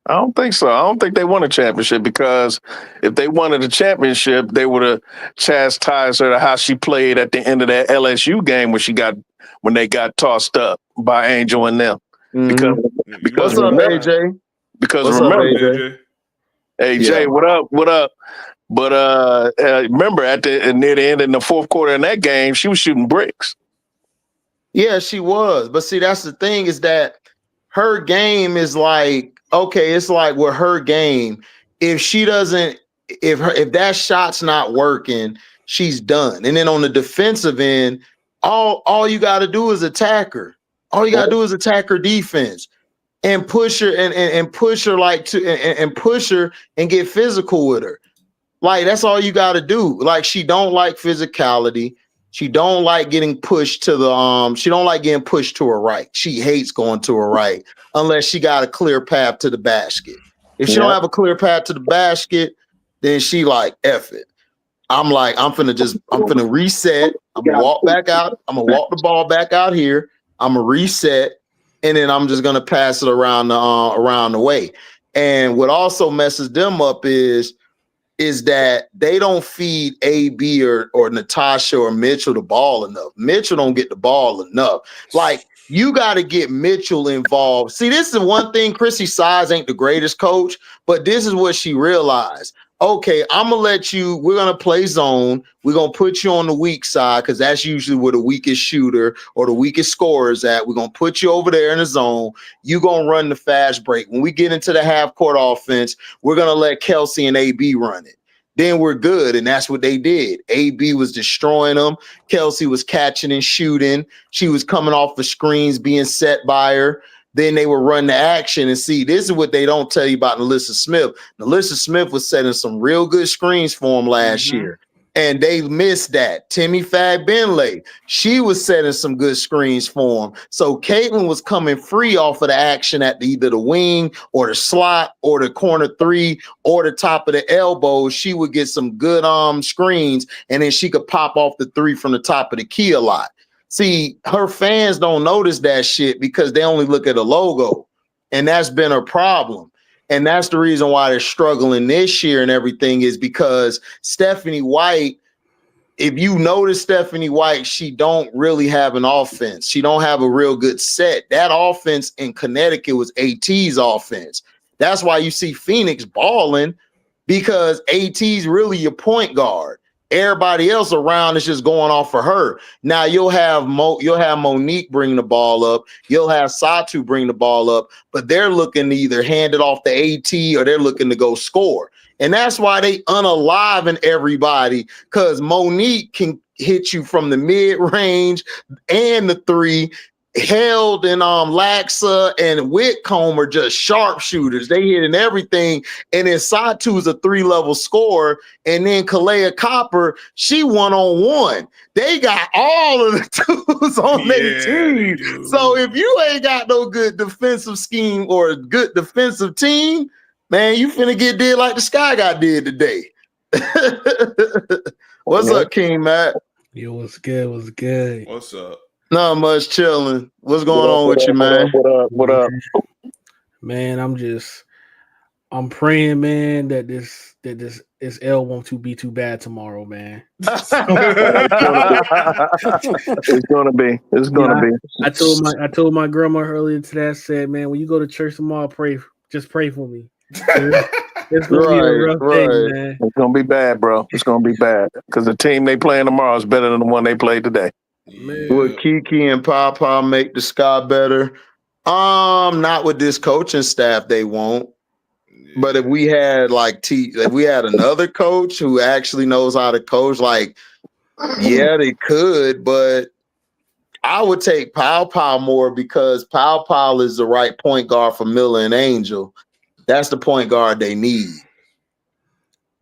I: I don't think so. I don't think they won a championship, because if they wanted a championship, they would have chastised her to how she played at the end of that LSU game when they got tossed up by Angel and them.
A: Mm-hmm.
I: Because
A: what's up, AJ?
I: Because
A: what's
I: remember,
A: up,
I: AJ? Jay, what up? But remember, near the end in the fourth quarter in that game, she was shooting bricks.
A: Yeah, she was. But see, that's the thing, is that her game is like, okay, it's like with her game, if that shot's not working, she's done. And then on the defensive end, all you got to do is attack her. All you got to do is attack her defense and push her and push her and push her and get physical with her. Like, that's all you got to do. Like, she don't like physicality. She don't like getting pushed to she don't like getting pushed to her right. She hates going to her right unless she got a clear path to the basket. If she don't have a clear path to the basket, then she like, F it. I'm like, I'm finna reset. I'm gonna walk back out. I'm gonna walk the ball back out here. I'm gonna reset, and then I'm just gonna pass it around the way. And what also messes them up is that they don't feed AB or Natasha or Mitchell the ball enough. Mitchell don't get the ball enough. Like, you got to get Mitchell involved. See, this is one thing. Chrissy Size ain't the greatest coach, but this is what she realized. Okay, I'm gonna let you. We're gonna play zone. We're gonna put you on the weak side because that's usually where the weakest shooter or the weakest scorer is at. We're gonna put you over there in the zone. You're gonna run the fast break. When we get into the half court offense, we're gonna let Kelsey and AB run it. Then we're good. And that's what they did. AB was destroying them. Kelsey was catching and shooting. She was coming off the screens, being set by her. Then they would run the action. And see, this is what they don't tell you about Nalissa Smith. Nalissa Smith was setting some real good screens for him last year. And they missed that. Timmy Fagbenle, she was setting some good screens for him. So Caitlin was coming free off of the action at either the wing or the slot or the corner three or the top of the elbow. She would get some good screens, and then she could pop off the three from the top of the key a lot. See, her fans don't notice that shit because they only look at the logo, and that's been her problem. And that's the reason why they're struggling this year and everything is because Stephanie White, if you notice Stephanie White, she don't really have an offense. She don't have a real good set. That offense in Connecticut was AT's offense. That's why you see Phoenix balling because AT's really your point guard. Everybody else around is just going off for her. Now you'll have Monique bring the ball up. You'll have Satu bring the ball up, but they're looking to either hand it off to AT or they're looking to go score. And that's why they unaliving everybody, because Monique can hit you from the mid-range and the three. Held and Laxa and Whitcomb are just sharpshooters. They hitting everything. And then Satu's a 3-level scorer. And then Kalea Copper, she 1-on-1. They got all of the tools on their team. So if you ain't got no good defensive scheme or a good defensive team, man, you finna get did like the Sky got did today. What's up, King Matt?
J: Yo, what's good? What's good?
B: What's up?
A: Not much, chilling. What's going on with you, man?
I: What up?
J: Man, I'm praying, man, that this L won't be too bad tomorrow, man.
I: It's gonna be.
J: I told my grandma earlier today. I said, man, when you go to church tomorrow, just pray for me. It's gonna be a rough thing, man.
I: It's gonna be bad, bro. It's gonna be bad because the team they playing tomorrow is better than the one they played today.
A: Would Kiki and Papa make the Sky better? Not with this coaching staff, they won't. But if we had if we had another coach who actually knows how to coach, yeah, they could. But I would take Pow more because Pow is the right point guard for Miller and Angel. That's the point guard they need.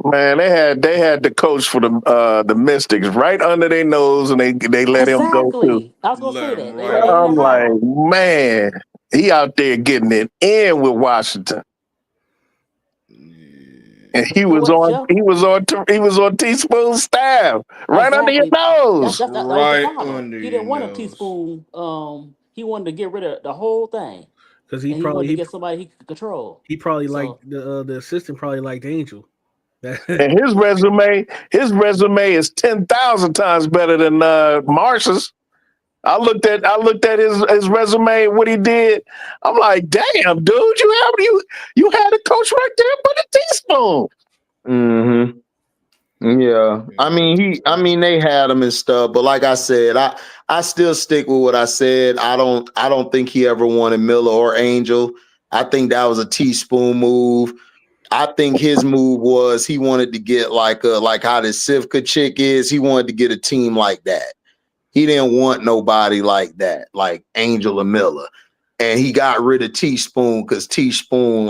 I: Man, they had the coach for the Mystics right under their nose, and they let him go too.
F: I was gonna say that.
B: Right.
I: I'm like, man, he out there getting it in with Washington, and he was on Teaspoon's staff right under your nose.
F: That was
B: Right
F: the problem.
B: under
F: He didn't
B: your
F: want a
B: nose.
F: teaspoon. He wanted to get rid of the whole thing
J: Because
F: he wanted to get somebody he could control.
J: He probably liked the assistant. Probably liked Angel.
I: And his resume is 10,000 times better than Marsh's. I looked at his resume, what he did. I'm like, damn, dude, you had a coach right there, but a teaspoon.
A: Mm-hmm. Yeah. I mean, they had him and stuff, but like I said, I still stick with what I said. I don't think he ever wanted Miller or Angel. I think that was a teaspoon move. I think his move was he wanted to get like how this Sivka chick is. He wanted to get a team like that. He didn't want nobody like that, like Angel or Miller. And he got rid of Teaspoon because Teaspoon,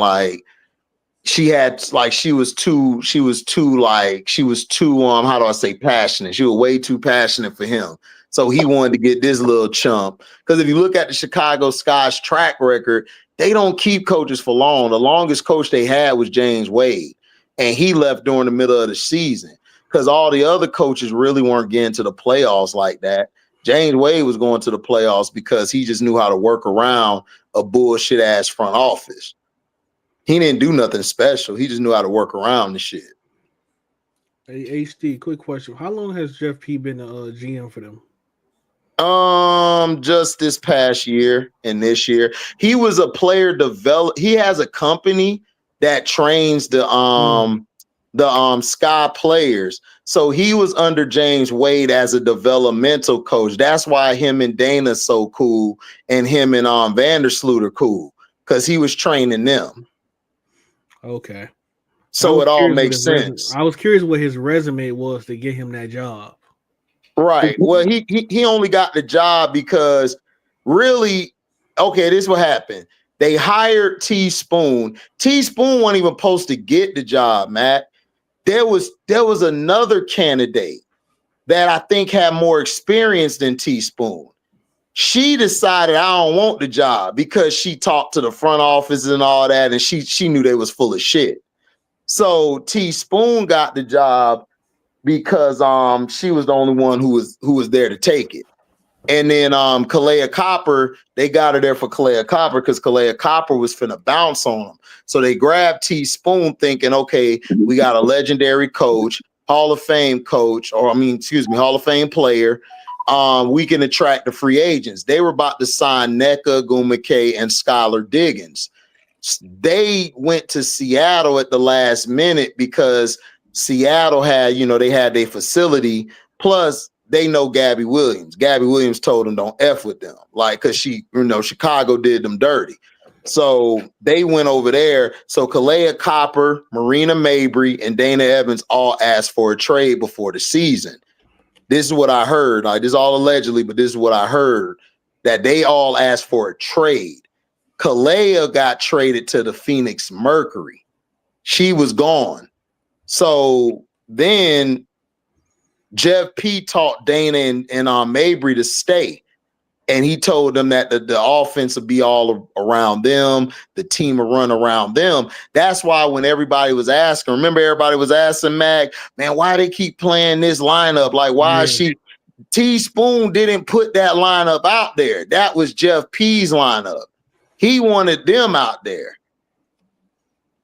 A: she was too how do I say passionate. She was way too passionate for him. So he wanted to get this little chump. Because if you look at the Chicago Sky's track record, they don't keep coaches for long. The longest coach they had was James Wade, and he left during the middle of the season. because all the other coaches really weren't getting to the playoffs like that. James Wade was going to the playoffs because he just knew how to work around a bullshit ass front office. He didn't do nothing special. He just knew how to work around the shit.
J: Hey, HD, quick question. How long has Jeff P been a GM for them?
A: Just this past year and this year. He was a player develop. He has a company that trains the Sky players. So he was under James Wade as a developmental coach. That's why him and Dana's so cool, and him and Vandersloot are cool, because he was training them.
J: Okay.
A: So it all makes sense.
J: I was curious what his resume was to get him that job.
A: Right. Well, he only got the job because really, okay, this is what happened. They hired Teaspoon. Teaspoon wasn't even supposed to get the job, Matt. There was another candidate that I think had more experience than Teaspoon. She decided I don't want the job because she talked to the front office and all that, and she knew they was full of shit. So Teaspoon got the job because she was the only one who was there to take it. And then Kalea Copper, they got her there for Kalea Copper because Kalea Copper was finna bounce on them. So they grabbed Teaspoon thinking, okay, we got a legendary coach, Hall of Fame coach, Hall of Fame player. We can attract the free agents. They were about to sign NECA, Gumake, and Skylar Diggins. They went to Seattle at the last minute because Seattle had, they had their facility. Plus, they know Gabby Williams. Gabby Williams told them don't F with them, because Chicago did them dirty. So they went over there. So Kalea Copper, Marina Mabry, and Dana Evans all asked for a trade before the season. This is what I heard. This is all allegedly, but this is what I heard, that they all asked for a trade. Kalea got traded to the Phoenix Mercury. She was gone. So then Jeff P taught Dana and Mabry to stay. And he told them that the offense would be all around them. The team would run around them. That's why when everybody was asking, remember everybody was asking Mag, man, why they keep playing this lineup? Like, why is she? Teaspoon didn't put that lineup out there. That was Jeff P's lineup. He wanted them out there.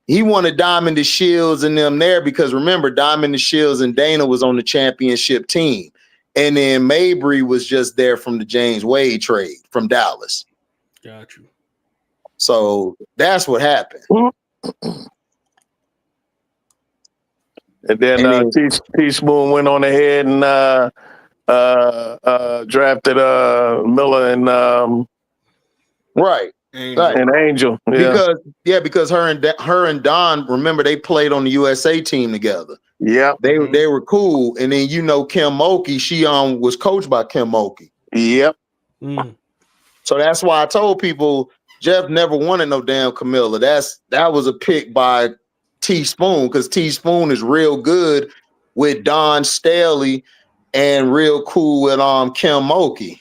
A: He wanted Diamond the Shields and them there because remember, Diamond the Shields and Dana was on the championship team. And then Mabry was just there from the James Wade trade from Dallas.
J: Got you.
A: So that's what happened.
I: And then Teaspoon went on ahead and drafted Miller and
A: right.
I: And Angel. Yeah.
A: Because her and Don, remember, they played on the USA team together.
I: Yeah.
A: They were cool. And then Kim Mulkey, she was coached by Kim Mulkey.
I: Yep.
A: So that's why I told people Jeff never wanted no damn Camilla. That was a pick by Teaspoon, because Teaspoon is real good with Don Staley and real cool with Kim Mulkey.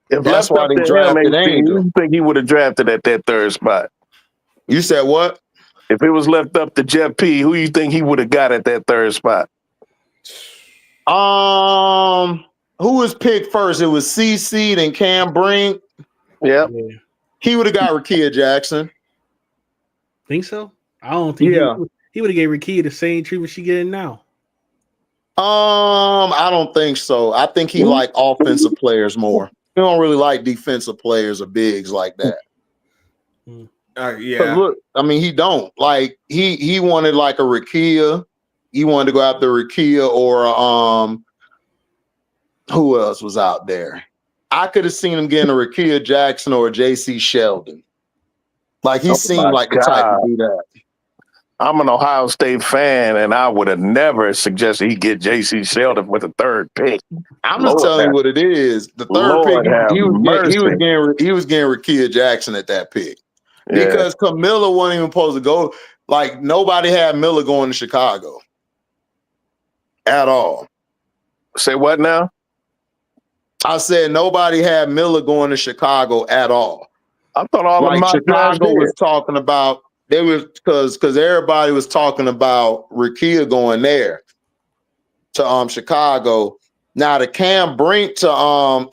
A: That's why they drafted Angel.
I: You think he would have drafted at that third spot?
A: You said what?
I: If it was left up to Jeff P, who you think he would have got at that third spot?
A: Who was picked first? It was CC, then Cam Brink.
I: Yep.
J: Yeah.
A: He would have got Rakia Jackson.
J: Think so? I don't think he would have gave Rakia the same treatment she getting now.
A: I don't think so. I think he like offensive players more. He don't really like defensive players or bigs like that.
B: Yeah.
A: Look, he don't. Like he wanted like a Rakia. He wanted to go after Rakia or who else was out there? I could have seen him getting a Rakia Jackson or a JC Sheldon. Like he seemed like the type to do that.
I: I'm an Ohio State fan, and I would have never suggested he get J.C. Sheldon with a third pick.
A: I'm just telling you what it is. The third pick, he was getting Rakia Jackson at that pick. Yeah. Because Camilla wasn't even supposed to go. Like, nobody had Miller going to Chicago at all.
I: Say what now?
A: I said nobody had Miller going to Chicago at all.
I: I thought all of my
A: Chicago was talking about. They was because everybody was talking about Rakia going there. to Chicago. Now the Cam Brink to LA,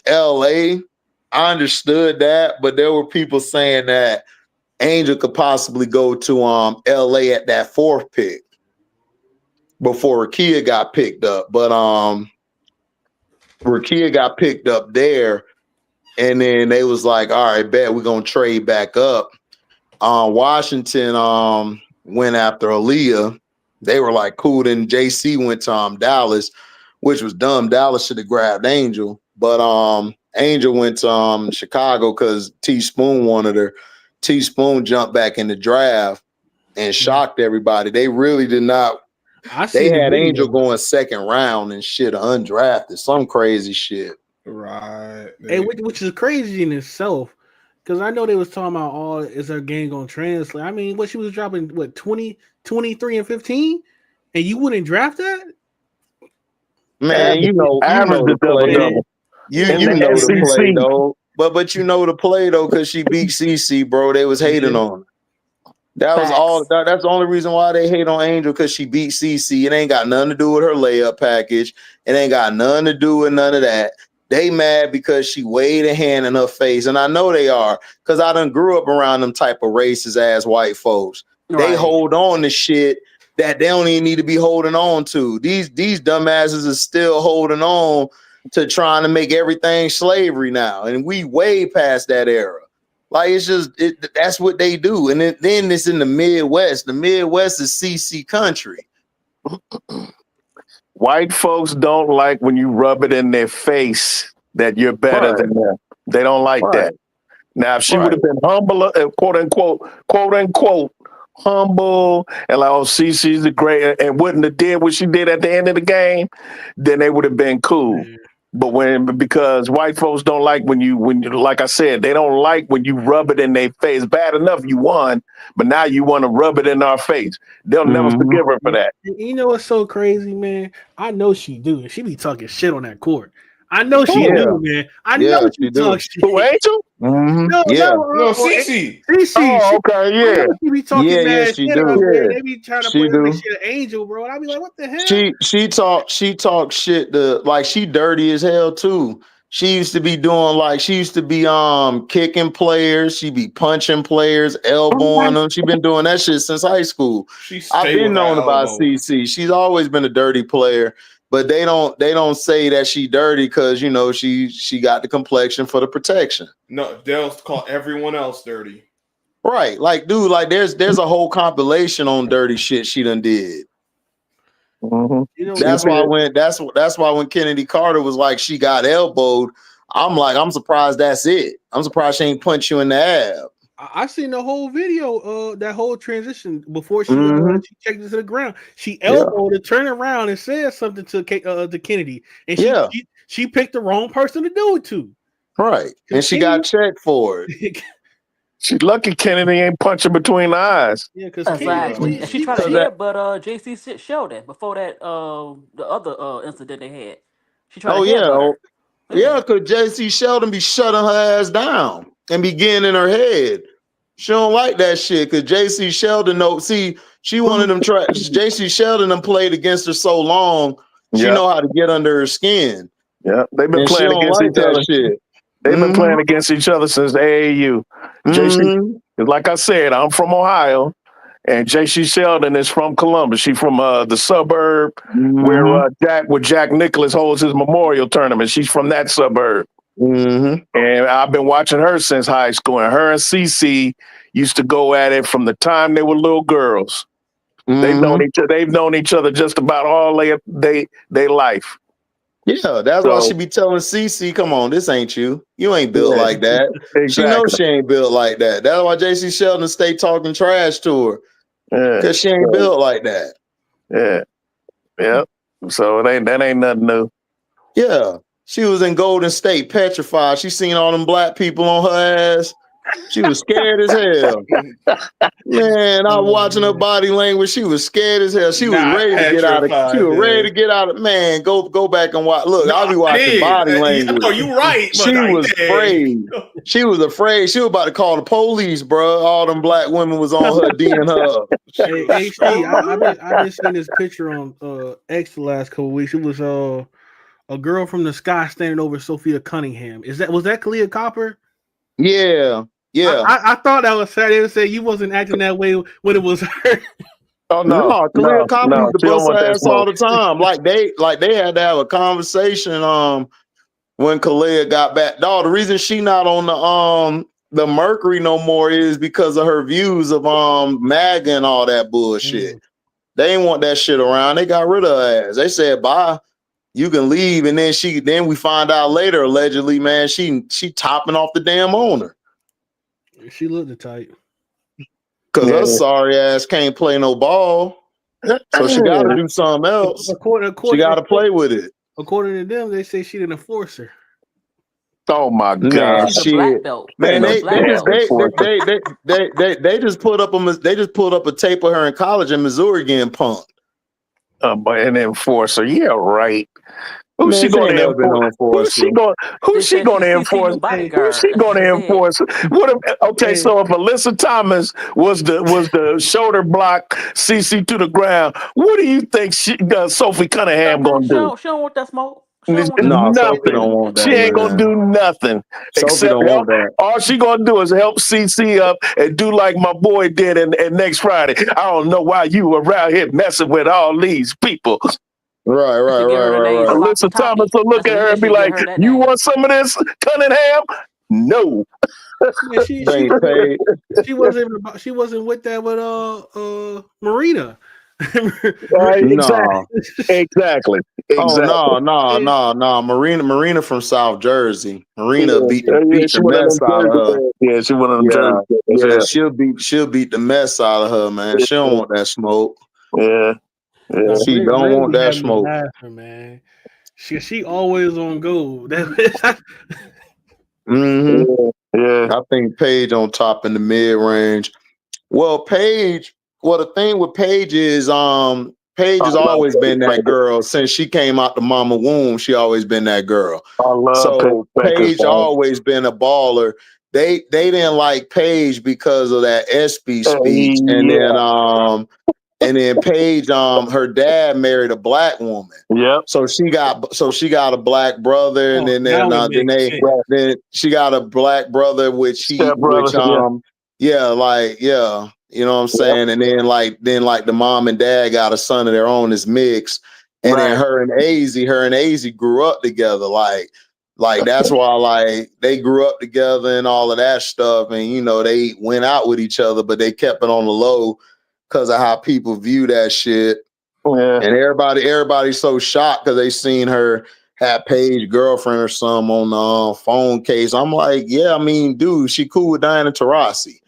A: I understood that, but there were people saying that Angel could possibly go to LA at that 4th pick before Rakia got picked up. But Rakia got picked up there, and then they was like, all right, bet we're gonna trade back up. Washington went after Aaliyah. They were like, cool. Then JC went to Dallas, which was dumb. Dallas should have grabbed Angel, but Angel went to Chicago because Teaspoon wanted her. Teaspoon jumped back in the draft and shocked everybody. They really did not. They had Angel going 2nd round and shit, undrafted, some crazy shit.
B: Right.
J: Hey, which is crazy in itself. Because I know they was talking about, is her game going to translate? I mean, what she was dropping, 20, 23, and 15? And you wouldn't draft that?
A: Man, you know the play. You know the play, though. But you know the play, though, because she beat CC, bro. They was hating on her. That was all. That's the only reason why they hate on Angel, because she beat CC. It ain't got nothing to do with her layup package. It ain't got nothing to do with none of that. They mad because she waved a hand in her face, and I know they are, because I done grew up around them type of racist ass white folks. They hold on to shit that they don't even need to be holding on to. These dumbasses are still holding on to trying to make everything slavery now, and we way past that era. Like, it's just that's what they do, and then it's in the Midwest. The Midwest is CC country.
I: White folks don't like when you rub it in their face that you're better than them. They don't like that. Now, if she would have been humble, quote unquote, humble, and like, oh, CC's the great, and wouldn't have did what she did at the end of the game, then they would have been cool. But because white folks don't like when you, like I said, they don't like when you rub it in their face. Bad enough you won, but now you want to rub it in our face. They'll never forgive her for that.
J: You know what's so crazy, man? I know she do. She be talking shit on that court. I know she do, man. I know she talks shit.
I: Who, Angel?
J: No,
B: CC.
I: Oh, okay, yeah.
J: She be talking mad shit out there. They be trying to play this shit Angel, bro. And I be like, what the hell?
A: She talk shit like she dirty as hell too. She used to be kicking players, she be punching players, elbowing them. She been doing that shit since high school. I've been known about CC. She's always been a dirty player. But they don't say that she dirty because, you know, she got the complexion for the protection.
B: No, they'll call everyone else dirty.
A: Right. Like, dude, like there's a whole compilation on dirty shit she done did. That's why when Kennedy Carter was like she got elbowed, I'm surprised that's it. I'm surprised she ain't punch you in the ab.
J: I seen the whole video, that whole transition before she checked it to the ground. She elbowed it, turned around, and said something to Kennedy, and she picked the wrong person to do it to.
A: Right, and she got checked for it.
I: She's lucky Kennedy ain't punching between the eyes.
J: Yeah, because
F: exactly. She tried to hit, but JC Sheldon before that the other incident they had. She tried to hit her.
A: Yeah, because JC Sheldon be shutting her ass down and be getting in her head. She don't like that shit because JC Sheldon she one of them JC Sheldon done played against her so long, she know how to get under her skin.
I: Yeah, they've been playing against each other.
A: Shit.
I: They've been playing against each other since the AAU. JC, like I said, I'm from Ohio, and JC Sheldon is from Columbus. She's from the suburb where Jack Nicklaus holds his memorial tournament. She's from that suburb. And I've been watching her since high school, and her and CC used to go at it from the time they were little girls. They've known each other just about all their life.
A: Yeah, that's why she be telling CC, come on, this ain't you. You ain't built like that. Exactly. She knows she ain't built like that. That's why JC Sheldon stay talking trash to her. Because she ain't built like that.
I: Yeah. So that ain't nothing new.
A: Yeah. She was in Golden State petrified. She seen all them black people on her ass. She was scared as hell. Man, I was watching her body language. She was scared as hell. She was
B: Not
A: ready to get out of. She
B: petrified,
A: was ready
B: man.
A: to get out of. Man, go back and watch. Look,
B: No,
A: I'll be
B: I
A: watching
B: did.
A: body language.
B: No, you right, but
A: She
B: like,
A: was afraid. She was afraid. She was about to call the police, bro. All them black women was on her, D'ing her up.
J: Hey, HT, I've been seeing this picture on X the last couple of weeks. It was a girl from the sky standing over Sophia Cunningham. Was that Kalia Copper?
A: Yeah.
J: I thought that was sad. They said you wasn't acting that way when it was her.
I: Oh no,
A: Kalia Copper used to
I: she don't
A: bust
I: want
A: her
I: that
A: ass all
I: smoke.
A: the time. Like they had to have a conversation. When Kalia got back, dog. The reason she not on the Mercury no more is because of her views of MAGA and all that bullshit. They ain't want that shit around. They got rid of her ass. They said bye. You can leave, and then we find out later, allegedly, man, she topping off the damn owner.
J: She looked the type.
A: Cause her sorry ass can't play no ball. So she gotta do something else. She gotta play with it.
J: According to them, they say she's an enforcer.
I: Oh my god!
F: She's a black belt.
A: Man, they just pulled up a tape of her in college in Missouri getting punked.
I: But an enforcer, yeah, right. Who's
A: Man,
I: she going to
A: enforce?
I: Who's she going to enforce? Who's she going to enforce? So if Alyssa Thomas was the shoulder block CC to the ground, what do you think Sophie Cunningham going to do?
F: She don't want that smoke.
A: No, Sophie don't want that.
I: She ain't gonna do nothing except help. All she gonna do is help CC up and do like my boy did and next Friday. I don't know why you around here messing with all these people.
A: Right.
I: Alyssa Thomas will look at her and be like, "You want some of this, Cunningham?" No.
J: Yeah, she wasn't with that with Marina.
I: Right, exactly.
A: Oh no. Marina from South Jersey. Marina beat the mess out of her.
I: Yeah, she one of them.
A: Yeah, she'll beat the mess out of her, man. She don't want that smoke.
I: Yeah.
A: She don't want that smoke.
J: Laughing, man. She always on go.
A: Yeah. I think Paige on top in the mid range. Well, Paige. Well, the thing with Paige is, Paige has always been that girl since she came out the mama womb. She always been that girl. So Paige always been a baller. They didn't like Paige because of that ESPY speech, and then Paige, her dad married a black woman.
I: Yep.
A: So she got a black brother, and then she got a black brother, you know what I'm saying? And then the mom and dad got a son of their own as mixed. And then her and AZ grew up together. Like that's why they grew up together and all of that stuff. And they went out with each other, but they kept it on the low because of how people view that shit.
I: Yeah.
A: And everybody's so shocked because they seen her have Paige girlfriend or something on the phone case. I'm like, yeah, I mean, dude, she cool with Diana Taurasi.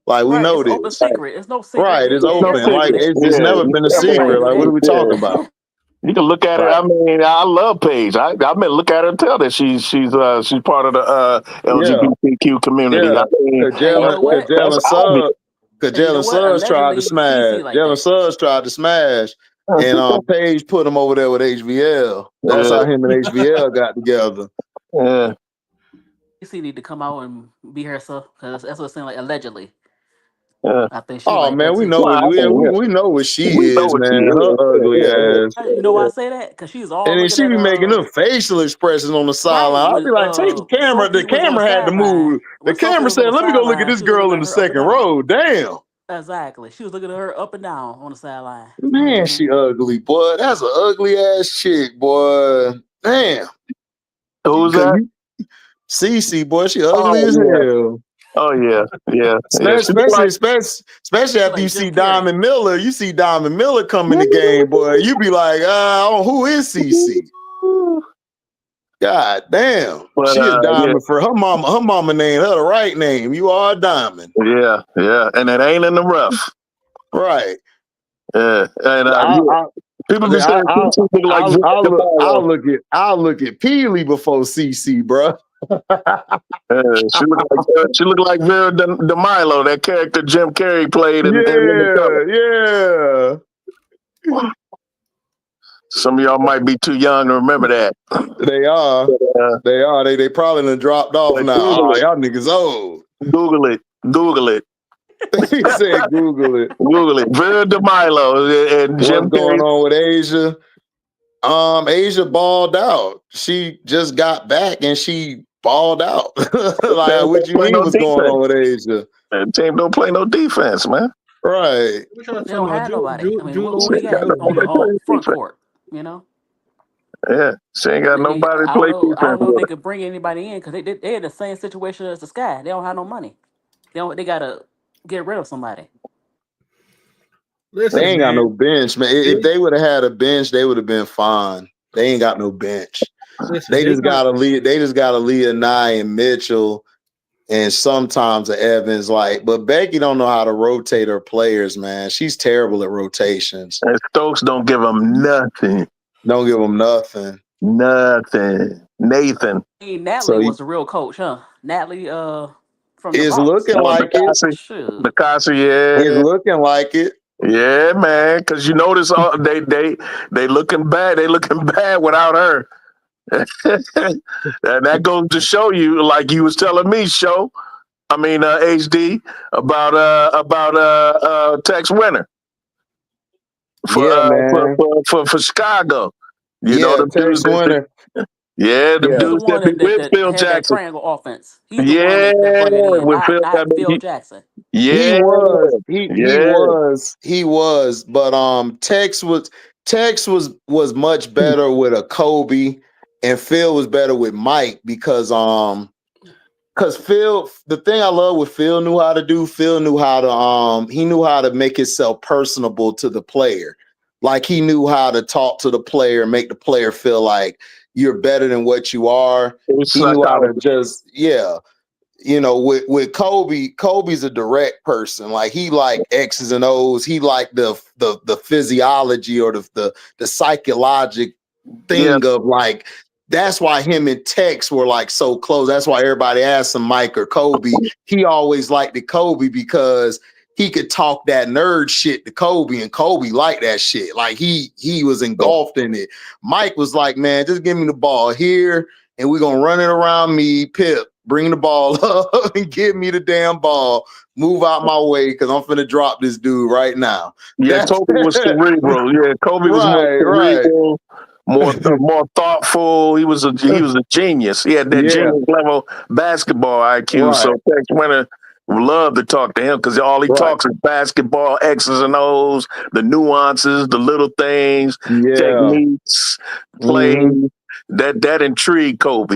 A: Like we know this.
F: Open secret. It's no secret.
A: Right, it's open. Like it's never been a secret. Like what are we talking about?
I: You can look at it. I mean, I love Paige. I mean, look at her and tell that she's part of the LGBTQ community.
A: Yeah.
I: I mean,
A: Jalen Suggs tried to smash. Jalen Suggs tried to smash, and Paige put him over there with HBL. That's how him and HBL got together.
I: Yeah.
F: She need to come out and be herself because that's what it's saying. Like allegedly.
I: I
F: think she
A: we know we know what she is, man. Her ugly ass.
F: You know why I say that? Because she's all.
A: And then she be making them facial expressions on the sideline. I'll be like, take the camera. The camera had to move. The camera said, "Let me go look at this girl in the second row." Damn.
F: Exactly. She was looking at her up and down on the sideline.
A: Man, she ugly, boy. That's an ugly ass chick, boy. Damn.
I: Who's that?
A: Cece, boy. She ugly as hell.
I: Oh yeah.
A: Especially after you see Diamond Miller. You see Diamond Miller come in the game, boy. You be like, who is CC? God damn. She a diamond for her mama. Her mama named her the right name. You are a diamond.
I: Yeah. And it ain't in the rough.
A: Right.
I: Yeah. And people be saying
A: I'll look at Peely before CC, bro.
I: She looked like Vera DeMilo, that character Jim Carrey played in Living Color.
A: Yeah.
I: Some of y'all might be too young to remember that.
A: They are. They are. They probably done dropped off now. Oh, y'all niggas old.
I: Google it.
A: He said Google it.
I: Google it. Vera DeMilo and Jim
A: What's going
I: Carrey.
A: on with Asia? Asia balled out. She just got back and she balled out. Like, what you mean? What's going on with Asia?
I: That team don't play no defense, man.
A: Right.
F: They don't have nobody. I mean, what they got on the front court? You know.
I: Yeah, she ain't got nobody to play defense.
F: I don't know if they could bring anybody in because they in the same situation as the Sky. They don't have no money. They gotta get rid of somebody.
A: Listen, they ain't got no bench, man. If they would have had a bench, they would have been fine. They ain't got no bench. They just got a Leah Nye and Mitchell and sometimes a Evans. But Becky don't know how to rotate her players, man. She's terrible at rotations.
I: And Stokes don't give them nothing.
A: Don't give them nothing.
I: Nothing. Nathan.
F: Natalie was the real coach, huh? Natalie from
A: is looking like it.
I: Bacassi, yeah.
A: It's looking like it.
I: Yeah, man. Because you notice they looking bad. They looking bad without her. And that goes to show you, like you was telling me, HD about Tex Winter for Chicago. You know the
A: Tex Winter.
I: Yeah, the dudes that be with Phil Jackson.
F: That triangle offense. He's the one that brought it in, not Phil Jackson.
I: Yeah,
A: he was. But Tex was much better with a Kobe, and Phil was better with Mike because Phil, the thing I love what Phil knew how to do, he knew how to make himself personable to the player. Like he knew how to talk to the player, make the player feel like you're better than what you are. He knew how to just, with Kobe's a direct person. Like he like X's and O's. He like the physiology or the psychologic thing of like, that's why him and Tex were like so close. That's why everybody asked him Mike or Kobe. He always liked the Kobe because he could talk that nerd shit to Kobe, and Kobe liked that shit. Like he was engulfed in it. Mike was like, man, just give me the ball here, and we're gonna run it around me. Pip, bring the ball up and give me the damn ball. Move out my way because I'm finna drop this dude right now.
I: Yeah, Kobe was cerebral. Yeah, Kobe was more cerebral. More thoughtful. He was a genius. He had that genius level basketball IQ. Right. So Tex Winter would love to talk to him because all he talks is basketball, X's and O's, the nuances, the little things, techniques, plays. That intrigued Kobe.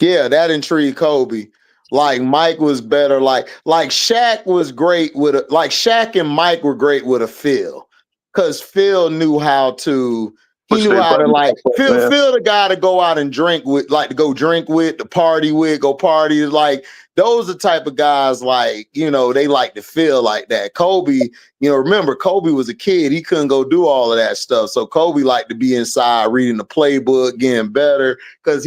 A: Yeah, that intrigued Kobe. Like Mike was better. Like Shaq was great with Shaq and Mike were great with a Phil, because Phil knew how to. He knew how to Phil the guy to go out and drink with, to party with, go party. Like those are the type of guys they like to feel like that. Kobe, remember Kobe was a kid. He couldn't go do all of that stuff. So Kobe liked to be inside reading the playbook, getting better, because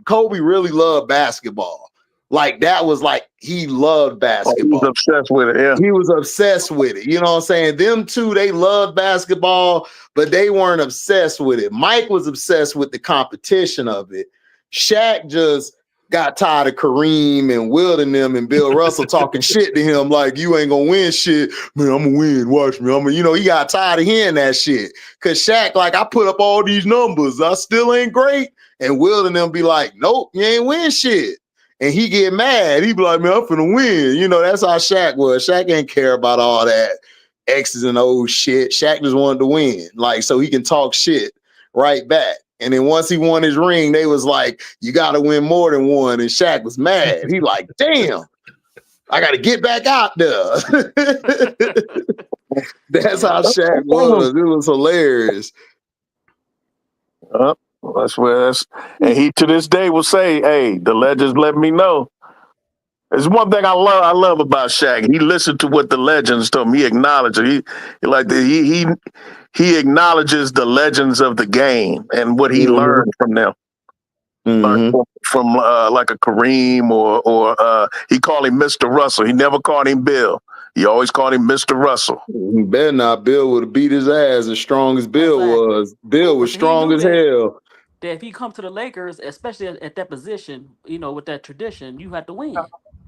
A: Kobe really loved basketball. Like that was like he loved basketball.
I: He was obsessed with it. Yeah,
A: he was obsessed with it. You know what I'm saying? Them two, they loved basketball, but they weren't obsessed with it. Mike was obsessed with the competition of it. Shaq just got tired of Kareem and Wilt and them and Bill Russell talking shit to him like, you ain't gonna win shit. Man, I'm gonna win. Watch me. He got tired of hearing that shit. Cause Shaq, like, I put up all these numbers. I still ain't great. And Wilt and them be like, nope, you ain't win shit. And he get mad. He be like, man, I'm finna win. That's how Shaq was. Shaq ain't care about all that X's and O's shit. Shaq just wanted to win. Like, so he can talk shit right back. And then once he won his ring, they was like, you got to win more than one. And Shaq was mad. He like, damn, I got to get back out there. That's how Shaq was. It was hilarious.
I: That's where and he to this day will say, hey, the legends let me know. There's one thing I love about Shaq. He listened to what the legends told him. He acknowledged it. He acknowledges the legends of the game and what he learned from them. from like a Kareem or he called him Mr. Russell. He never called him Bill. He always called him Mr. Russell.
A: He better not. Bill would have beat his ass as strong as Bill was. Bill was strong as hell.
F: That if he come to the Lakers, especially at that position, with that tradition, you have to win.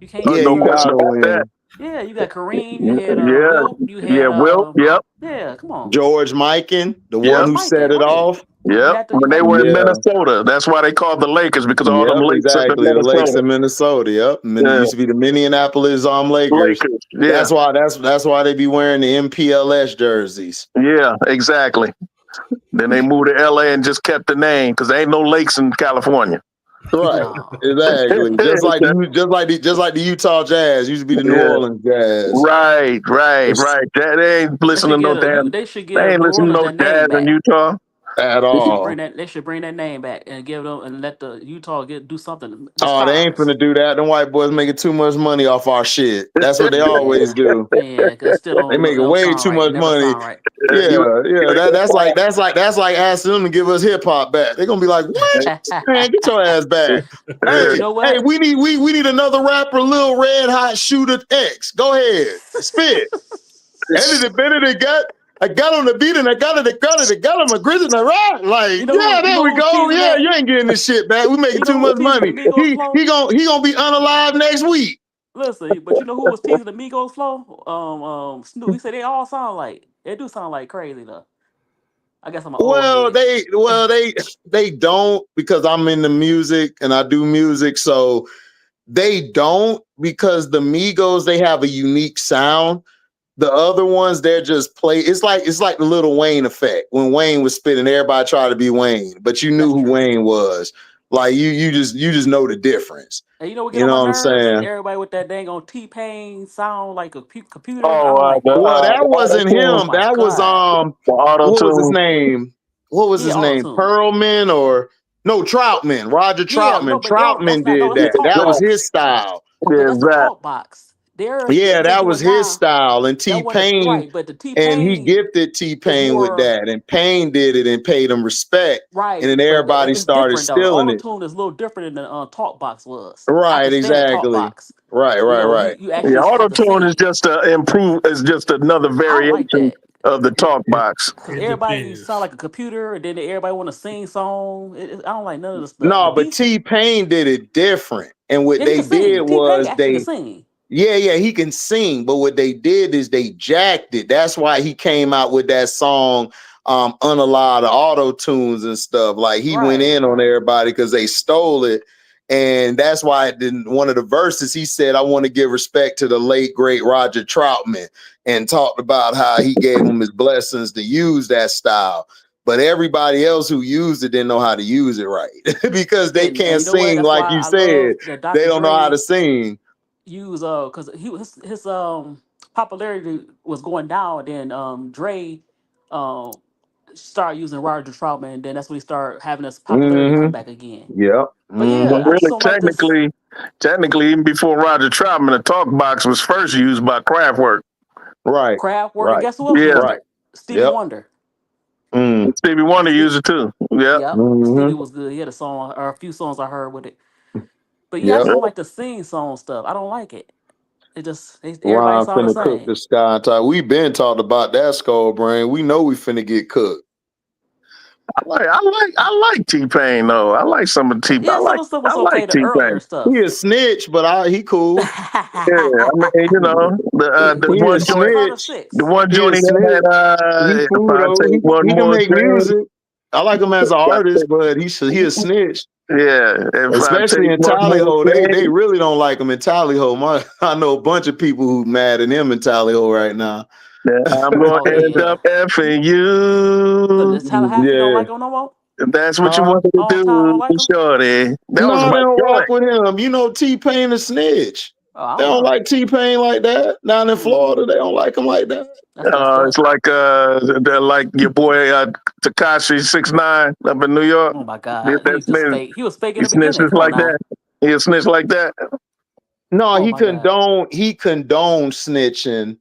F: You can't.
A: Yeah, you gotta win.
F: Yeah, you got Kareem. You had Wilt. You had
I: Wilt. Yep.
F: Yeah, come on.
A: George Mikan, the one who set it off.
I: Yep. When they were in Minnesota, that's why they called the Lakers, because all them lakes
A: exactly the lakes in Minnesota. Yep. It used to be the Minneapolis Lakers.
I: Yeah.
A: That's why they be wearing the MPLS jerseys.
I: Yeah, exactly. Then they moved to LA and just kept the name because there ain't no lakes in California.
A: Right, exactly. just like the Utah Jazz used to be the New Orleans Jazz.
I: Right. They ain't listening to no damn.
F: They should
I: They ain't listening to no jazz in Utah
A: at all.
F: They should bring that name back and give them and let the Utah do something.
A: Oh, they ain't finna do that. Them white boys making too much money off our shit. That's what they always do.
F: Yeah, because still
A: they making way too much money. Right. Yeah. That's like asking them to give us hip hop back. They're gonna be like, what? Man, get your ass back. Hey,
F: you know what?
A: Hey, we need another rapper, Lil Red Hot Shooter X. Go ahead, spit. Benedict I got on the beat and I got on the grizz and the rock. Like, there we go. Yeah, you ain't getting this shit back. We making too much money. He gonna be unalive next week.
F: Listen, but you know who was teasing the Migos flow? Snoop. He said they all sound like crazy though. I guess I'm they don't, because I'm in the music and I do music, so they don't, because the Migos, they have a unique sound. The other ones, they're just play. It's like the Lil Wayne effect. When Wayne was spitting, everybody tried to be Wayne, but you knew who Wayne was. Like you just know the difference. And you know what I'm saying? Everybody with that dang on T-Pain sound like a computer.
A: Well, that wasn't him. That was what was his name? What was his name? Perlman or no, Troutman. Roger Troutman. Troutman did that. That was his style.
F: That's the talk box.
A: That was his style, and T-Pain,
F: right, but the T-Pain,
A: and he gifted T-Pain with that, and Pain did it and paid him respect,
F: right?
A: And then everybody started stealing it.
F: Auto-tune is a little different than the talk box was,
A: right? Exactly, right.
I: Auto-tune is just just another variation of the talk box.
F: Because everybody sound like a computer, and then everybody want to sing song. I don't like none of the stuff.
A: No, but T-Pain did it different, and what they did was
F: sing.
A: Yeah, he can sing, but what they did is they jacked it. That's why he came out with that song, Unalive, the auto tunes and stuff. Like he went in on everybody because they stole it. And that's why in one of the verses, he said, I want to give respect to the late, great Roger Troutman, and talked about how he gave him his blessings to use that style. But everybody else who used it didn't know how to use it right because they can't sing like you said. They don't know how to sing.
F: Use because his popularity was going down, then Dre started using Roger Troutman, and then that's when he started having his popularity come back again.
A: Yep.
F: But yeah,
I: really, technically, even before Roger Troutman, the talk box was first used by Kraftwerk.
A: Right.
F: Kraftwerk, and guess who else?
I: Yeah, right.
F: Stevie Wonder.
I: Stevie Wonder used it too.
F: Yeah. Stevie was good. He had a song or a few songs I heard with it. But I just don't like the sing song stuff. I don't like it. It just everybody sound the same.
A: Cook the sky and talk. We been talked about that skull brain. We know we finna get cooked.
I: I like T-Pain though. I like some of T-Pain.
F: Yeah, some of the stuff was okay. The earlier stuff.
A: He a snitch, but he cool.
I: Yeah, I mean, you know, the one joint he had.
A: He cool though. He can make music. I like him as an artist, but he a snitch.
I: Yeah,
A: especially in Tally-Ho, they really don't like him in Tally-Ho. I know a bunch of people who mad at him in Tally-Ho right now.
I: Yeah, I'm going to end up effing you.
F: So Tallahassee don't like him no more?
I: That's what you want to do, shorty.
A: They don't rock with him. You know, T-Pain a snitch. They don't like T-Pain like that. Down in Florida, they don't like him like that.
I: It's like your boy Tekashi 6ix9ine up in New York.
F: Oh my God, he was faking. He
I: snitches like that. He a snitch like that.
A: No, he condones snitching,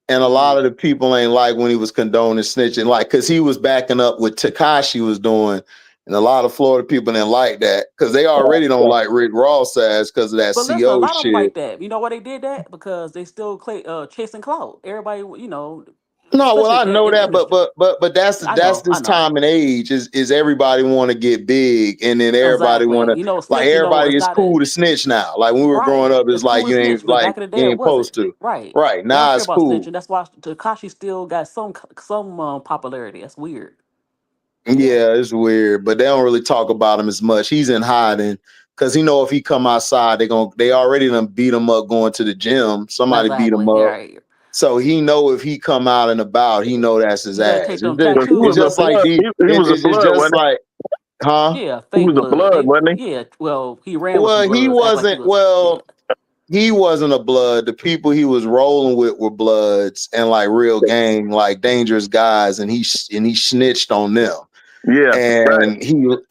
A: and a lot of the people ain't like when he was condoning snitching, like because he was backing up what Tekashi was doing, And a lot of Florida people didn't like that because they already don't like Rick Ross ass because of that
F: But listen, a
A: CO
F: lot of them like
A: shit.
F: that. You know why they did that? Because they still chasing clout. Everybody,
A: No, well,
F: especially
A: I know
F: in the
A: that,
F: industry.
A: but
F: I
A: that's
F: know,
A: this time and age is everybody want to get big, and then everybody
F: exactly.
A: want to like
F: Snitch.
A: everybody
F: It's
A: is
F: not
A: cool to snitch now. Like when we were growing
F: right.
A: up, it's
F: It's cool
A: like
F: to snitch, but back in the day
A: you
F: it
A: ain't
F: wasn't.
A: supposed to.
F: Right.
A: Right
F: They don't
A: now,
F: care
A: it's
F: about
A: cool.
F: snitching. That's why Takashi still got some popularity. That's weird.
A: Yeah, it's weird, but they don't really talk about him as much. He's in hiding because if he come outside, they already done beat him up going to the gym. Somebody beat him
F: Exactly.
A: up.
F: Yeah.
A: So he know if he come out and about, he know that's his
F: You better
A: ass.
F: take them
I: But he
A: It's
I: was
F: tattoos
I: a
A: just
F: off.
A: like
I: blood. He was a
A: it's
I: blood,
A: just
I: wasn't
A: like, huh?
F: Yeah,
I: he? He
F: fake
I: was a
F: blood.
I: blood, wasn't he?
F: Well, he ran with some
A: Well, he
F: bloods, act like he
A: wasn't.
F: was. Yeah.
A: Well, he wasn't a blood. The people he was rolling with were bloods and like real gang, like dangerous guys, and he snitched on them.
I: Yeah, right,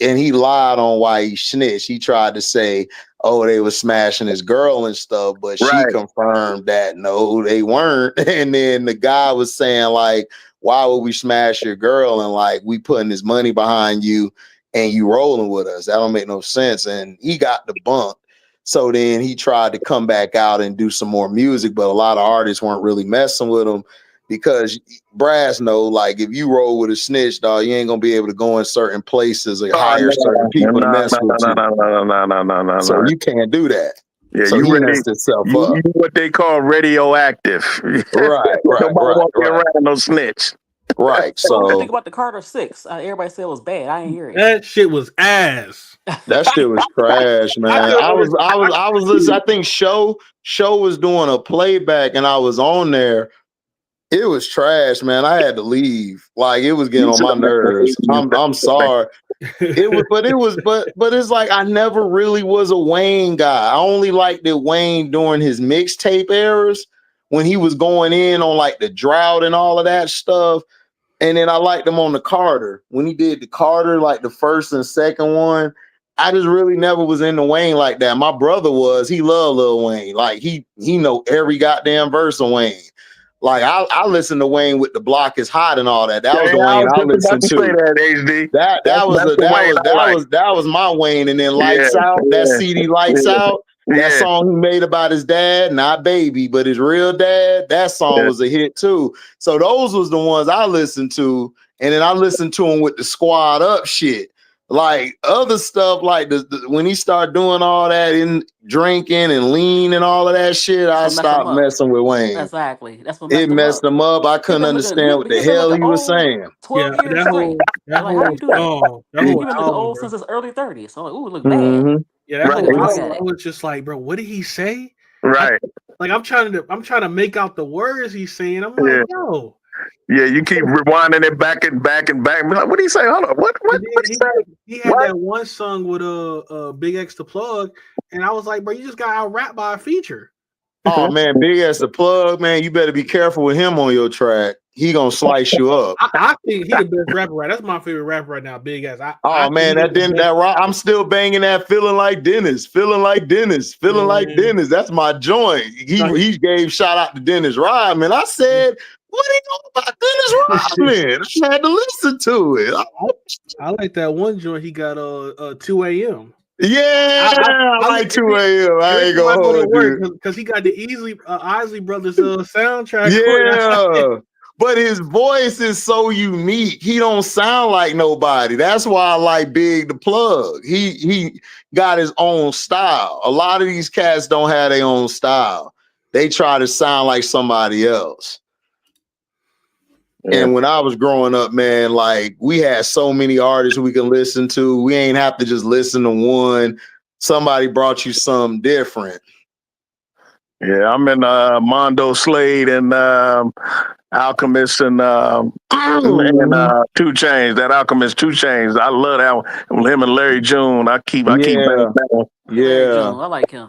A: And he lied on why he snitched. He tried to say, "Oh, they were smashing his girl and stuff," but she
I: right.
A: confirmed that no, they weren't. And then the guy was saying like, "Why would we smash your girl?" And like, we putting his money behind you, and you rolling with us. That don't make no sense. And he got debunked. So then he tried to come back out and do some more music, but a lot of artists weren't really messing with him because Brass know, like, if you roll with a snitch, dog, you ain't gonna be able to go in certain places or
I: Oh
A: hire certain
I: no,
A: people to
I: no,
A: mess
I: no,
A: with
I: no,
A: you.
I: no, no, no, no, no, no,
A: So
I: no.
A: you can't do that.
I: Yeah,
A: So
I: you
A: he
I: ready?
A: messed himself
I: You
A: up.
I: what they call radioactive.
A: Right,
I: Nobody want to be around no snitch.
A: right.
F: So what you think
A: So
F: about the Carter 6? Everybody said it was bad. I ain't hear it.
J: That shit was ass.
A: that shit was trash,
J: I
A: man.
J: couldn't
A: I was listening. I think show was doing a playback, and I was on there. It was trash, man. I had to leave. Like it was getting
I: You
A: on
I: should
A: my
I: have
A: nerves. I'm sorry. But it's like I never really was a Wayne guy. I only liked it Wayne during his mixtape eras when he was going in on like the drought and all of that stuff. And then I liked him on the Carter. When he did the Carter, like the first and second one, I just really never was into Wayne like that. My brother was, he loved Lil Wayne. Like he know every goddamn verse of Wayne. Like I listened to Wayne with The Block Is Hot and all that. That
I: Yeah,
A: was the
I: I
A: Wayne
I: was
A: I
I: just about
A: listened
I: to say
A: to.
I: that, HD.
A: That was
I: That's the Wayne I like.
A: that was my Wayne. And then
I: Yeah,
A: Lights Out, that
I: yeah,
A: CD Lights
I: yeah,
A: Out, that
I: yeah,
A: song he made about his dad, not Baby, but his real dad, that song
I: yeah.
A: was a hit too. So those was the ones I listened to. And then I listened to him with the Squad Up shit. Like other stuff, like when he started doing all that in drinking and lean and all of that shit,
F: That's
A: I
F: what messed him
A: stopped
F: up.
A: messing with Wayne.
F: Exactly. That's what
A: It
F: messed him
A: messed
F: up.
A: him up. I
F: He
A: couldn't
F: been
A: understand what the
F: he been
A: hell
F: looking
A: he was
F: old
A: saying.
F: 12 years straight.
J: that
F: Like how
J: whole
F: you do that?
J: that whole
F: He been looking
J: album,
F: old
J: bro.
F: since his early 30s. So like, ooh, it look bad.
A: Mm-hmm.
J: Yeah, that
F: Look like
I: Right,
F: a
J: whole
F: drug
J: album, I
F: addict.
J: was just like, bro, what did he say?
I: right.
J: I'm trying to make out the words he's saying. I'm
I: Yeah,
J: like, yo.
I: yeah. You keep rewinding it back and back and back. Be like, what do you say? Hold on. What
J: And
I: he
J: then
I: say?
J: he had
I: What?
J: that one song with Big X the Plug, and I was like, bro, you just got out rapped by a feature.
A: Oh man, Big as the plug, man. You better be careful with him on your track. He gonna slice you up.
J: I think he the best rapper right. That's my favorite rapper right now, Big X. I
A: Oh
J: think
A: man,
J: he the best.
A: that rock. I'm still banging that feeling like Dennis, feeling like Dennis, feeling like
J: Man.
A: Dennis. That's my joint.
J: No,
A: He gave shout out to Dennis Rodman. I said, what do you know about Dennis Rodman? I had to listen to it.
J: I like that one joint he got 2 a.m.
A: Yeah, I like 2 a.m. I
J: Every
A: ain't
J: time I
A: gonna
J: go to
A: hold
J: work,
A: you.
J: because he got the Isley Brothers soundtrack.
A: Yeah. But his voice is so unique. He don't sound like nobody. That's why I like Big the Plug. He got his own style. A lot of these cats don't have their own style. They try to sound like somebody else.
I: Yeah.
A: And when I was growing up, man, like we had so many artists we can listen to. We ain't have to just listen to one. Somebody brought you something different.
I: Yeah, I'm in Mondo Slade and Alchemist and
A: Mhm.
I: 2 Chains. That Alchemist 2 Chains. I love that one. Him and Larry June. I keep banging
A: Yeah.
I: that one.
F: Larry
A: Yeah.
F: June. I like him.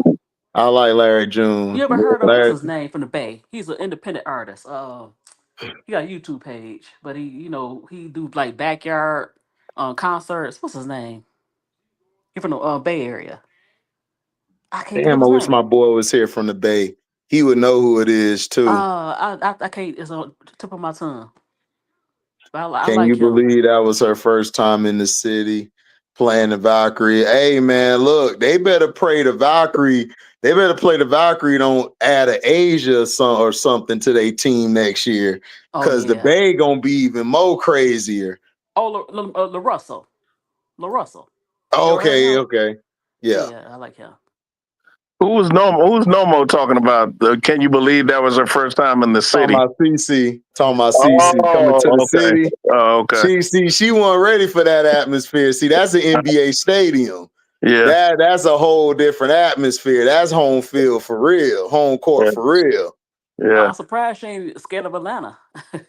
A: I like Larry June.
F: You ever heard of what's
A: Larry,
F: his name from the Bay? He's an independent artist. He got a YouTube page, but he do like backyard concerts. What's his name? He from the Bay Area. I can't think of
A: damn, I
F: his
A: wish
F: name.
A: my boy was here from the Bay. He would know who it is too.
F: I can't. It's on the tip of my tongue. But I
A: Can you
F: like him.
A: believe that was her first time in the city? Playing the Valkyrie. Hey man, look, they better pray the Valkyrie. They better play the Valkyrie. Don't add an Asia or something to their team next year, because the Bay gonna be even more crazier.
F: Oh, LaRussell. LaRussell.
A: Okay.
F: Yeah, I like him.
I: Who's Nomo talking about? Can you believe that was her first time in the city?
A: Talking about CC coming to the city.
I: Oh, okay.
A: She wasn't ready for that atmosphere. See, that's an NBA stadium.
I: Yeah.
A: That's a whole different atmosphere. That's home field for real, home court for real.
I: Yeah.
F: I'm surprised she ain't scared of Atlanta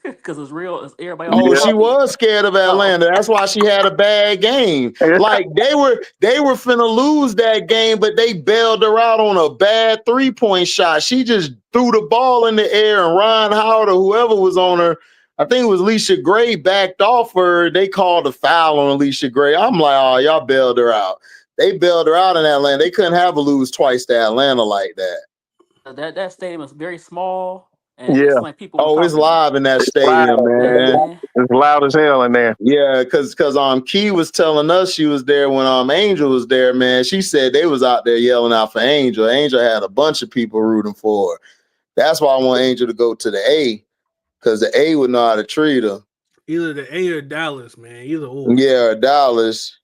F: because it's real. It's everybody.
A: Oh, she was scared of Atlanta. That's why she had a bad game. Like they were finna lose that game, but they bailed her out on a bad 3-point shot. She just threw the ball in the air, and Ron Howard or whoever was on her, I think it was Alicia Gray, backed off her. They called a foul on Alicia Gray. I'm like, oh, y'all bailed her out. They bailed her out in Atlanta. They couldn't have a lose twice to Atlanta like that.
F: That stadium is very small. And
I: yeah.
F: It's like people
A: it's live in that stadium, man.
I: It's loud as hell in there.
A: Yeah, because Key was telling us she was there when Angel was there, man. She said they was out there yelling out for Angel. Angel had a bunch of people rooting for her. That's why I want Angel to go to the A, because the A would know how to treat her.
J: Either the A or Dallas, man. Either or.
A: Yeah, or Dallas.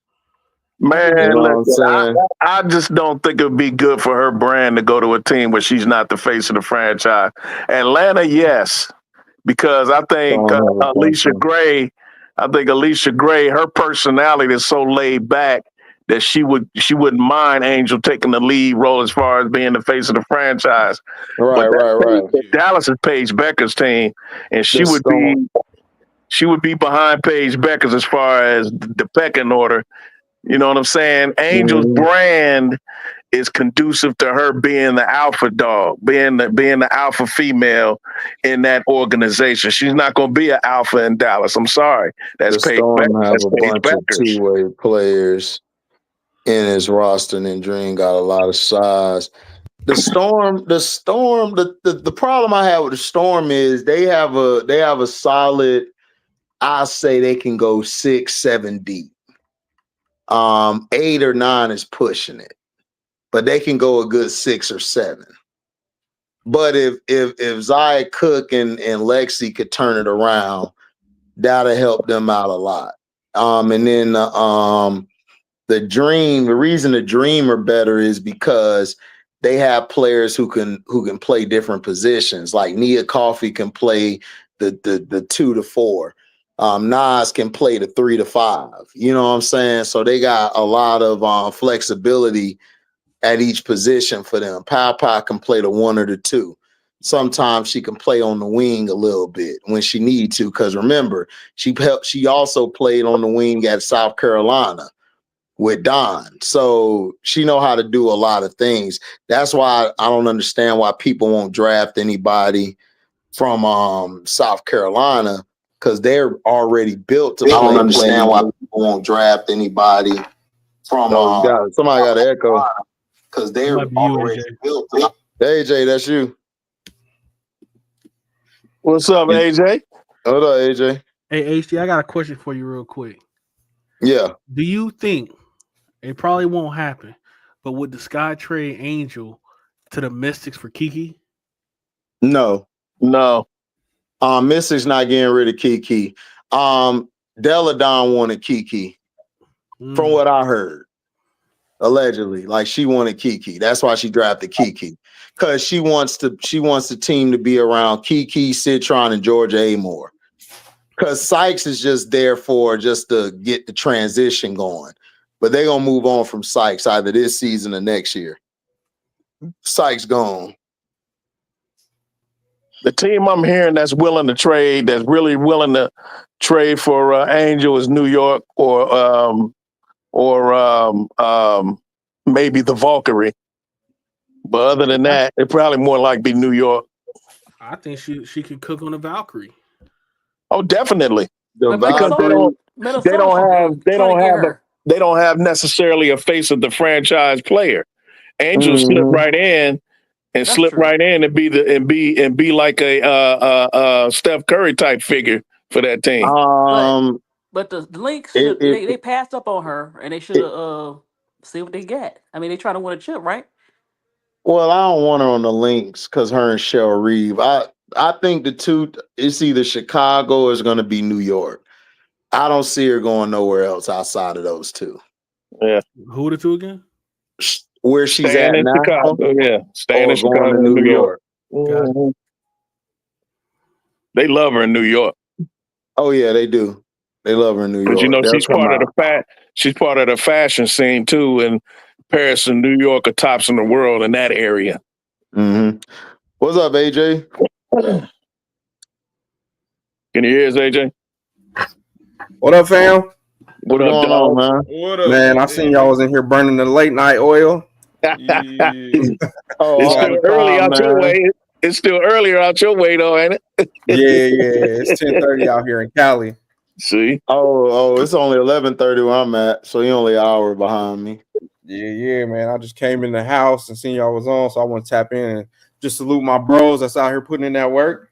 I: Man,
A: you know listen,
I: I just don't think it would be good for her brand to go to a team where she's not the face of the franchise. Atlanta, yes, because I think Alicia Gray, her personality is so laid back that she wouldn't mind Angel taking the lead role as far as being the face of the franchise.
A: Right.
I: Dallas is Paige Becker's team, and she would be behind Paige Becker's as far as the pecking order. You know what I'm saying? Angel's brand is conducive to her being the alpha dog, being the alpha female in that organization. She's not going to be an alpha in Dallas. I'm sorry. That's Paige Becker.
A: Have a bunch of two-way players in his roster, and then Dream got a lot of size. The Storm. The problem I have with the Storm is they have a solid. I say they can go 6-7 deep. 8 or 9 is pushing it, but they can go a good 6 or 7. But if Zaya Cook and Lexi could turn it around, that'll help them out a lot. And then the reason the Dream are better is because they have players who can play different positions. Like Nia Coffey can play the 2 to 4. Nas can play the 3 to 5. You know what I'm saying? So they got a lot of flexibility at each position for them. Papa can play the 1 or the 2. Sometimes she can play on the wing a little bit when she need to. Because remember, she also played on the wing at South Carolina with Don. So she know how to do a lot of things. That's why I don't understand why people won't draft anybody from South Carolina, because they're already built to play. I don't understand why people won't draft anybody from somebody got an echo. Because they're already built to. AJ, that's you.
I: What's up, AJ?
A: Hold up, AJ.
J: Hey, HD, I got a question for you real quick.
A: Yeah.
J: Do you think it probably won't happen, but would the Sky trade Angel to the Mystics for Kiki?
A: No. Mystic's not getting rid of Kiki. Deladon wanted Kiki, from what I heard. Allegedly, like she wanted Kiki. That's why she drafted Kiki, because she wants the team to be around Kiki, Citron, and Georgia Amore. Because Sykes is just there just to get the transition going, but they're gonna move on from Sykes either this season or next year. Sykes gone.
I: The team I'm hearing that's willing to trade, that's really willing to trade for Angel is New York or maybe the Valkyrie. But other than that, it probably more like be New York.
J: I think she could cook on the Valkyrie.
I: Oh, definitely.
F: Because
I: they don't have necessarily a face of the franchise player. Angel slip right in. And that's slip true. Right in and be like a Steph Curry type figure for that team.
F: But the links
A: It,
F: should
A: it,
F: they passed up on her and they should
A: it,
F: have see what they get. I mean, they trying to win a chip, right?
A: well, I don't want her on the links because her and Cheryl Reeve. I think the two. It's either Chicago or it's going to be New York. I don't see her going nowhere else outside of those two.
I: Yeah.
J: Who the two again?
A: Where she's
I: Staying
A: at
I: in
A: now,
I: Chicago, yeah. Staying
A: or
I: in
A: going
I: Chicago
A: to
I: and
A: New
I: New York.
A: York.
I: Mhm. They love her in New York.
A: Oh yeah, they do. They love her in New
I: Because you
A: York.
I: know
A: They'll come out.
I: she's part of the fashion scene too, and Paris and New York are tops in the world in that area.
A: Mm-hmm. What's up, AJ?
I: Can you hear us, AJ?
K: What up, fam?
I: What
A: What's
I: up,
A: going
I: dog?
A: on, man?
B: What up,
K: Man, I seen y'all was in here burning the late night oil.
B: Yeah.
A: Oh,
I: It's
A: all
I: still
A: the
I: early
A: time,
I: out your
A: man.
I: way. It's still earlier out your way, though, ain't it?
K: Yeah. It's 10:30 out here in Cali.
I: See?
A: Oh, it's only 11:30 where I'm at, so you're only an hour behind me.
K: Yeah, man. I just came in the house and seen y'all was on, so I want to tap in and just salute my bros that's out here putting in that work.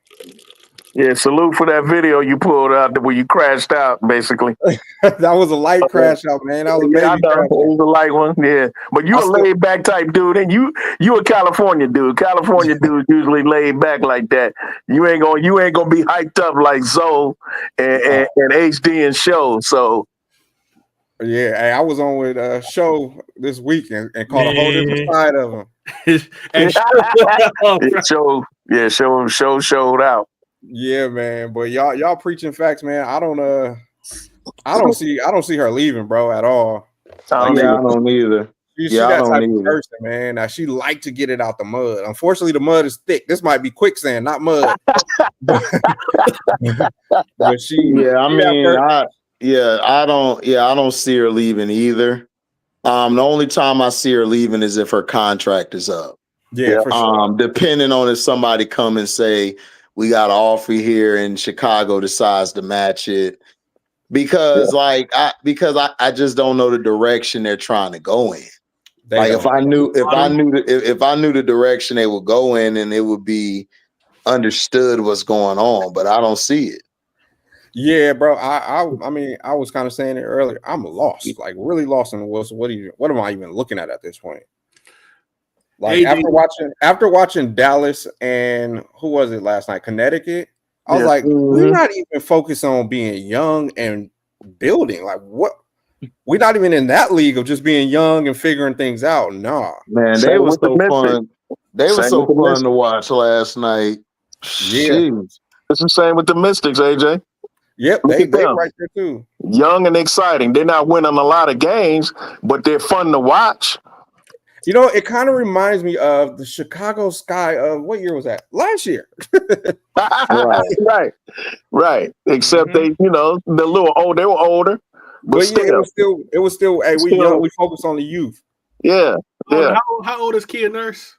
I: Yeah, salute for that video you pulled out where you crashed out, basically.
K: That was a light crash out, man. That was a baby
I: I know.
K: crash.
I: It was a light one, yeah. But you a laid back type dude, and you a California dude. California dudes usually laid back like that. You ain't gonna be hyped up like Zoe and HD and Show. So
K: Yeah, hey, I was on with Show this week and caught a whole different side of him.
I: Show showed out.
K: Yeah, man. But y'all preaching facts, man. I don't see her leaving, bro, at all.
A: I don't either.
K: You see that type of person, man. Now she like to get it out the mud. Unfortunately, the mud is thick. This might be quicksand, not mud. But she,
A: I don't see her leaving either. The only time I see her leaving is if her contract is up.
K: Yeah, for sure.
A: Depending on if somebody come and say we got an offer here and Chicago decides to match it, because I just don't know the direction they're trying to go in. If I knew the direction they would go in, and it would be understood what's going on, but I don't see it.
K: Yeah, bro. I mean, I was kind of saying it earlier. I'm lost, like really lost in what am I even looking at this point? Like after watching Dallas and who was it last night? Connecticut. I was like, we're not even focused on being young and building. Like what? We're not even in that league of just being young and figuring things out. Nah,
A: man, they were so fun. They were so fun to watch last night.
K: Yeah,
I: it's the same with the Mystics, AJ.
K: Yep, they right there too.
I: Young and exciting. They're not winning a lot of games, but they're fun to watch.
K: You know, it kind of reminds me of the Chicago Sky of what year was that? Last year.
I: Right. Except they, they're a little old. They were older, but
K: still,
I: yeah,
K: it was still. Hey, we young. We focus on the youth.
I: Yeah.
J: How old is Kia Nurse?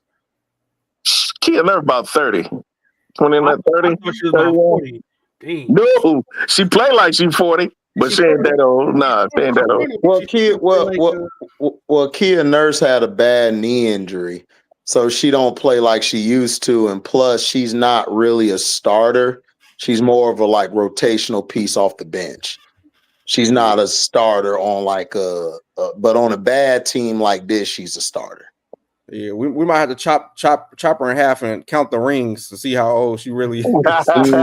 I: Kia Nurse about 30. 29, 30.
J: I thought she was about 40. Dang.
I: No, she played like she's 40, but she ain't that old. Nah, she ain't that old.
A: Well, Kia Nurse had a bad knee injury, so she don't play like she used to, and plus she's not really a starter. She's more of a rotational piece off the bench. She's not a starter on but on a bad team like this, she's a starter.
K: Yeah, we might have to chop her in half and count the rings to see how old she really is.
J: Kia's starting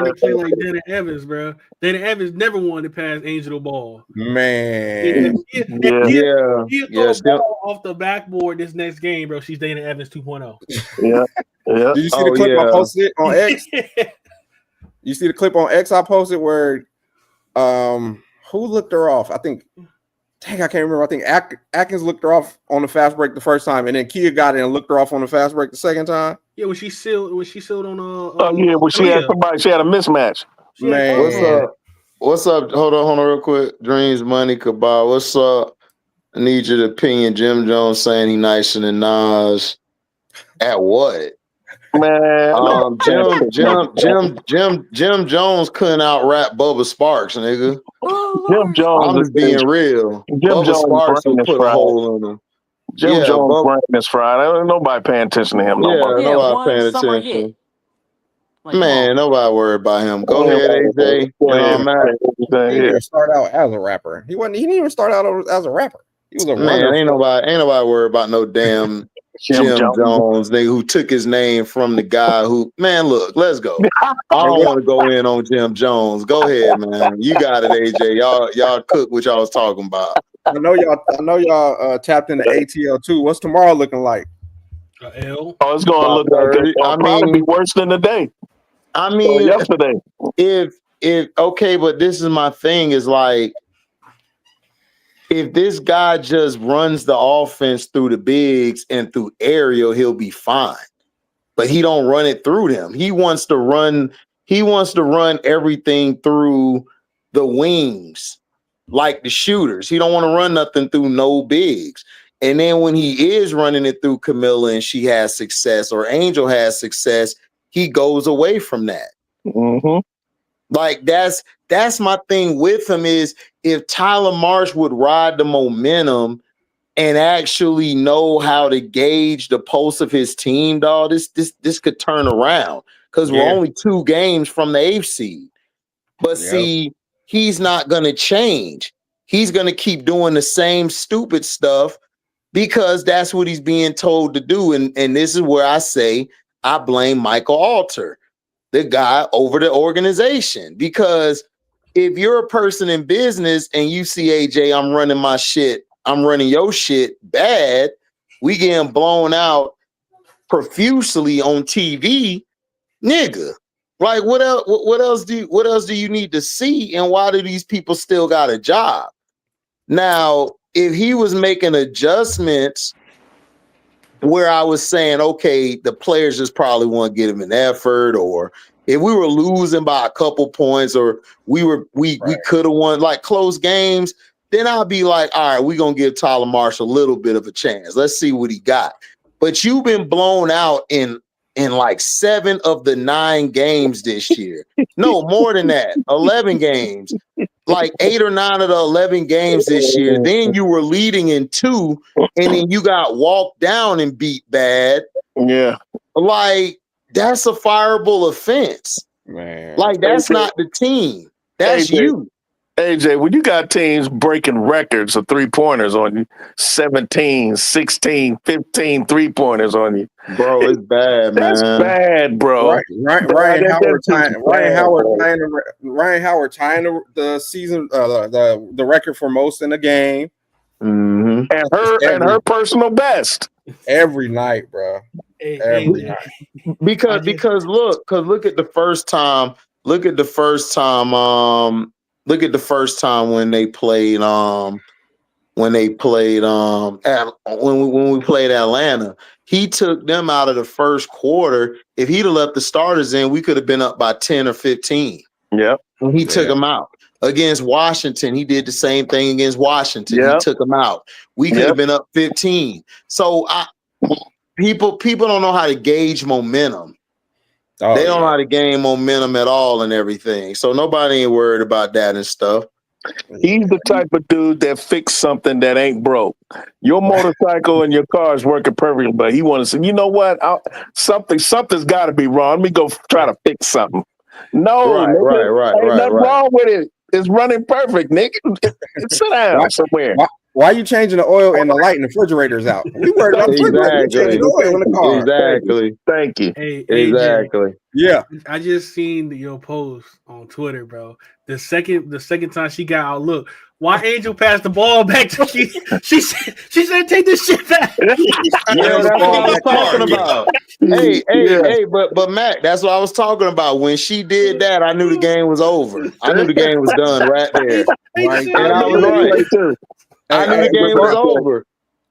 J: to play like Dana Evans, bro. Dana Evans never wanted to pass Angel the ball.
K: Man.
J: She'll throw a ball off the backboard this next game, bro. She's Dana Evans 2.0.
I: Yeah.
K: Did you see the clip I posted on X? You see the clip on X I posted where who looked her off? I think I can't remember. I think Atkins looked her off on the fast break the first time, and then Kia got in and looked her off on the fast break the second time.
J: Yeah, when she sealed on
I: when she had somebody, she had a mismatch.
K: Man,
A: what's up? Hold on real quick. Dreams, money, cabal. What's up? I need your opinion. Jim Jones saying he nicer than Nas. At what?
I: Man,
A: Jim Jones couldn't out rap Bubba Sparks, nigga.
I: Jim Jones.
A: I'm just being real.
I: Jim Jones
A: Sparks will put a hole in him.
I: Jim Jones brain is fried. Ain't nobody paying attention to him.
A: Nobody paying attention.
F: Like,
A: Man, nobody worried about him. Go ahead, AJ.
K: He didn't even start out as a rapper. He didn't even start out as a rapper. He was a runner.
A: Ain't nobody worried about no damn Jim Jones, nigga, who took his name from the guy who. Man, look, let's go. I don't want to go in on Jim Jones. Go ahead, man. You got it, AJ. Y'all cook what y'all was talking about.
K: I know y'all tapped into ATL too. What's tomorrow looking like?
I: Oh, it's gonna look like it's probably be worse than today.
A: I mean,
I: yesterday.
A: If okay, but this is my thing is like, if this guy just runs the offense through the bigs and through Ariel, he'll be fine. But he don't run it through them. He wants to run everything through the wings, like the shooters. He don't want to run nothing through no bigs. And then when he is running it through Camilla and she has success, or Angel has success, he goes away from that.
I: Mm-hmm.
A: Like that's my thing with him is, if Tyler Marsh would ride the momentum and actually know how to gauge the pulse of his team, dog, this could turn around, because we're only 2 games from the 8th seed. But see, he's not going to change. He's going to keep doing the same stupid stuff because that's what he's being told to do. And this is where I say I blame Michael Alter, the guy over the organization, because if you're a person in business and you see, AJ, I'm running your shit bad, we getting blown out profusely on TV, nigga. Like, what else do you need to see, and why do these people still got a job? Now, if he was making adjustments where I was saying, okay, the players just probably want to get him an effort, or if we were losing by a couple points, or we could have won like close games, then I'll be like, all right, we're gonna give Tyler Marsh a little bit of a chance. Let's see what he got. But you've been blown out in like 7 of the 9 games this year. No, more than that. 11 games. Like 8 or 9 of the 11 games this year. Then you were leading in 2, and then you got walked down and beat bad.
I: Yeah.
A: Like, that's a fireable offense.
K: Man.
A: Like, that's not the team. That's you.
I: AJ, when you got teams breaking records of 3-pointers on you, 17, 16, 15 3-pointers on you.
A: Bro, it's bad, man.
I: That's bad, bro.
K: Ryan Howard tying the season the record for most in a game.
A: Mm-hmm.
I: And her personal best.
K: Every night, bro. Every night.
A: Because look at the first time. Look at the first time when they played when we played Atlanta. He took them out of the first quarter. If he'd have left the starters in, we could have been up by 10 or 15.
I: Yep.
A: And he took them out. Against Washington, he did the same thing against Washington. He took them out. We could have been up 15. So people don't know how to gauge momentum. They don't know how to gain momentum at all and everything. So nobody ain't worried about that and stuff.
I: He's the type of dude that fix something that ain't broke. Your motorcycle and your car is working perfectly, but he wants to say, you know what? Something's got to be wrong. Let me go try to fix something. No, ain't nothing wrong with it. It's running perfect, Nick. Sit down somewhere.
K: Why are you changing the oil and the light and the refrigerator's out? We worried about the oil in the car.
A: Exactly.
I: Thank you.
J: Hey,
A: exactly.
J: AJ,
K: yeah.
J: I just seen your post on Twitter, bro. The second time she got out, look, why Angel passed the ball back to she said take this shit back.
A: Yeah, that's what I was talking about. Hey, but Mac, that's what I was talking about. When she did that, I knew the game was over. I knew the game was done right there.
K: Right.
A: And I was right. I knew the game was over.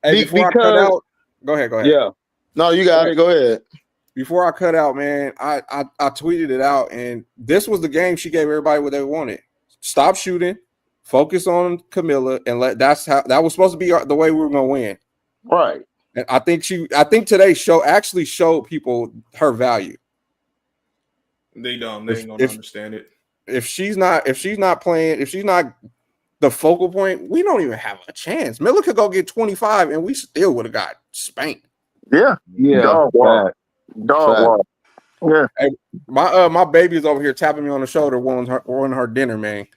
K: Before I cut out, go ahead.
A: Yeah. No, you got it. Go ahead.
K: Before I cut out, man, I tweeted it out, and this was the game she gave everybody what they wanted. Stop shooting, focus on Camilla, and that was supposed to be the way we were gonna win.
A: Right.
K: And I think today actually showed people her value.
B: They don't. They ain't gonna understand it.
K: If she's not playing, if she's not the focal point, we don't even have a chance. Miller could go get 25, and we still would have got spanked.
I: Yeah.
A: Dog walk.
I: Yeah.
K: Hey, my baby is over here tapping me on the shoulder, wanting her dinner, man.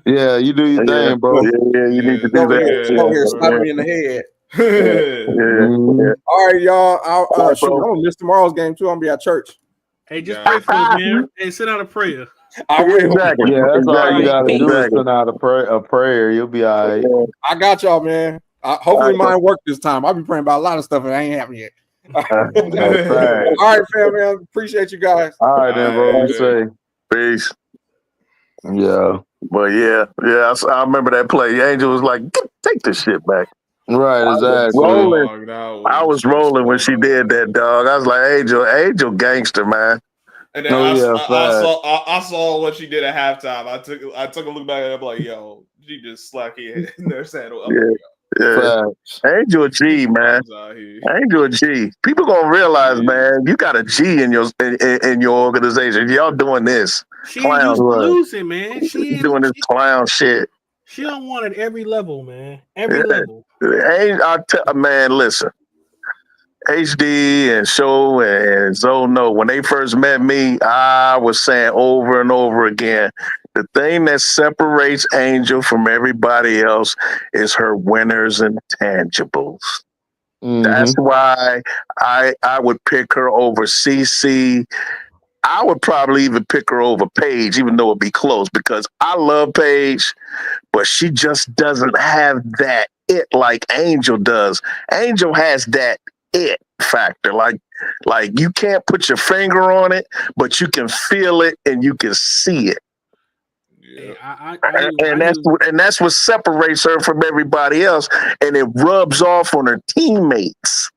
A: Yeah, you do your thing, bro.
I: Yeah, you need to do
K: Over here,
I: that.
K: over here slapping me in the head.
A: Mhm.
K: All right, y'all.
I: All
K: Shoot, I'm
I: right,
K: gonna miss tomorrow's game too. I'm gonna be at church.
J: Hey, just pray for us, man, and send out a prayer.
K: I will.
I: Exactly.
A: Yeah, that's all you
F: All right,
A: gotta do is
F: peace.
A: send out a prayer. You'll be all right.
K: I got y'all, man. Hopefully mine work this time. I'll be praying about a lot of stuff and I ain't happened yet. All right, fam, man. Appreciate you guys.
A: All right, then, bro. Be safe.
I: Peace.
A: Yeah.
I: But yeah. I remember that play. Angel was like, "Take this shit back."
A: Right, exactly.
I: I was rolling when she did that, dog. I was like, Angel gangster, man.
B: And then I saw what she did at halftime. I took a look back and I'm like, yo, she just slack in there saying,
I: Yeah. Angel a G, man. Angel a G. People gonna realize, man, you got a G in your organization. Y'all doing this.
J: She ain't used to losing, man. She ain't
I: doing this clown shit.
J: She don't want at every level, man. Every level.
I: Man, listen. HD and Show and Zoe know when they first met me, I was saying over and over again, the thing that separates Angel from everybody else is her winners and tangibles. Mm-hmm. That's why I would pick her over CC. I would probably even pick her over Paige, even though it'd be close, because I love Paige, but she just doesn't have that it like Angel does. Angel has that it factor. Like you can't put your finger on it, but you can feel it and you can see it. Yeah. That's what separates her from everybody else, and it rubs off on her teammates.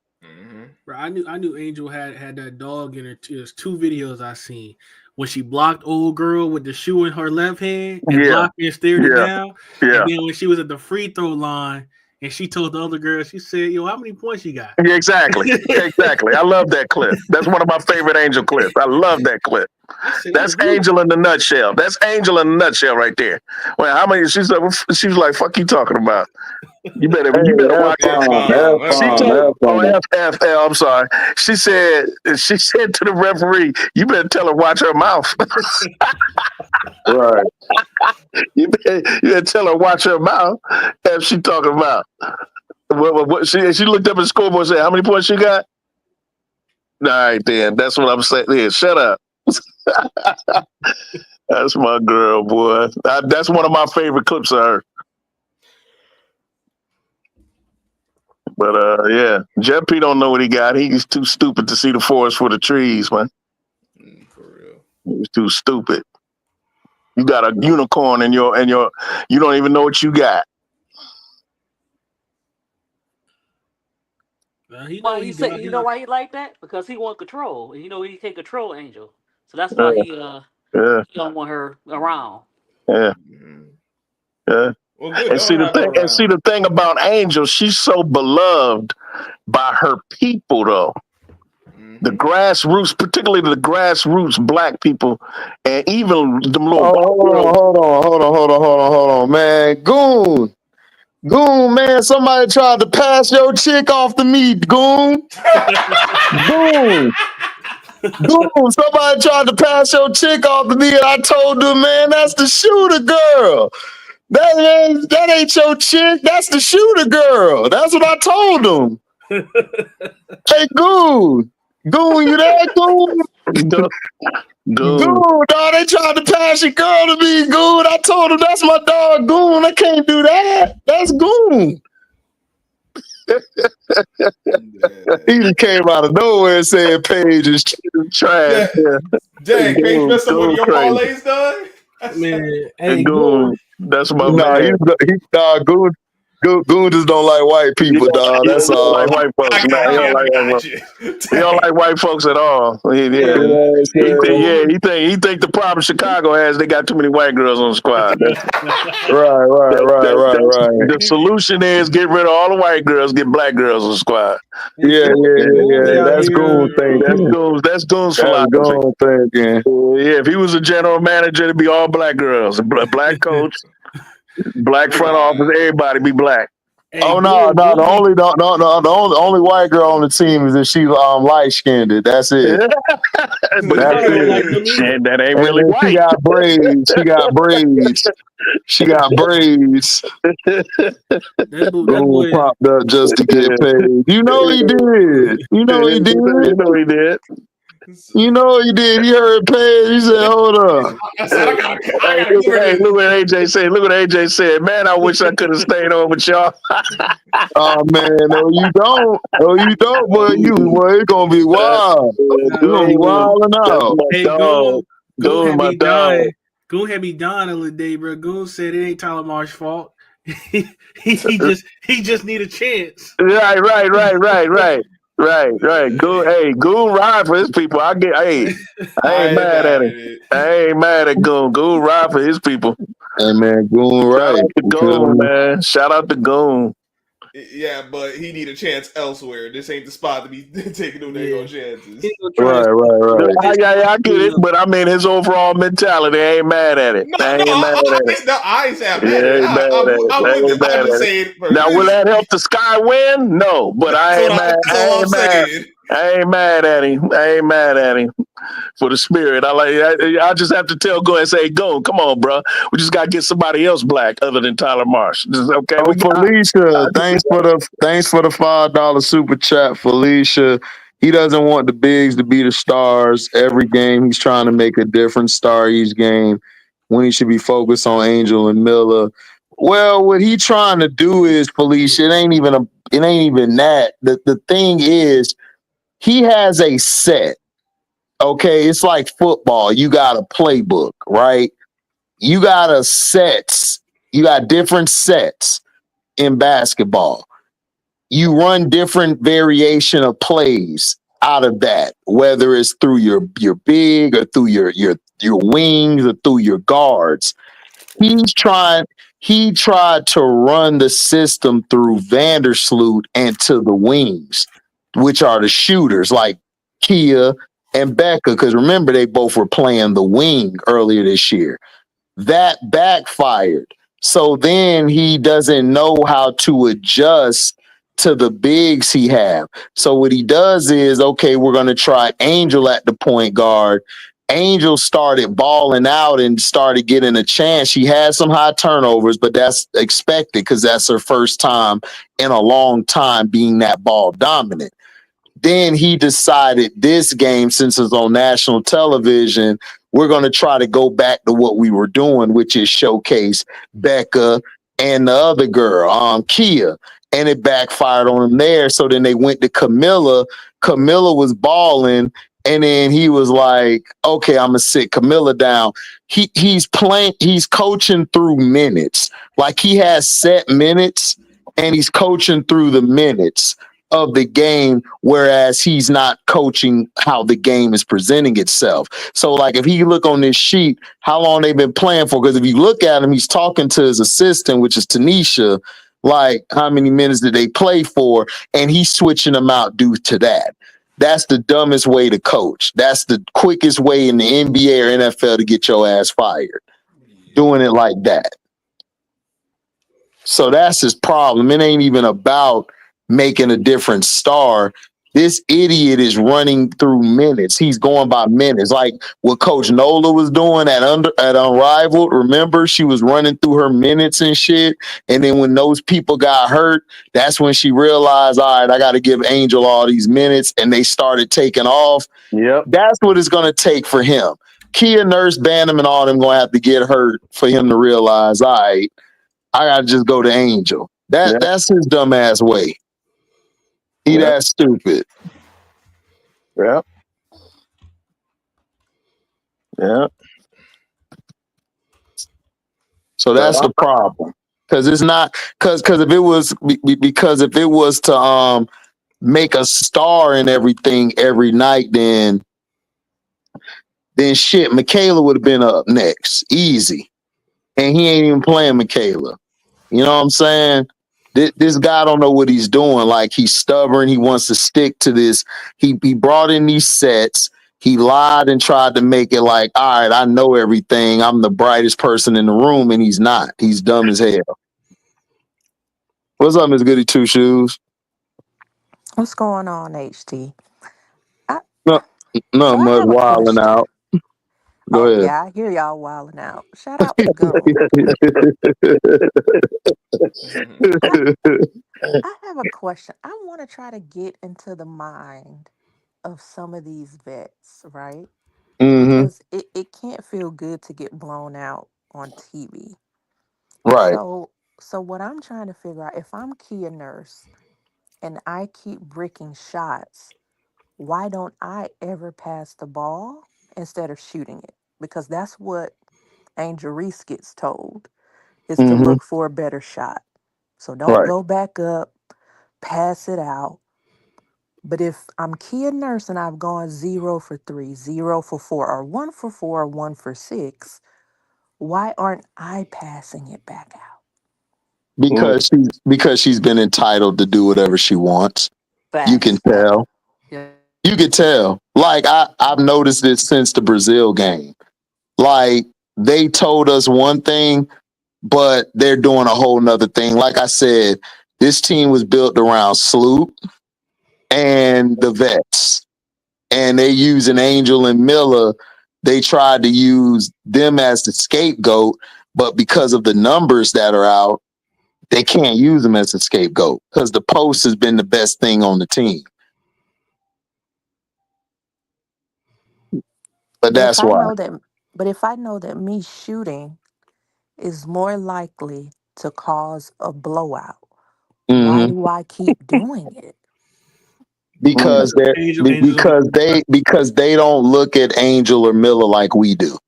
J: Bro, I knew Angel had that dog in her. There's 2 videos I seen when she blocked old girl with the shoe in her left hand and blocked and stared her down.
I: Yeah.
J: And then when she was at the free throw line and she told the other girl, she said, "Yo, how many points you got?"
I: Yeah, exactly. I love that clip. That's one of my favorite Angel clips. I love that clip. That's Angel in the nutshell. That's Angel in the nutshell right there. Well, how many? She was like, "Fuck you talking about." You better watch it. She told, FFL, I'm sorry. She said to the referee, "You better tell her watch her mouth."
A: Right.
I: You better tell her watch her mouth. If she talking about what she looked up at the scoreboard and said, "How many points she got?" All right, then. That's what I'm saying. Yeah, shut up. That's my girl, boy. That's one of my favorite clips of her. But yeah, Jeff P don't know what he got. He's too stupid to see the forest for the trees, man. For real, he's too stupid. You got a unicorn in your you don't even know what you got.
F: You know why he like that? Because he want control. You know he can't control Angel, so that's why he don't want her around.
I: Yeah. Yeah.
B: Well, good.
I: And see the thing about Angel, she's so beloved by her people, though. Mm-hmm. The grassroots, particularly the grassroots black people, and even the little.
A: Hold on, man. Goon, man. Somebody tried to pass your chick off to me, Goon. Goon, somebody tried to pass your chick off to me, and I told them, man, that's the shooter girl. That ain't your chick. That's the shooter girl. That's what I told them. Hey, Goon, you there, Goon? Goon, dog, they tried to pass your girl to me, Goon. I told them that's my dog, Goon. I can't do that. That's Goon. He just came out of nowhere and said Paige is trash.
B: Dang, Paige messed up with your parlays, dog?
J: Man, hey,
I: Goon. That's my
A: man. Goon just don't like white people, dog. That's all.
I: Like white folks. He don't like white folks at all. He think the problem Chicago has. They got too many white girls on the squad.
A: Right.
I: The solution is get rid of all the white girls, get black girls on the squad.
A: Yeah. That's Goon's thing.
I: That's Goon's philosophy. Yeah, if he was a general manager, it'd be all black girls, black coach. Black front office, everybody be black.
J: Hey,
A: Oh no,
J: Goon,
A: no,
J: Goon
A: the
J: be,
A: only no, no, no, the only white girl on the team is if she's light skinned. That's it.
I: But
J: Goon
A: That's
J: don't like
A: it.
J: them either.
I: and that ain't
A: And
I: really
A: then she
I: white.
A: got braids. She got braids. She got braids.
J: That
A: Goon
J: boy,
A: popped up just to get
I: Yeah.
A: paid. You know he did. You know he did.
I: You know he did.
A: You know he did. He heard paid. He said, "Hold up."
B: I said I gotta
I: Look
B: clear this.
I: what AJ said. Look what AJ said. Man, I wish I could have stayed on with y'all.
A: Oh man, no, you don't. No, you don't, boy. It's gonna be wild. You're gonna be wilding
I: That's
A: out.
I: my
J: hey,
I: dog.
J: Goon
I: Goon,
J: had
I: my
J: me
I: dog.
J: dying. Goon had me dying the other day, bro. Goon said it ain't Tyler Marsh's fault. he just need a chance.
I: Right. Goon ride for his people. I ain't mad at him.
B: it.
I: I ain't mad at Goon. Goon ride for his people.
A: Hey man, Goon
I: Shout
A: right.
I: out to
A: You feel
I: Goon,
A: me?
I: man. Shout out to Goon.
B: Yeah, but he need a chance elsewhere. This ain't the spot to be taking no daggone chances.
J: He gonna try
A: Right.
I: I get it, but I mean his overall mentality. I ain't mad at it. I ain't mad at it.
B: I ain't say I'm
I: Yeah,
B: mad at it.
I: ain't mad at it.
B: I'm
I: I
B: with
I: ain't
B: it. I'm
I: mad
B: just
I: at it.
B: saying.
I: Now, will that help the Sky win? No, but I ain't mad.
B: That's all I'm saying.
I: I ain't mad at him. I ain't mad at him for the spirit. I just have to go and say, go, come on, bro. We just gotta get somebody else black other than Tyler Marsh. Okay,
A: Oh, Felicia, thanks for the $5 super chat, Felicia. He doesn't want the bigs to be the stars every game. He's trying to make a different star each game when he should be focused on Angel and Miller. Well, what he trying to do is, Felicia, it ain't even that. The thing is, he has a set. Okay, it's like football. You got a playbook, right? You got you got different sets in basketball. You run different variation of plays out of that, whether it's through your big or through your wings or through your guards. He tried to run the system through Vandersloot and to the wings, which are the shooters like Kia and Becca, because remember they both were playing the wing earlier this year. That backfired. So then he doesn't know how to adjust to the bigs he have. So what he does is, okay, we're going to try Angel at the point guard. Angel started balling out and started getting a chance. She had some high turnovers, but that's expected because that's her first time in a long time being that ball dominant. Then he decided this game, since it's on national television, we're going to try to go back to what we were doing, which is showcase Becca and the other girl, Kia. And it backfired on him there. So then they went to Camilla. Camilla was balling. And then he was like, okay, I'm going to sit Camilla down. He's coaching through minutes. Like he has set minutes and he's coaching through the minutes of the game, whereas he's not coaching how the game is presenting itself. So like if you look on this sheet, how long they've been playing for, because if you look at him, he's talking to his assistant, which is Tanisha, like how many minutes did they play for, and he's switching them out due to that. That's the dumbest way to coach. That's the quickest way in the NBA or NFL to get your ass fired. Doing it like that. So that's his problem. It ain't even about making a different star. This idiot is running through minutes. He's going by minutes, like what Coach Nola was doing at Unrivaled. Remember, she was running through her minutes and shit. And then when those people got hurt, that's when she realized, all right, I got to give Angel all these minutes, and they started taking off.
I: Yep.
A: That's what it's going to take for him. Kia, Nurse, Bantam, and all them going to have to get hurt for him to realize, all right, I got to just go to Angel. That's his dumb ass way. He that stupid.
I: Yeah. Yeah.
A: So that's the problem. Because it's not because if it was to make a star in everything every night, then shit, Michaela would have been up next, easy, and he ain't even playing Michaela. You know what I'm saying? This guy don't know what he's doing. Like he's stubborn. He wants to stick to this. He brought in these sets. He lied and tried to make it like, all right, I know everything. I'm the brightest person in the room, and he's not. He's dumb as hell. What's up, Miss Goody Two Shoes?
L: What's going on, HD? I,
A: No,
L: so
A: not
L: I
A: much
L: have a
A: wilding
L: question.
A: out. Go
L: Oh
A: ahead.
L: yeah, I hear y'all wilding out. Shout out to Goat. I I have a question. I want to try to get into the mind of some of these vets, right?
A: Mm-hmm.
L: Because it can't feel good to get blown out on TV.
A: Right.
L: So what I'm trying to figure out, if I'm Kia Nurse and I keep bricking shots, why don't I ever pass the ball instead of shooting it? Because that's what Angel Reese gets told, is to
A: Mm-hmm.
L: look for a better shot. So don't
A: Right.
L: go back up, pass it out. But if I'm Kia Nurse and I've gone 0 for 3, 0 for 4, or 1 for 4, or 1 for 6, why aren't I passing it back out?
A: Because she's been entitled to do whatever she wants. You can
L: Facts.
A: tell.
L: Yeah.
A: You can tell. Like I've noticed this since the Brazil game. Like they told us one thing, but they're doing a whole nother thing. Like I said, this team was built around Sloop and the vets. And they using Angel and Miller. They tried to use them as the scapegoat, but because of the numbers that are out, they can't use them as a scapegoat because the post has been the best thing on the team. But
L: But if
A: that's
L: I
A: why.
L: know that but if I know that me shooting is more likely to cause a blowout, why
A: Mm-hmm.
L: do I keep doing it?
A: Because they don't look at Angel or Miller like we do.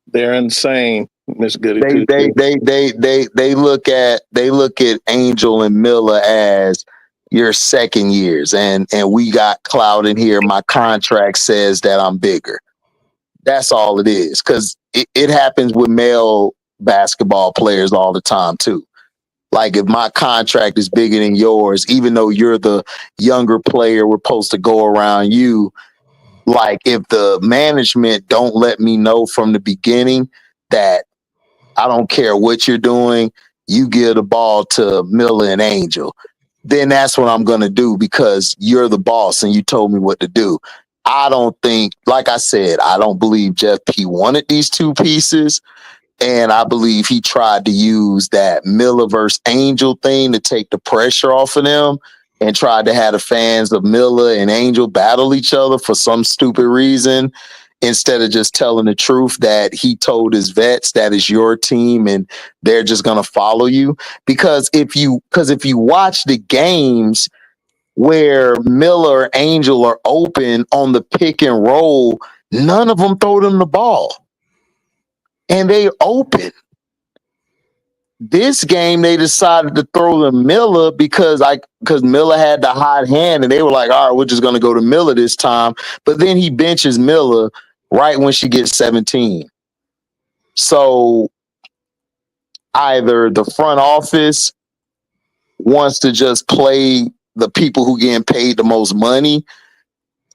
I: They're insane, Miss Goody
A: They
I: Two
A: they
I: Shoes.
A: they they they they look at Angel and Miller as your second years, and we got clout in here. My contract says that I'm bigger. That's all it is. Because it happens with male basketball players all the time too. Like if my contract is bigger than yours, even though you're the younger player, we're supposed to go around you. Like if the management don't let me know from the beginning that I don't care what you're doing, you give the ball to Miller and Angel, then that's what I'm going to do because you're the boss and you told me what to do. I don't think, like I said, I don't believe Jeff P wanted these two pieces. And I believe he tried to use that Miller versus Angel thing to take the pressure off of them and tried to have the fans of Miller and Angel battle each other for some stupid reason instead of just telling the truth that he told his vets that is your team and they're just going to follow you. Because if you watch the games where Miller or Angel are open on the pick and roll, none of them throw them the ball and they open. This game, they decided to throw to Miller because Miller had the hot hand, and they were like, "All right, we're just going to go to Miller this time." But then he benches Miller right when she gets 17. So either the front office wants to just play the people who getting paid the most money,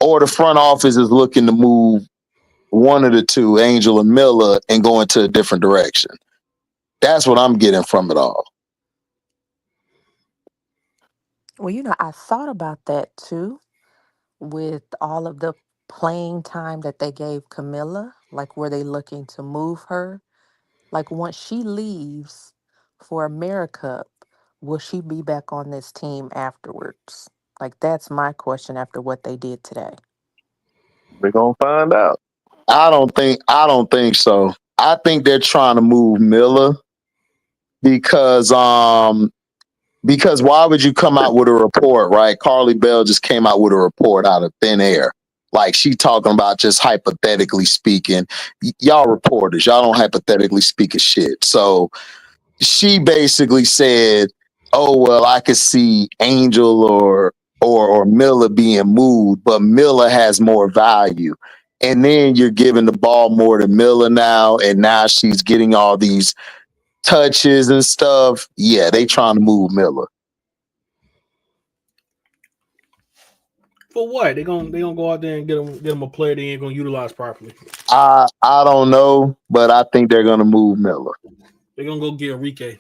A: or the front office is looking to move one of the two, Angel and Miller, and go into a different direction. That's what I'm getting from it all.
L: Well, I thought about that too with all of the playing time that they gave Camilla. Like, were they looking to move her? Like, once she leaves for America, will she be back on this team afterwards? Like, that's my question after what they did today.
I: We're gonna find out.
A: I don't think so. I think they're trying to move Miller because why would you come out with a report, right? Carly Bell just came out with a report out of thin air. Like she talking about just hypothetically speaking. Y'all reporters, y'all don't hypothetically speak of shit. So she basically said, "Oh well, I could see Angel or Miller being moved, but Miller has more value." And then you're giving the ball more to Miller now, and now she's getting all these touches and stuff. Yeah, they trying to move Miller.
J: For what? They gonna go out there and get them a player they ain't gonna utilize properly.
A: I don't know, but I think they're gonna move Miller.
J: They're gonna go get Enrique.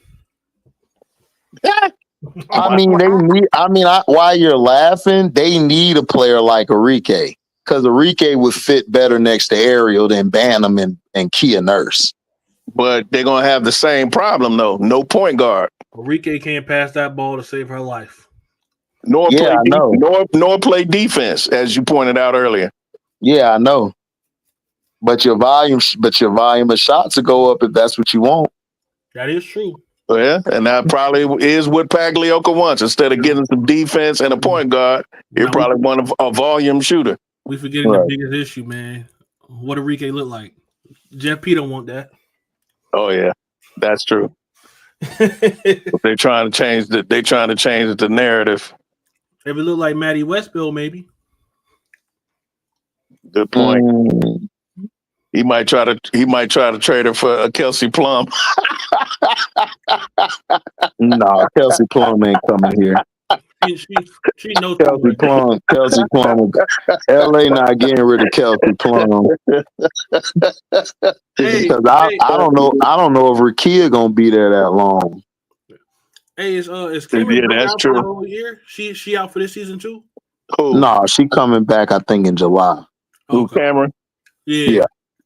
A: I mean, they need. I mean, while you're laughing, they need a player like Enrique because Enrique would fit better next to Ariel than Bantam and Kia Nurse.
I: But they're gonna have the same problem though. No point guard.
J: Enrique can't pass that ball to save her life.
I: Nor
A: Yeah, I know.
I: Nor play defense, as you pointed out earlier.
A: Yeah, I know. But your volume of shots will go up if that's what you want.
J: That is true.
I: Yeah, and that probably is what Pagliuca wants. Instead of getting some defense and a point guard, he probably want a volume shooter.
J: We forgetting the biggest issue, man. What Enrique look like? Jeff P don't want that.
I: Oh yeah, that's true. They're trying to change the narrative.
J: If it look like Matty Westbill, maybe.
I: Good point. He might try to trade her for a Kelsey Plum.
A: No, Kelsey Plum ain't coming here.
J: She knows
A: Kelsey Plum. LA not getting rid of Kelsey Plum. Because I don't know if Rakia gonna be there that long.
J: Hey, is Cameron
I: that's
J: out
I: true.
J: for the whole year? She out for this season too?
A: No, she coming back. I think in July.
I: Who, Cameron?
J: Yeah.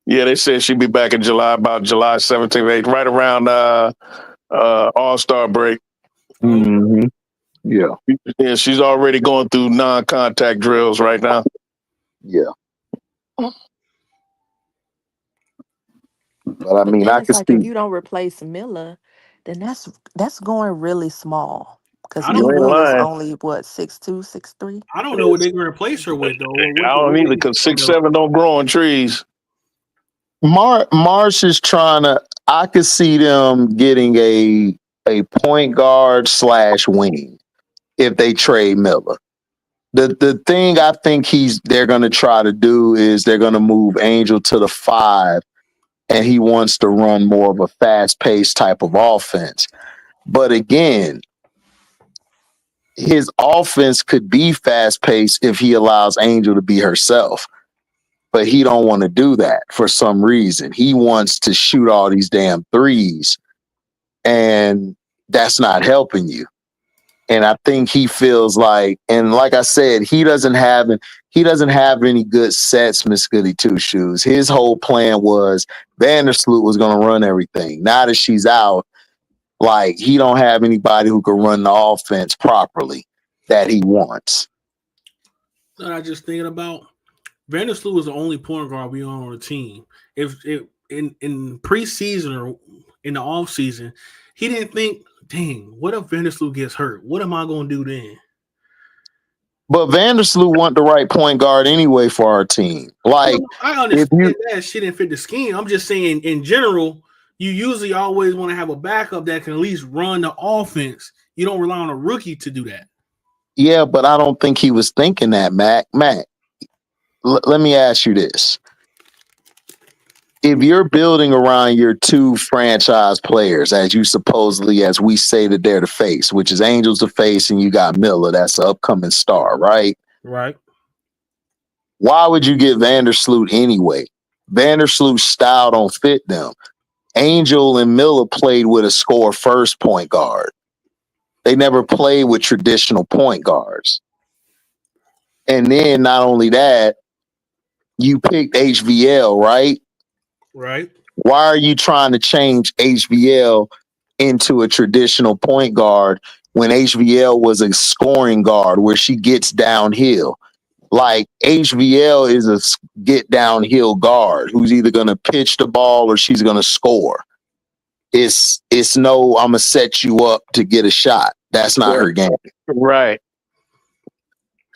I: Yeah, they said she'd be back in July, about July 17th, 8th, right around All-Star break.
A: Mm-hmm.
I: Yeah, she's already going through non-contact drills right now.
A: Yeah. But I mean, I can
L: like
A: see.
L: if you don't replace Miller, then that's going really small. Because
I: You ain't
L: Miller is
I: lying.
L: only what 6'2", 6'3".
J: I don't know what they're gonna replace her with though.
I: I don't either, because 6'7" don't grow on trees.
A: Marsh is trying to. I could see them getting a point guard / wing if they trade Miller. The thing I think they're going to try to do is they're going to move Angel to the 5, and he wants to run more of a fast-paced type of offense. But again, his offense could be fast-paced if he allows Angel to be herself. But he don't want to do that for some reason. He wants to shoot all these damn threes, and that's not helping you. And I think he feels like, and like I said, he doesn't have any good sets, Miss Goody Two Shoes. His whole plan was Vandersloot was going to run everything. Now that she's out, like he don't have anybody who can run the offense properly that he wants.
J: And I just thinking about Vandersloot was the only point guard we on the team. If in preseason or in the off season, he didn't think, dang, what if Vandersloot gets hurt? What am I going to do then?
A: But Vandersloot want the right point guard anyway for our team. Like,
J: I understand that shit didn't fit the scheme. I'm just saying, in general, you usually always want to have a backup that can at least run the offense. You don't rely on a rookie to do that.
A: Yeah, but I don't think he was thinking that, Mac. Let me ask you this. If you're building around your 2 franchise players, as we say that they're the face, which is Angel's the face, and you got Miller, that's an upcoming star, right?
J: Right.
A: Why would you get Vandersloot anyway? Vandersloot's style don't fit them. Angel and Miller played with a score first point guard. They never played with traditional point guards. And then not only that, you picked HVL, right?
J: Right.
A: Why are you trying to change HVL into a traditional point guard when HVL was a scoring guard where she gets downhill? Like HVL is a get downhill guard who's either going to pitch the ball or she's going to score. It's no, I'm going to set you up to get a shot. That's not her game.
I: Right.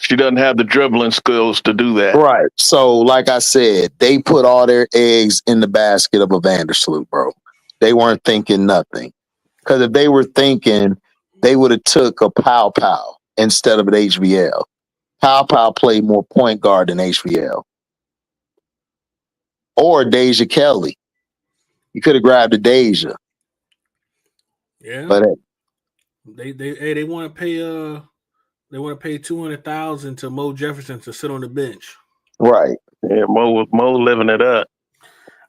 I: She doesn't have the dribbling skills to do that.
A: Right. So, like I said, they put all their eggs in the basket of a Vandersloot, bro. They weren't thinking nothing. Because if they were thinking, they would have took a Pow Pow instead of an HVL. Pow Pow played more point guard than HVL. Or Deja Kelly. You could have grabbed a Deja.
J: Yeah.
A: But
J: they want to pay they want to pay $200,000 to Mo Jefferson to sit on the bench.
A: Right.
I: Yeah, Mo living it up.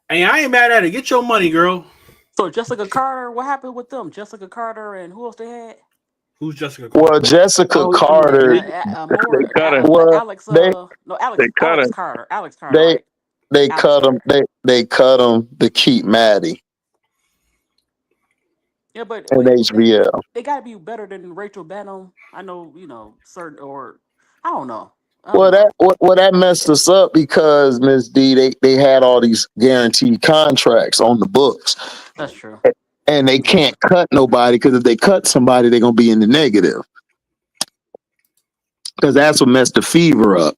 J: Hey, I ain't mad at it. Get your money, girl.
F: So Jessica Carter, what happened with them? Jessica Carter and who else they had?
J: Who's Jessica Carter?
A: Well, Jessica
F: Oh, I mean,
A: Carter.
I: They cut her.
A: Well,
F: Alex.
A: they
F: No,
I: They cut her.
F: Alex Carter. Alex Carter,
A: they
F: right?
A: they
F: Alex
A: cut him.
F: Carter.
A: They cut him to keep Maddie
F: Yeah, but
A: and HBL.
F: they got to be better than Rachel Banham. I know, certain or I don't know. I don't
A: Well,
F: know.
A: that messed us up because Miss D, they had all these guaranteed contracts on the books,
F: That's true.
A: and they can't cut nobody because if they cut somebody, they're gonna be in the negative. Because that's what messed the fever up.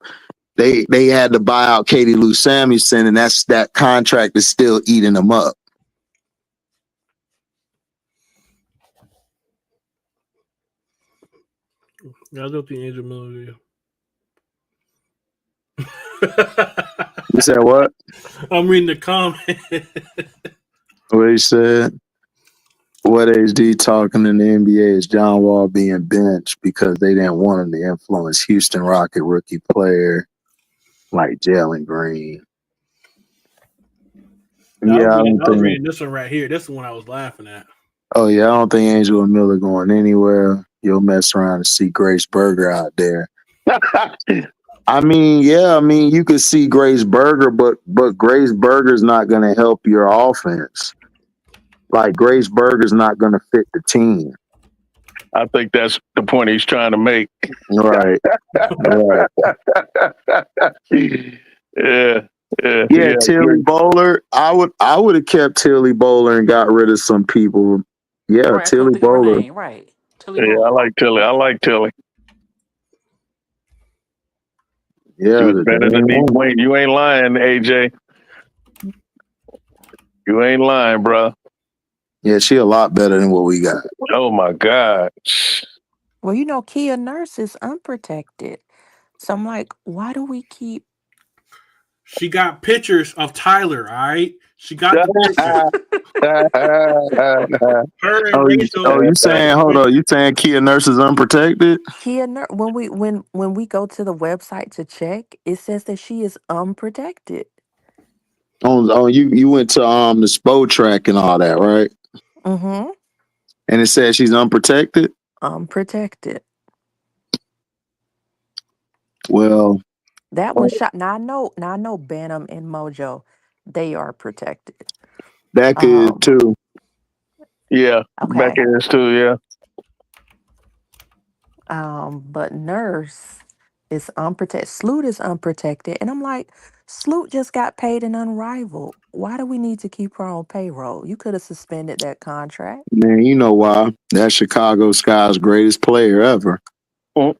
A: They had to buy out Katie Lou Samuelson, and that contract is still eating them up.
J: I don't think Angel Miller.
A: You said what?
J: I'm reading the comment.
A: What he said? What HD talking in the NBA is John Wall being benched because they didn't want him to influence Houston Rocket rookie player like Jalen Green.
J: I was reading this one right here. This is the one I was laughing at.
A: Oh yeah, I don't think Angela Miller going anywhere. You'll mess around and see Grace Berger out there. I mean, you could see Grace Berger, but Grace Berger's not going to help your offense. Like Grace Berger's not going to fit the team.
I: I think that's the point he's trying to make.
A: Right. Right. Yeah, Tilly Bowler. I would have kept Tilly Bowler and got rid of some people. Yeah,
F: Right,
A: Tilly Bowler.
F: Right.
I: Tilly Bowler. I like Tilly.
A: Yeah,
I: she was better than these Wayne. You ain't lying, AJ. You ain't lying, bro.
A: Yeah, she a lot better than what we got.
I: Oh my God.
L: Well, Kia Nurse is unprotected. So I'm like, why do we keep?
J: She got pictures of Tyler. All right, she got the
A: pictures. You saying? Hold on. You saying Kia Nurse is unprotected?
L: Kia Nurse. When we go to the website to check, it says that she is unprotected.
A: Oh, you went to the SPO track and all that, right?
L: Mm-hmm.
A: And it says she's unprotected.
L: Unprotected.
A: Well,
L: that one shot. Now I know Banham and Mojo, they are protected.
A: That could too.
I: Yeah,
L: okay.
I: Becky is too. Yeah.
L: But Nurse is unprotected. Sloot is unprotected, and I'm like, Sloot just got paid and unrivaled. Why do we need to keep her on payroll? You could have suspended that contract.
A: Man, you know why? That's Chicago Sky's greatest player ever.
I: Mm.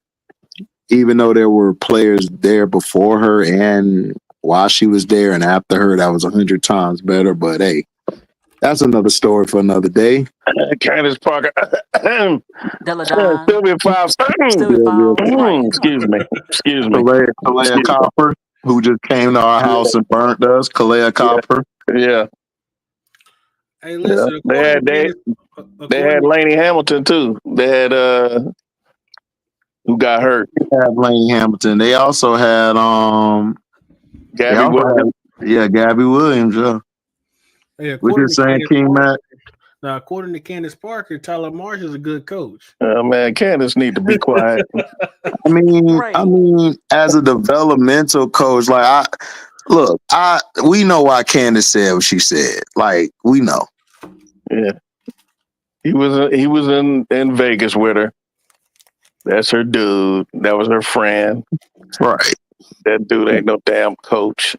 A: Even though there were players there before her and while she was there and after her, that was 100 times better. But hey, that's another story for another day.
I: Candace Parker.
F: Deladon.
I: Sylvia Fowles. Excuse me.
A: Kalea Copper, who just came to our house and burnt us. Kalea Copper.
I: Yeah.
J: Hey, listen.
I: Yeah. They had Laney Hamilton too. They had who got hurt.
A: They had Laney Hamilton. They also had
I: Gabby Williams.
A: Gabby Williams. Yeah.
J: Yeah,
A: we're just saying King Matt.
J: Now, according to Candace Parker, Tyler Marsh is a good coach.
I: Man, Candace need to be quiet.
A: I mean, as a developmental coach, like we know why Candace said what she said. Like, we know.
I: Yeah, he was in Vegas with her. That's her dude. That was her friend.
A: Right.
I: That dude ain't no damn coach.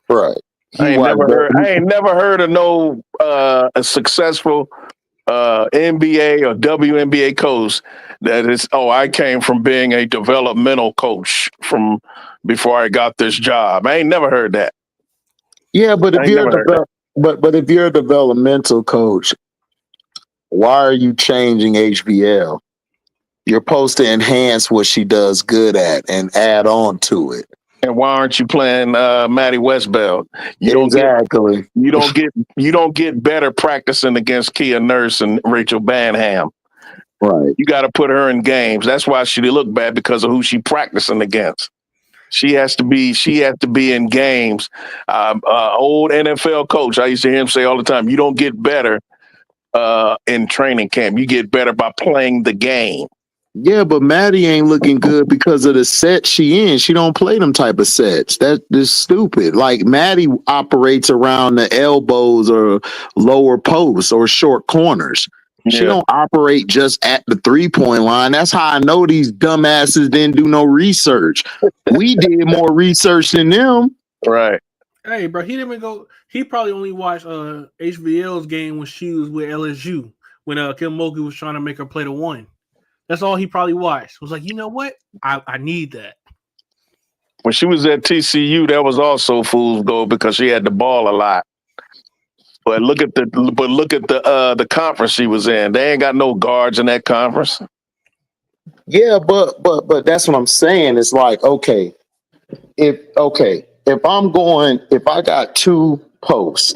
A: Right.
I: I ain't never heard of no a successful NBA or WNBA coach that is. Oh, I came from being a developmental coach from before I got this job. I ain't never heard that.
A: Yeah, but if you're a developmental coach, why are you changing HBL? You're supposed to enhance what she does good at and add on to it.
I: And why aren't you playing Maddie Westbeld? You don't get better practicing against Kia Nurse and Rachel Banham.
A: Right.
I: You got to put her in games. That's why she look bad because of who she practicing against. She has to be in games. Old NFL coach, I used to hear him say all the time, you don't get better in training camp. You get better by playing the game.
A: Yeah, but Maddie ain't looking good because of the set she in. She don't play them type of sets. That is stupid. Like Maddie operates around the elbows or lower posts or short corners. She don't operate just at the 3-point line. That's how I know these dumbasses didn't do no research. We did more research than them.
I: Right.
J: Hey, bro, he didn't even go. He probably only watched HBL's game when she was with LSU when Kim Mulkey was trying to make her play the one. That's all he probably watched. Was like, you know what? I need that.
I: When she was at TCU, that was also fool's gold because she had the ball a lot. But look at the conference she was in. They ain't got no guards in that conference.
A: Yeah, but that's what I'm saying. It's like, if I got two posts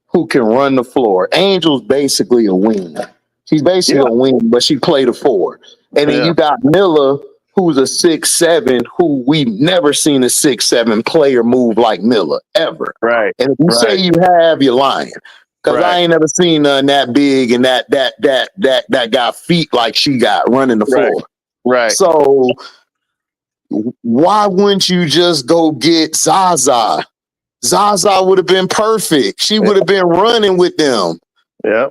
A: who can run the floor, Angel's basically a wing. She's basically a wing, but she played a 4. And then you got Miller, who's a 6'7", who we've never seen a 6'7" player move like Miller ever.
I: Right.
A: And if you say you have, you're lying. Because I ain't never seen none that big and that got feet like she got running the floor.
I: Right.
A: So why wouldn't you just go get Zaza? Zaza would have been perfect. She would have been running with them.
I: Yeah.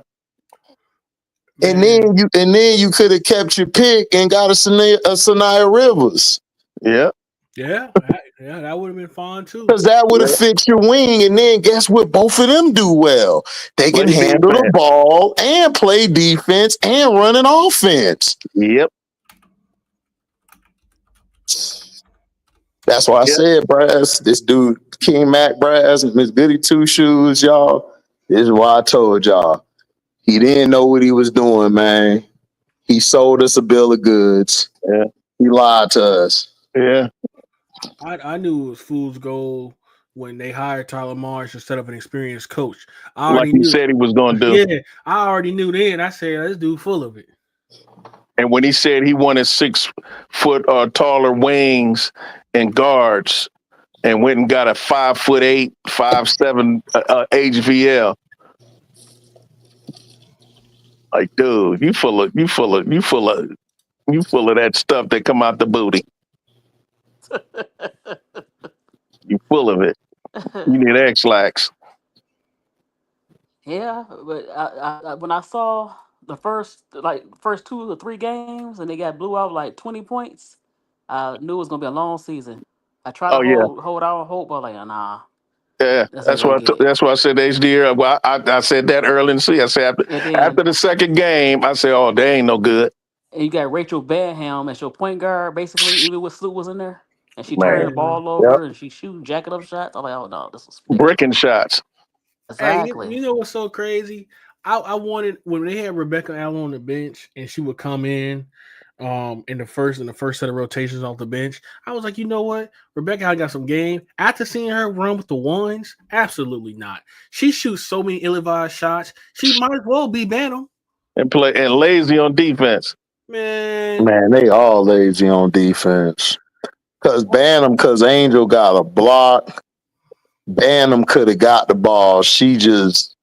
A: And then you could have kept your pick and got a Sanaya Rivers.
I: Yeah.
J: Yeah, that would have been fun too.
A: Because that would have fixed your wing. And then guess what? Both of them do well. They can handle the ball and play defense and run an offense.
I: Yep.
A: That's why I said, Brass, this dude, King Mac Brass and Miss Goody Two Shoes, y'all. This is why I told y'all. He didn't know what he was doing, man. He sold us a bill of goods.
I: Yeah.
A: He lied to us.
I: Yeah.
J: I knew it was fool's gold when they hired Tyler Marsh instead of an experienced coach.
I: Like he said he was going to do.
J: Yeah, I already knew then. I said, this dude full of it.
I: And when he said he wanted 6 foot or taller wings and guards and went and got a 5'8", 5'7" HVL. Like, dude, you full of that stuff that come out the booty. You full of it. You need X-Lax.
F: Yeah, but I when I saw the first 2 or 3 games and they got blew out like 20 points, I knew it was gonna be a long season. I tried to hold out hope, but like, nah.
I: Yeah, that's why I said HDiiTV. Well, I said that early in the season. I said after the second game, I said, "Oh, they ain't no good."
F: And you got Rachel Badham as your point guard, basically, even with Sloot was in there, and she turned the ball over and she shooting jacket up shots. I'm like, oh no, this is
I: bricking shots.
F: Exactly.
J: Hey, you know what's so crazy? I wanted when they had Rebecca Allen on the bench and she would come in the first set of rotations off the bench. I was like, you know what? Rebecca Allen got some game. After seeing her run with the ones, absolutely not. She shoots so many ill-advised shots. She might as well be Bantam.
I: And lazy on defense.
J: Man,
A: they all lazy on defense. Because Angel got a block. Bantam could have got the ball. She just...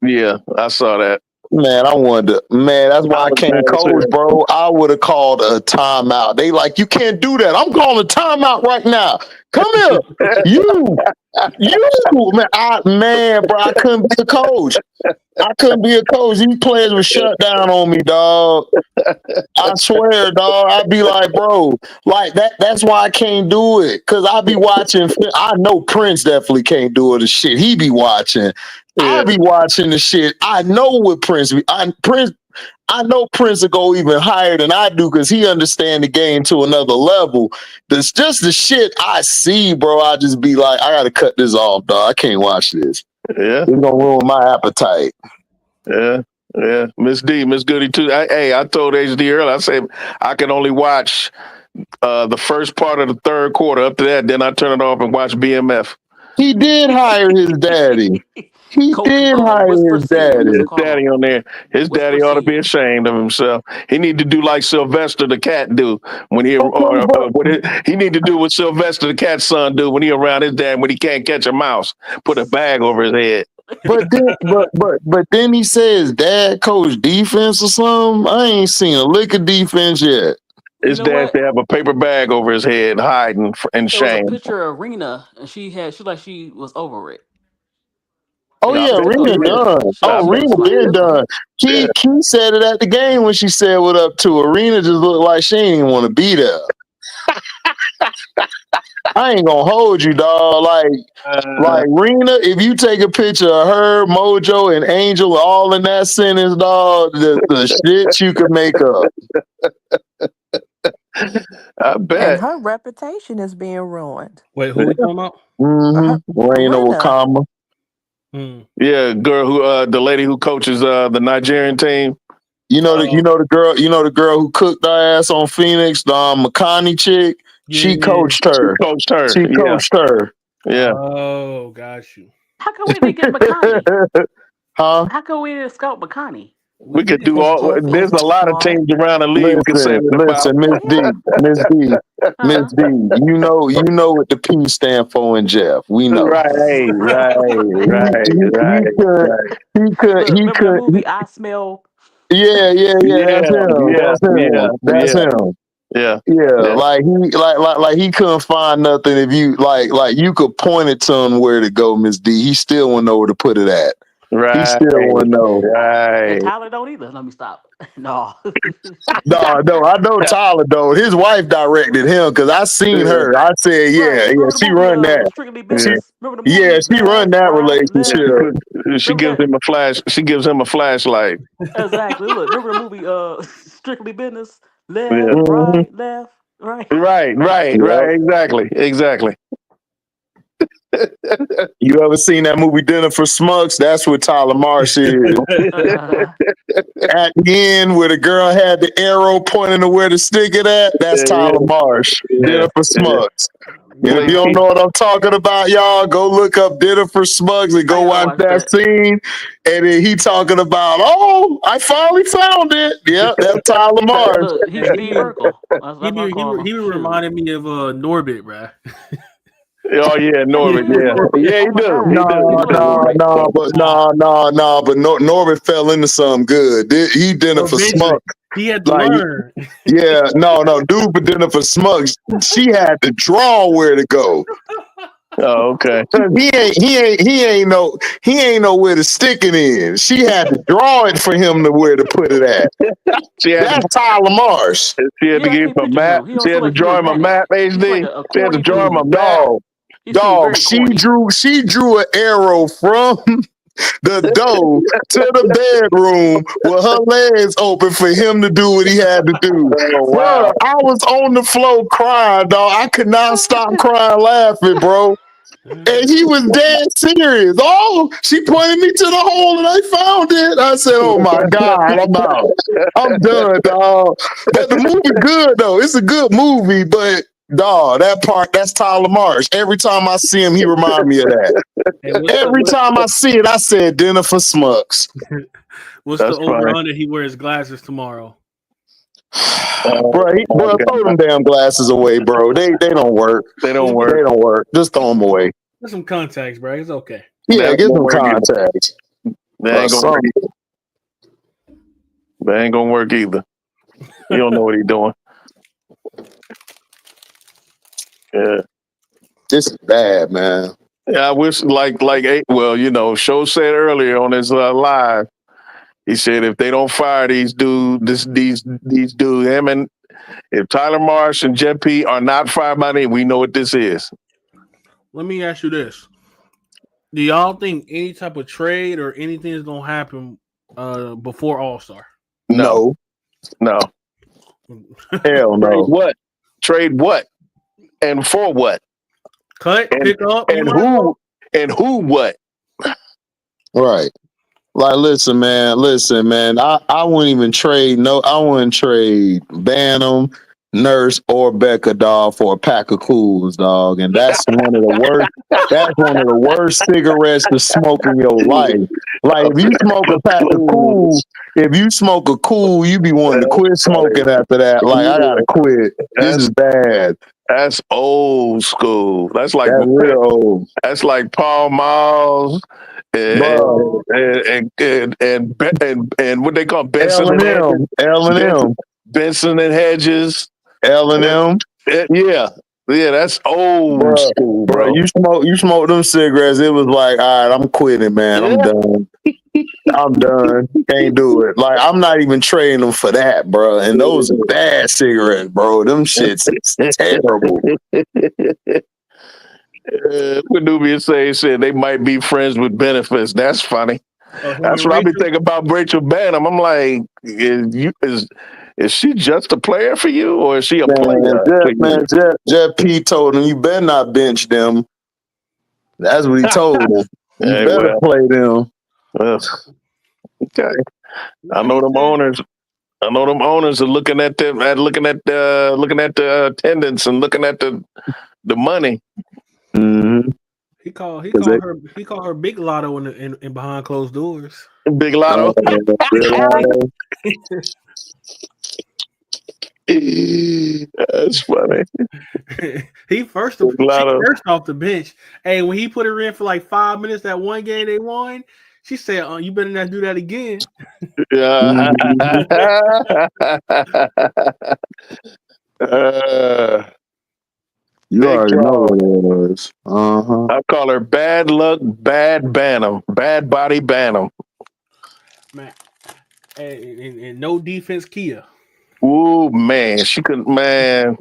I: Yeah, I saw that.
A: Man, that's why I can't coach, bro. I would have called a timeout. They like, you can't do that. I'm calling a timeout right now. Come here. You, man, bro, I couldn't be a coach. These players were shut down on me, dog. I swear, dog. I'd be like, bro, like that's why I can't do it. Cause I be watching. I know Prince definitely can't do it. The shit he be watching. I be watching the shit. I know what Prince. I know Prince will go even higher than I do because he understand the game to another level. That's just the shit I see, bro. I just be like, I gotta cut this off, dog. I can't watch this.
I: Yeah,
A: it's gonna ruin my appetite.
I: Yeah. Miss Goody too. I told HD earlier. I said I can only watch the first part of the third quarter. Up to that, then I turn it off and watch BMF.
A: He did hire his daddy. He did hire his daddy.
I: His daddy on there. His daddy ought to be ashamed of himself. He need to do like Sylvester the cat do when he he need to do what Sylvester the cat's son do when he around his dad when he can't catch a mouse. Put a bag over his head.
A: But then he says dad coach defense or something. I ain't seen a lick of defense yet.
I: His
F: know
I: dad
F: what?
I: to have a paper bag over his head, hiding in
F: It was a
I: shame.
F: picture of Rena, and she like she was over it.
A: Oh
F: Like
I: I
A: yeah,
F: she
I: bet
F: told
I: she
A: Rena
I: is.
A: done.
F: She
I: I
F: like
A: Oh,
F: she
I: bet
F: was
A: Rena
I: she
F: like,
A: been
I: is.
A: done.
I: Yeah.
A: Key said it at the game when she said what up to her. Rena just looked like she didn't even want to be there. I ain't gonna hold you, dog. Like Rena, if you take a picture of her, Mojo, and Angel all in that sentence, dog, the shit you could make up.
I: I
L: And
I: bet.
L: her reputation is being ruined.
J: Wait, who we talking about?
A: Rena
L: Rena.
A: Wakama.
I: Yeah, girl who the lady who coaches the Nigerian team.
A: You know the girl who cooked our ass on Phoenix, the Makani chick. She coached her.
I: She coached her.
A: She coached her.
I: Yeah.
J: Oh, got you.
F: how come we didn't get McConaughey?
A: Huh?
F: How come we didn't scout McConaughey?
I: We could do
L: Because
I: all.
L: Jeff
I: There's a
L: isn't
I: lot of
L: smart.
I: teams around the league we can say it about.
A: Miss D, Miss D, Miss
F: Huh?
A: D. You know what the P stand for in Jeff. We know.
I: Right.
A: He
F: Remember the
A: could.
F: movie I Smell?
A: Yeah. That's him. That's him.
I: Yeah.
A: Like he couldn't find nothing. If you like you could point it to him where to go, Miss D. He still wouldn't know where to put it at. He still wouldn't know.
F: And Tyler don't either. Let me stop. No.
A: No, I know Tyler though. His wife directed him because I seen her. I said,
F: Remember the
A: she
F: movie,
A: run that.
F: Strictly Business? Remember the movie?
A: Yeah, she run that
F: Right,
A: relationship.
I: She gives him a flash. She gives him a flashlight.
F: Exactly. Look, remember the movie Strictly Business?
I: Yeah.
F: Left, right, left, right.
I: Right. Exactly.
A: You ever seen that movie Dinner for Smucks? That's what Tyler Marsh is. At the end, where the girl had the arrow pointing to where to stick it at, that's Tyler Marsh. Dinner for Smucks. And if you don't know what I'm talking about, y'all, go look up Dinner for Smugs and go watch that scene. And then he talking about, oh, I finally found it. Yep, that's Tyler Marsh.
F: Look, he's Steve Urkel.
J: He reminded me of Norbit, bruh.
I: Oh yeah, Norbit. Yeah, he do.
A: But Norbit fell into something good. He Dinner for Smugs.
J: He had to learn.
A: Yeah, dude for Dinner for Smugs. She had to draw where to go.
I: Oh, okay.
A: He ain't know where to stick it in. She had to draw it for him to where to put it at. That's Tyler Marsh.
I: She had to give him a map. She had to draw him a map. HD. She had to draw him a map.
A: Dog. She drew an arrow from the door to the bedroom with her legs open for him to do what he had to do.
I: Oh, wow.
A: Bro, I was on the floor crying, dog. I could not stop crying laughing, bro. And he was dead serious. Oh, she pointed me to the hole and I found it. I said, oh my God, I'm out. I'm done, dog. But the movie good, though. It's a good movie, but dog, that's Tyler Marsh. Every time I see him, he reminds me of that. Every time I see it, I said Dinner for Smucks.
J: What's the over-under he wears glasses tomorrow?
A: Bro, throw them damn glasses away, bro. They don't work. They don't work. Just throw them away.
J: Get some contacts, bro. It's okay.
A: Yeah, get some contacts.
I: They ain't gonna work either. You don't know what he's doing. Yeah.
A: This is bad, man.
I: Yeah, I wish Show said earlier on his live, he said if they don't fire these dudes, if Tyler Marsh and Jet P are not fired by them, we know what this is.
J: Let me ask you this. Do y'all think any type of trade or anything is gonna happen before All-Star?
A: No. Hell no.
I: Trade what? And for what?
J: Pick up,
I: and who? And who? What?
A: Right. Like, listen, man. I wouldn't even trade. I wouldn't trade Bantam, Nurse, or Becca, dog, for a pack of Cools, dog. And that's one of the worst. That's one of the worst cigarettes to smoke in your life. Like, if you smoke a pack of Cool, you be wanting to quit smoking after that. Like, I gotta quit. This is bad.
I: That's old school. That's real
A: old.
I: That's like Paul Miles and what they call Benson and Hedges.
A: L&M.
I: Benson and Hedges.
A: L&M.
I: Yeah, that's old school, bro.
A: You smoke them cigarettes. It was like, all right, I'm quitting, man. I'm done. I'm done. Can't do it. Like, I'm not even trading them for that, bro. And those are bad cigarettes, bro. Them shits is terrible.
I: What Nubia said they might be friends with benefits. That's funny. That's what I be thinking about Rachel Banham. I'm like, is she just a player for you, or is she a player?
A: Jeff P told him, you better not bench them. That's what he told him. You better play them.
I: Okay. I know them owners are looking at them, looking at the attendance and looking at the money.
A: Mm-hmm.
J: He called her Big Lotto in behind closed doors.
I: Big Lotto. That's funny.
J: She first off the bench. Hey, when he put her in for like 5 minutes that one game they won, she said, you better not do that again.
I: Yeah.
A: You already know what it was.
I: I call her Bad Luck, Bad Bantam, Bad Body Bantam.
J: Man, and no defense, Kia.
I: Ooh, man, she could, man.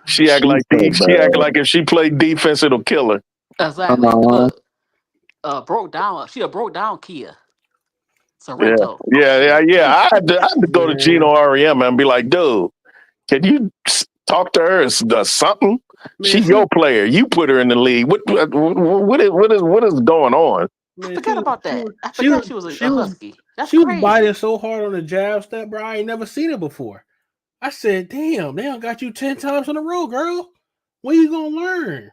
I: She act like if she played defense, it'll kill her.
F: Exactly. Look, broke down. She broke down Kia. Sorrento.
I: Yeah. I had to go to Gino REM and be like, dude, can you talk to her or something? Man, she's your player. You put her in the league. What is going on?
F: Man, I forgot about that. I forgot she was a Husky.
J: She was biting so hard on the jab step, bro. I ain't never seen it before. I said, damn, they done got you 10 times in a row, girl. When you gonna learn?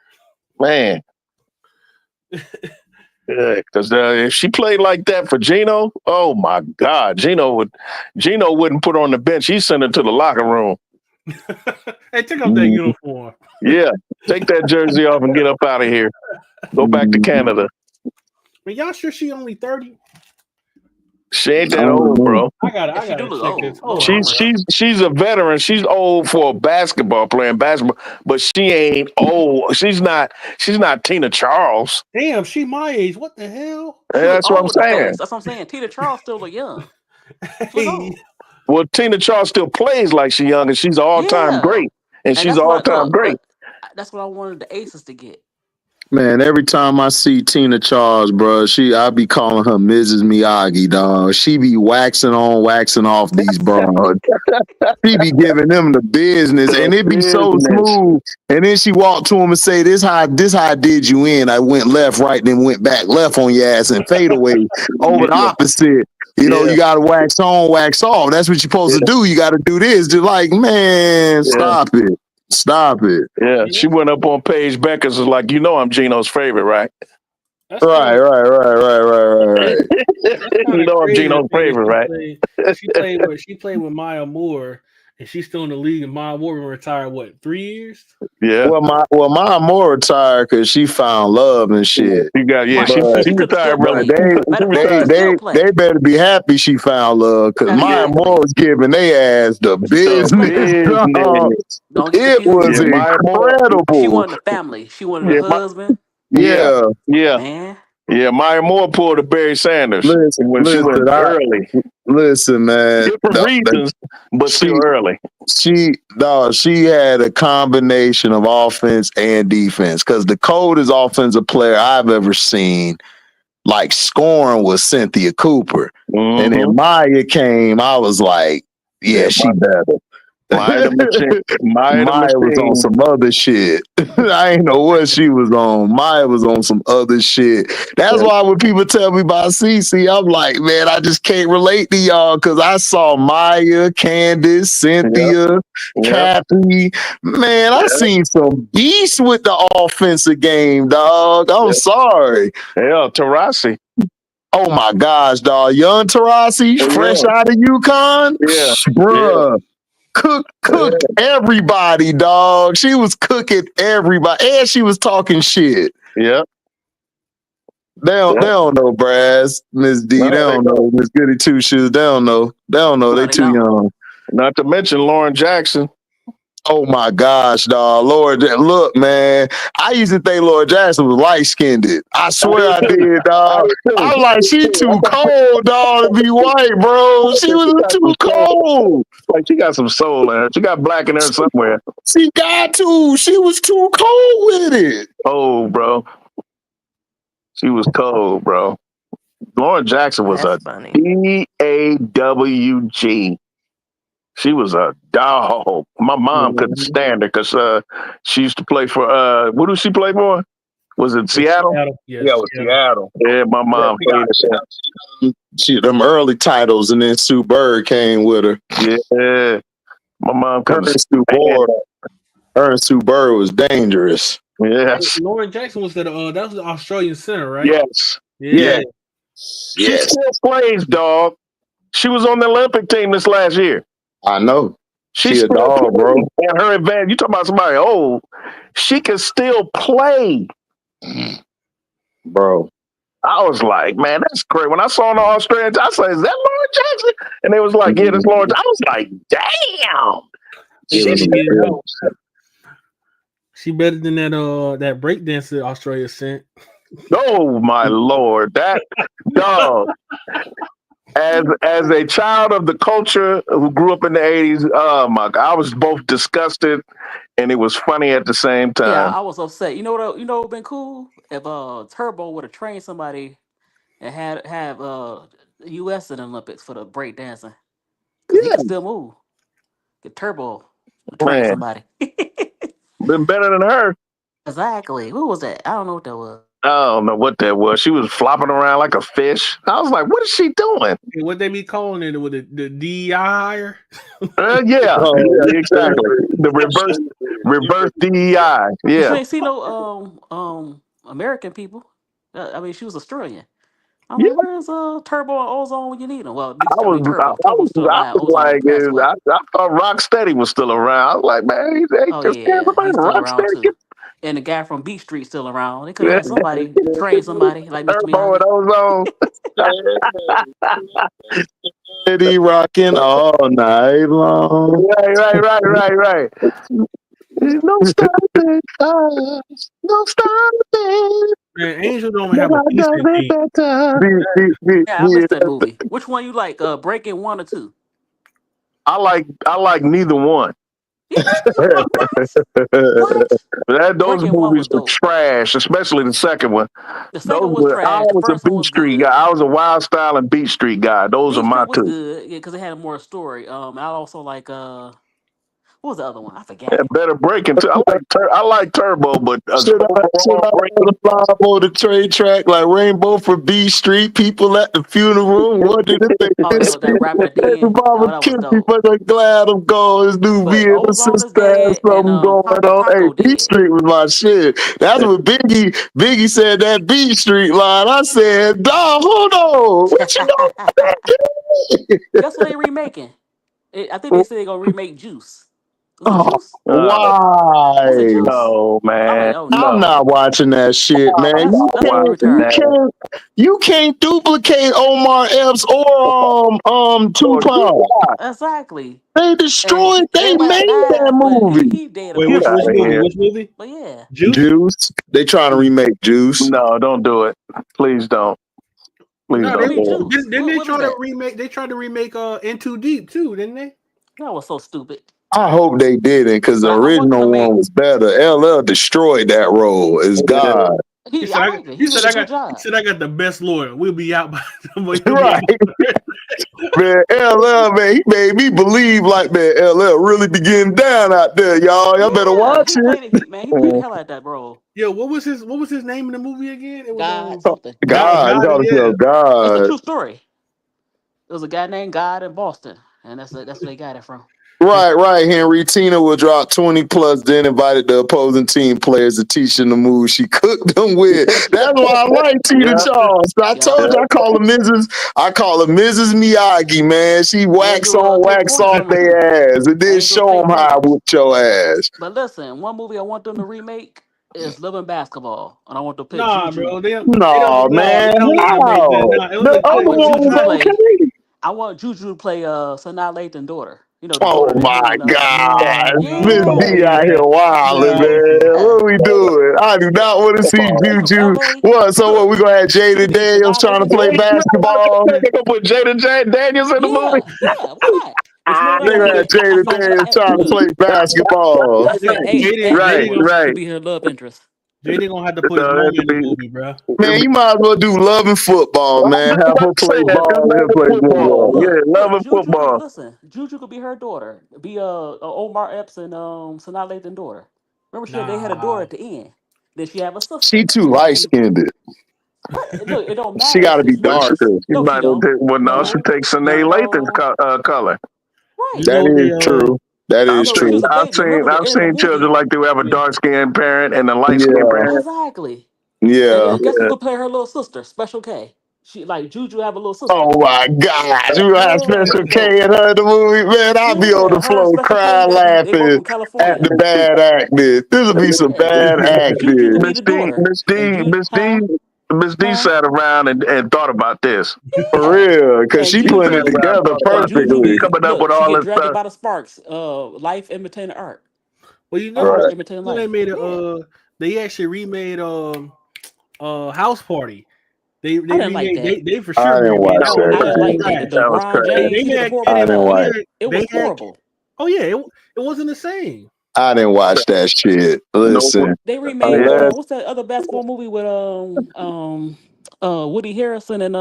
I: Man. Because if she played like that for Gino, oh my God, Gino wouldn't put her on the bench. He'd send her to the locker room.
J: Hey, take off that uniform.
I: Yeah, take that jersey off and get up out of here. Go back to Canada.
J: Man, y'all sure she only 30?
I: She ain't that old, bro.
J: I gotta check this.
I: She's a veteran. She's old for a basketball player, but she ain't old. She's not Tina Charles.
J: Damn, she my age. What the hell?
I: That's what I'm saying.
F: That's what I'm saying. Tina Charles still look young.
I: Well, Tina Charles still plays like she's young, and she's an all-time great. And she's an all-time great.
F: That's what I wanted the Aces to get.
A: Man, every time I see Tina Charles, bro, I be calling her Mrs. Miyagi, dog. She be waxing on, waxing off these bros. She be giving them the business, and it be so smooth. And then she walked to him and say, "This how I did you in. I went left, right, then went back left on your ass and fade away over the opposite." You know, you got to wax on, wax off. That's what you're supposed to do. You got to do this. Just like, man, stop it. Stop it.
I: Yeah, she went up on Paige Beckers was like, I'm Gino's favorite, right?
A: Right.
I: I'm Gino's favorite, right?
J: She played with Maya Moore, and she's still in the league, and Maya Moore retired, 3 years?
I: Yeah.
A: Well, Maya Moore retired because she found love and shit.
I: She retired, brother.
A: They better be happy she found love because Maya Moore was giving their ass the business. It was incredible.
F: She wanted a family. She wanted a husband.
A: Yeah.
F: Man.
I: Yeah, Maya Moore pulled a Barry Sanders when she went early.
A: Listen, man.
I: Different reasons, but still early.
A: She had a combination of offense and defense because the coldest offensive player I've ever seen, like scoring, was Cynthia Cooper. Mm-hmm. And then Maya came, I was like, yeah, she better. Maya was on some other shit. I ain't know what she was on. Maya was on some other shit. That's why when people tell me about CC, I'm like, man, I just can't relate to y'all because I saw Maya, Candace, Cynthia, Kathy. Man, I seen some beasts with the offensive game, dog. I'm sorry.
I: Yeah, Tarasi.
A: Oh my gosh, dog. Young Tarasi, fresh out of UConn.
I: Yeah.
A: Bruh. Cooked everybody, dog. She was cooking everybody, and she was talking shit.
I: Yeah.
A: They don't know Brass, Miss D.
I: No,
A: They don't know Miss Goody Two Shoes. They don't know.
F: No,
A: They
F: they
A: too
F: don't.
A: young.
I: Not to mention Lauren Jackson.
A: Oh my gosh, dog. Look, man. I used to think Lord Jackson was light skinned. I swear I did, dog. I was like, she too cold, dog, to be white, bro. She was too cold.
I: Like she got some soul in her. She got black in her somewhere.
A: She got to. She was too cold with it.
I: Oh, bro. She was cold, bro. Lauren Jackson was
L: That's
I: a
L: funny.
I: DAWG. She was a dog. My mom couldn't stand her because she used to play for what did she play for? Was it Seattle?
J: Yes,
I: Yeah, it was Seattle. Yeah, my mom hated her.
A: She them early titles, and then Sue Bird came with her.
I: Yeah, my mom couldn't stand
A: her. Her and Sue Bird was dangerous.
I: Yes.
J: Lauren Jackson was that was the Australian center, right?
I: Yes.
J: Yeah.
I: She still plays, dog. She was on the Olympic team this last year.
A: I know.
I: She's
A: a dog, bro.
I: And her advantage, you talking about somebody old, she can still play.
A: Bro.
I: I was like, man, that's great. When I saw the Australians, I said, is that Lauren Jackson? And they was like, yeah, that's Lauren Jackson. I was like, damn.
J: She better than that breakdancer Australia sent.
I: Oh my Lord. That dog. As a child of the culture who grew up in the 80s, oh my God, I was both disgusted and it was funny at the same time.
F: Yeah, I was upset. You know what would have been cool? If Turbo would have trained somebody and have US in the Olympics for the break dancing. Because he can still move. Get Turbo to train somebody.
I: Been better than her.
F: Exactly. Who was that? I don't know what that was.
I: I don't know what that was. She was flopping around like a fish. I was like, what is she doing?
J: What they be calling it with the DEI hire?
I: Yeah, exactly. The reverse DEI. Yeah.
F: You ain't see no American people. I mean, she was Australian. I'm like, where's Turbo and Ozone when you need them? Well,
I: I was like, I thought Rocksteady was still around. I was like, man, he's
F: still around too. And the guy from Beach Street still around. They could have had somebody train somebody like Mr.
I: Turbo and Ozone.
A: Steady rocking all night long.
I: Right. No stopping. No stopping.
J: Man, Angel don't have a decent team.
F: Yeah, I missed that movie. Which one you like? Breaking 1 or 2?
I: I like neither one. Those movies were trash, especially the second one.
F: The second was trash.
I: I was a Beach Street guy. I was a Wild Style and Beach Street guy. Those are my two.
F: Good, yeah, because it had more story. I also like what was the other one? I forgot.
I: Yeah, better breaking too. I like Turbo, but
A: should I fly the trade track like Rainbow for B Street? People at the funeral. What did they think?
F: That rapper at the end.
A: Mama killed me, but I'm glad I'm gone. His new being sister has something going on. Hey, B Street was my shit. That's what Biggie said, that B Street line. I said, dog, hold on. What you know?
F: Guess what they remaking? I think they said they're gonna remake Juice.
A: Why?
I: No, man.
A: I'm not watching that shit, man. You can't duplicate Omar Epps or Tupac.
F: Exactly.
A: They destroyed. They made that movie.
J: Which movie?
F: But yeah,
A: Juice. They trying to remake Juice.
I: No, don't do it. Please don't.
J: Didn't they try to remake? They tried to remake In Too Deep too, didn't they?
F: That was so stupid.
A: I hope they didn't, because the original one was better. LL destroyed that role as God.
J: He said, I got the best lawyer. We'll be out by
A: right. Man, LL, man, he made me believe like, man, LL really be getting down out there, y'all. Y'all better watch it.
F: He played the hell out that role.
J: Yo, what was his name in the movie again? It was
F: God something.
A: God.
F: It's a true story. There was a guy named God in Boston, and that's where they got it from.
A: Right. Henry. Tina will drop 20 plus, then invited the opposing team players to teach them the moves she cooked them with. That's why I like Tina Charles. I told you I call her Mrs. Miyagi, man. She wax on, wax off their ass, and then show them how I whooped your ass.
F: But listen, one movie I want them to remake It's Love and Basketball, and I want to pick
J: Nah,
F: Juju.
J: bro. They don't.
A: No,
J: They
A: man,
J: don't need to make that.
A: how?
J: Nah, it was
A: The
J: a
F: I
A: other
J: good.
F: want
J: It
A: one
J: was
F: Juju
A: was
F: to
J: good.
F: play.
A: okay.
F: I want Juju to play Sanaa Lathan daughter. You know, the
A: Oh
F: daughter that
A: my
F: doing
A: God, Miss
J: Don't
F: yeah,
A: D
J: say
A: out here
J: that.
A: wilding,
J: Nah,
A: man.
F: yeah.
A: What are we doing? I do not want to see
F: She from
A: Juju.
F: LA.
A: What? So what?
F: Look,
A: We gonna have
F: she
A: Jada
F: could be
A: Daniels
F: Sanaa
A: trying to
F: Lathan's
A: play
F: daughter.
A: basketball?
I: They gonna put Daniels in the movie.
F: Yeah. Why not? But you know what?
A: They
F: I
A: gonna have
F: think I
A: Jada
F: think
A: Daniels trying to
F: look.
A: play basketball.
F: I think
J: Jaden
F: April
J: gonna
F: could be her love interest.
J: Jaden gonna have to put his
I: No, that
J: mama
I: could
J: in the
I: be.
J: movie, bro.
A: Man, you might as well do love and football,
I: Well, I was
A: man.
I: just
A: Have
I: about
A: her
I: to
A: play
I: say that. Just
A: ball
I: love
A: and
I: and
A: play
I: football.
A: football.
I: Yeah, love and
F: Juju could
I: football.
F: listen. Juju could be her daughter. Be Omar Epps and Sanaa Lathan's daughter. Remember, they had a daughter
J: Nah.
F: at the end. Then she have a
A: She
F: sister.
A: too
F: Then
A: light
F: she
A: skinned.
F: what? Look, it don't
A: She
F: matter.
A: got to be
F: It's what
A: dark.
I: She
F: no, she
I: might have
F: don't.
I: take. Well, no, she
F: No,
I: takes Sine Lathan's
F: no.
I: color.
F: Right.
J: You
A: That
J: know
A: is
J: the
A: true. That
F: You
I: I've
A: is
F: know, she
I: seen,
F: was
A: true.
F: a baby. Remember
I: I've
F: in the
I: seen children
F: movie.
I: like to have a
J: yeah.
I: dark skinned parent and a light skinned
A: Yeah,
I: parent.
F: Exactly.
A: yeah.
F: And guess who could play her little sister, Special K? She like Juju have a little sister.
A: Oh my gosh, we gonna have
F: Yeah,
A: Special
F: look.
A: K in her in the movie, man. I'll be on
F: Yeah,
A: the
F: her and
A: floor
F: Special K
A: crying,
F: they both
A: laughing
F: from
A: at the
F: California.
A: bad acting. This will be some
F: Yeah.
A: bad
F: And Juju could
A: acting
F: be the daughter. And huh?
I: Miss D
F: Huh?
I: sat around and thought about this.
A: for
F: Yeah.
A: real, because
F: And
A: she
I: She
A: putting
I: sat
A: it
F: Juju
I: around and
A: together
I: thought
F: and
I: about this.
F: Juju
I: She
A: perfectly.
F: be
I: coming up with
F: look, she
I: all
F: get
I: this
F: drafted
I: stuff.
F: by the Sparks, life imitating art.
J: well, you know
A: Right.
F: Art
J: what?
F: imitating
J: They
F: life.
J: made
F: Yeah.
J: they actually remade House Party.
F: I
J: They
F: didn't like
J: remade
F: that.
J: they for
A: I
J: sure
A: didn't
J: remade
A: watch
J: that
I: That was
J: one.
A: that
F: I
J: That
F: didn't
J: shit was
A: shit.
F: like that.
J: trash.
F: The
I: that was
F: LeBron
I: crazy.
F: James,
J: They
F: he the
J: had
A: I
F: quarterback
A: didn't
F: now.
A: watch.
F: It was horrible.
J: oh yeah, it wasn't the same.
A: I didn't watch that shit.
I: No,
A: Listen,
F: They remade
I: yeah,
A: unless
F: what's that other basketball movie with Woody Harrelson and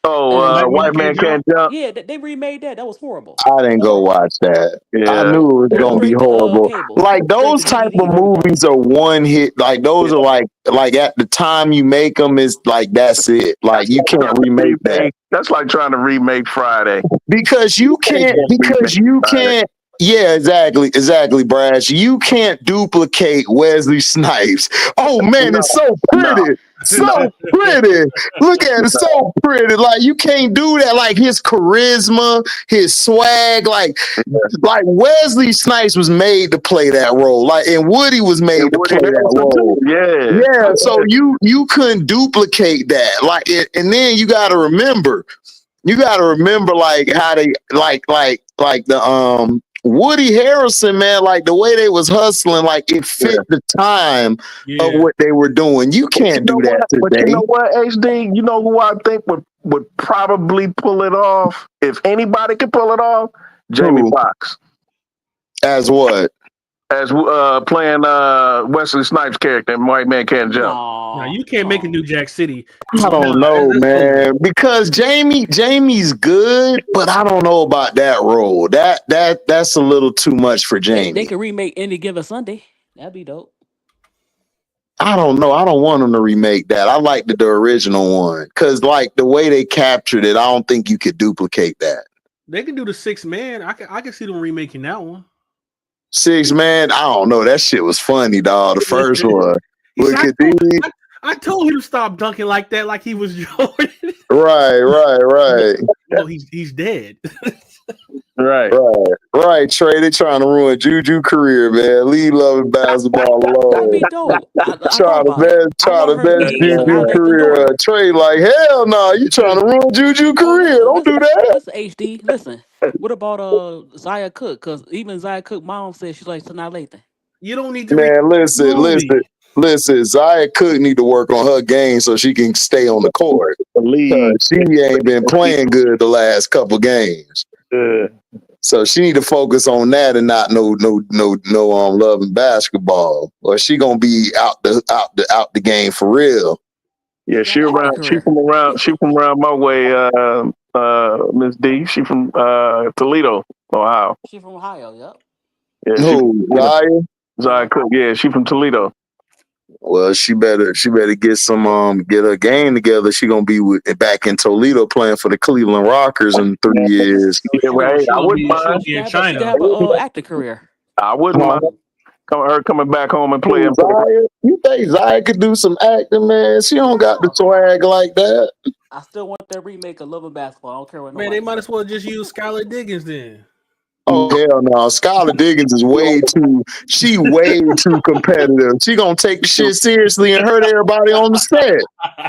J: White man
I: white
J: can't
I: man
J: jump.
I: can't jump.
F: yeah, they remade that. That was horrible.
A: I didn't go
F: Horrible.
A: watch that. I
I: Yeah,
A: knew it was
F: Go
A: gonna be
F: straight to
A: horrible.
F: cable.
A: Like
F: Straight
A: those
F: to
A: type
F: DVD.
A: of movies are one hit. Like those
I: yeah.
A: are like at the time you make them is like that's it. Like
I: That's
A: you
I: like
A: can't
I: trying to
A: remake that
I: remake. That's like trying to remake Friday.
A: because
I: You
A: you
I: can't
A: can't
I: just remake Friday.
A: Yeah, exactly, Brash. You can't duplicate Wesley Snipes. Oh man,
I: No,
A: it's so
I: no,
A: pretty.
I: no,
A: So pretty. Look at it,
I: no.
A: so pretty. Like you can't do that. Like his charisma, his swag, like Wesley Snipes was made to play that role. Like and Woody was
I: And
A: made to
I: Woody
A: play that
I: Harrelson too.
A: role.
I: Yeah,
A: Yeah, so you couldn't duplicate that. And then you got to remember like how they like the Woody Harrelson, man, like the way they was hustling, like it
I: yeah.
A: fit the time of
J: Yeah.
A: what they were doing. You
I: But you
A: can't
I: know
A: do that
I: what?
A: today.
I: HD? You know who I think would probably pull it off if anybody could pull it off? Jamie
A: Who?
I: Foxx
A: As what?
I: as playing Wesley Snipes' character in White Man Can't Jump.
J: Now
F: No,
J: you can't make a New Jack City.
A: I
J: No,
A: don't know,
J: that's over.
A: man, because Jamie's good, but I don't know about that role. That's a little too much for
F: they
A: Jamie.
F: could remake Any Given Sunday. That'd be dope.
A: I don't know. I don't want them to remake that. I liked the original one because, like, the way they captured it, I don't think you could duplicate that.
J: They can do the 6 Man. I can see them remaking that one.
A: 6 Man, I don't know. That shit was funny, dog. The first one.
J: He
A: Look
J: said,
A: at these.
J: I told him to stop dunking like that, like he was Jordan.
A: Right.
J: No, he's dead.
I: Right.
A: Right, Trey. They trying to ruin Juju career, man. Leave loving basketball
F: That'd be
A: alone.
F: dope. I
A: Try
F: thought about it. I want
A: the
F: her to
A: best
F: be
A: Juju
F: Sanaa Lathan's
A: career.
F: daughter.
A: Trey, like, hell no, you trying to ruin Juju
F: Oh,
A: career. Don't do that.
F: listen, HD, listen. What about Zaya Cook? Because even Zaya Cook mom said she's like Sanaa Lathan.
J: You don't need to
A: Man,
J: the movie.
A: listen. Zaya Cook need to work on her game so she can stay on the court. She ain't been playing good the last couple games. So she need to focus on that and not no loving basketball, or she gonna be out the game for real.
I: Yeah, she from around my way, Miss D. She from Toledo, Ohio.
F: She from Ohio, yep.
I: Yeah,
A: Who, Zaya?
I: Zaya Cook, yeah, she from Toledo.
A: Well, she better get her game together. She gonna be back in Toledo playing for the Cleveland Rockers in 3 years.
I: Yeah, well, hey, I wouldn't mind.
J: She in
F: She
J: China.
F: could have an acting career.
I: I wouldn't mind her coming back home and playing.
A: Zaya, you think Zaya could do some acting, man? She don't got the swag like that.
F: I still want that remake of Love and Basketball. I don't care what
J: Man,
F: nobody
J: they might
F: says.
J: as well just use Skylar Diggins then.
A: Oh hell no! Skylar Diggins is way too competitive. She gonna take the shit seriously and hurt everybody on the set.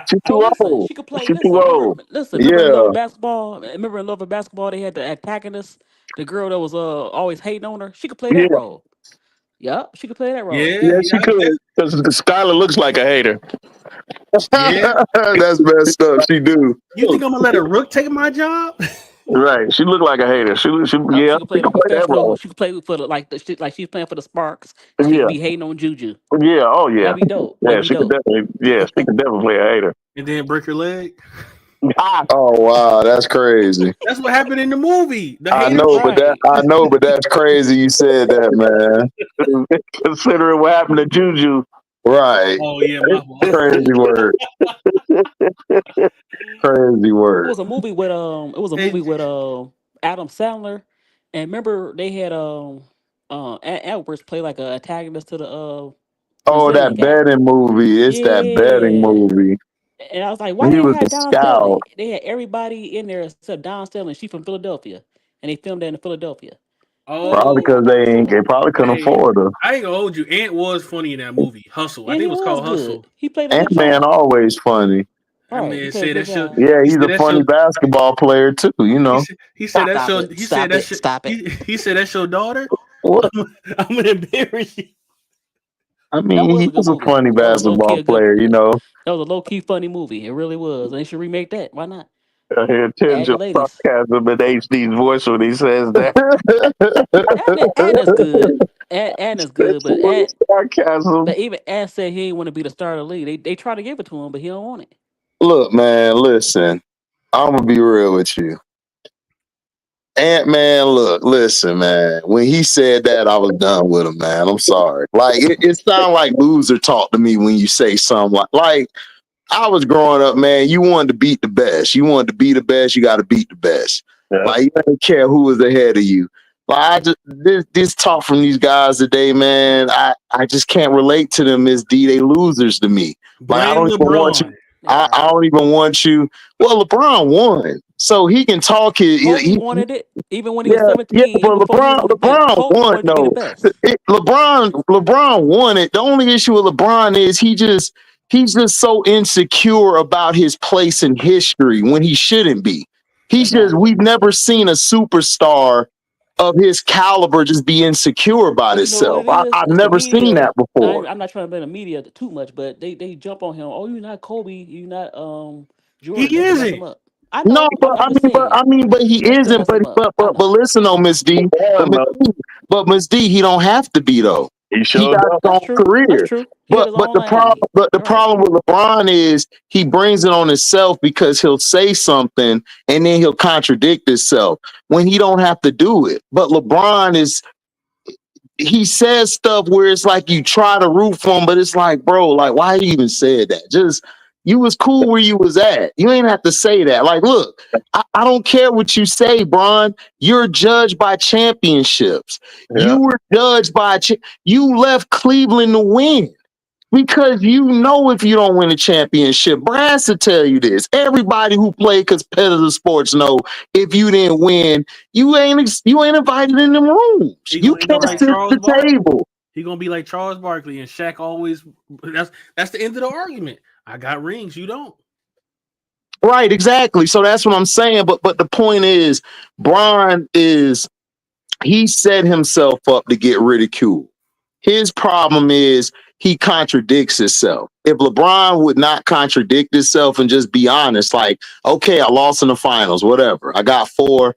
I: She too
F: listen,
I: old.
F: she could play.
I: She too
F: Listen,
I: old.
F: remember in Love
A: Yeah,
F: and Basketball. Remember in Love and Basketball, they had the antagonist, the girl that was always hating on her. She could play
I: Yeah,
F: that role. Yep, she could play that role.
J: Yeah,
I: yeah, she could. Because Skylar looks like a hater.
J: yeah.
A: that's messed up. She do.
J: You think I'm gonna let a rook take my job?
I: Right. She looked like a hater.
F: Yep,
I: Yeah,
F: she could
I: she
F: play the
I: could play that
F: professional.
I: role.
F: She could play for the like the shit like she's playing for the Sparks. She could
I: Yeah.
F: be hating on Juju.
I: Yeah. Oh yeah.
F: That'd be dope.
I: Yeah,
F: That'd be
I: she could
F: dope.
I: definitely. Yeah, she could definitely play a hater.
J: And then break her leg.
A: Oh wow, that's crazy.
J: That's what happened in the movie. The
A: I
J: hater.
A: know,
F: Right.
A: but that's crazy. You said that, man.
I: Considering what happened to Juju.
A: Right?
J: Oh yeah, my fault.
A: Crazy word. Crazy
F: It
A: word.
F: was a movie with Adam Sandler, and remember they had Edwards play like a antagonist to the
A: Oh,
F: Brazilian
A: that
F: guy.
A: betting movie. It's that betting
F: Yeah.
A: movie.
F: And I was like, why
A: He
F: they
A: was
F: had
A: a
F: Don Stelling?
A: scout.
F: They had everybody in there except Don Stelling. She from Philadelphia, and they filmed that in Philadelphia.
A: Probably
J: Oh,
A: because they probably couldn't
J: hey,
A: afford her.
J: I ain't gonna hold you. Ant was funny in that movie, Hustle. I
F: And
J: think
F: he
J: it was
F: was
J: called
F: good.
J: Hustle.
F: He played a
A: Ant
F: good
A: Man
F: job.
A: always funny.
J: That
F: Right. He
J: man
F: played a
J: said
F: good
J: that show.
F: job.
A: Yeah,
J: He
A: he's
J: said
A: a
J: that
A: funny
J: show.
A: basketball player too. You know
J: He said that
F: Stop
J: show.
F: it.
J: He said
F: Stop
J: that
F: it.
J: show.
F: Stop it.
J: He said that's your daughter.
A: what?
J: I'm gonna embarrass you.
A: I
F: That
A: mean,
F: was
A: he
F: a good
A: was a
F: movie.
A: funny
F: That was low key
A: basketball
F: a good.
A: player. You know.
F: That was a low key funny movie. It really was. And they should remake that. Why not?
I: I hear
F: Add the
I: attention
F: ladies.
I: sarcasm in HD's voice when he says that.
F: And is good. And is good,
I: Sarcasm.
F: but even Ant said he didn't want to be the star of the league. They tried to give it to him, but he don't want it.
A: Look, man. Listen, I'm gonna be real with you. Ant-Man, listen, man. When he said that, I was done with him, man. I'm sorry. Like it sounds like loser talk to me when you say something like I was growing up, man. You wanted to beat the best. You wanted to be the best. You got to beat the best.
I: Yeah.
A: Like you don't care who was ahead of you. Like I just this talk from these guys today, man. I just can't relate to them as D. They losers to me. Like I
J: Blame
A: don't even want you.
J: LeBron.
A: I don't even want you. Well, LeBron won, so he can talk.
F: Kobe wanted it even when he was
A: Yeah,
F: 17.
A: but
F: Even before he was in the big,
A: LeBron
F: Kobe
A: won
F: wanted to be the
A: though.
F: best.
A: LeBron won it. The only issue with LeBron is he's just so insecure about his place in history when he shouldn't be. We've never seen a superstar of his caliber just be insecure about
F: You know what
A: himself.
F: it is?
A: I've
F: It's the
A: never seen
F: media.
A: that before.
F: I'm not trying to blame the media too much, but they jump on him. Oh, you're not Kobe. You're not Jordan.
J: He
F: That could mess him
J: isn't.
F: up. I
A: No,
F: know.
A: but
F: I'm just saying
A: but he
F: that could
A: isn't.
F: mess him up. I
A: But
F: know.
A: listen, though, Miss D. But Miss D, he don't have to be though.
I: He
A: He
I: showed
A: got his
I: up.
A: own
F: That's true. That's
A: career.
F: true. He got his own lane.
A: The
F: Right.
A: problem with LeBron is he brings it on himself because he'll say something and then he'll contradict himself when he don't have to do it. But LeBron he says stuff where it's like you try to root for him, but it's like, bro, like why you even said that? Just you was cool where you was at. You ain't have to say that. Like, look, I don't care what you say, Bron. You're judged by championships.
I: Yeah.
A: You were judged by you left Cleveland to win. Because you know if you don't win a championship, Brass will tell you this. Everybody who played competitive sports know if you didn't win, you ain't invited in them rooms. You can't
J: Like
A: sit at
J: Charles
A: the
J: Barkley.
A: table.
J: He gonna be like Charles Barkley, and Shaq always. That's the end of the argument. I got rings, you don't.
A: Right, exactly. So that's what I'm saying. But the point is, Bron he set himself up to get ridiculed. His problem is he contradicts himself. If LeBron would not contradict himself and just be honest, like, okay, I lost in the finals, whatever. I got 4.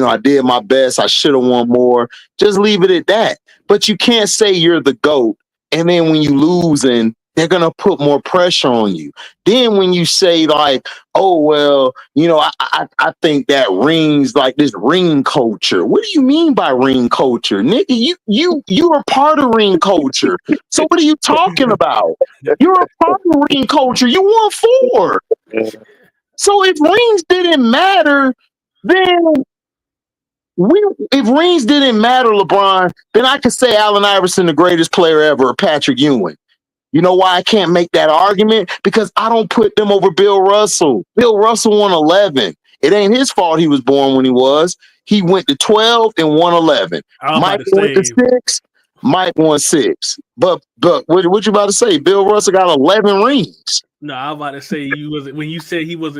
A: I did my best. I should have won more. Just leave it at that. But you can't say you're the GOAT. And then when you lose, and they're going to put more pressure on you. Then when you say like, oh, well, I think that rings like this ring culture. What do you mean by ring culture? Nigga, you are part of ring culture. So what are you talking about? You're a part of ring culture. You won 4. So if rings didn't matter, then if rings didn't matter, LeBron, then I could say Allen Iverson, the greatest player ever, or Patrick Ewing. You know why I can't make that argument? Because I don't put them over Bill Russell. Bill Russell won 11. It ain't his fault he was born when he was. He went to 12 and won 11. Mike went to 6. Mike won 6. But what you about to say? Bill Russell got 11 rings.
J: No, I was about to say you wasn't when you said he was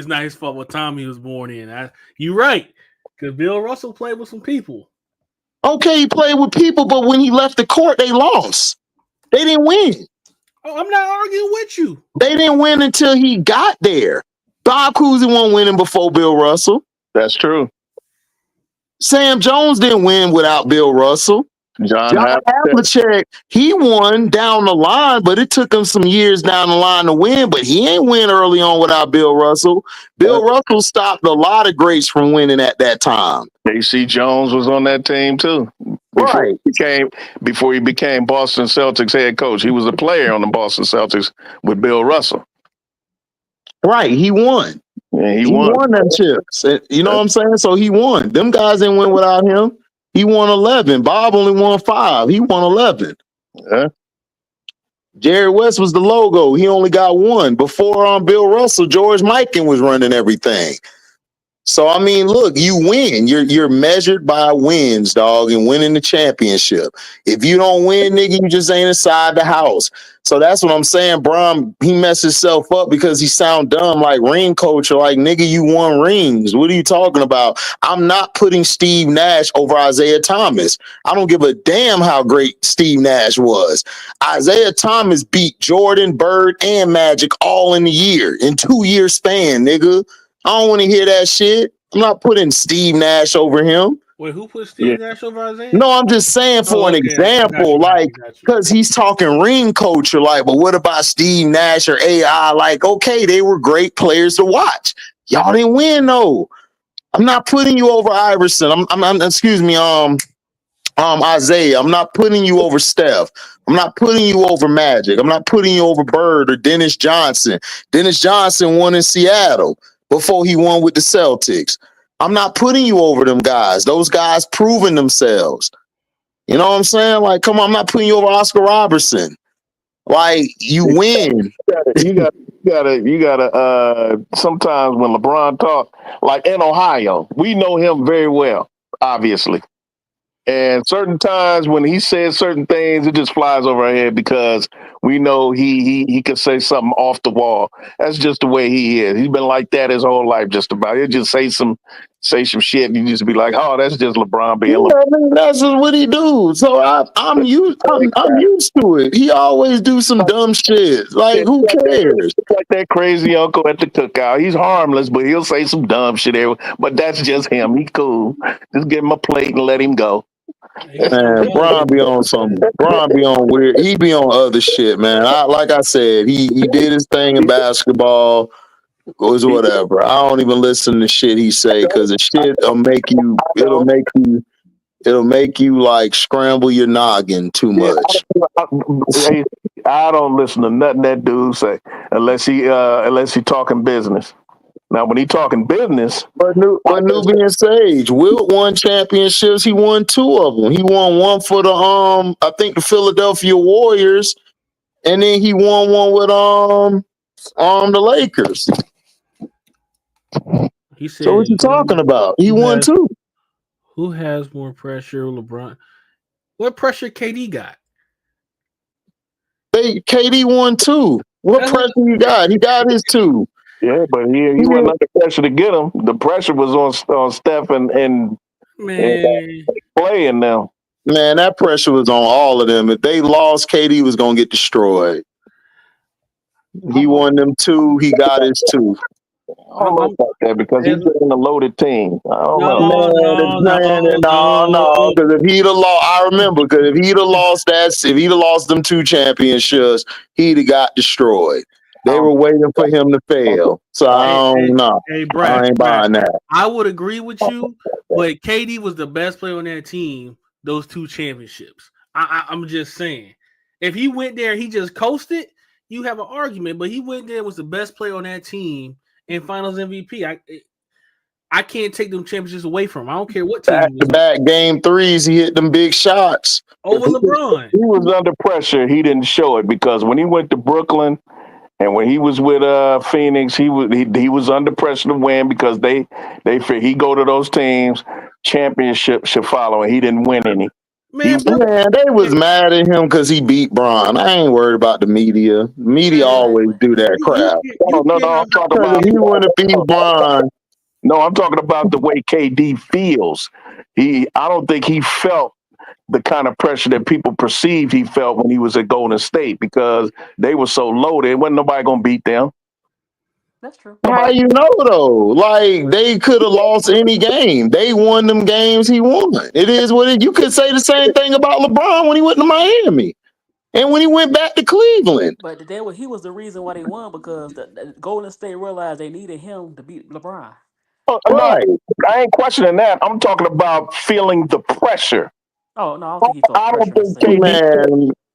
J: not his fault what time he was born in. You right. Because Bill Russell played with some people.
A: Okay, he played with people, but when he left the court, they lost. They didn't win.
J: Oh, I'm not arguing with you.
A: They didn't win until he got there. Bob Cousy won't winning before Bill Russell.
I: That's true.
A: Sam Jones didn't win without Bill Russell. John Havlicek, he won down the line, but it took him some years down the line to win, but he ain't win early on without Bill Russell. Bill Russell stopped a lot of greats from winning at that time.
I: AC Jones was on that team too. Before he became Boston Celtics head coach. He was a player on the Boston Celtics with Bill Russell.
A: Right, he won.
I: Yeah, he
A: won them chips. You know what I'm saying? So he won. Them guys didn't win without him. He won 11. Bob only won 5. He won 11.
I: Yeah.
A: Jerry West was the logo. He only got 1. Before Bill Russell, George Mikan was running everything. So I mean, look, you win. You're measured by wins, dog, and winning the championship. If you don't win, nigga, you just ain't inside the house. So that's what I'm saying. Bron, he messed himself up because he sound dumb like ring coach or like, nigga, you won rings. What are you talking about? I'm not putting Steve Nash over Isaiah Thomas. I don't give a damn how great Steve Nash was. Isaiah Thomas beat Jordan, Bird, and Magic all in a year, in 2-year span, nigga. I don't want to hear that shit. I'm not putting Steve Nash over him.
J: Wait, who put Steve Nash over Isaiah?
A: No, I'm just saying for an example, because he's talking ring culture, like, but what about Steve Nash or AI? Like, okay, they were great players to watch. Y'all didn't win, though. I'm not putting you over Iverson. Excuse me, Isaiah. I'm not putting you over Steph. I'm not putting you over Magic. I'm not putting you over Bird or Dennis Johnson. Dennis Johnson won in Seattle before he won with the Celtics. I'm not putting you over them guys. Those guys proving themselves. You know what I'm saying? Like, come on, I'm not putting you over Oscar Robertson. Like, you win.
I: You gotta sometimes when LeBron talk, like in Ohio, we know him very well, obviously. And certain times when he says certain things, it just flies over our head because we know he could say something off the wall. That's just the way he is. He's been like that his whole life, just about. He'll just say some shit, and you just be like, "Oh, that's just LeBron being LeBron."
A: I mean, that's just what he do. So I'm used to it. He always do some dumb shit. Like, who cares?
I: Like that crazy uncle at the cookout. He's harmless, but he'll say some dumb shit. But that's just him. He's cool. Just give him a plate and let him go.
A: Man, Bron be on some. Bron be on weird. He be on other shit, man. Like I said, he did his thing in basketball. It was whatever. I don't even listen to shit he say because the shit it'll make you like scramble your noggin too much.
I: I don't listen to nothing that dude say unless he talking business. Now, when he talking business,
A: but Nubian Sage, Wilt won championships. He won 2 of them. He won one for the I think the Philadelphia Warriors, and then he won one with the Lakers.
J: He said,
A: so what you talking about? He won 2.
J: Who has more pressure, LeBron? What pressure KD got?
A: KD won 2. What pressure he got? He got his 2.
I: Yeah, but he wasn't under pressure to get him. The pressure was on Steph and playing now.
A: Man, that pressure was on all of them. If they lost, KD was gonna get destroyed. He won them 2. He got his 2.
I: I don't know about that because he's in a loaded team. I don't know.
A: No. Because if he'd have lost, I remember. Because if he'd have lost them 2 championships, he'd have got destroyed. They were waiting for him to fail. So I don't know.
J: Hey, Brad,
A: I ain't buying that.
J: I would agree with you, but KD was the best player on that team, those 2 championships. I'm just saying. If he went there and he just coasted, you have an argument. But he went there and was the best player on that team and finals MVP. I can't take them championships away from him. I don't care what team.
A: Back game 3s, he hit them big shots.
J: Over LeBron.
I: He was under pressure. He didn't show it because when he went to Brooklyn And when he was with Phoenix, he was under pressure to win because they figured he go to those teams, championship should follow, and he didn't win any.
J: Man,
A: they was mad at him because he beat Bron. I ain't worried about the media. The media always do that crap.
I: No, I'm talking
A: Because
I: about
A: if he want to beat Bron.
I: No, I'm talking about the way KD feels. I don't think he felt the kind of pressure that people perceived he felt when he was at Golden State because they were so loaded. Wasn't nobody gonna beat them.
F: That's true.
A: How you know though? Like they could have lost any game. They won them games he won. It is what it. You could say the same thing about LeBron when he went to Miami and when he went back to Cleveland.
F: But he was the reason why they won because the Golden State realized they needed him to beat LeBron.
A: Right.
I: No, I ain't questioning that. I'm talking about feeling the pressure.
F: Oh no, I don't think he felt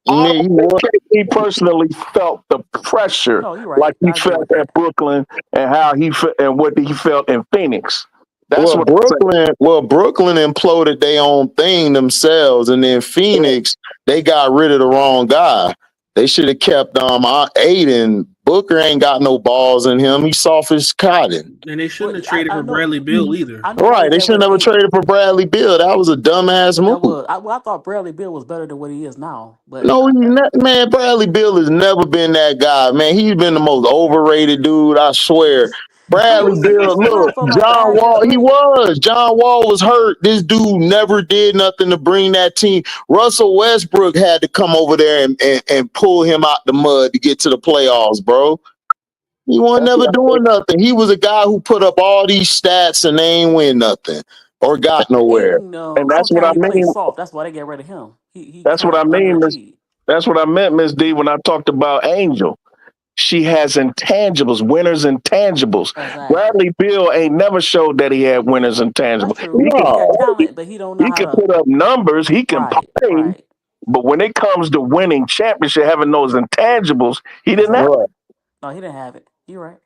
F: pressure.
I: He personally felt the pressure,
F: No, you're right.
I: like he felt at Brooklyn, and how he and what he felt in Phoenix. That's what
A: Brooklyn imploded their own thing themselves, and then Phoenix they got rid of the wrong guy. They should have kept Aiden. Booker ain't got no balls in him. He's soft as cotton.
J: And they shouldn't have traded for Bradley Beal either.
A: Right, they shouldn't have traded for Bradley Beal. That was a dumbass move.
F: I thought Bradley Beal was better than what he is now. But
A: no, he's not, man. Bradley Beal has never been that guy, man. He's been the most overrated dude, I swear. Bradley Beal, look, John Wall, John Wall was hurt. This dude never did nothing to bring that team. Russell Westbrook had to come over there and pull him out the mud to get to the playoffs, bro. He wasn't never doing nothing. He was a guy who put up all these stats and they ain't win nothing or got nowhere.
I: And that's what I mean.
F: Soft. That's why they get rid of him.
I: That's what I mean. That's what I meant, Miss D, when I talked about Angel. She has intangibles, winners intangibles. Exactly. Bradley Beal ain't never showed that he had winners intangibles.
F: He got talent, but he don't know.
I: He can put up numbers. He can play. Right. But when it comes to winning championship, having those intangibles, he didn't have it.
F: No, he didn't have it. You're right.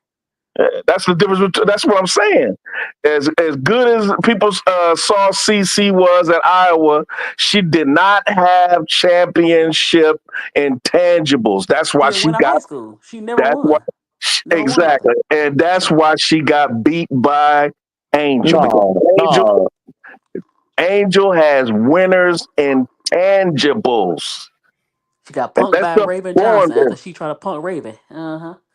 I: That's the difference. That's what I'm saying. As good as people saw CC was at Iowa, she did not have championship intangibles. That's why she got.
F: High school. She never won.
I: Exactly, and that's why she got beat by Angel. Angel has winners intangibles.
F: She got punked by Raven Johnson after she tried to punk Raven.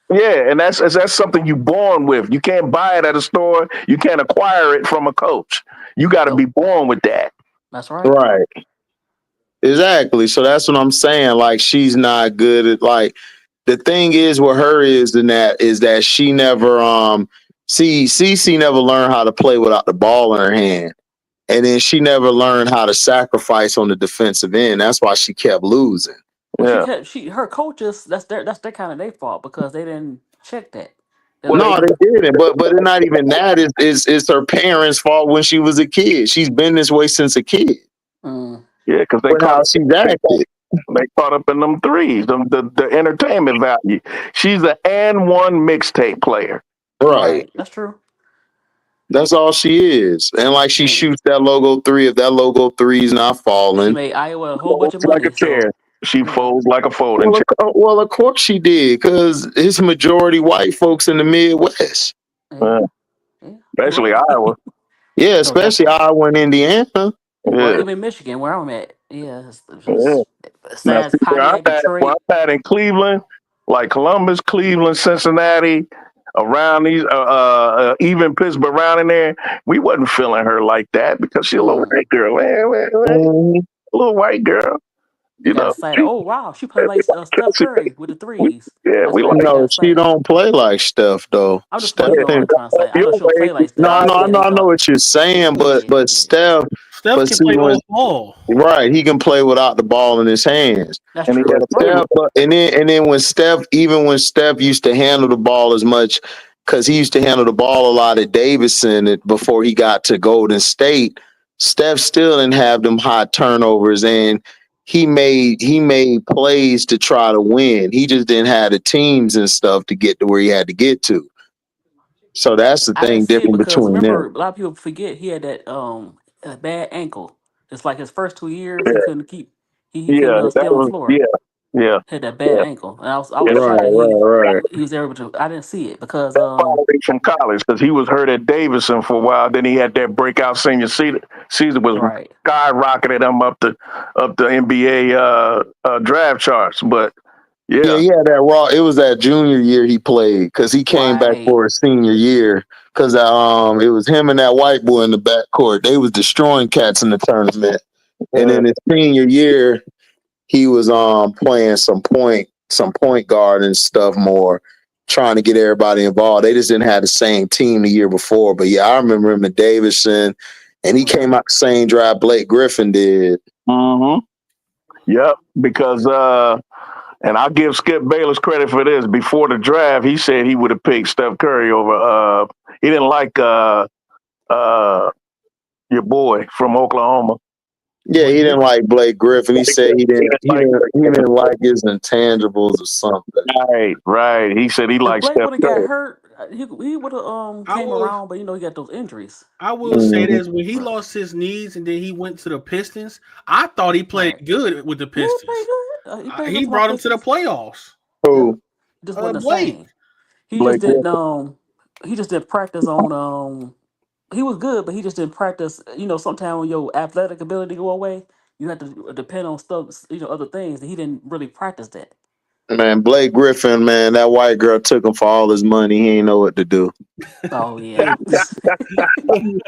I: Yeah, and that's something you born with. You can't buy it at a store. You can't acquire it from a coach. You got to be born with that.
F: That's right.
A: Right. Exactly. So that's what I'm saying. Like she's not good at like the thing is with her is that she never CC never learned how to play without the ball in her hand. And then she never learned how to sacrifice on the defensive end. That's why she kept losing.
F: Well, her coaches, that's their kind of their fault because they didn't check that.
A: No, they didn't. But it's not even that. It's her parents' fault when she was a kid. She's been this way since a kid.
I: Yeah, because they caught up in them threes, the entertainment value. She's an and one mixtape player.
A: Right.
F: That's true.
A: That's all she is. And like she shoots that logo three. If that logo three is not falling.
F: She made Iowa a whole bunch of money.
I: Like a chair. She folds like a folding chair.
A: Well, of course she did, because it's majority white folks in the Midwest.
I: Especially Iowa.
A: Yeah, especially Iowa and Indiana.
F: Well, even Michigan, where I'm at. Yeah.
I: Besides Detroit. I'm at in Cleveland, like Columbus, Cleveland, Cincinnati, around these, even Pittsburgh, around in there, we wasn't feeling her like that because she's a little white girl. A little white girl. You know,
F: oh wow, she played like Steph Curry with the threes.
I: Yeah,
A: she don't play like Steph though.
F: I'm just playing what I'm trying to say. I know she'll play like Steph.
A: No, I know what you're saying, but Steph
J: can play with the ball.
A: Right, he can play without the ball in his hands.
F: That's true.
A: And then when Steph used to handle the ball as much, because he used to handle the ball a lot at Davidson before he got to Golden State, Steph still didn't have them high turnovers, and he made plays to try to win. He just didn't have the teams and stuff to get to where he had to get to. So that's the thing different between them.
F: A lot of people forget he had that a bad ankle. It's like his first 2 years he couldn't keep. He couldn't stay on the floor.
I: Yeah.
F: Had that bad ankle, and I was
I: Yeah.
F: shocked that
A: Right.
F: he was able to. I didn't see it because
I: Followed him from college because he was hurt at Davidson for a while. Then he had that breakout senior season was
F: right.
I: skyrocketed him up the NBA draft charts. But
A: Yeah,
I: yeah,
A: he had that raw. It was that junior year he played because he came back
F: Right.
A: for his senior year because it was him and that white boy in the backcourt. They was destroying cats in the tournament. And then his senior year, he was playing some point guard and stuff more, trying to get everybody involved. They just didn't have the same team the year before. But yeah, I remember him at Davidson, and he came out the same draft Blake Griffin did.
I: Yep, because and I'll give Skip Bayless credit for this. Before the draft, he said he would have picked Steph Curry over. He didn't like your boy from Oklahoma.
A: Yeah, he didn't like Blake Griffin. He said he didn't like his intangibles or something.
I: Right. He said he
F: If
I: liked
F: Blake
I: Steph
F: would have got
I: Curry.
F: hurt, he would have came around, but he got those injuries.
J: I will say this: when he lost his knees and then he went to the Pistons, I thought he played good with the Pistons. He brought him to the playoffs.
A: Who?
F: Just wasn't the
J: Blake.
F: same. He just didn't. He just didn't practice on. He was good, but he just didn't practice. Sometimes when your athletic ability go away, you have to depend on stuff. Other things. And he didn't really practice that.
A: Man, Blake Griffin, man, that white girl took him for all his money. He ain't know what to do.
F: Oh yeah.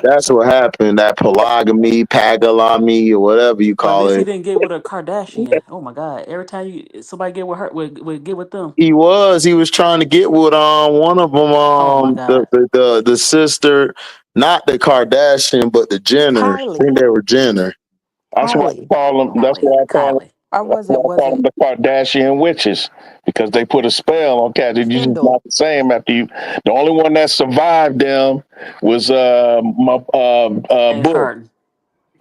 A: That's what happened. That pagolami, or whatever you
F: But at
A: call
F: least he
A: it.
F: didn't get with a Kardashian. Oh my God! Every time somebody get with her, would get with them.
A: He was trying to get with one of them,
F: Oh my God!
A: the sister, not the Kardashian, but the Jenner. I
L: Kylie.
A: think they were Jenner.
I: That's why I call them. That's why I call them.
L: Or was it
I: the Kardashian witches because they put a spell on cats. You just not the same after you. The only one that survived them was my Bush,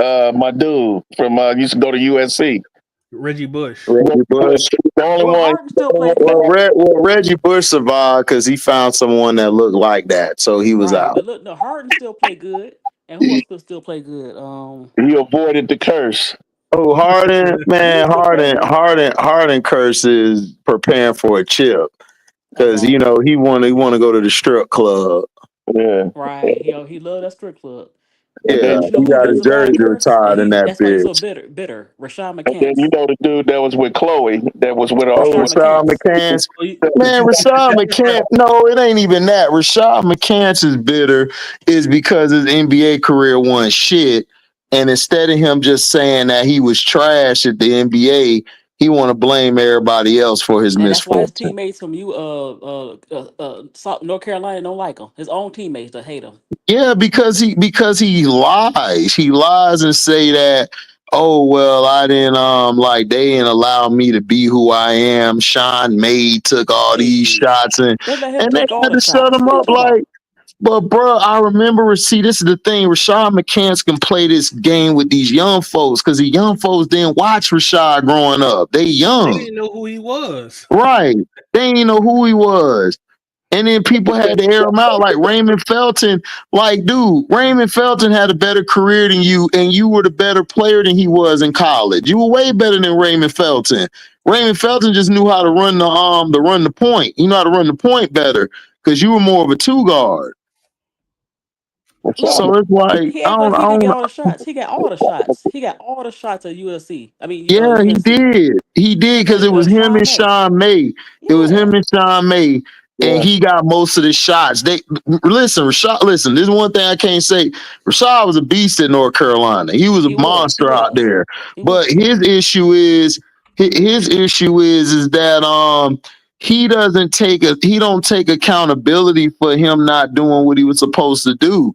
I: my dude from used to go to USC.
J: Reggie Bush.
A: Reggie Bush.
I: The only one.
F: Harden still played.
A: Reggie Bush survived because he found someone that looked like that, so he was out.
F: But look, no, Harden still play good, and who else could still play good?
I: He avoided the curse.
A: Oh, Harden, man, Harden curses preparing for a chip because he want to go to the strip club.
I: Yeah,
F: right. He loved that strip club.
A: Yeah,
F: But
A: he got his jersey retired in that
F: that's why he's so
A: bitch.
F: bitter. Rashad
I: And then
F: McCants.
I: the dude that was with Chloe, that was with
A: Rashad McCants. Man, Rashad McCants. No, it ain't even that. Rashad McCants is bitter is because his NBA career won shit. And instead of him just saying that he was trash at the NBA, he want to blame everybody else for his
F: And that's why his
A: misfortune.
F: teammates from North Carolina don't like him. His own teammates that hate him.
A: Yeah, because he lies. He lies and say that, oh well, I didn't they didn't allow me to be who I am. Sean May took all these shots and
F: They let him
A: they
F: take all
A: had
F: the
A: to shut
F: shots.
A: him
F: What are you
A: up
F: talking about?
A: but bro, I remember. See, this is the thing. Rashad McCants can play this game with these young folks because the young folks didn't watch Rashad growing up. They young,
J: They didn't know who he was.
A: right? They didn't know who he was. And then people had to air him out like Raymond Felton. Like, dude, Raymond Felton had a better career than you, and you were the better player than he was in college. You were way better than Raymond Felton. Raymond Felton just knew how to run the point. You know how to run the point better because you were more of a two guard. So it's like
F: He act like he didn't get all the shots. He got all the shots. He got all the shots at USC. I mean,
A: yeah, he
F: USC.
A: did because it was him and Sean May. It was him and Sean May. And he got most of the shots. Rashad. Listen, this is one thing I can't say. Rashad was a beast at North Carolina. He was a monster out there. But his issue is that he don't take accountability for him not doing what he was supposed to do,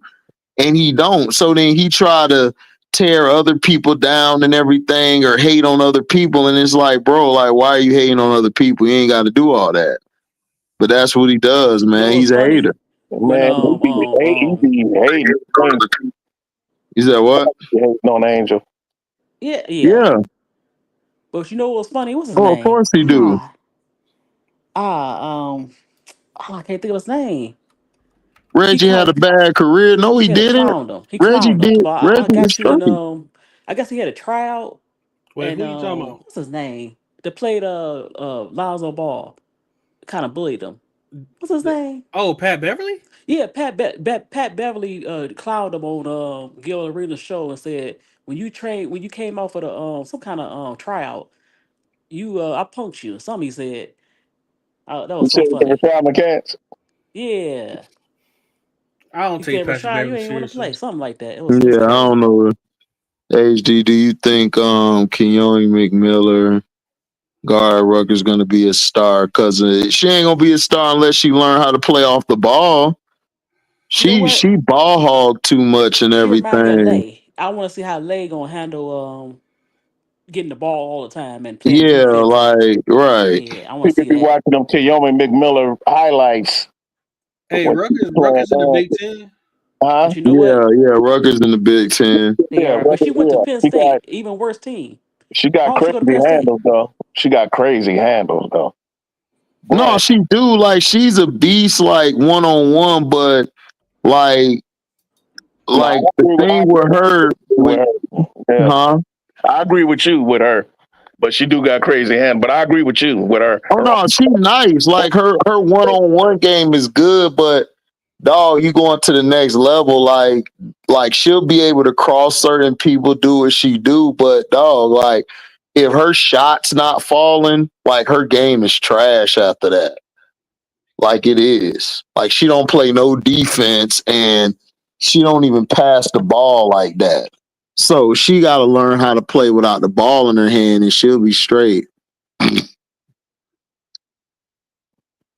A: and he don't. So then he try to tear other people down and everything, or hate on other people, and it's like, bro, like, why are you hating on other people? You ain't got to do all that. But that's what he does, man. He's a hater.
I: Man, he be hating.
A: He said what?
I: Hating on Angel.
F: Yeah. But you know what was funny? What's his name?
A: Of course he do.
F: I can't think of his name.
A: Reggie had a bad career. No, he didn't. Reggie did.
F: I got you in, I guess he had a tryout.
J: Wait, who you talking about?
F: What's his name? that played Lonzo Ball, kind of bullied him. What's his name?
J: Oh, Pat Beverly?
F: Yeah, Pat Beverly clowned him on Gil Arena's show and said when you came out for the some kind of tryout, I punked you. Something he said. That
I: You
F: was so
I: said the
F: funny.
I: Rashad McCants?
F: Yeah.
J: I don't
F: He
J: take
F: said,
J: Patrick
F: Rashad, you
J: Beverly
F: ain't want to
J: seriously.
F: play. Something like that. It was
A: Yeah, I don't
F: hilarious.
A: know. HD, do you think Keone McMiller, guard Rutgers, gonna be a star? Because she ain't gonna be a star unless she learn how to play off the ball.
F: You know what?
A: She ball hog too much and
F: She reminds me of
A: everything.
F: Lay. I want to see how Lay gonna handle getting the ball all the time and playing
A: Yeah,
F: defense.
A: like right.
F: Yeah, I want
I: You
F: to
I: could
F: see
I: be
F: that.
I: watching them Keone McMiller highlights.
J: Hey,
I: When she's playing,
J: Rutgers in the Big Ten.
I: huh?
F: But you know what?
A: Yeah, Rutgers in the Big Ten.
F: They
I: Yeah,
F: are. But she went to
I: yeah.
F: Penn State, even worse team.
I: She got
F: Why would she go to
I: crazy
F: Penn State?
I: handles though. She got crazy handles though.
A: No,
I: But
A: she do, like she's a beast, like 1-on-1, but like
I: no, I
A: the
I: agree with,
A: thing with her with
I: her. Yeah,
A: huh?
I: I agree with you with her. But she do got crazy hand. But I agree with you with her.
A: Oh no, she nice. Like her 1-on-1 game is good, but dog, you going to the next level. Like she'll be able to cross certain people, do what she do, but dog, like if her shot's not falling, like her game is trash after that. Like it is. Like she don't play no defense and she don't even pass the ball like that. So she got to learn how to play without the ball in her hand and she'll be straight.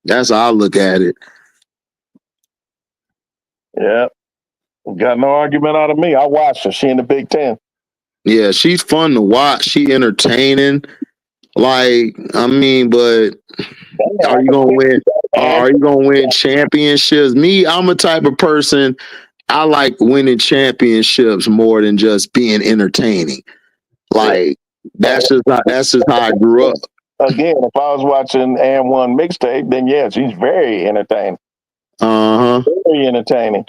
A: That's how I look at it.
I: Yeah. Got no argument out of me. I watched her. She in the Big Ten.
A: Yeah, she's fun to watch. She entertaining. Like, I mean, but are you gonna win?
I: And
A: Are you gonna win championships? Me, I'm a type of person. I like winning championships more than just being entertaining. Like that's just how I grew up.
I: again, if I was watching And1 mixtape, then yeah, she's very entertaining. Very entertaining.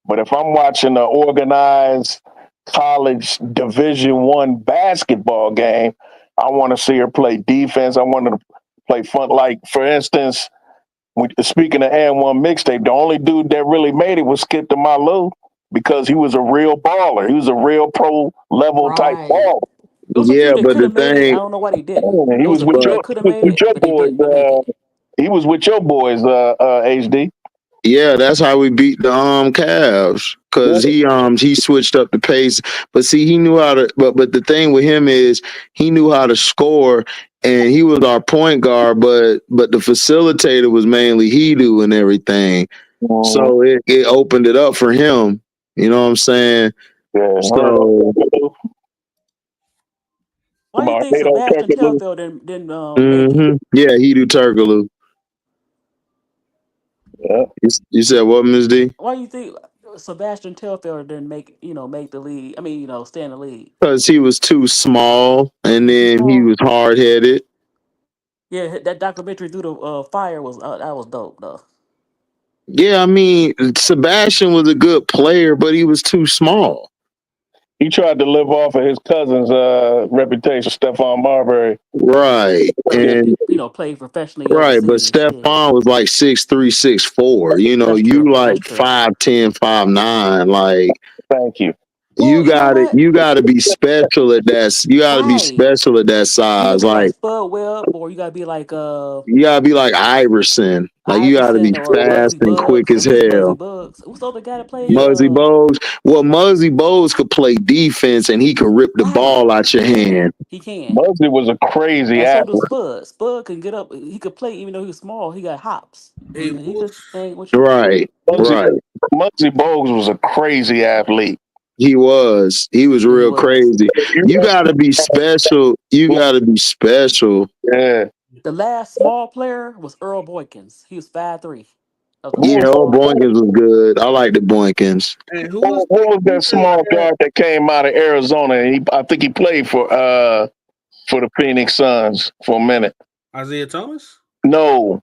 I: But if I'm watching an organized college Division I basketball game, I want to see her play defense. I want her to play fun. Like, for instance, speaking of And1 mixtape, the only dude that really made it was Skip to Malou because he was a real baller. He was a real pro level type
F: Right.
I: baller.
F: There was a few
A: Yeah,
F: that
A: but
F: could
A: the
F: have made it. I
A: thing,
F: don't know why they didn't.
I: And he
F: There was
I: was
F: a
I: with
F: few
I: your
F: that could have made it, but they
I: boys.
F: didn't make it.
I: He was with your boys, HD.
A: yeah, that's how we beat the Cavs. Cause he switched up the pace. But see, he knew how to but the thing with him is he knew how to score and he was our point guard, but the facilitator was mainly he do and everything. So it opened it up for him. You know what I'm saying?
I: Yeah.
A: So
F: Why do you think Sebastian Telfair didn't make it?
A: yeah, he do Turkaloo.
I: Yeah.
A: You said what, Ms. D?
F: Why do you think Sebastian Telfair didn't make the league? I mean, stay in the league.
A: Because he was too small and
F: He's too
A: then he
F: small.
A: was hard headed.
F: Yeah, that documentary through the fire was that was dope though.
A: Yeah, I mean, Sebastian was a good player, but he was too small.
I: He tried to live off of his cousin's reputation, Stephon Marbury.
A: Right.
F: And
A: And
F: play professionally
A: right, but
F: overseas. Yeah,
A: Stephon was like 6'3", 6'4". You know,
F: that's
A: you
F: true.
A: like
F: That's true.
A: 5'10", 5'9". Like
I: Thank you.
F: Well, you know what?
A: you gotta be special at that. You gotta be
F: Right.
A: special at that
F: You gotta
A: size.
F: be like
A: Like
F: Spud Webb, or you gotta be like
A: you gotta be like Iverson. Like you gotta be
F: Iverson or
A: fast
F: Muggsy
A: and quick
F: Buggs. I
A: as
F: mean Muggsy
A: hell.
F: Buggs. Who's the other guy that played?
A: Muggsy Bogues. Well, Muggsy Bogues could play defense and he could rip the
F: Right.
A: ball out
F: He
A: your
F: can.
A: hand.
F: He can.
I: Muggsy was a crazy
F: And so does
I: athlete.
F: Spud. Spud can get up. He could play even though he was small. He got hops.
J: Hey,
F: He could hang with you.
A: Right.
I: Muggsy,
A: Right.
I: Muggsy Bogues was a crazy athlete.
A: He was. He was
F: Yeah, he
A: real
F: was.
A: crazy. You gotta be special. You gotta be special.
I: Yeah.
F: The last small player was Earl Boykins. He was 5'3". That was a
A: Yeah,
F: small
A: old
F: guy.
A: Boykins was good. I like the Boykins.
J: and
I: Who was that small guard that came out of Arizona? I think he played for the Phoenix Suns for a minute.
J: Isaiah Thomas?
I: No.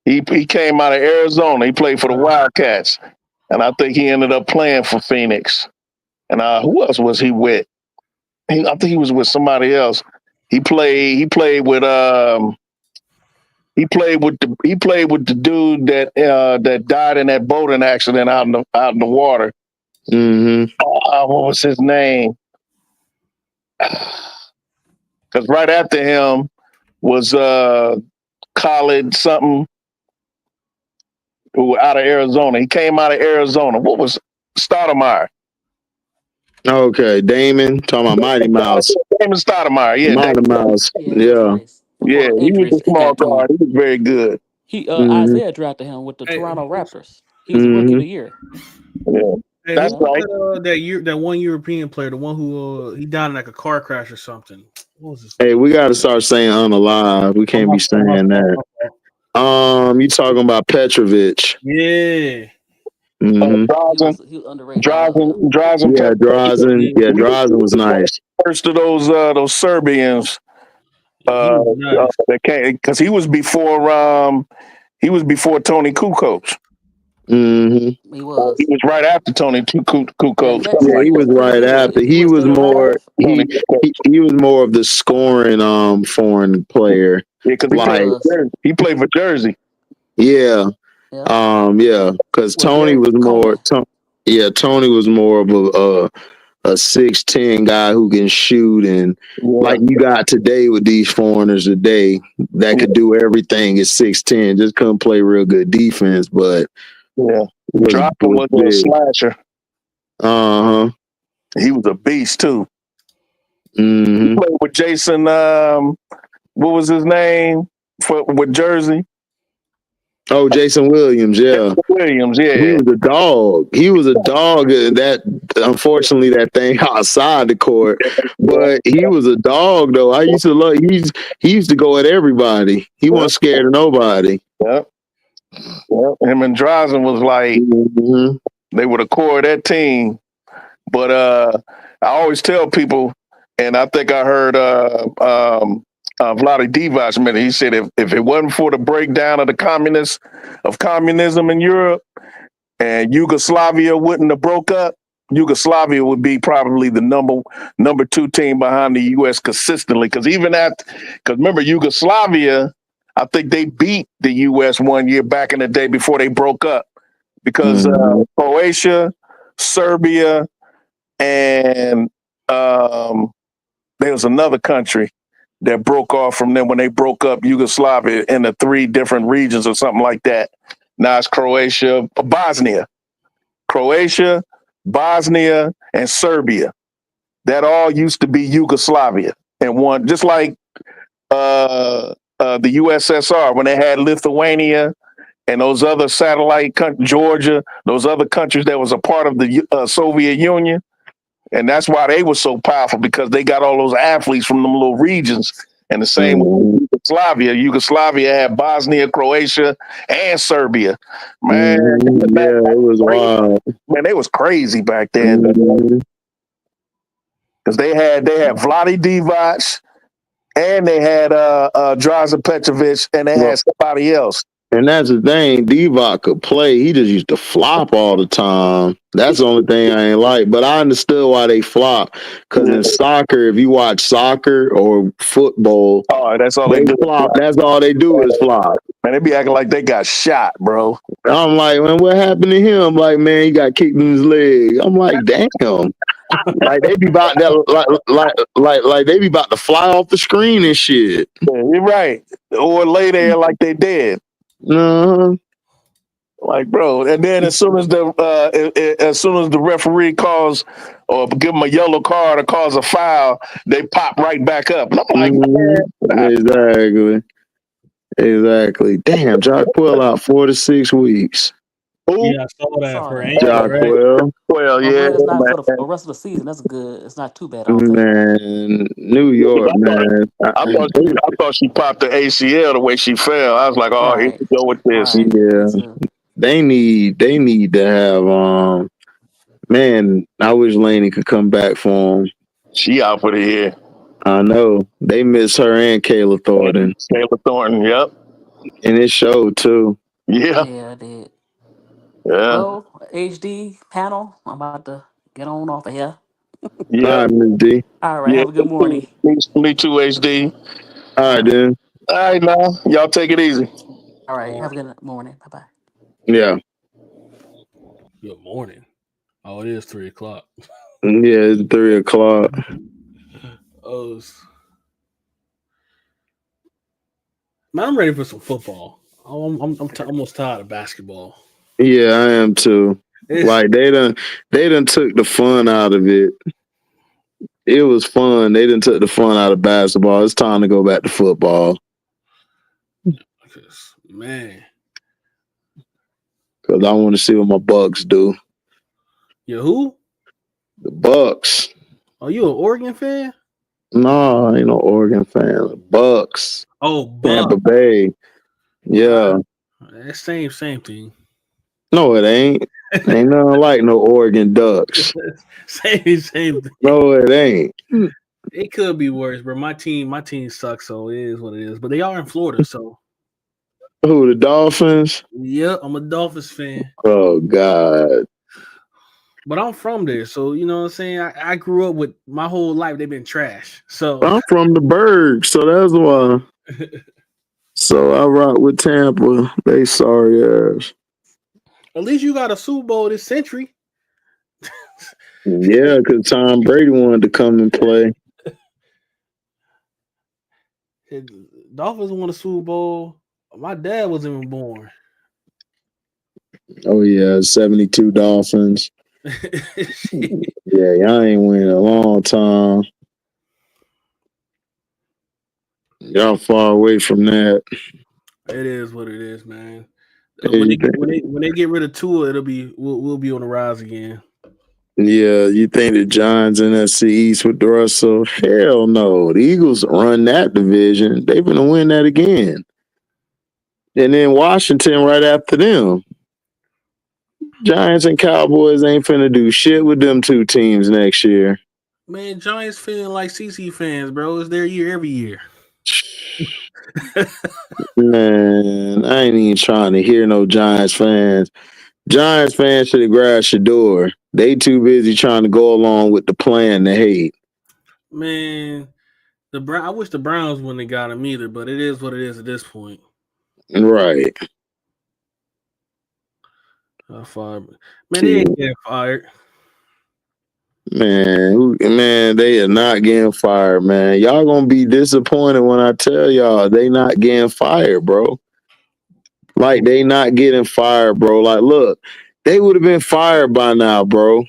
I: He came out of Arizona. He played for the Wildcats. And I think he ended up playing for Phoenix. And who else was he with? I think he was with somebody else. He played with the dude that died in that boating accident out in the water.
A: Mm-hmm.
I: What was his name? Because right after him was Khalid something, who out of Arizona. He came out of Arizona. What was Stoudemire?
A: Okay, Damon talking about Mighty Mouse.
I: Damon Stoudemire, yeah.
A: Mighty Mouse.
F: Yeah.
I: Yeah, he was a small guard. He was very good.
F: Isaiah drafted him with the Toronto Raptors. He was rookie of the year.
I: Yeah.
J: Hey,
I: That's
J: who was
I: right.
J: that one European player, the one who he died in like a car crash or something. What was his
A: Hey, we got to start saying unalive. We can't be saying that. You talking about Petrovic?
J: Yeah.
A: Mm-hmm.
F: He was underrated.
I: Drazen.
A: Yeah, Drazen. Yeah, Drazen was nice.
I: First of those Serbians that came, because he was before Tony Kukoc.
A: Mm-hmm.
F: He was.
I: He was right after Tony Kukoc.
A: Yeah, he was right after. He was more. He was more of the scoring foreign player.
I: Yeah, because he played for Jersey.
A: Yeah. Yeah. Because Tony was more. Tony was more of a 6'10" guy who can shoot, and like you got today with these foreigners today that could do everything at 6'10", just couldn't play real good defense, but
I: Dropping was a slasher. He was a beast too.
A: Mm-hmm.
I: He played with Jason. What was his name with Jersey?
A: Oh, Jason Williams, yeah.
I: Williams, yeah.
A: He was a dog. He was a dog. That unfortunately that thing outside the court, but he was a dog though. I used to love. He used to go at everybody. He wasn't scared of nobody.
I: Yep. Him and Drazen was like they were the core of that team. But I always tell people, and I think I heard Vlade Divac mention. He said if it wasn't for the breakdown of communism in Europe, and Yugoslavia wouldn't have broke up, Yugoslavia would be probably the number 2 team behind the U.S. consistently. Because remember Yugoslavia, I think they beat the U.S. one year back in the day before they broke up. Because Croatia, Serbia, and there was another country that broke off from them when they broke up Yugoslavia into 3 different regions or something like that. Now it's Croatia, and Serbia. That all used to be Yugoslavia. And one, just like the USSR, when they had Lithuania and those other satellite countries, Georgia, those other countries that was a part of the Soviet Union. And that's why they were so powerful, because they got all those athletes from them little regions. And the same with Yugoslavia had Bosnia, Croatia, and Serbia. Man,
A: it was wild.
I: Man, they was crazy back then. Because they had Vlade Divac, and they had Drazen Petrovic, and they had somebody else.
A: And that's the thing, Divac could play. He just used to flop all the time. That's the only thing I ain't like. But I understood why they flop. Because in soccer, if you watch soccer or football,
I: that's all they do.
A: Flop. That's all they do is flop.
I: Man, they be acting like they got shot, bro.
A: I'm like, man, what happened to him? Like, man, he got kicked in his leg. I'm like, damn. Like they be about that, like they be about to fly off the screen and shit.
I: Yeah, you're right. Or lay there like they dead. Like, bro, and then as soon as the referee calls or give them a yellow card or calls a foul, they pop right back up. And I'm like,
A: exactly. Damn, Jock Quill out 4 to 6 weeks.
J: Yeah, I saw that for
A: Jock Quill.
I: Well, yeah,
F: it's not for the rest of the season. That's good. It's not too bad.
A: Man, New York, man.
I: I thought she popped the ACL the way she fell. I was like, oh, here we go with this.
A: Yeah, they need to have. Man, I wish Laney could come back for him.
I: She out for the year.
A: I know they miss her and Kayla Thornton.
I: Yep.
A: And it showed too.
I: Yeah,
F: I did.
I: Yeah.
F: Well, HD panel, I'm about to get on off of here.
I: Yeah.
A: All right, Miss D.
F: All right. Have a good morning.
I: Me too, HD.
A: All
F: All
A: right,
F: right.
A: then.
I: All right, now y'all take it easy.
F: All right. Have a good morning. Bye bye.
A: Yeah.
J: Good morning. Oh, it is 3:00.
A: Yeah, it's 3:00.
J: Oh, man, I'm ready for some football. I'm almost tired of basketball.
A: Yeah, I am too. Like they done took the fun out of it. It was fun. They done took the fun out of basketball. It's time to go back to football.
J: Man.
A: Cause I want to see what my Bucks do.
J: You who?
A: The Bucks.
J: Are you an Oregon fan?
A: No, I ain't no Oregon fan. The Bucks.
J: Oh,
A: Tampa
J: Bucks.
A: Bay. Yeah.
J: That's same thing.
A: No, it ain't. Ain't nothing like no Oregon Ducks.
J: same thing.
A: No, it ain't.
J: It could be worse, but my team sucks, so it is what it is. But they are in Florida, so.
A: Who, the Dolphins?
J: Yep, I'm a Dolphins fan.
A: Oh God.
J: But I'm from there, so you know what I'm saying? I grew up with my whole life, they've been trash. So
A: I'm from the Berg, so that's why. So I rock with Tampa. They sorry ass.
J: at least you got a Super Bowl this century.
A: Yeah, because Tom Brady wanted to come and play.
J: Dolphins won a Super Bowl. My dad wasn't even born.
A: Oh yeah, 72 Dolphins. Yeah, y'all ain't win in a long time. Y'all far away from that.
J: It is what it is, man. When they get rid of Tua, we'll be on the rise again.
A: Yeah, you think the Giants in NFC East with Russell? Hell no. The Eagles run that division. They're gonna win that again. And then Washington right after them. Giants and Cowboys ain't finna do shit with them two teams next year.
J: Man, Giants feeling like CC fans, bro. It's their year every year.
A: Man, I ain't even trying to hear no Giants fans. Giants fans should have grabbed Shador. They too busy trying to go along with the plan to hate.
J: Man, I wish the Browns wouldn't have got him either, but it is what it is at this point.
A: Right.
J: Fired. Man, they ain't getting fired.
A: Man, they are not getting fired, man. Y'all gonna be disappointed when I tell y'all they not getting fired, bro. Like they not getting fired, bro. Like, look, they would have been fired by now, bro.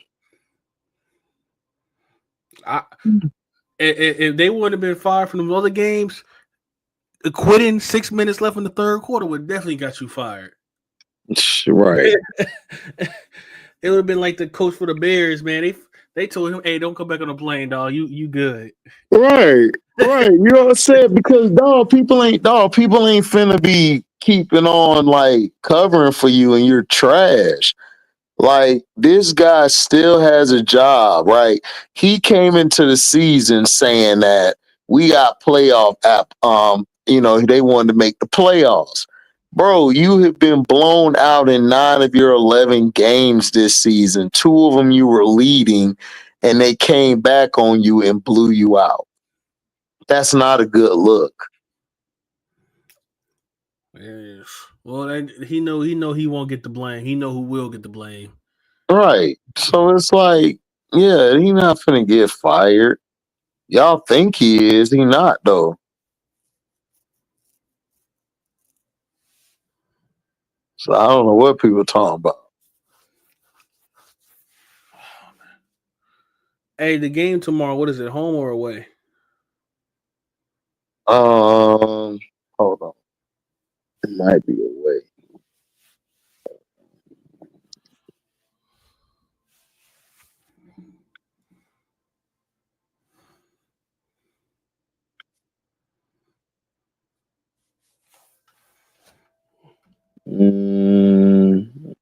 J: If they wouldn't have been fired from the other games, quitting 6 minutes left in the third quarter would definitely got you fired.
A: Right.
J: It would have been like the coach for the Bears, man. They told him, "Hey, don't come back on the plane, dog. You good."
A: Right. You know what I'm saying? Because people ain't finna be keeping on like covering for you and you're trash. Like this guy still has a job, right? He came into the season saying that we got playoff they wanted to make the playoffs. Bro, you have been blown out in 9 of your 11 games this season. 2 of them you were leading, and they came back on you and blew you out. That's not a good look.
J: Yes. Well, he know he won't get the blame. He know who will get the blame.
A: Right. So it's like, yeah, he not finna get fired. Y'all think he is. He not, though. So I don't know what people talking about.
J: Hey, the game tomorrow, what is it, home or away?
A: Hold on. It might be away.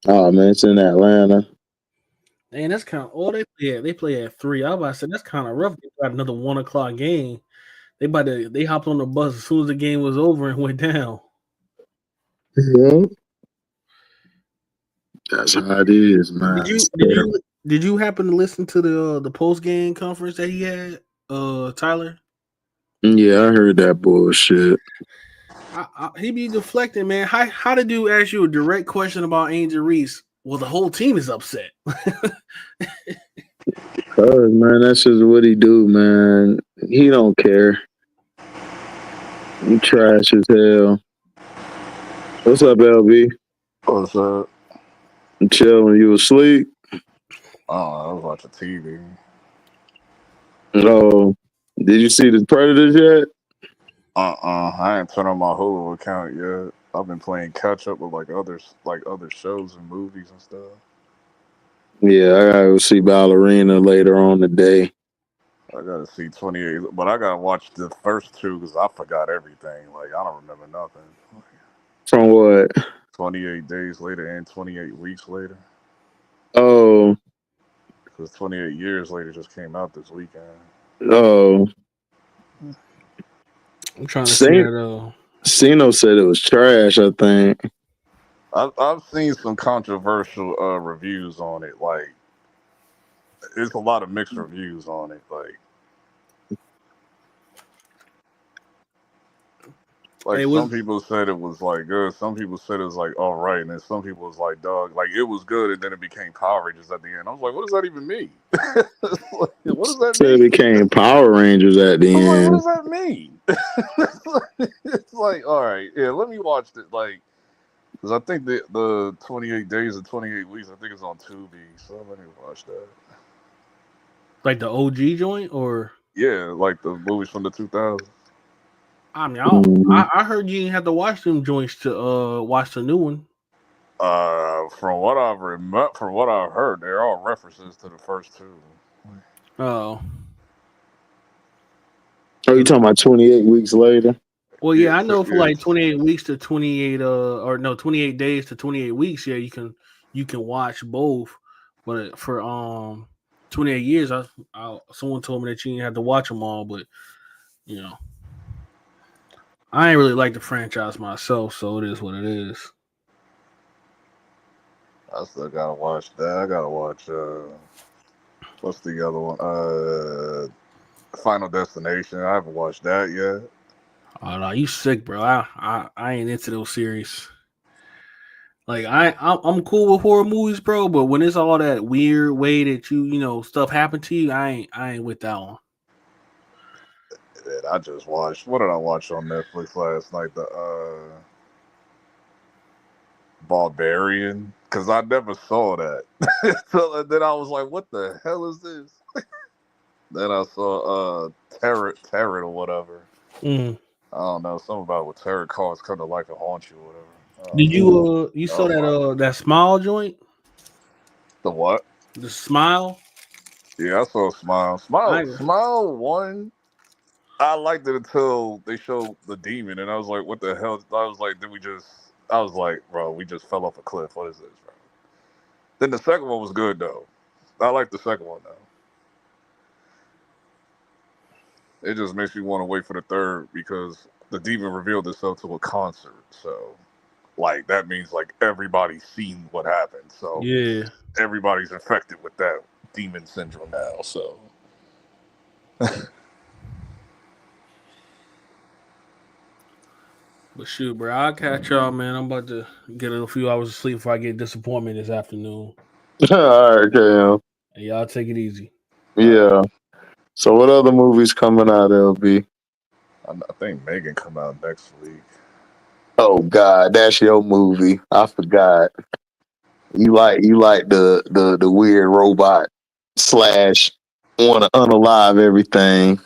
A: Oh man, it's in Atlanta.
J: Man, that's kind of all they play at. They play at 3. I was about to say that's kind of rough. They got another 1:00 game. They hopped on the bus as soon as the game was over and went down.
A: Yeah. That's how it is, man.
J: Did you happen to listen to the post game conference that he had, Tyler?
M: Yeah, I heard that bullshit.
J: He be deflecting, man. How did you ask you a direct question about Angel Reese? Well, the whole team is upset.
M: Cause man, that's just what he do, man. He don't care. He trash as hell. What's up, LB?
N: What's up?
M: I'm chilling. You asleep?
N: I was watching TV.
M: Oh, did you see the Predators yet?
N: I ain't turned on my Hulu account yet. I've been playing catch up with other shows and movies and stuff.
M: Yeah, I gotta go see Ballerina later on today.
N: I gotta see 28, but I gotta watch the first two because I forgot everything. Like I don't remember nothing.
M: From what?
N: 28 days later and 28 weeks later.
M: Oh,
N: Because 28 years later just came out this weekend.
M: oh.
J: I'm trying to see that.
M: Sino said it was trash. I think.
N: I've seen some controversial reviews on it. Like, there's a lot of mixed reviews on it. Some people said it was good. Some people said it was all right, and then some people was like, dog, like it was good, and then it became Power Rangers at the end. I was like, what does that even mean? What does that mean?
M: It became Power Rangers at the end.
N: What does that mean? It's like, all right, yeah, let me watch it. Because I think the 28 days and 28 weeks, I think it's on Tubi, so let me watch that.
J: Like the OG joint, or
N: yeah, like the movies from the 2000s.
J: I mean, I heard you didn't have to watch them joints to watch the new one.
N: From what I've heard, they're all references to the first two.
J: Oh.
M: Oh, you talking about 28 weeks later?
J: Well, yeah, I know for like 28 weeks to 28 or no, 28 days to 28 weeks, yeah, you can watch both. But for 28 years, someone told me that you didn't have to watch them all, but you know, I ain't really like the franchise myself, so it is what it is.
N: I still gotta watch that. I gotta watch what's the other one? Final Destination. I haven't watched that yet.
J: Oh no, you sick, bro. I ain't into those series. Like I'm cool with horror movies, bro, but when it's all that weird way that you know stuff happened to you, I ain't with that one.
N: And I just watched. What did I watch on Netflix last night? The Barbarian, because I never saw that. So then I was like, "What the hell is this?" Then I saw Terror or whatever.
J: Mm.
N: I don't know, something about what terror cars come to life and haunt you or whatever.
J: Did you saw that Smile joint?
N: The what?
J: The Smile?
N: Yeah, I saw Smile. Smile 1. I liked it until they showed the demon, and I was like, what the hell? I was like, I was like, bro, we just fell off a cliff. What is this, bro? Then the second one was good, though. I like the second one, though. It just makes me want to wait for the third because the demon revealed itself to a concert. So, that means, everybody's seen what happened. So,
J: yeah,
N: everybody's infected with that demon syndrome now. So,
J: but shoot, bro, I'll catch y'all, man. I'm about to get a few hours of sleep before I get disappointment this afternoon.
M: All right, Cam.
J: Hey, y'all take it easy.
M: Yeah. So what other movies coming out, LB?
N: I think Megan come out next week.
M: Oh God, that's your movie. I forgot. You like the weird robot / want to unalive everything.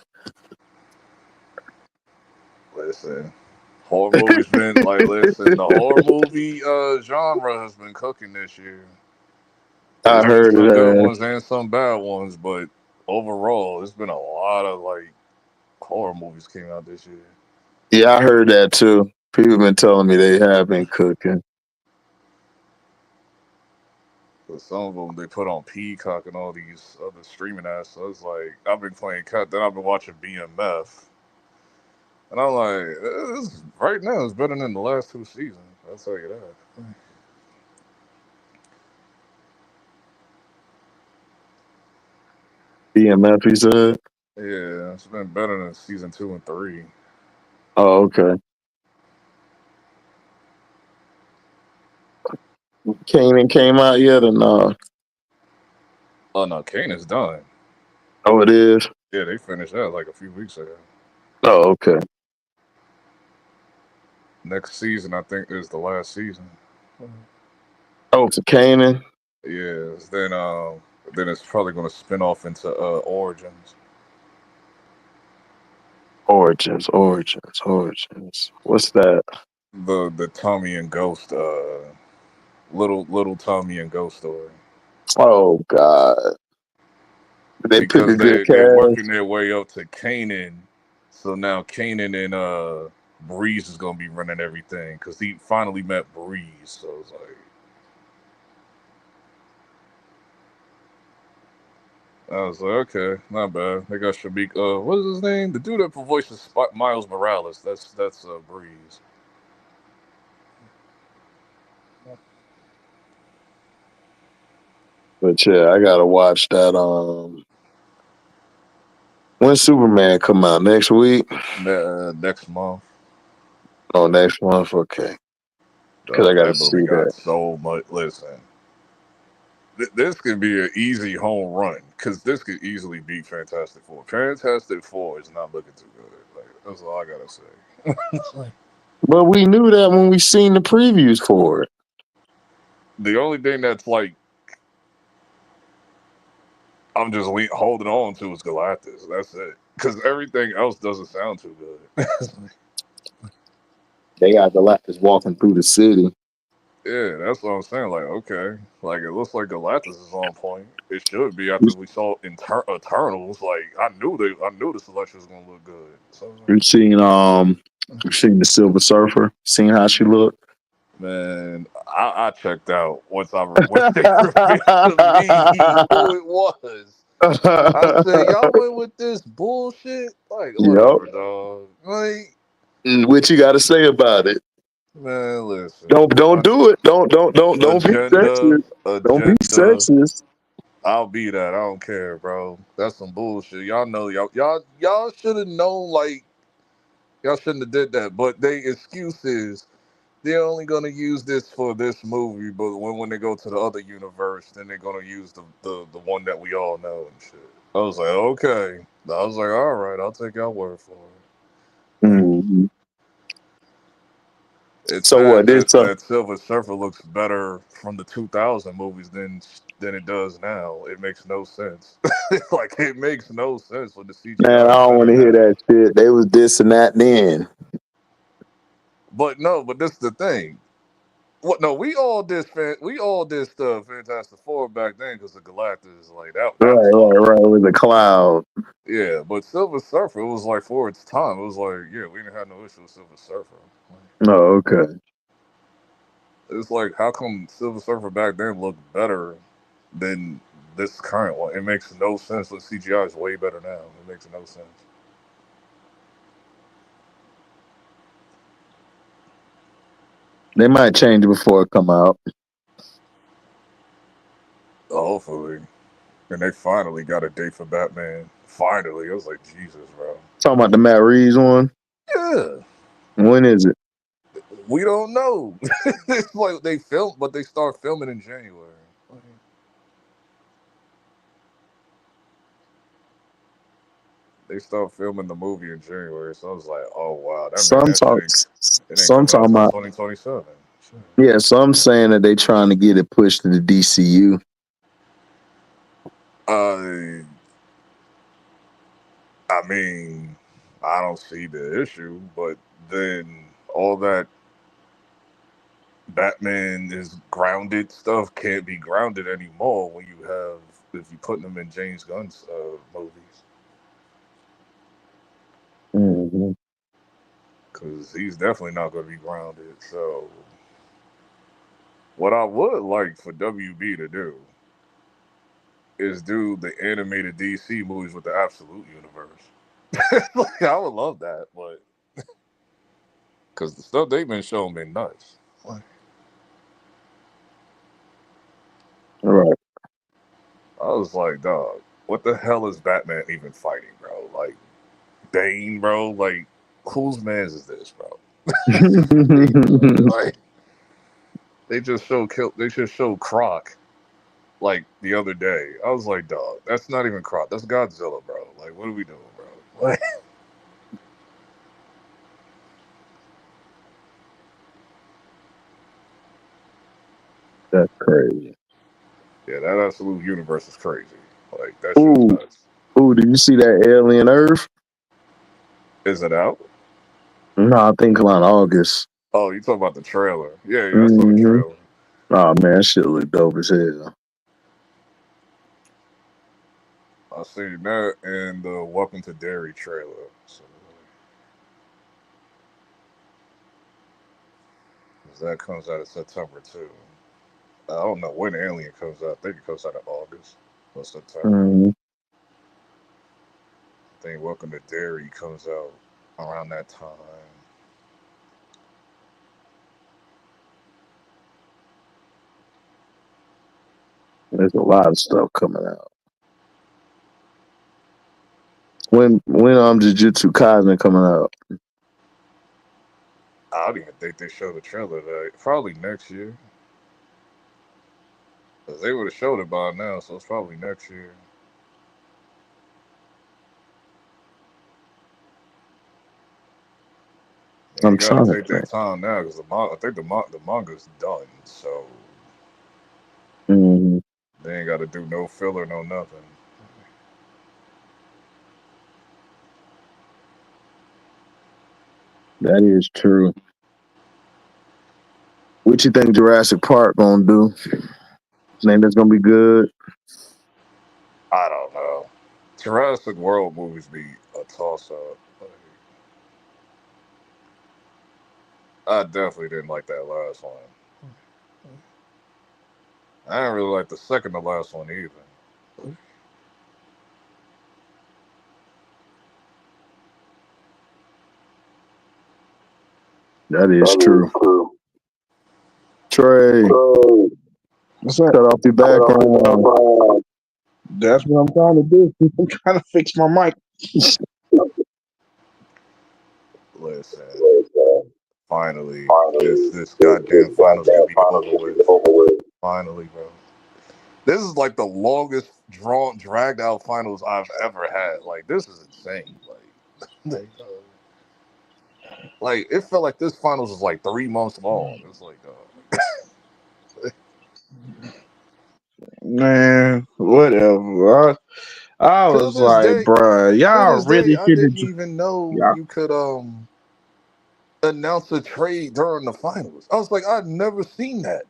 N: Listen, horror movies been the horror movie genre has been cooking this year.
M: I heard
N: some
M: it.
N: good ones and some bad ones, but overall, it's been a lot of horror movies came out this year.
M: Yeah, I heard that too. People been telling me they have been cooking.
N: But some of them they put on Peacock and all these other streaming apps. So it's I've been playing cut, then I've been watching BMF, and I'm like, right now it's better than the last 2 seasons. I'll tell you that.
M: BMF, he said.
N: Yeah, it's been better than season 2 and 3.
M: Oh, okay. Kanan came out yet or no?
N: Oh no, Kane is done.
M: Oh, it is.
N: Yeah, they finished that like a few weeks ago.
M: Oh, okay.
N: Next season, I think, is the last season.
M: Oh, for Kanan.
N: Yes, then it's probably going to spin off into Origins.
M: Origins. What's that?
N: The Tommy and Ghost, little Tommy and Ghost story.
M: Oh God. They pick
N: Because
M: a good
N: they're working
M: cast.
N: their way up to Kanan, so now Kanan and Breeze is going to be running everything because he finally met Breeze. So it's like. I was like, okay, not bad. They got Shamik. What is his name? The dude that voices Miles Morales. That's Breeze.
M: But yeah, I gotta watch that. When Superman come out next week?
N: Next month.
M: Oh, next month. Okay. Because I gotta
N: That
M: see
N: movie
M: that.
N: got so much. Listen, this could be an easy home run because this could easily beat Fantastic Four. Fantastic Four is not looking too good. Like that's all I gotta say.
M: But we knew that when we seen the previews for it.
N: The only thing that's like I'm just holding on to is Galactus. That's it. Because everything else doesn't sound too good.
M: They got Galactus walking through the city.
N: Yeah, that's what I'm saying. Like, okay, like it looks like Galactus is on point. It should be after we saw Eternals. Like, I knew the selection was gonna look good. So,
M: You seen the Silver Surfer? Seen how she looked?
N: man, I checked out once they revealed to me who it was. I said, y'all went with this bullshit. Like,
M: Yup.
N: whatever, dog. Like,
M: What you got to say about it?
N: man, listen.
M: Don't do it. Don't be
N: Agenda,
M: sexist. Don't be
N: agenda.
M: sexist.
N: I'll be that. I don't care, bro. That's some bullshit. Y'all know y'all should have known. Like y'all shouldn't have did that. But they excuse is they're only gonna use this for this movie. But when they go to the other universe, then they're gonna use the one that we all know and shit. I was like, okay. I was like, all right. I'll take your word for it.
M: Mm-hmm.
N: It's
M: So what?
N: sad
M: This
N: that Silver Surfer looks better from the 2000 movies than it does now. It makes no sense. Like it makes no sense when the
M: man,
N: CGI
M: I
N: is
M: don't want
N: better
M: to hear
N: now.
M: that shit. They was this and that then.
N: But no, but this is the thing. What? No, we all did stuff Fantastic Four back then because of Galactus. Like that was hard.
M: Right. With the cloud.
N: Yeah, but Silver Surfer, it was like for its time. It was like, yeah, we didn't have no issue with Silver Surfer.
M: Oh, okay.
N: It's like, how come Silver Surfer back then looked better than this current one? It makes no sense. The CGI is way better now. It makes no sense.
M: They might change it before it come out.
N: Hopefully. And they finally got a date for Batman. Finally. I was like, Jesus, bro.
M: Talking about the Matt Reeves one.
N: Yeah.
M: When is it?
N: We don't know. It's like they start filming in January. They start filming the movie in January, so I was like, "Oh wow, that mean
M: Some
N: that
M: talk.
N: shit it ain't
M: Some
N: coming out
M: talking
N: till
M: about.
N: 2027." Sure.
M: Yeah, some saying that they trying to get it pushed to the DCU.
N: Uh, I mean, I don't see the issue, but then all that Batman is grounded stuff can't be grounded anymore when you have if you put them in James Gunn's movies
M: Mm-hmm.
N: because he's definitely not going to be grounded. So, what I would like for WB to do is do the animated DC movies with the Absolute Universe. Like, I would love that, but because the stuff they've been showing been nuts. Like,
M: All right.
N: I was like, dog. what the hell is Batman even fighting, bro? Like Bane, bro. Like whose man's is this, bro? Like they just showed Croc like the other day. I was like, dog, that's not even Croc. That's Godzilla, bro. Like, what are we doing, bro? Like,
M: That's crazy.
N: yeah, that absolute universe is crazy. Like that shit's nuts.
M: Ooh, did you see that Alien Earth?
N: Is it out?
M: No, I think come out August.
N: Oh, you talking about the trailer? Yeah, I saw the trailer.
M: Oh man, that shit look dope as hell.
N: I seen that and the Welcome to Derry trailer. So, that comes out in September too. I don't know when Alien comes out. I think it comes out in August or September. I think Welcome to Derry comes out around that time.
M: There's a lot of stuff coming out. When Jujutsu Kaisen coming out?
N: I don't even think they showed the trailer. Probably next year. Cause they would have showed it by now, so it's probably next year. You gotta take their time now because I think the manga's done, so they ain't got to do no filler, no nothing.
M: That is true. What you think Jurassic Park gonna do? Think that's gonna be good?
N: I don't know. Jurassic World movies be a toss up. I definitely didn't like that last one. I didn't really like the second to last one either.
M: That is true. Trey,
O: what's up?
M: Cut off your background.
O: That's what I'm trying to do. I'm trying to fix my mic.
N: Listen, finally, this goddamn finals can be over with. Finally, bro. This is like the longest dragged out finals I've ever had. Like, this is insane. Like it felt like this finals was like 3 months long. It's like,
O: Man, whatever. I was like, bruh, y'all really
N: I
O: should
N: didn't
O: have.
N: even know you could announce a trade during the finals. I was like, I'd never seen that.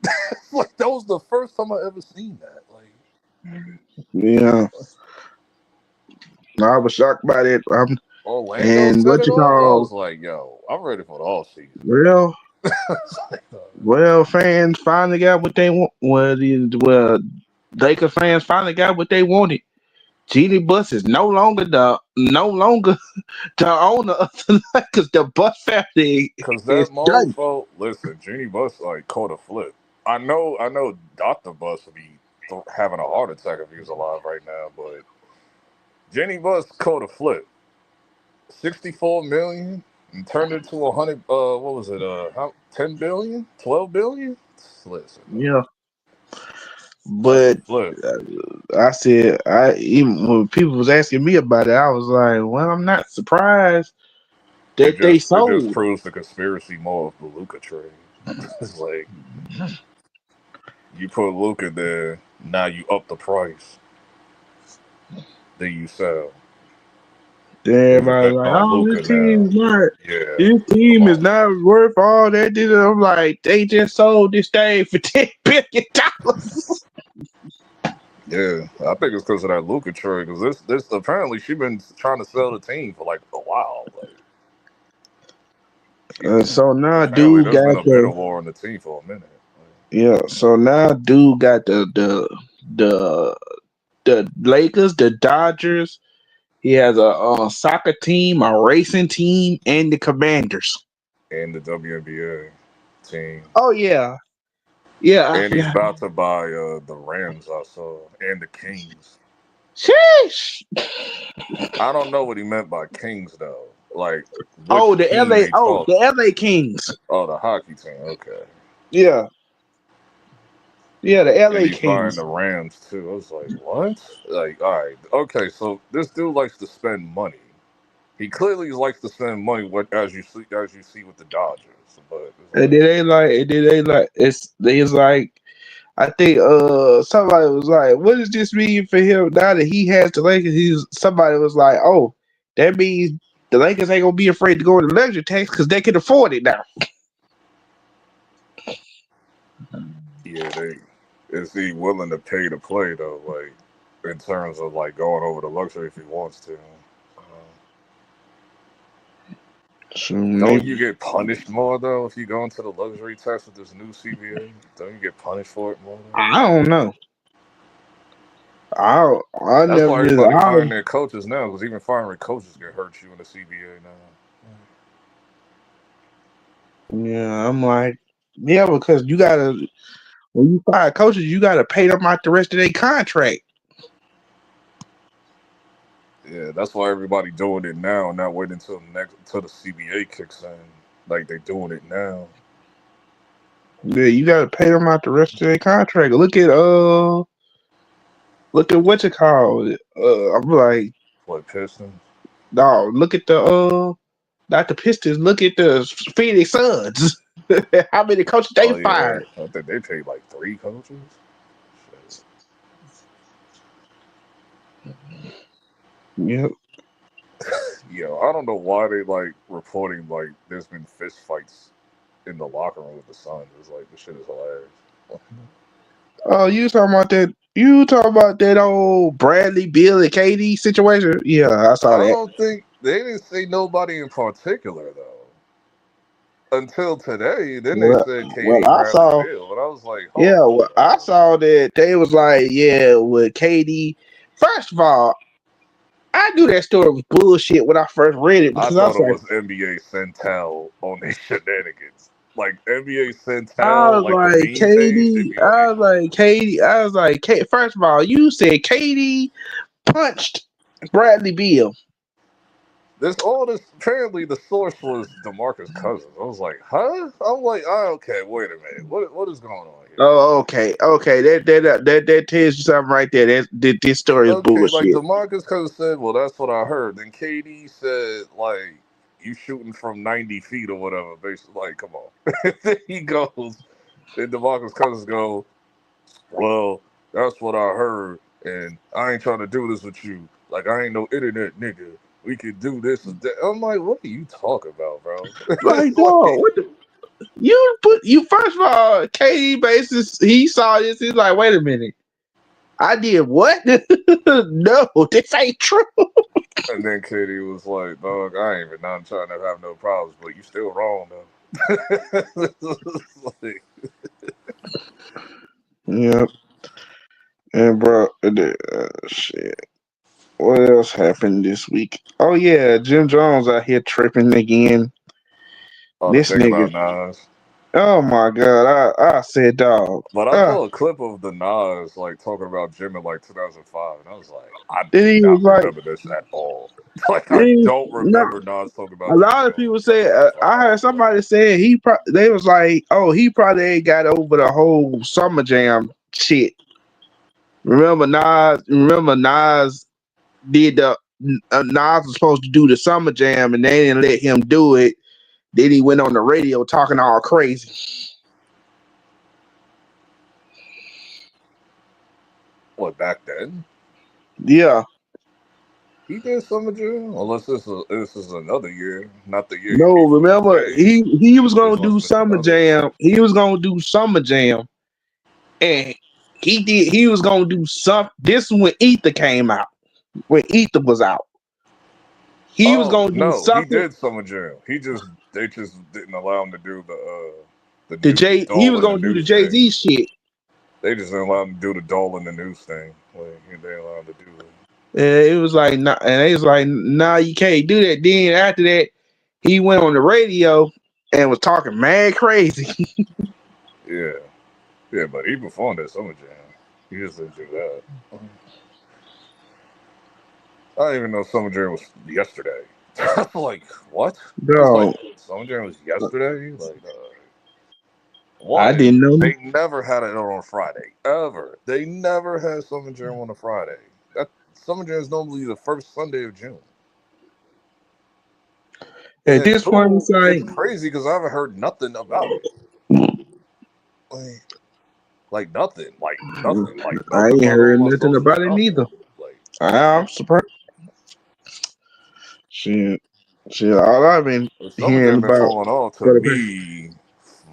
N: Like that was the first time I ever seen that. Like,
O: yeah, I was shocked by it.
N: Orlando set it off. I was like, yo, I'm ready for the all season.
O: Well, fans finally got what they want. Well, Laker fans finally got what they wanted. Jeannie Buss is no longer the owner of the Lakers. The Buss family
N: because
O: is
N: that
O: done.
N: mofo. Listen, Jeannie Buss like caught a flip. I know. Dr. Buss would be having a heart attack if he was alive right now, but Jeannie Buss caught a flip. 64 million and turned it to 100. What was it? 10 billion, 12 billion. Listen,
O: Yeah, but I said, even when people was asking me about it, I was like, well, I'm not surprised that they sold.
N: It just proves the conspiracy more of the Luka trade. It's like you put Luka there, now you up the price, then you sell.
O: Everybody's like, oh, this team's not. This team is not worth all that. I'm like, they just sold this thing for $10 billion.
N: Yeah, I think it's because of that Luka trade. Because this apparently she been trying to sell the team for like a while. Like,
O: so now,
N: apparently
O: dude
N: there's been
O: got
N: a bidding war on the team for a minute.
O: Yeah, so now dude got the Lakers, the Dodgers. He has a soccer team, a racing team, and the Commanders.
N: And the WNBA team.
O: Oh yeah, yeah.
N: And he's about to buy the Rams, I saw, and the Kings.
O: Sheesh.
N: I don't know what he meant by Kings though. Like,
O: Oh,
N: which team they talk?
O: the LA Kings.
N: Oh, the hockey team. Okay.
O: Yeah. Yeah, the
N: And
O: LA
N: he firing
O: Kings.
N: the Rams too. I was like, what? Like, all right, okay. So this dude likes to spend money. He clearly likes to spend money. What as you see with the Dodgers. But it's
O: And
N: like,
O: they like it's like I think somebody was like, what does this mean for him now that he has the Lakers? Somebody was like, oh, that means the Lakers ain't gonna be afraid to go into luxury tax because they can afford it now.
N: yeah, is he willing to pay to play though? Like, in terms of like going over the luxury if he wants to.
O: So
N: Don't you get punished more though if you go into the luxury tax with this new CBA? Don't you get punished for it more?
O: I don't know. I
N: That's
O: never
N: why
O: really.
N: everybody firing their coaches now, because even firing coaches can hurt you in the CBA now.
O: Yeah, I'm like, yeah, because you gotta when you fire coaches, you gotta pay them out the rest of their contract.
N: Yeah, that's why everybody doing it now, not waiting until the CBA kicks in. Like they doing it now.
O: Yeah, you gotta pay them out the rest of their contract. Look at what you call it. I'm like,
N: What, Pistons?
O: no, look at not the Pistons. Look at the Phoenix Suns. How many coaches they
N: Oh yeah,
O: fired?
N: I think they paid like 3 coaches.
O: Yep.
N: Yo, I don't know why they like reporting like there's been fist fights in the locker room with the Suns. It's like this shit is hilarious.
O: Oh, you talking about that? You talking about that old Bradley, Bill, and KD situation? Yeah, I saw
N: I
O: that.
N: don't think they didn't say nobody in particular though. Until today, then they said
O: Well,
N: KD,
O: I
N: Bradley,
O: saw.
N: Beal, and I was like, hold
O: Yeah,
N: on,
O: well, I
N: bro.
O: saw that they was like, yeah, with KD. First of all, I knew that story was bullshit when I first read it
N: I
O: because I
N: thought
O: was
N: it
O: like,
N: was NBA Centel on these shenanigans. Like NBA
O: I
N: Centel,
O: was
N: like the
O: like
N: meme page, they
O: KD.
N: be on their bullshit.
O: I was like, first of all, you said KD punched Bradley Beal.
N: Apparently the source was DeMarcus Cousins. I was like, huh? I'm like, oh, okay, wait a minute. What is going on here?
O: Oh, okay. That tells you something right there. That this story is
N: Okay, like
O: bullshit.
N: DeMarcus Cousins said, well, that's what I heard. Then KD said, like, you shooting from 90 feet or whatever. Basically, like, come on. Then he goes, then DeMarcus Cousins go, well, that's what I heard, and I ain't trying to do this with you. Like, I ain't no internet nigga. We could do this or that. I'm like, what are you talking about, bro?
O: Like, dog, what the you first of all, KD basis, he saw this, he's like, wait a minute. I did what? No, this ain't true.
N: And then Katie was like, dog, I ain't even not trying to have no problems, but you still wrong, though. Like,
O: Yeah. And bro, shit. What else happened this week? Oh yeah, Jim Jones out here tripping again.
N: oh, the
O: This
N: thing
O: nigga.
N: about Nas.
O: Oh my god, I said dog.
N: But I saw a clip of the Nas, like, talking about Jim in, like, 2005, and I was like, I do
O: Then he was
N: not
O: like,
N: remember this at all. Like, I don't
O: no.
N: remember Nas talking
O: A
N: about Jim
O: lot of
N: Jones
O: people
N: in, like,
O: say
N: 2005.
O: I heard somebody saying they was like, oh, he probably ain't got over the whole Summer Jam shit. Remember Nas did the Nas was supposed to do the Summer Jam and they didn't let him do it. Then he went on the radio talking all crazy.
N: What, back then?
O: Yeah.
N: He did Summer Jam? Unless this is another year, not the year he
O: No,
N: beefed with
O: remember
N: Jay.
O: he was
N: This
O: gonna do
N: must have been
O: Summer
N: another year.
O: Jam. He was gonna do Summer Jam. And he was gonna do some this when Ether came out. When Ether was out. He was
N: Oh
O: gonna do
N: no, he
O: something.
N: did Summer Jam. They just didn't allow him to do the
O: He
N: doll
O: was
N: in the
O: gonna do the
N: news thing.
O: Jay-Z shit.
N: They just didn't allow him to do the doll in the news thing. Like they didn't allow him to do that.
O: And it was like, nah, and they was like, nah, you can't do that. Then after that, he went on the radio and was talking mad crazy.
N: Yeah, but he performed at Summer Jam. He just didn't do that. I didn't even know Summer Jam was yesterday. Like, what? It's
O: Bro,
N: like, Summer Jam was yesterday? Like,
O: I didn't
N: one,
O: know.
N: they never had it on Friday. Ever. They never had Summer Jam on a Friday. That Summer Jam is normally the first Sunday of June. And
O: At
N: then
O: this point,
N: two,
O: it's like,
N: it's crazy because I haven't heard nothing about it. Like nothing. Like nothing. Like no
O: I ain't
N: rebuttal
O: heard
N: on my
O: nothing
N: socials.
O: about it
N: Nothing.
O: neither.
N: Like,
O: I'm surprised. Shit. All I've been
N: Summer
O: hearing
N: Jam been
O: about
N: falling off to
O: for the
N: me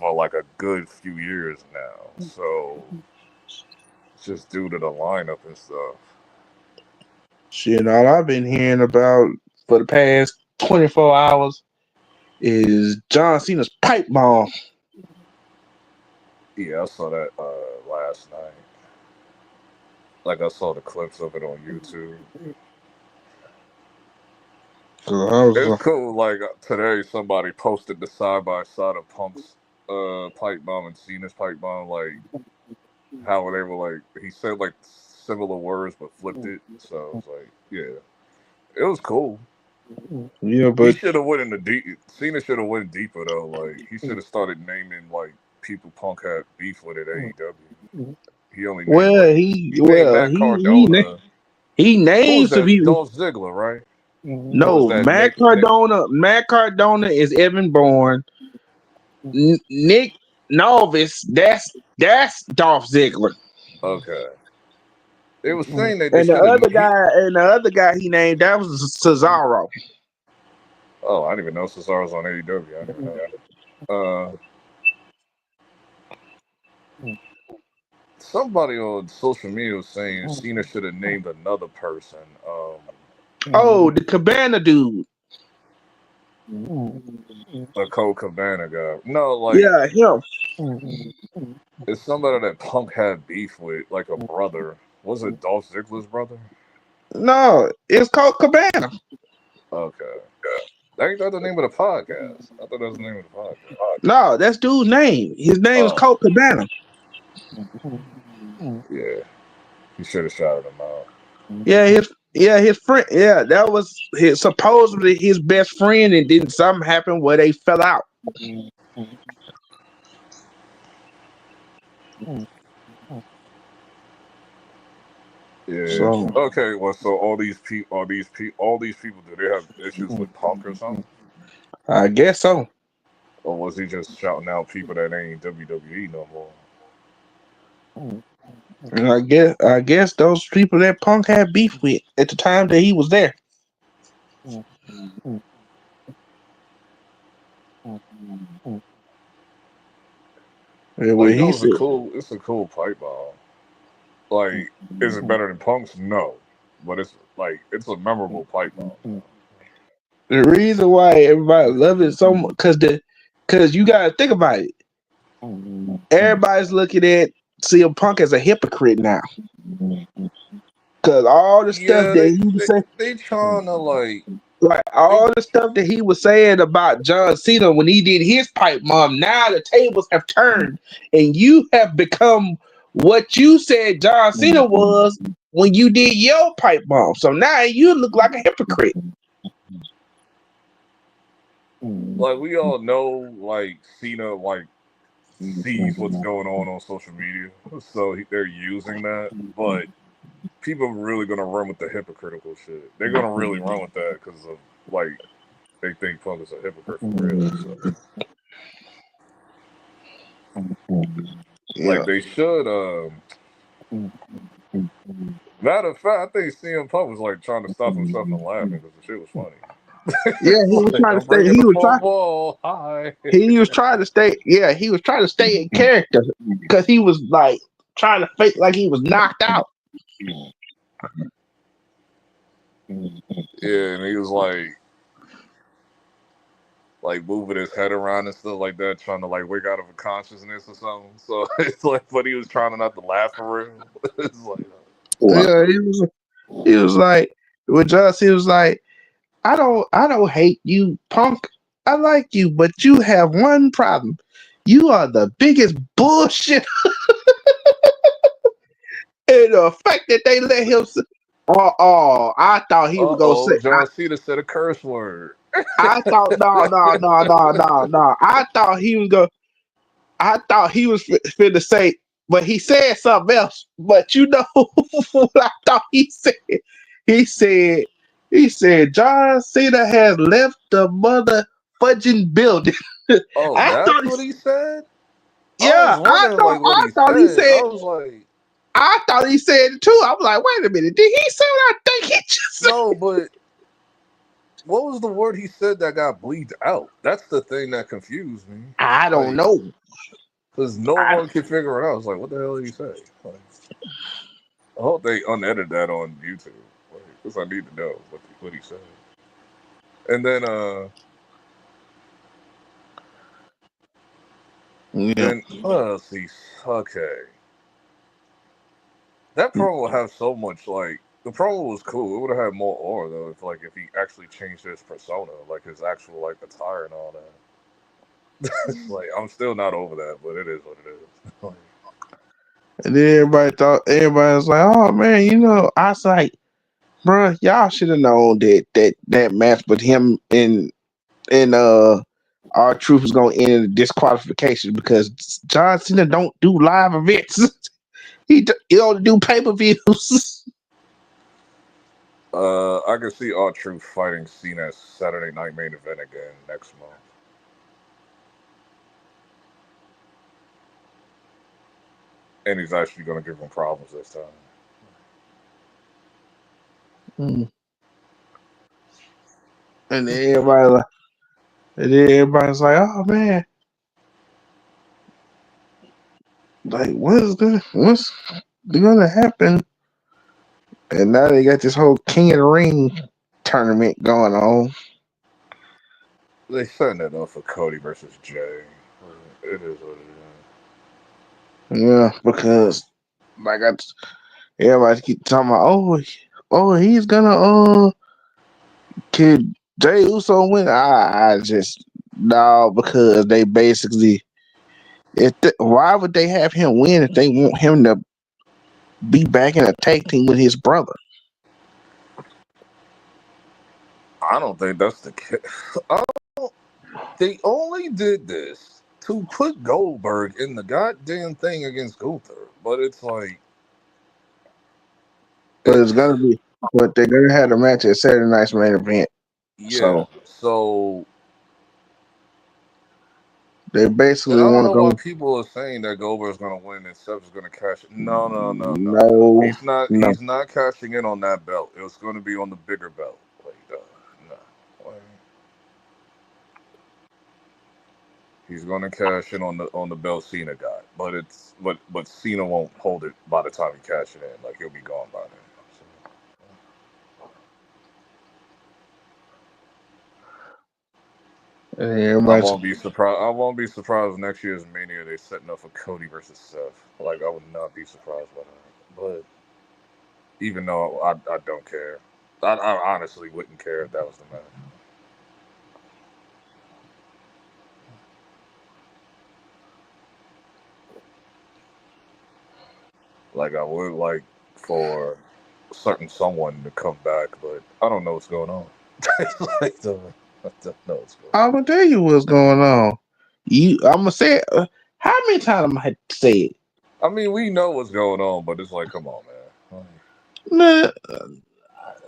N: for like a good few years now. So it's just due to the lineup and stuff.
O: all I've been hearing about for the past 24 hours is John Cena's pipe bomb.
N: Yeah, I saw that last night. Like I saw the clips of it on YouTube. It's cool. Like today, somebody posted the side by side of Punk's pipe bomb and Cena's pipe bomb. Like how they were like he said like similar words but flipped it. So it's like yeah, it was cool.
O: Yeah,
N: He
O: but
N: should have went in the deep. Cena should have went deeper though. Like he should have started naming like people Punk had beef with at AEW. He only named like he named Matt Cardona.
O: he
N: Who was
O: names the
N: that?
O: people.
N: Dolph Ziggler, right? Or was
O: No,
N: that
O: Matt
N: Nick?
O: Cardona. Matt Cardona is Evan Bourne. Nick Novice. That's Dolph Ziggler.
N: Okay. They were saying that they
O: And
N: should have.
O: the other guy he named, that was Cesaro.
N: Oh, I didn't even know Cesaro's on AEW. I didn't know. Somebody on social media was saying Cena should have named another person.
O: Oh, the Cabana dude.
N: A Colt Cabana guy. No, like
O: Yeah, him.
N: it's somebody that Punk had beef with, like a brother. Was it Dolph Ziggler's brother?
O: No, it's called Cabana.
N: Okay. Ain't that the name of the podcast? I thought that was the name of the podcast.
O: No, that's dude's name. His name is Colt Cabana.
N: Yeah. He should have shouted him out.
O: His friend. Yeah, that was supposedly his best friend, and then something happened where they fell out.
N: Yeah.
O: So
N: Okay. Well, so all these people, do they have issues with Punk or something?
O: I guess so.
N: Or was he just shouting out people that ain't WWE no more?
O: And I guess those people that Punk had beef with at the time that he was there.
N: Like that was it's a cool pipe bomb. Like, is it better than Punk's? No. But it's like it's a memorable pipe bomb.
O: The reason why everybody love it so much, because you gotta think about it. Everybody's looking at CM Punk as a hypocrite now. Because all the stuff that he was saying,
N: they trying to like
O: all the stuff that he was saying about John Cena when he did his pipe bomb. Now the tables have turned, and you have become what you said John Cena was when you did your pipe bomb. So now you look like a hypocrite.
N: Like we all know, like Cena like sees what's going on social media, so they're using that. But people are really gonna run with the hypocritical shit. They're gonna really run with that because of like they think Punk is a hypocrite for real. So. Like they should. Matter of fact, I think CM Punk was like trying to stop himself from laughing because the shit was funny.
O: Yeah, he was trying to stay. He was trying to stay. Yeah, he was trying to stay in character because he was like trying to fake like he was knocked out.
N: Yeah, and he was like moving his head around and stuff like that, trying to like wake out of a consciousness or something. So it's like, but he was trying to not to laugh for real. It's like,
O: yeah, he was like, with us, he was like, I don't hate you, Punk. I like you, but you have one problem. You are the biggest bullshit. And the fact that they let him, Oh, I thought he would go say.
N: John Cena said a curse word.
O: I thought no. I thought he was go. I thought he was finna say, but he said something else. But you know what I thought he said? He said John Cena has left the mother fudging building.
N: Oh,
O: I
N: that's
O: thought,
N: what he said? I was
O: yeah,
N: wondering like what he
O: thought he
N: said.
O: said.
N: I was like,
O: I thought he said it too. I'm like, wait a minute, did he say what I think he just said?
N: no, but what was the word he said that got bleeped out? That's the thing that confused me.
O: I don't know.
N: Because no one could figure it out. I was like, what the hell did he say? Like, I hope they unedited that on YouTube. Because I need to know what he said. And then then let's see. Okay. That promo would have so much like the promo was cool. It would have had more aura though if he actually changed his persona, like his actual like attire and all that. It's like I'm still not over that, but it is what it is.
O: And then everybody was like, oh man, you know, I was like, bro, y'all should have known that match with him and R-Truth was gonna end in a disqualification because John Cena don't do live events. he only do pay-per-views.
N: I can see R-Truth fighting Cena as Saturday Night Main Event again next month. And he's actually going to give him problems this time.
O: And then everybody's like, oh man, like what's gonna happen? And now they got this whole King of the Ring tournament going on.
N: They setting it up for Cody versus Jay. It is what it is.
O: Yeah, because like everybody keep talking about, he's gonna could Jay Uso win? I just no, because they basically why would they have him win if they want him to be back in a tag team with his brother?
N: I don't think that's the case. They only did this to put Goldberg in the goddamn thing against Gunther, but it's like.
O: But they're gonna have a match at Saturday Night's Main Event.
N: Yeah, so
O: they basically
N: I don't
O: want to
N: know
O: go.
N: why people are saying that Goldberg's going to win and Seth is going to cash. No. He's not.
O: No.
N: He's not cashing in on that belt. It was going to be on the bigger belt. Like, no. He's going to cash in on the belt Cena got, but Cena won't hold it by the time he cashes it in. Like he'll be gone by then. I won't be surprised. I won't be surprised next year's Mania they're setting up for Cody versus Seth. Like I would not be surprised by that. But even though I don't care, I honestly wouldn't care if that was the match. Like I would like for certain someone to come back, but I don't know what's going on. I don't know what's going on.
O: I'm gonna tell you what's going on. I'm gonna say it. How many times am I have to say it?
N: I mean, we know what's going on, but it's like, come on, man.
O: Nah,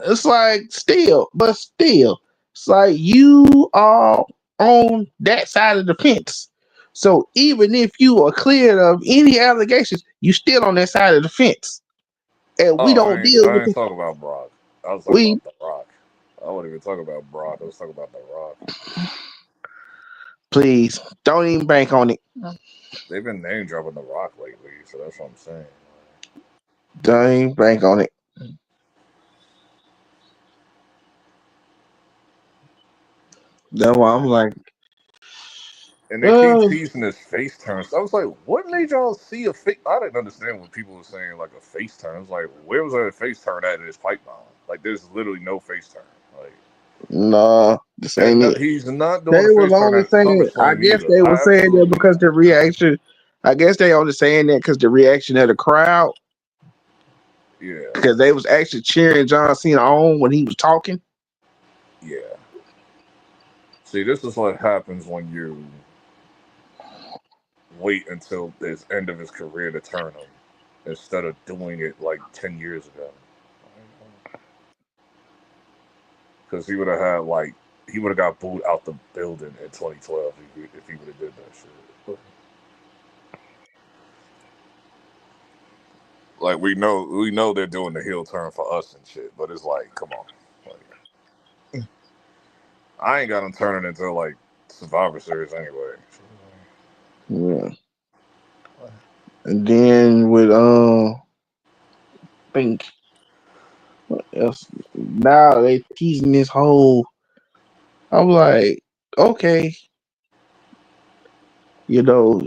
O: it's like still, it's like you are on that side of the fence. So even if you are cleared of any allegations, you still on that side of the fence. And we don't deal
N: I
O: with
N: ain't talking about Brock. I was talking about The Rock. I wasn't even talking about Brock. I was talking about The Rock.
O: Please don't even bank on it.
N: They've been name dropping The Rock lately, so that's what I'm saying.
O: Don't even bank on it. That's why I'm like.
N: And they keep teasing his face turns. I was like, what made y'all see a face? I didn't understand what people were saying, like a face turn. I was like, where was that face turn at in his pipe bomb? Like, there's literally no face turn. Like,
O: no, this ain't it.
N: He's not doing
O: They
N: a
O: was
N: face turn
O: only
N: at
O: saying. I
N: SummerSlam
O: guess
N: either.
O: they were saying that because the reaction. I guess they only saying that because the reaction of the crowd.
N: Yeah.
O: Because they was actually cheering John Cena on when he was talking.
N: Yeah. See, this is what happens when you wait until the end of his career to turn him instead of doing it like 10 years ago. Because he would have had he would have got booed out the building in 2012 if he would have did that shit. Like we know they're doing the heel turn for us and shit, but it's like, come on, like, I ain't got him turning into like Survivor Series anyway.
O: Yeah. And then with think what else? Now they teasing this whole. I'm like, okay, you know,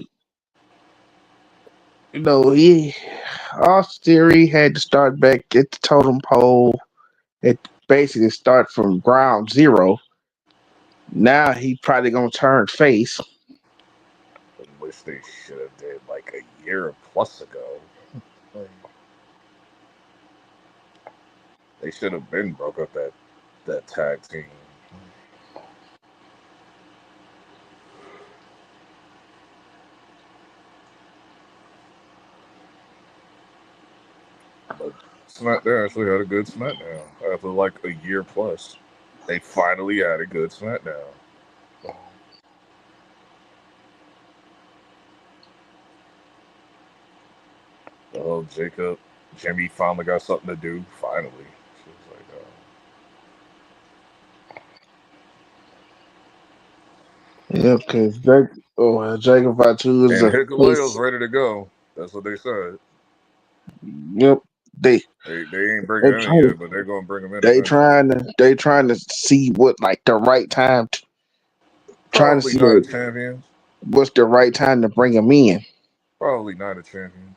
O: he Austin Theory had to start back at the totem pole. It basically start from ground zero. Now he probably gonna turn face.
N: I wish they should have did like a year plus ago. They should have been broke up that tag team. But SmackDown actually had a good SmackDown after like a year plus. They finally had a good SmackDown. Oh, Jacob, Jimmy finally got something to do. Finally, she was like,
O: Yeah, because Jacob Fatu is
N: and
O: a
N: Hikuleu's
O: face.
N: ready to go. That's what they said.
O: Yep, they
N: ain't bringing
O: they
N: him in
O: trying
N: yet, but they're gonna bring him in
O: they
N: eventually.
O: trying to see what like the right time. Trying to
N: Probably
O: see
N: not a
O: like,
N: champion.
O: what's the right time to bring him in
N: Probably not a champion.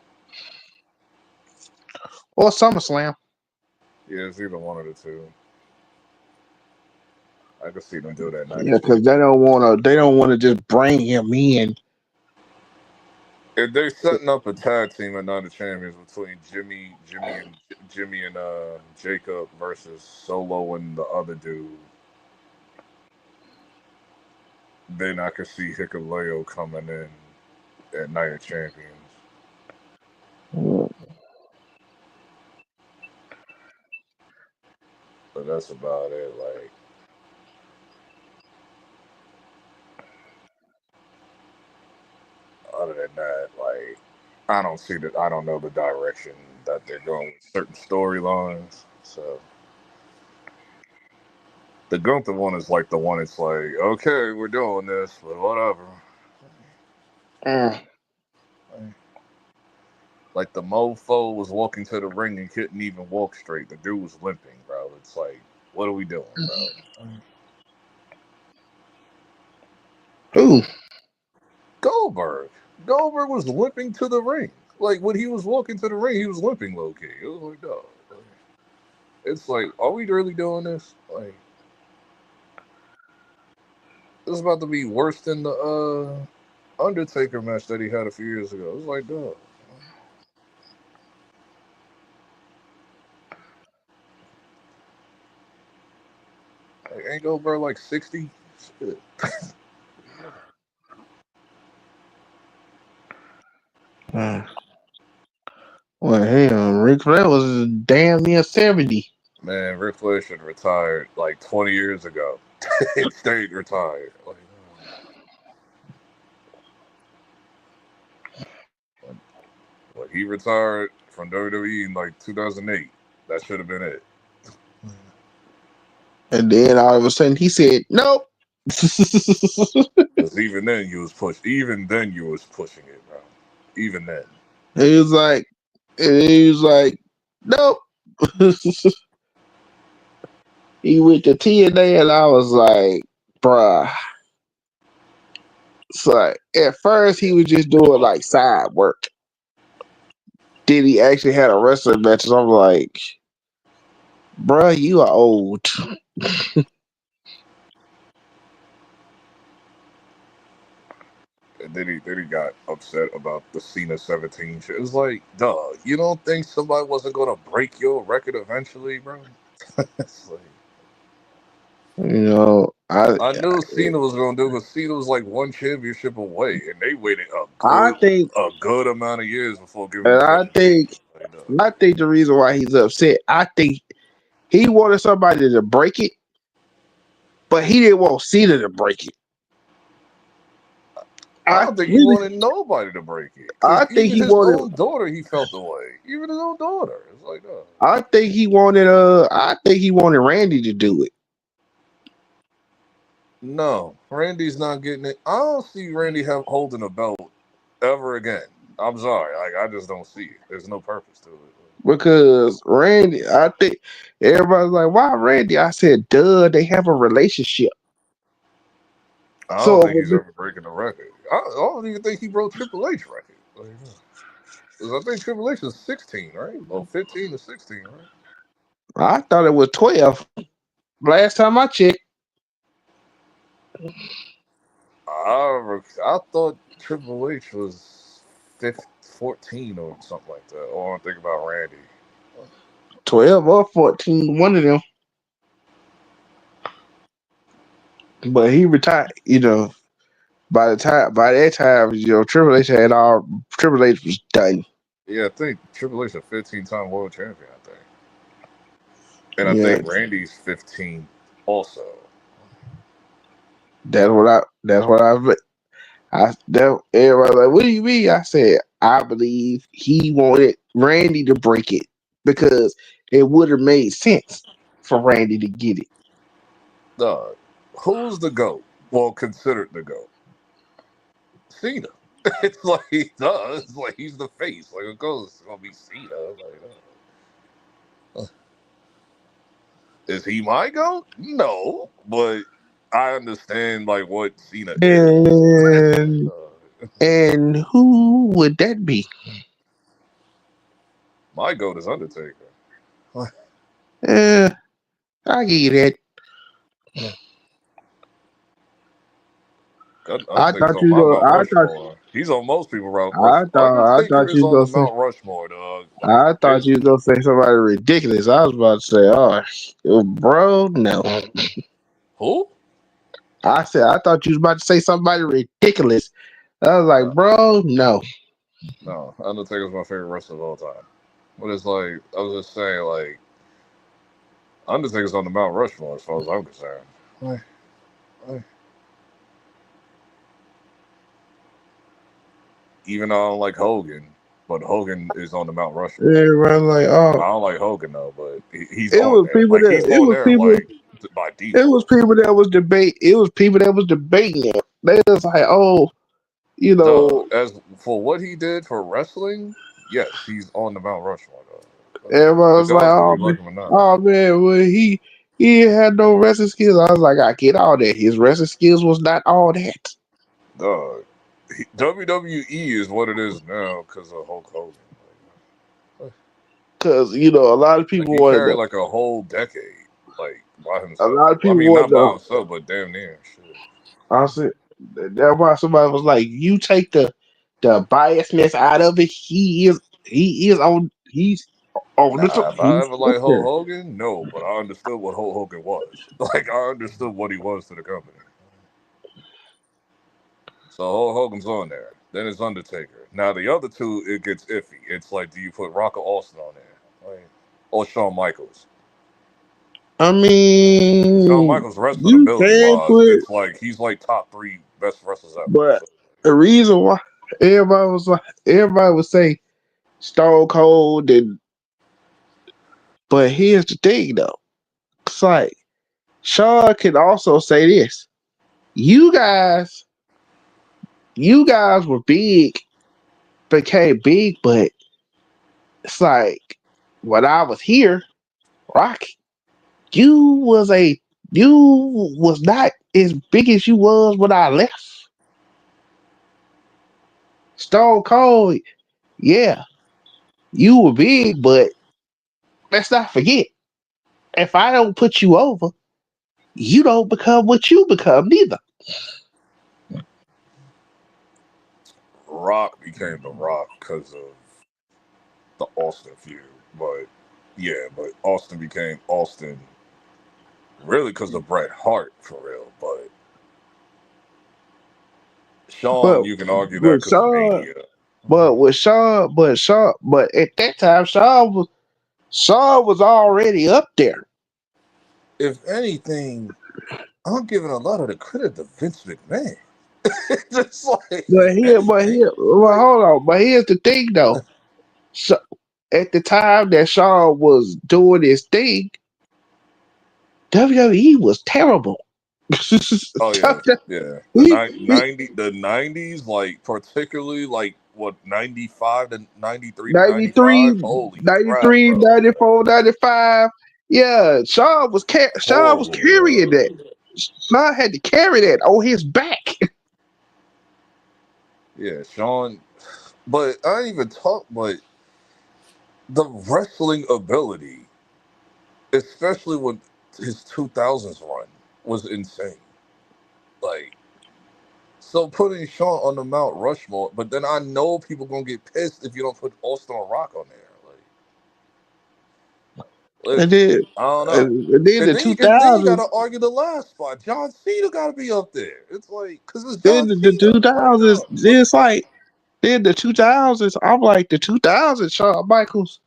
O: or SummerSlam.
N: Yeah, it's either one of the two. I could see them do that night
O: Yeah,
N: of
O: because
N: champion.
O: they don't want to just bring him in.
N: If they're setting up a tag team at Night of Champions between Jimmy and Jacob versus Solo and the other dude, then I could see Hikuleo coming in at Night of Champions. But that's about it. Like, other than that, like, I don't know the direction that they're going with certain storylines. So the Gunther one is like the one. It's like, okay, we're doing this, but whatever. Like the mofo was walking to the ring and couldn't even walk straight. The dude was limping, bro. It's like, what are we doing, bro?
O: Who?
N: Goldberg. Goldberg was limping to the ring. Like when he was walking to the ring, he was limping low key. It was like, dog. It's like, are we really doing this? Like, this is about to be worse than the Undertaker match that he had a few years ago. It was like, dog. Like, ain't Goldberg like 60? Shit.
O: Well, hell, Ric Flair was damn near 70.
N: Man, Ric Flair should have retired like 20 years ago. It stayed retired. Like he retired from WWE in like 2008. That should have been it.
O: And then all of a sudden he said, nope.
N: Because even then you was pushing it, bro. Even then.
O: He was like, nope. He went to TNA and I was like, bruh. So at first he was just doing like side work. Then he actually had a wrestling match. So I'm like, bruh, you are old.
N: And then he got upset about the Cena 17 shit. It was like, duh, you don't think somebody wasn't gonna break your record eventually, bro? It's like, I knew Cena was gonna do it because Cena was like one championship away, and they waited
O: I think,
N: a good amount of years before giving him
O: and
N: such a championship. Like,
O: I think the reason why he's upset, I think he wanted somebody to break it, but he didn't want Cena to break it.
N: I don't think he wanted nobody to break it.
O: I
N: Because
O: think
N: even
O: he
N: his
O: wanted.
N: own daughter, he felt the way. Even his own daughter. It's like,
O: I think he wanted. I think he wanted Randy to do it.
N: no, Randy's not getting it. I don't see Randy holding a belt ever again. I'm sorry. Like, I just don't see it. There's no purpose to it.
O: Because Randy, I think everybody's like, why Randy? I said, duh, they have a relationship.
N: I don't think he's ever breaking the record. I don't even think he broke Triple H record. Like, because I think Triple H is 16, right? Or 15 to 16, right?
O: I thought it was 12. Last time I checked.
N: I thought Triple H was 14 or something like that. Or I'm thinking about Randy.
O: 12 or 14, one of them. But he retired, by that time, Triple H was done.
N: Yeah, I think Triple H is a 15-time world champion, I think. And I
O: Yeah.
N: think Randy's 15 also.
O: Everybody like, what do you mean? I said, I believe he wanted Randy to break it because it would have made sense for Randy to get it.
N: Who's the GOAT? Well, considered the GOAT. Cena. It's like, it's like he's the face. Like, of course it's gonna be Cena. Like, is he my GOAT? No, but I understand like what Cena is.
O: And who would that be?
N: My GOAT is Undertaker.
O: I give you that. I thought you
N: on
O: go.
N: Mount Rushmore. He's on most people's Mount
O: I
N: Rushmore. Undertaker
O: thought
N: is
O: you
N: on
O: gonna
N: the
O: say.
N: Mount Rushmore, dog. Like,
O: I thought you was gonna say somebody ridiculous. I was about to say, bro, no.
N: Who?
O: I thought you was about to say somebody ridiculous. I was like, bro, no.
N: No, Undertaker's my favorite wrestler of all time. But it's like, I was just saying, like, Undertaker's on the Mount Rushmore as far as I'm concerned. Even though I don't like Hogan, but Hogan is on the Mount Rushmore.
O: Everybody like,
N: I don't like Hogan though, but he's
O: it
N: on
O: was
N: there.
O: people
N: Like, he's on there like by default.
O: It was people that was debate. It was people that was debating it. They was like,
N: As for what he did for wrestling, yes, he's on the Mount Rushmore.
O: everybody was like,
N: regardless if you like him or not.
O: oh man, well he had no wrestling skills. I was like, I get all that. His wrestling skills was not all that.
N: WWE is what it is now because of Hulk Hogan.
O: Because a lot of people
N: He
O: wanted
N: carried like a whole decade, like by himself.
O: a lot of people
N: not by
O: wanted
N: himself, but damn near. Shit.
O: I said that's why somebody was like, you take the biasness out of it. He's on
N: Nah, if I ever like Hulk
O: there.
N: Hogan, no, but I understood what Hulk Hogan was. Like, I understood what he was to the company. So Hulk Hogan's on there. Then it's Undertaker. Now the other two, it gets iffy. It's like, do you put Rock or Austin on there, or Shawn Michaels?
O: I mean,
N: Shawn Michaels wrestling
O: you
N: ability
O: can
N: wise,
O: put,
N: it's like he's like top 3 best wrestlers ever.
O: but the reason why everybody would say Stone Cold, but here's the thing though. It's like Shawn can also say this. You guys were big, became big, but it's like when I was here, Rock, you was not as big as you was when I left. Stone Cold, yeah, you were big, but let's not forget, if I don't put you over, you don't become what you become neither.
N: Rock became The Rock because of the Austin feud. But Austin became Austin really because of Bret Hart for real. But
O: But
N: Shawn, you can argue that
O: with
N: because of
O: Shawn,
N: Mania.
O: but at that time, Shawn was already up there.
N: If anything, I'm giving a lot of the credit to Vince McMahon. Just like, if anything,
O: Well,
N: like,
O: hold on. But here's the thing, though. So at the time that Shawn was doing his thing, WWE was terrible.
N: oh yeah, yeah. The
O: he, he,
N: 90s, like particularly like what 95 to 93 to 95.
O: 93,
N: Holy crap,
O: 93,
N: bro!
O: 94, 95. Yeah, Shawn was
N: Horrible,
O: carrying
N: bro.
O: that. Shawn had to carry that on his back.
N: Yeah, Shawn. But I ain't even talk. But the wrestling ability, especially with his 2000s run, was insane. Like, so putting Shawn on the Mount Rushmore, but then I know people gonna get pissed if you don't put Austin Rock on there. Like,
O: And
N: listen,
O: then,
N: I don't know.
O: and then
N: And
O: the
N: then you
O: 2000s,
N: gotta argue the last spot. John Cena gotta be up there. It's like because it's
O: then
N: John
O: the
N: Cena. Like,
O: 2000s,
N: no,
O: it's like, then the 2000s, I'm like, the 2000s, Shawn Michaels,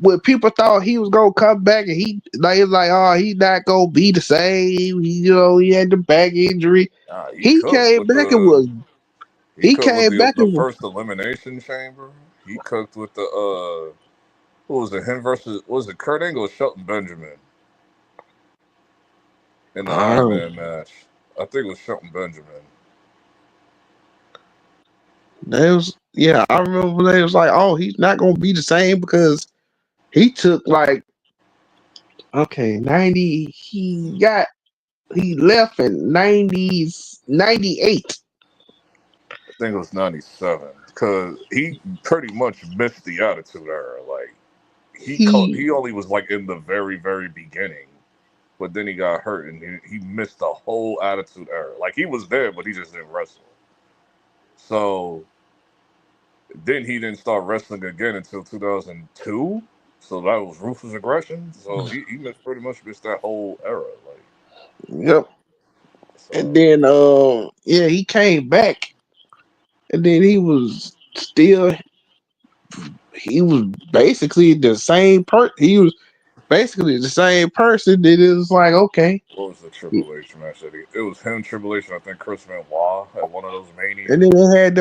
O: when people thought he was gonna come back and it's like, oh, he not gonna be the same. He had the back injury.
N: nah, he
O: He
N: cooked
O: came
N: with
O: back and
N: the
O: was
N: he
O: he
N: cooked with
O: came back
N: the
O: and was
N: first elimination chamber. He cooked with the who was it? Him versus was it Kurt Angle or Shelton Benjamin in the Iron
O: oh,
N: Man match? I think it was Shelton Benjamin.
O: they was yeah, I remember when they was like, oh, he's not gonna be the same because he took like 90, he left in 98.
N: I think it was 97 because he pretty much missed the Attitude Era. Like
O: He
N: he only was like in the very very beginning, but then he got hurt and he missed the whole Attitude Era. Like he was there, but he just didn't wrestle. So then he didn't start wrestling again until 2002. So that was Ruthless Aggression. So he pretty much missed that whole era. Like
O: Yep. And
N: so,
O: then yeah, he came back and then he was basically the same person. Then it was like, okay.
N: what was the Triple H match that it was him, Triple H, and I think Chris Benoit at one of those
O: And
N: Manias.
O: then they had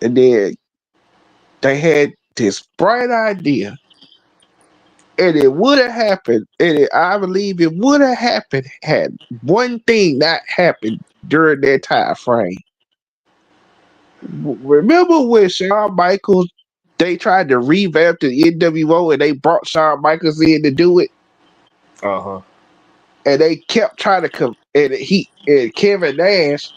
O: and then they had this bright idea. And it would have happened, I believe it would have happened had one thing not happened during that time frame. Remember when Shawn Michaels, they tried to revamp the NWO and they brought Shawn Michaels in to do it,
N: Uh-huh.
O: and they kept trying to and Kevin Nash,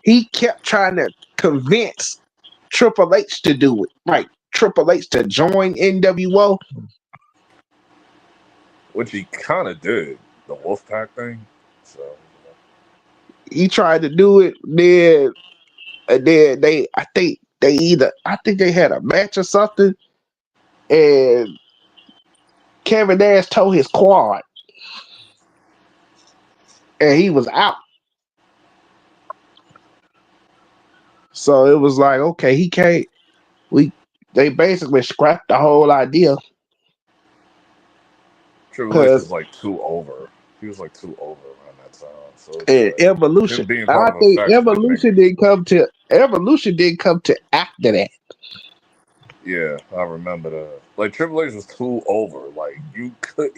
O: he kept trying to convince Triple H to do it, like Triple H to join NWO.
N: Which he kind of did, the Wolfpack thing. So
O: He tried to do it, then I think they had a match or something, and Kevin Nash told his quad, and he was out. So it was like, okay, he can't. They basically scrapped the whole idea
N: Triple H
O: because
N: was like too over. He was like too over around that time. So it's
O: in
N: like him
O: Evolution,
N: being part
O: I
N: of a
O: think
N: faction didn't make any sense.
O: Evolution didn't come to after that.
N: Yeah, I remember that. Like Triple H was too over. Like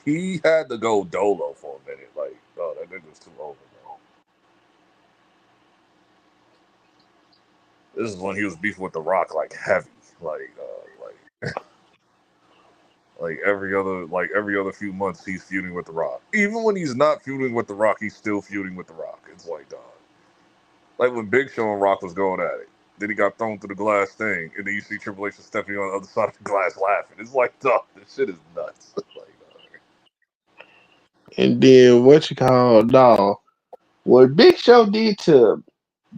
N: he had to go dolo for a minute. Like, oh, that nigga was too over, man. This is when he was beefing with The Rock, like heavy, like every other few months he's feuding with The Rock. Even when he's not feuding with The Rock, he's still feuding with The Rock. It's like, dog. Like when Big Show and Rock was going at it. Then he got thrown through the glass thing, and then you see Triple H and Stephanie on the other side of the glass laughing. It's like, dog, this shit is nuts.
O: And then what you call dog? What Big Show did to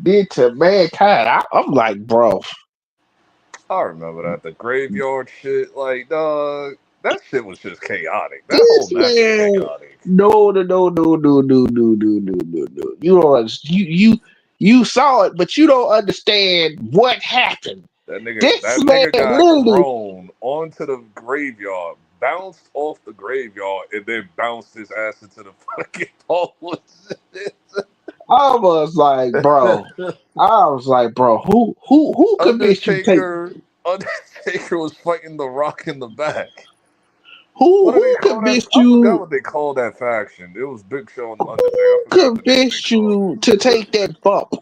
O: did to mankind. I'm like, bro.
N: I remember that the graveyard shit. Like, dog, that shit was just chaotic. That whole
O: This
N: match was
O: man,
N: chaotic.
O: no. You don't. You saw it, but you don't understand what happened.
N: That
O: This man
N: nigga got
O: literally.
N: thrown onto the graveyard, bounced off the graveyard, and then bounced his ass into the fucking pole.
O: I was like, bro. Who convinced you to take?
N: Undertaker was fighting The Rock in the back. What do they
O: Who
N: call that?
O: convinced
N: I forgot
O: you?
N: what they called that faction. It was Big Show and Undertaker. I
O: Who
N: forgot the name they
O: convinced
N: called
O: you
N: it.
O: to take that bump?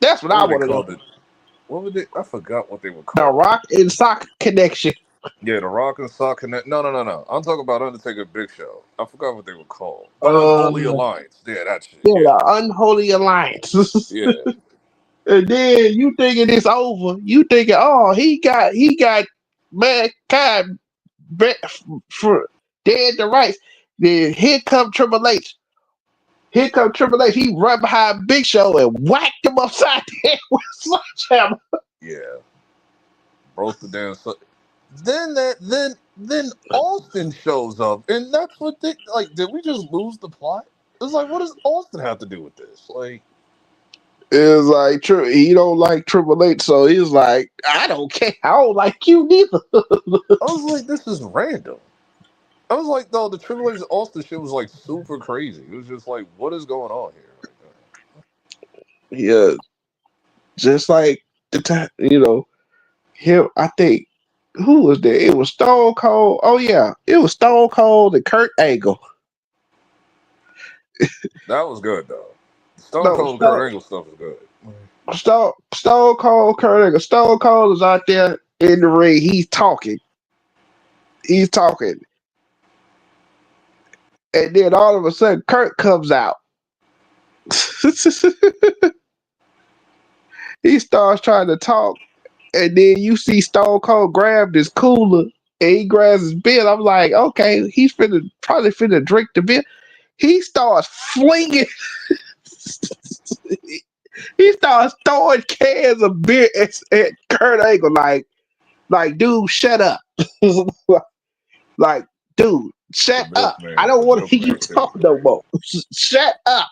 O: That's what
N: What
O: I
N: were they
O: want to know.
N: called it? What were they? I forgot what they were
O: The
N: called.
O: Rock and Sock connection.
N: Yeah, the Rock and Sock Connect. No. I'm talking about Undertaker Big Show. I forgot what they were called. The Unholy
O: Yeah,
N: Alliance. Yeah, that shit.
O: the unholy alliance.
N: Yeah.
O: And then you thinking it's over. You thinking, oh, he got mankind for dead to rights. Then here come Triple H. Here come Triple H. He run behind Big Show and whacked him upside the head with a sledgehammer.
N: Yeah. Broke the damn. Then Austin shows up, and that's what they like. Did we just lose the plot? It's like, what does Austin have to do with this? Like,
O: It's like he don't like Triple H, so he's like, I don't care. I don't like you neither.
N: I was like, this is random. I was like, though, the Triple H Austin shit was like super crazy. It was just like, what is going on here?
O: Yeah, just like the time, him. I think who was there? It was Stone Cold. Oh yeah, it was Stone Cold and Kurt Angle.
N: That was good though. Stone
O: No,
N: Cold and Kurt Angle stuff was good.
O: Stone Cold, Kurt Angle. Stone Cold is out there in the ring. He's talking. And then all of a sudden, Kurt comes out. He starts trying to talk, and then you see Stone Cold grab this cooler, and he grabs his beer. I'm like, okay, he's probably finna drink the beer. He starts flinging. He starts throwing cans of beer at Kurt Angle, like, dude, shut up. Like, dude, shut up. I don't want to hear you talk no more. Shut up.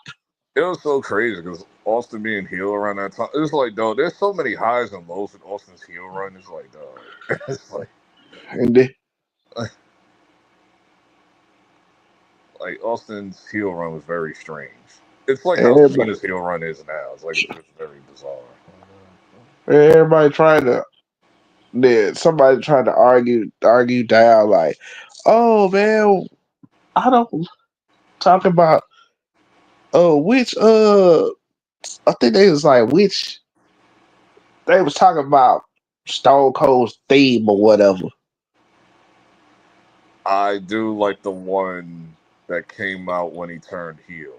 N: It was so crazy because Austin being heel around that time. It was like, dog, there's so many highs and lows with Austin's heel run. It's like, dog. It's like,
O: and then,
N: like Austin's heel run was very strange. It's like how Cena's heel run is now. It's like, it's very bizarre.
O: Everybody somebody trying to argue down, like, oh man, I don't talk about which I think they was like they was talking about Stone Cold's theme or whatever.
N: I do like the one that came out when he turned heel.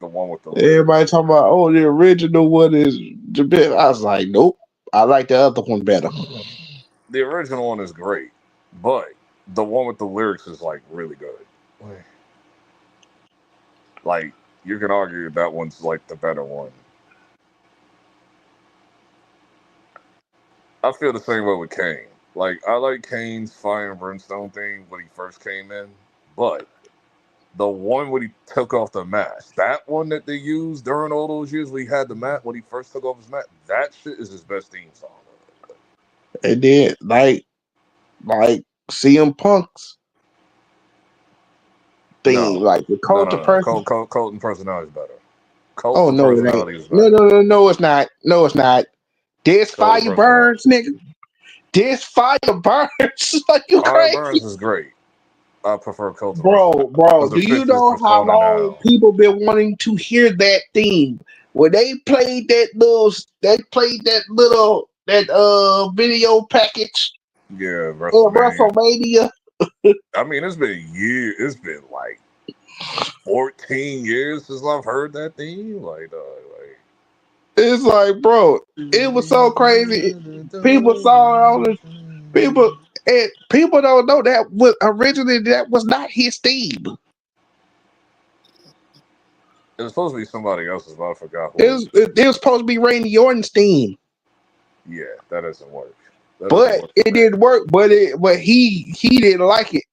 N: The one with the
O: everybody talking about, oh, the original one is the best. I was like, nope, I like the other one better.
N: The original one is great, but the one with the lyrics is like really good. Like, you can argue that one's like the better one. I feel the same way with Kane. Like, I like Kane's Fire and Brimstone thing when he first came in, but the one when he took off the mask, that one that they used during all those years when he had the mask, when he first took off his mask, that shit is his best theme song.
O: And then, like CM Punk's theme, like the cult of person.
N: Colton personality is better.
O: Oh no, it ain't. No, it's not. No, it's not. This fire burns, nigga. This fire burns. Like, you crazy?
N: Fire burns is great. I prefer Colton.
O: Bro, do you know how long people been wanting to hear that theme? When they played that video package.
N: Yeah, WrestleMania.
O: WrestleMania.
N: I mean, it's been years. It's been like 14 years since I've heard that theme.
O: It's like, bro, it was so crazy. People saw it on the people don't know that was originally that was not his theme.
N: It was supposed to be somebody else's, but I forgot who it was.
O: It was supposed to be Randy Orton's theme.
N: Yeah, that doesn't work. That doesn't
O: But
N: work for
O: it didn't work. But he didn't like it,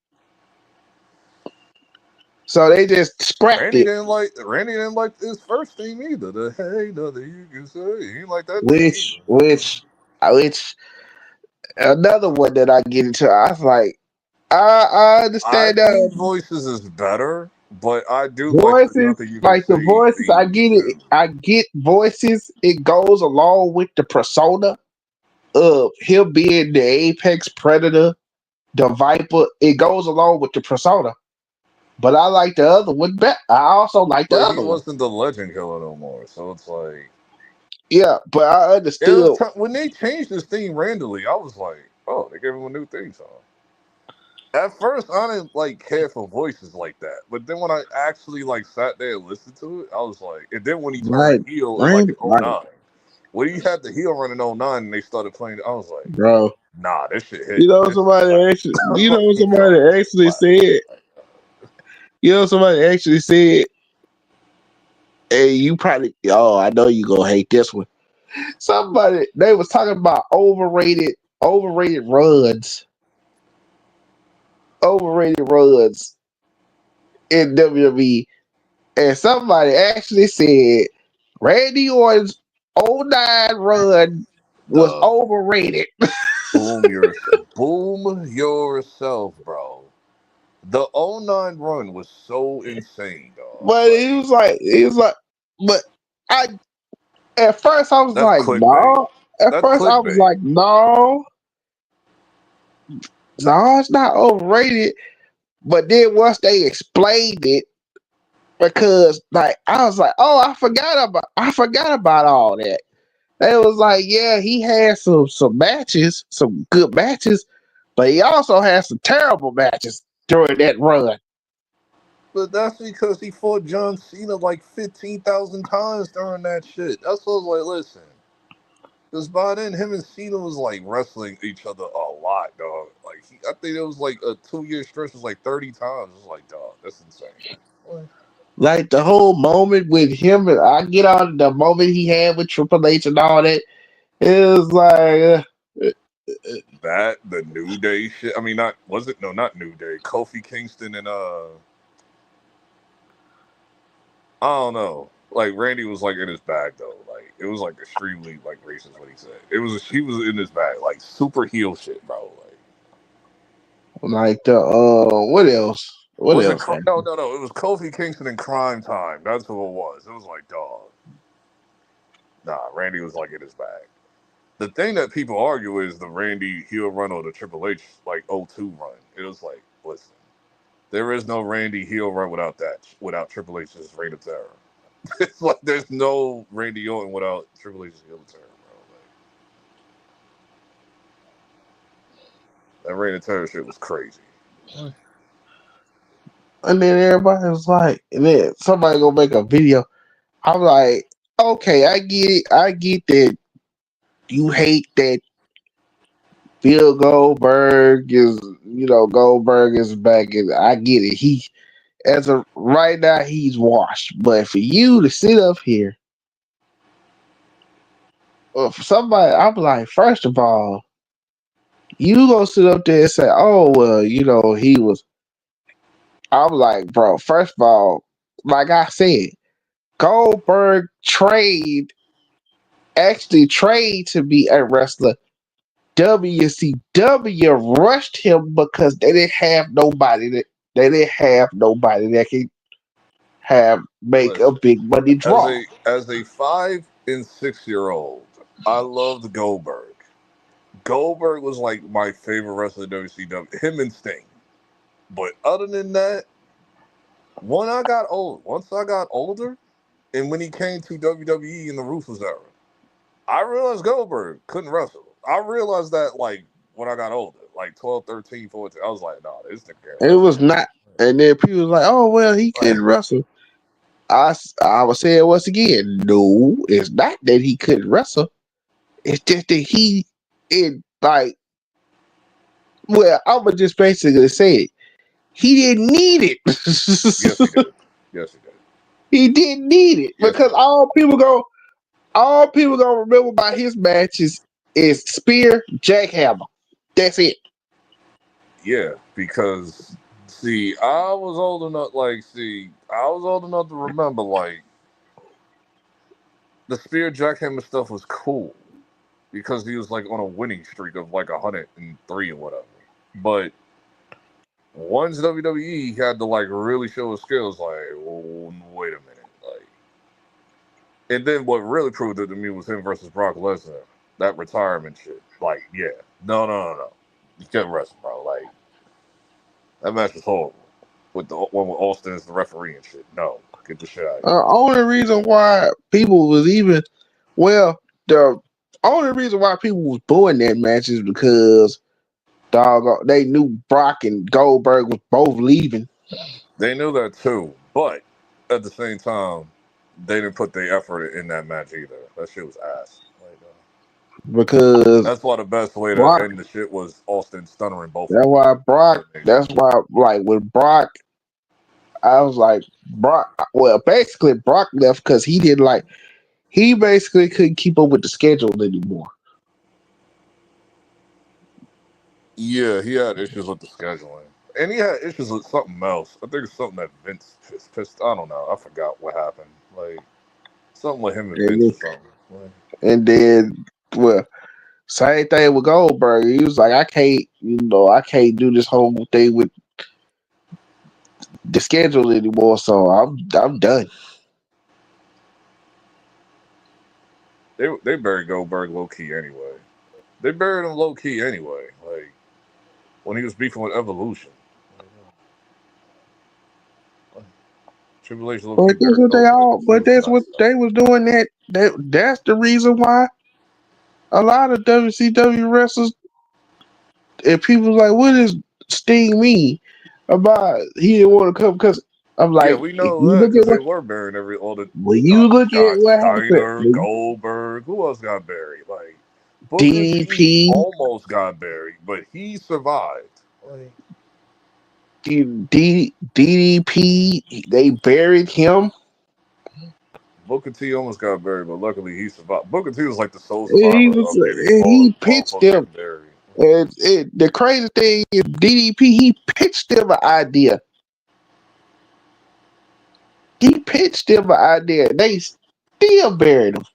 O: so they just scrapped
N: Randy
O: it.
N: didn't like his first theme either. The hey, nothing you can say. He didn't like that theme
O: Which
N: either.
O: another one that I get into. I was like, I
N: I
O: understand
N: think Voices is better, but I do like the
O: voices,
N: nothing you can
O: like the
N: say
O: voices. I
N: theme
O: get it.
N: too.
O: I get voices. It goes along with the persona of him being the apex predator, the viper. It goes along with the persona. But I like the other one better. I also like the
N: But he
O: other one.
N: wasn't the legend killer no more, so it's like
O: Yeah, but I
N: it was
O: understood.
N: when they changed his theme randomly. I was like, oh, they gave him a new theme song. At first, I didn't like care for voices like that, but then when I actually like sat there and listened to it, I was like, and then when he
O: Like,
N: turned heel in like
O: Randy,
N: in '09, when he had the heel run in '09 and they started playing, I was like,
O: bro.
N: nah, this shit
O: You
N: hit.
O: know
N: This
O: somebody actually. You know
N: theme song
O: somebody
N: is
O: actually
N: fire.
O: said. You know somebody actually said. Hey, you probably. Oh, I know you gonna hate this one. Somebody they was talking about overrated runs in WWE, and somebody actually said Randy Orton's '09 run was
N: The
O: overrated.
N: boom yourself, bro. The '09 run was so insane, dog.
O: But he was like, but I at first I was
N: That's
O: like,
N: clickbait.
O: no. At
N: That's
O: first I was
N: clickbait.
O: like, no, it's not overrated. But then once they explained it, because like I was like, oh, I forgot about all that. They was like, yeah, he had some matches, some good matches, but he also had some terrible matches during that run.
N: But that's because he fought John Cena like 15,000 times during that shit. That's what I was like, listen. Because by then, him and Cena was like wrestling each other a lot, dog. Like, I think it was like a 2 year stretch, was like 30 times. It was like, dog, that's insane. What?
O: Like the whole moment with him, and I get on the moment he had with Triple H and all that. It was like,
N: That, the New Day shit. I mean, not, was it? No, not New Day. Kofi Kingston and, I don't know. Like Randy was like in his bag though. Like it was like extremely like racist what he said. He was in his bag, like super heel shit, bro.
O: like the what else? What
N: Was it?
O: else happened?
N: No. It was Kofi Kingston in Crime Time. That's who it was. It was like, dog. Nah, Randy was like in his bag. The thing that people argue is the Randy heel run or the Triple H like '02 run. It was like, listen, there is no Randy heel run without Triple H's Reign of Terror. It's like there's no Randy Orton without Triple H's heel of Terror, bro. That Reign of Terror shit was crazy.
O: And then everybody was like, and then somebody gonna make a video. I'm like, okay, I get it. I get that you hate that Bill Goldberg is, Goldberg is back, and I get it. He, as of right now, he's washed. But for you to sit up here, or for somebody, I'm like, first of all, you gonna sit up there and say, oh well, he was. I'm like, bro. First of all, like I said, Goldberg actually trained to be a wrestler. WCW rushed him because they didn't have nobody that can make a
N: Listen,
O: big money draw.
N: as a 5 and 6 year old, I loved Goldberg. Goldberg was like my favorite wrestler in WCW. Him and Sting. But other than that, once I got older, and when he came to WWE in the Ruthless era, I realized Goldberg couldn't wrestle. I realized that like when I got older, like 12, 13, 14. I was like, nah, this nigga can't
O: It
N: wrestle.
O: was not, and then people was like, "Oh well, he couldn't wrestle." I would say it once again. No, it's not that he couldn't wrestle. It's just that like, well, I would just basically say it. He didn't need it.
N: Yes, he did. Yes, he did.
O: He didn't need it because all people gonna remember about his matches is spear, jackhammer. That's it.
N: Yeah, because see, I was old enough. I was old enough to remember the spear jackhammer stuff was cool because he was like on a winning streak of like 103 or whatever. But once WWE had to like really show his skills, like, oh, wait a minute, like, and then what really proved it to me was him versus Brock Lesnar, that retirement shit. Like, yeah, no, you can't wrestle, bro. Like, that match was horrible with the one with Austin as the referee and shit. No, get the shit out of here.
O: Only reason why people was even the only reason why people was booing that match is because they knew Brock and Goldberg was both leaving.
N: They knew that too, but at the same time, they didn't put their effort in that match either. That shit was ass.
O: Because
N: that's why the best way
O: Brock,
N: to end the shit was Austin stunnering both.
O: That's why like with Brock, I was like Brock. Well, basically Brock left because he basically couldn't keep up with the schedule anymore.
N: Yeah, he had issues with the scheduling, and he had issues with something else. I think it's something that Vince pissed. I don't know. I forgot what happened. Like something with him and Vince or something.
O: And then, same thing with Goldberg. He was like, I can't do this whole thing with the schedule anymore. So I'm done.
N: They buried Goldberg low key anyway. They buried him low key anyway. Like when he was beefing with Evolution. Triple H low key
O: But that's what they all. But that's what they was doing. That's the reason why a lot of WCW wrestlers and people was like, what does Sting mean about he didn't want to come? Because I'm like,
N: yeah, we know that because they were burying all the.
O: When you look at what
N: Steiner,
O: happened,
N: Goldberg, who else got buried? Like Booker
O: DDP
N: T almost got buried, but he survived. Like,
O: DDP, they buried him.
N: Booker T almost got buried, but luckily he survived. Booker T was like the sole
O: And
N: survivor of getting
O: he pitched them.
N: buried.
O: And the crazy thing is, DDP, he pitched them an idea. He pitched them an idea. They still buried him.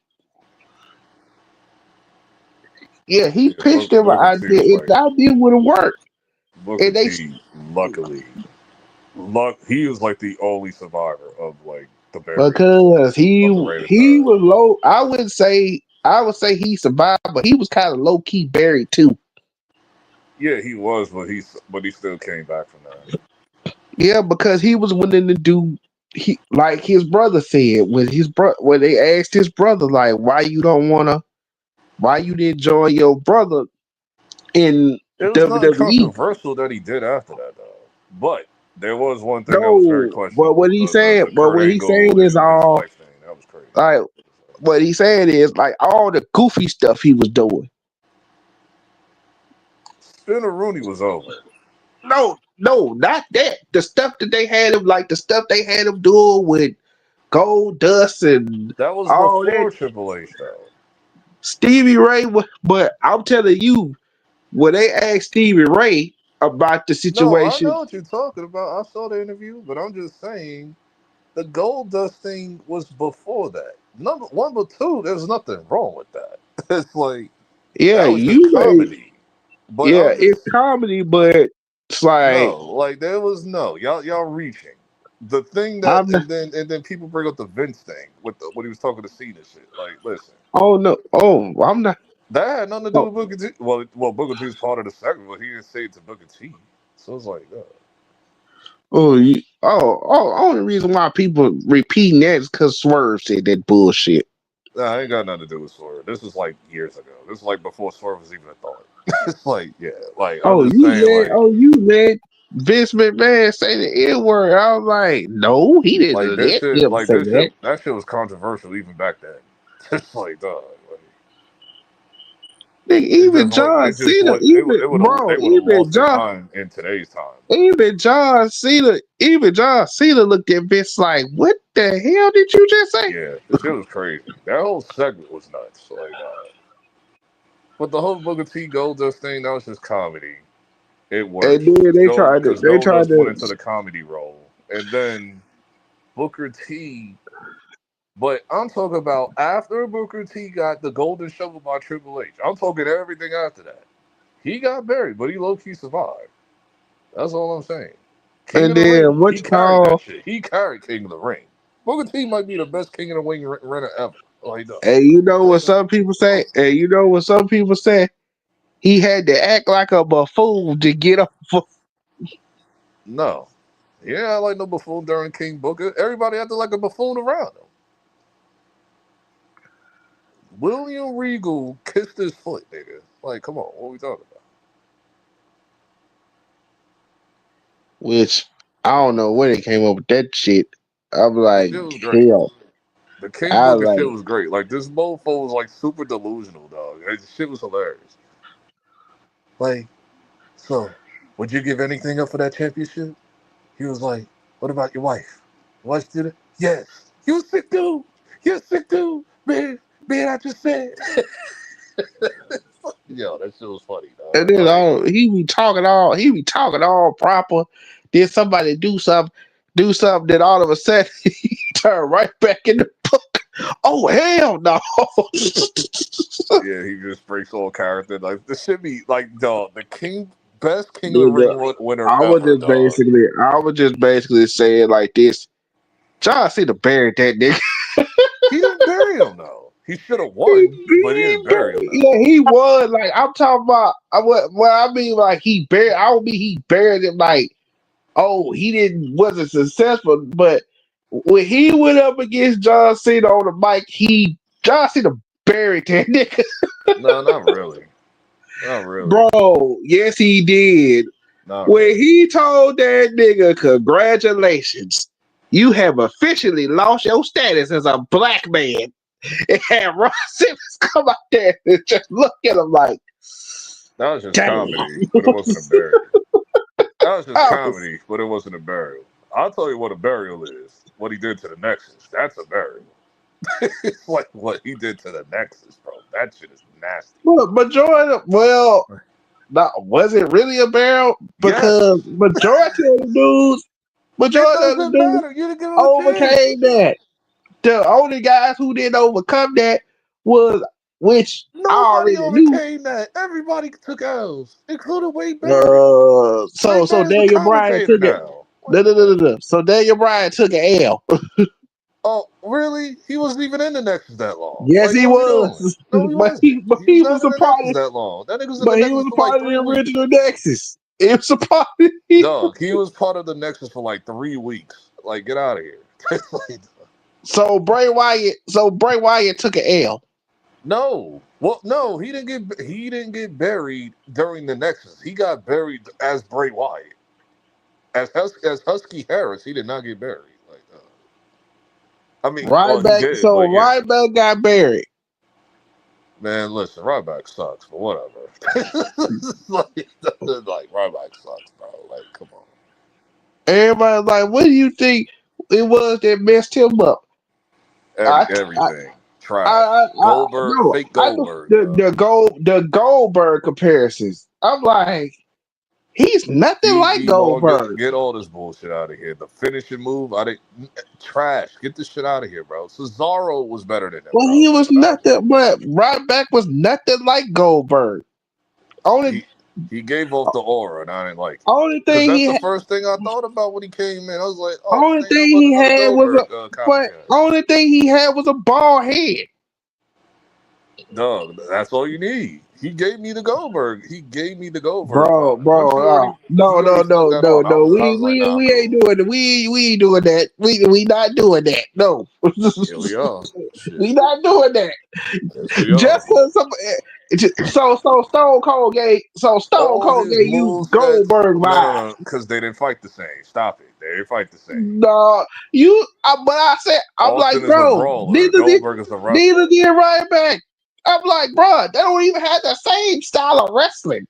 O: Yeah, he pitched them an idea. If the idea would have worked.
N: Booker T, luckily, he was like the only survivor of like the burying.
O: Because he was low. I would say he survived, but he was kind of low key buried too.
N: Yeah, he was, but he still came back from that.
O: Yeah, because he was willing to do. Like his brother said when they asked his brother like why you didn't join your brother in
N: it was not
O: WWE.
N: controversial that he did after that though, but there was one thing that was very questionable.
O: But what he said, is all
N: that was crazy.
O: Like what he said is like all the goofy stuff he was doing.
N: Spinner Rooney was over.
O: No, not that. The stuff that they had him doing with Gold Dust and
N: that was
O: all
N: before
O: that.
N: Triple H though.
O: Stevie Ray, but I'm telling you, when they asked Stevie Ray about the situation,
N: no, I know what you're talking about. I saw the interview, but I'm just saying the Gold Dust thing was before that. Number one, but two, there's nothing wrong with that. It's like that was just comedy. But
O: it's comedy, but it's like
N: there was y'all reaching the thing that and then people bring up the Vince thing with when he was talking to Cena shit. Like, listen.
O: Oh no! Oh, I'm not.
N: That had nothing to do with Booker T. Well, Booker T is part of the segment, but he didn't say it to Booker T. So it's like,
O: only reason why people repeating that is because Swerve said that bullshit.
N: Nah, ain't got nothing to do with Swerve. This was like years ago. This is like before Swerve was even a thought. It's like, yeah, like I'm just saying,
O: you read Vince McMahon say the N word. I was like, no, he didn't.
N: Like that shit, that shit was controversial even back then. It's like, dog.
O: Even John Cena,
N: They would have lost their mind in today's time.
O: Even John Cena looked at Vince like, "What the hell did you just say?"
N: Yeah, the shit was crazy. That whole segment was nuts. Like, but the whole Booker T Goldust thing, that was just comedy. It worked.
O: And then they tried
N: Because Goldust went into the comedy role, and then Booker T. But I'm talking about after Booker T got the golden shovel by Triple H. I'm talking everything after that. He got buried, but he low-key survived. That's all I'm saying. King
O: and
N: of the
O: then
N: Ring,
O: what
N: he
O: you
N: carried that
O: call?
N: shit. He carried King of the Ring. Booker T might be the best King of the Ring runner ever. Like, no.
O: And you know what some people say? And you know what some people say? He had to act like a buffoon to get up.
N: No. Yeah, I like no buffoon during King Booker. Everybody acted like a buffoon around him. William Regal kissed his foot, nigga. Like, come on, what are we talking about?
O: Which I don't know when they came up with that shit. I'm
N: The
O: like,
N: shit was great.
O: hell.
N: The King
O: I
N: Booker shit
O: like,
N: was great. Like, this mofo was like super delusional, dog. That shit was hilarious. Like, so, would you give anything up for that championship? He was like, what about your wife? Your wife did it? Yes. You a sick dude. You're a sick dude. Man, I just said. Yo, that shit was funny,
O: and
N: dog.
O: then he be talking all proper. Then somebody do something that all of a sudden he turn right back in the book. Oh hell no!
N: Yeah, he just breaks all character. Like, this should be like, dog, the best King of the Ring winner ever, dog.
O: I was just basically saying like this. John Cena buried that nigga.
N: He didn't bury him though. He should have won, but he didn't bury him.
O: Yeah, he won. Like I'm talking about. What I mean, like he buried. I don't mean he buried him. Like, oh, wasn't successful. But when he went up against John Cena on the mic, John Cena buried that nigga.
N: No, not really. Not really.
O: Bro, yes he did. When he told that nigga, congratulations, you have officially lost your status as a black man. And had Ron Simmons come out there and just look at him like,
N: that was just comedy, but it wasn't a burial. That was just comedy, but it wasn't a burial. I'll tell you what a burial is. What he did to the Nexus. That's a burial. It's like what he did to the Nexus, bro. That shit is nasty.
O: Was it really a burial? Because majority of the dudes overcame that. The only guys who didn't overcome that was
N: nobody overcame that. Everybody took L's, including Wade Barrett.
O: So Daniel Bryan took it. No. So Daniel Bryan took an L.
N: Oh, really? He wasn't even in the Nexus that long.
O: Yes,
N: like,
O: he was.
N: No, he wasn't. He was a part of that long. That nigga was in the Nexus for like 3 weeks.
O: Original Nexus. It was a part of
N: Dog, he was part of the Nexus for like 3 weeks. Like, get out of here.
O: So Bray Wyatt took an L.
N: No. Well, no, he didn't get buried during the Nexus. He got buried as Bray Wyatt. As Husky Harris, he did not get buried. Like, I mean,
O: Ryback got buried.
N: Man, listen, Ryback sucks, but whatever. like Ryback sucks, bro. Like, come on.
O: Everybody's like, what do you think it was that messed him up?
N: Everything. Trash. Goldberg, fake Goldberg.
O: The Goldberg comparisons. I'm like, he's nothing like Goldberg.
N: Get all this bullshit out of here. The finishing move, trash. Get this shit out of here, bro. Cesaro was better than him.
O: Well, he was nothing, but Ryback was nothing like Goldberg.
N: He gave off the aura, and I didn't like it.
O: Only thing
N: that's the first thing I thought about when he came in. I was like, oh,
O: only thing he had was a bald head.
N: Dog, that's all you need. He gave me the Goldberg.
O: Bro. No. We ain't doing that. We ain't doing that. We not doing that. No.
N: Here we are.
O: We not doing that. Just because Stone Cold gave you Goldberg vibes
N: because they didn't fight the same. Stop it. They didn't fight the same.
O: No, but I said I'm Austin like, bro. Neither did Ryback. I'm like, bro, they don't even have the same style of wrestling.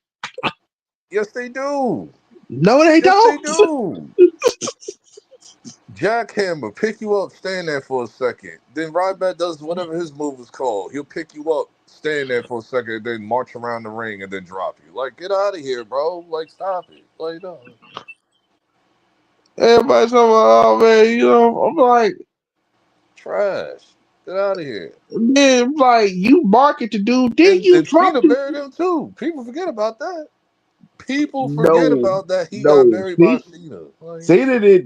N: Yes, they do.
O: No, they
N: Yes, they
O: don't.
N: do. Jackhammer, pick you up, stand there for a second. Then Ryback does whatever his move is called. He'll pick you up, stand there for a second, then march around the ring and then drop you. Like, get out of here, bro. Like, stop it. Like, no.
O: Everybody's talking about, oh man, I'm like,
N: Trash. Get out of here.
O: then like you market the dude, then you
N: And
O: drop
N: Cena
O: the
N: buried him too. People forget about that. People forget
O: no,
N: about that. He got
O: no.
N: buried by
O: See,
N: Cena. Like,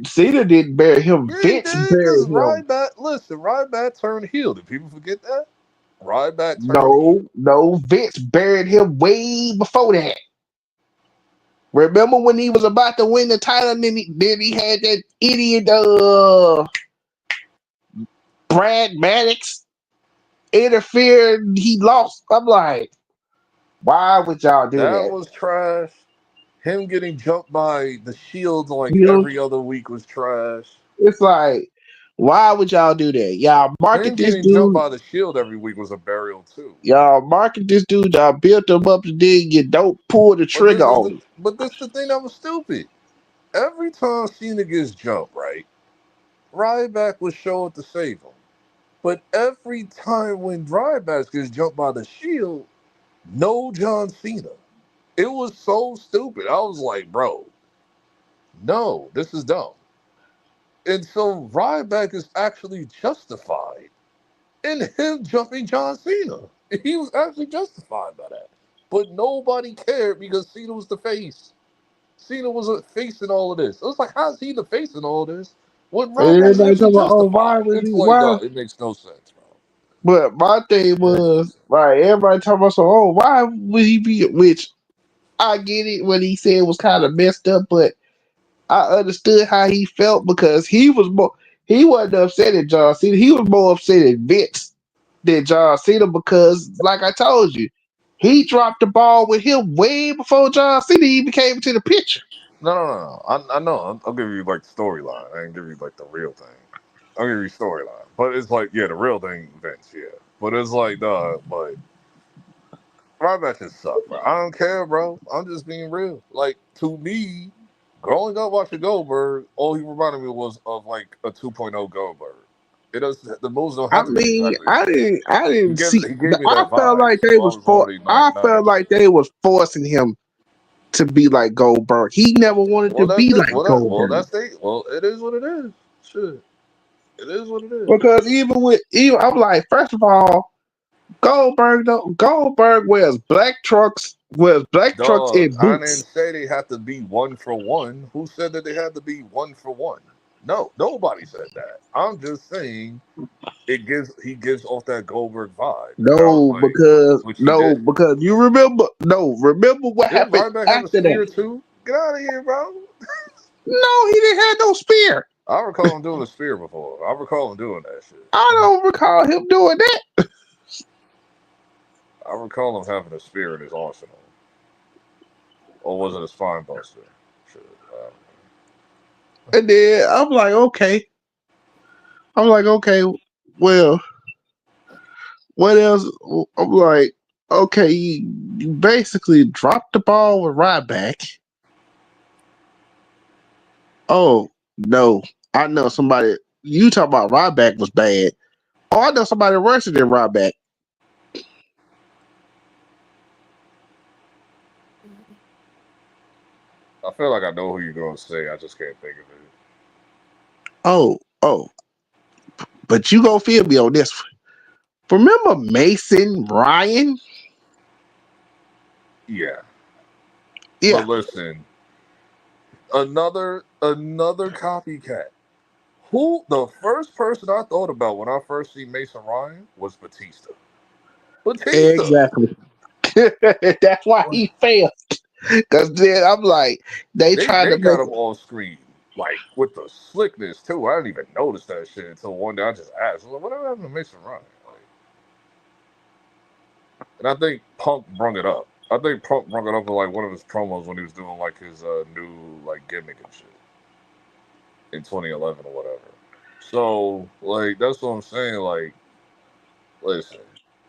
O: Cena didn't bury him.
N: yeah, he
O: Vince
N: did, because
O: buried him.
N: Ryback turned heel. Did people forget that? Ryback turned heel.
O: No, Vince buried him way before that. Remember when he was about to win the title, and then he had that idiot Brad Maddox interfere, and he lost. I'm like, why would y'all do
N: That
O: that?
N: was trash. Him getting jumped by the Shield like
O: You know,
N: every other week was trash.
O: it's like, why would y'all do that? Y'all
N: Him
O: market this
N: getting jumped
O: dude.
N: by the Shield every week was a burial too.
O: Y'all market this dude. Y'all built him up, and then you don't pull the
N: But
O: trigger on him.
N: this is the thing that was stupid. Every time Cena gets jumped, right, Ryback would show up to save him. But every time when Ryback gets jumped by the Shield, no John Cena. It was so stupid. I was like, bro, no, this is dumb. And so Ryback is actually justified in him jumping John Cena. He was actually justified by that. But nobody cared because Cena was the face. Cena was a face in all of this. It was like, how's he the face in all of this when
O: And
N: Ryback is
O: everybody
N: actually
O: talking about, oh, why
N: justified?
O: was
N: It's
O: he?
N: like,
O: Why?
N: dog, it makes no sense, bro.
O: But my thing
N: It makes no
O: was,
N: sense.
O: like, everybody talking about, so, oh, why would he be? Which I get it, what he said was kind of messed up, but I understood how he felt because he wasn't upset at John Cena. He was more upset at Vince than John Cena because, like I told you, he dropped the ball with him way before John Cena even came into the picture.
N: No. I know. I'll give you like the storyline. I ain't give you like the real thing. I'll give you storyline. But it's like, yeah, the real thing, Vince, yeah. But it's like, but Ryback just suck, bro. I don't care, bro. I'm just being real. Like, to me, growing up watching Goldberg, all he reminded me was of like a 2.0 Goldberg. It does the moves don't
O: I
N: have to be
O: mean,
N: exactly the same.
O: I didn't see.
N: He gave me
O: I
N: that
O: felt
N: vibe,
O: like they
N: so I
O: was
N: was
O: for.
N: already
O: I
N: not
O: felt like
N: interested.
O: they was forcing him to be like Goldberg. He never wanted
N: Well,
O: to
N: that's
O: be
N: it.
O: like Goldberg
N: Well, it is what it is. Shit, it is what it is.
O: because even I'm like, first of all, Goldberg wears black trucks
N: Dog,
O: and
N: I didn't
O: boots.
N: say they have to be one for one. Who said that they had to be one for one? No, nobody said that. I'm just saying he gives off that Goldberg vibe, and I was like, which he
O: No,
N: did.
O: because you remember what
N: Didn't
O: happened
N: Ryback have a
O: after that.
N: spear too? Get out of here, bro.
O: No, he didn't have no spear.
N: I recall him doing a spear before. I recall him doing that shit.
O: I don't recall him doing that.
N: I recall him having a spear in his arsenal, or was it a spine buster? Shit, I don't know.
O: And then I'm like, okay. I'm like, okay, well, what else? I'm like, okay, you basically dropped the ball with Ryback. Oh no, I know somebody. You talk about Ryback was bad. Oh, I know somebody worse than Ryback.
N: I feel like I know who you're gonna say. I just can't think of it.
O: Oh, but you gonna feel me on this one. Remember Mason Ryan?
N: Yeah,
O: Yeah,
N: but listen, another copycat. Who the first person I thought about when I first seen Mason Ryan was Batista. Batista.
O: exactly. That's why he failed. Cause then I'm like, they tried
N: They
O: to make
N: got him on screen like with the slickness too. I didn't even notice that shit until one day I just asked, I was like, "Whatever happened to Mason Ryan?" Like, and I think Punk brung it up. I think Punk brung it up in like one of his promos when he was doing like his new like gimmick and shit in 2011 or whatever. So like that's what I'm saying. Like, listen,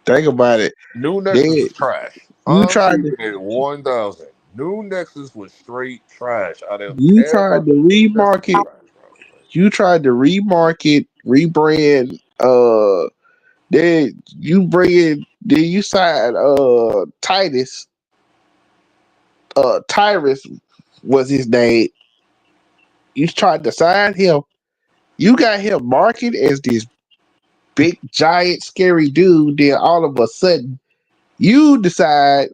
O: Think about it.
N: New Nexus
O: They
N: was trash.
O: you
N: I'm
O: tried to
N: keeping it 1,000. New Nexus was straight trash. I didn't
O: you
N: care
O: tried
N: about
O: to
N: the New Nexus was
O: remarket
N: trash, bro.
O: you tried to remarket, rebrand, then you bring in then you sign Titus, Tyrus was his name. You tried to sign him. You got him marketed as this big giant scary dude, then all of a sudden you decide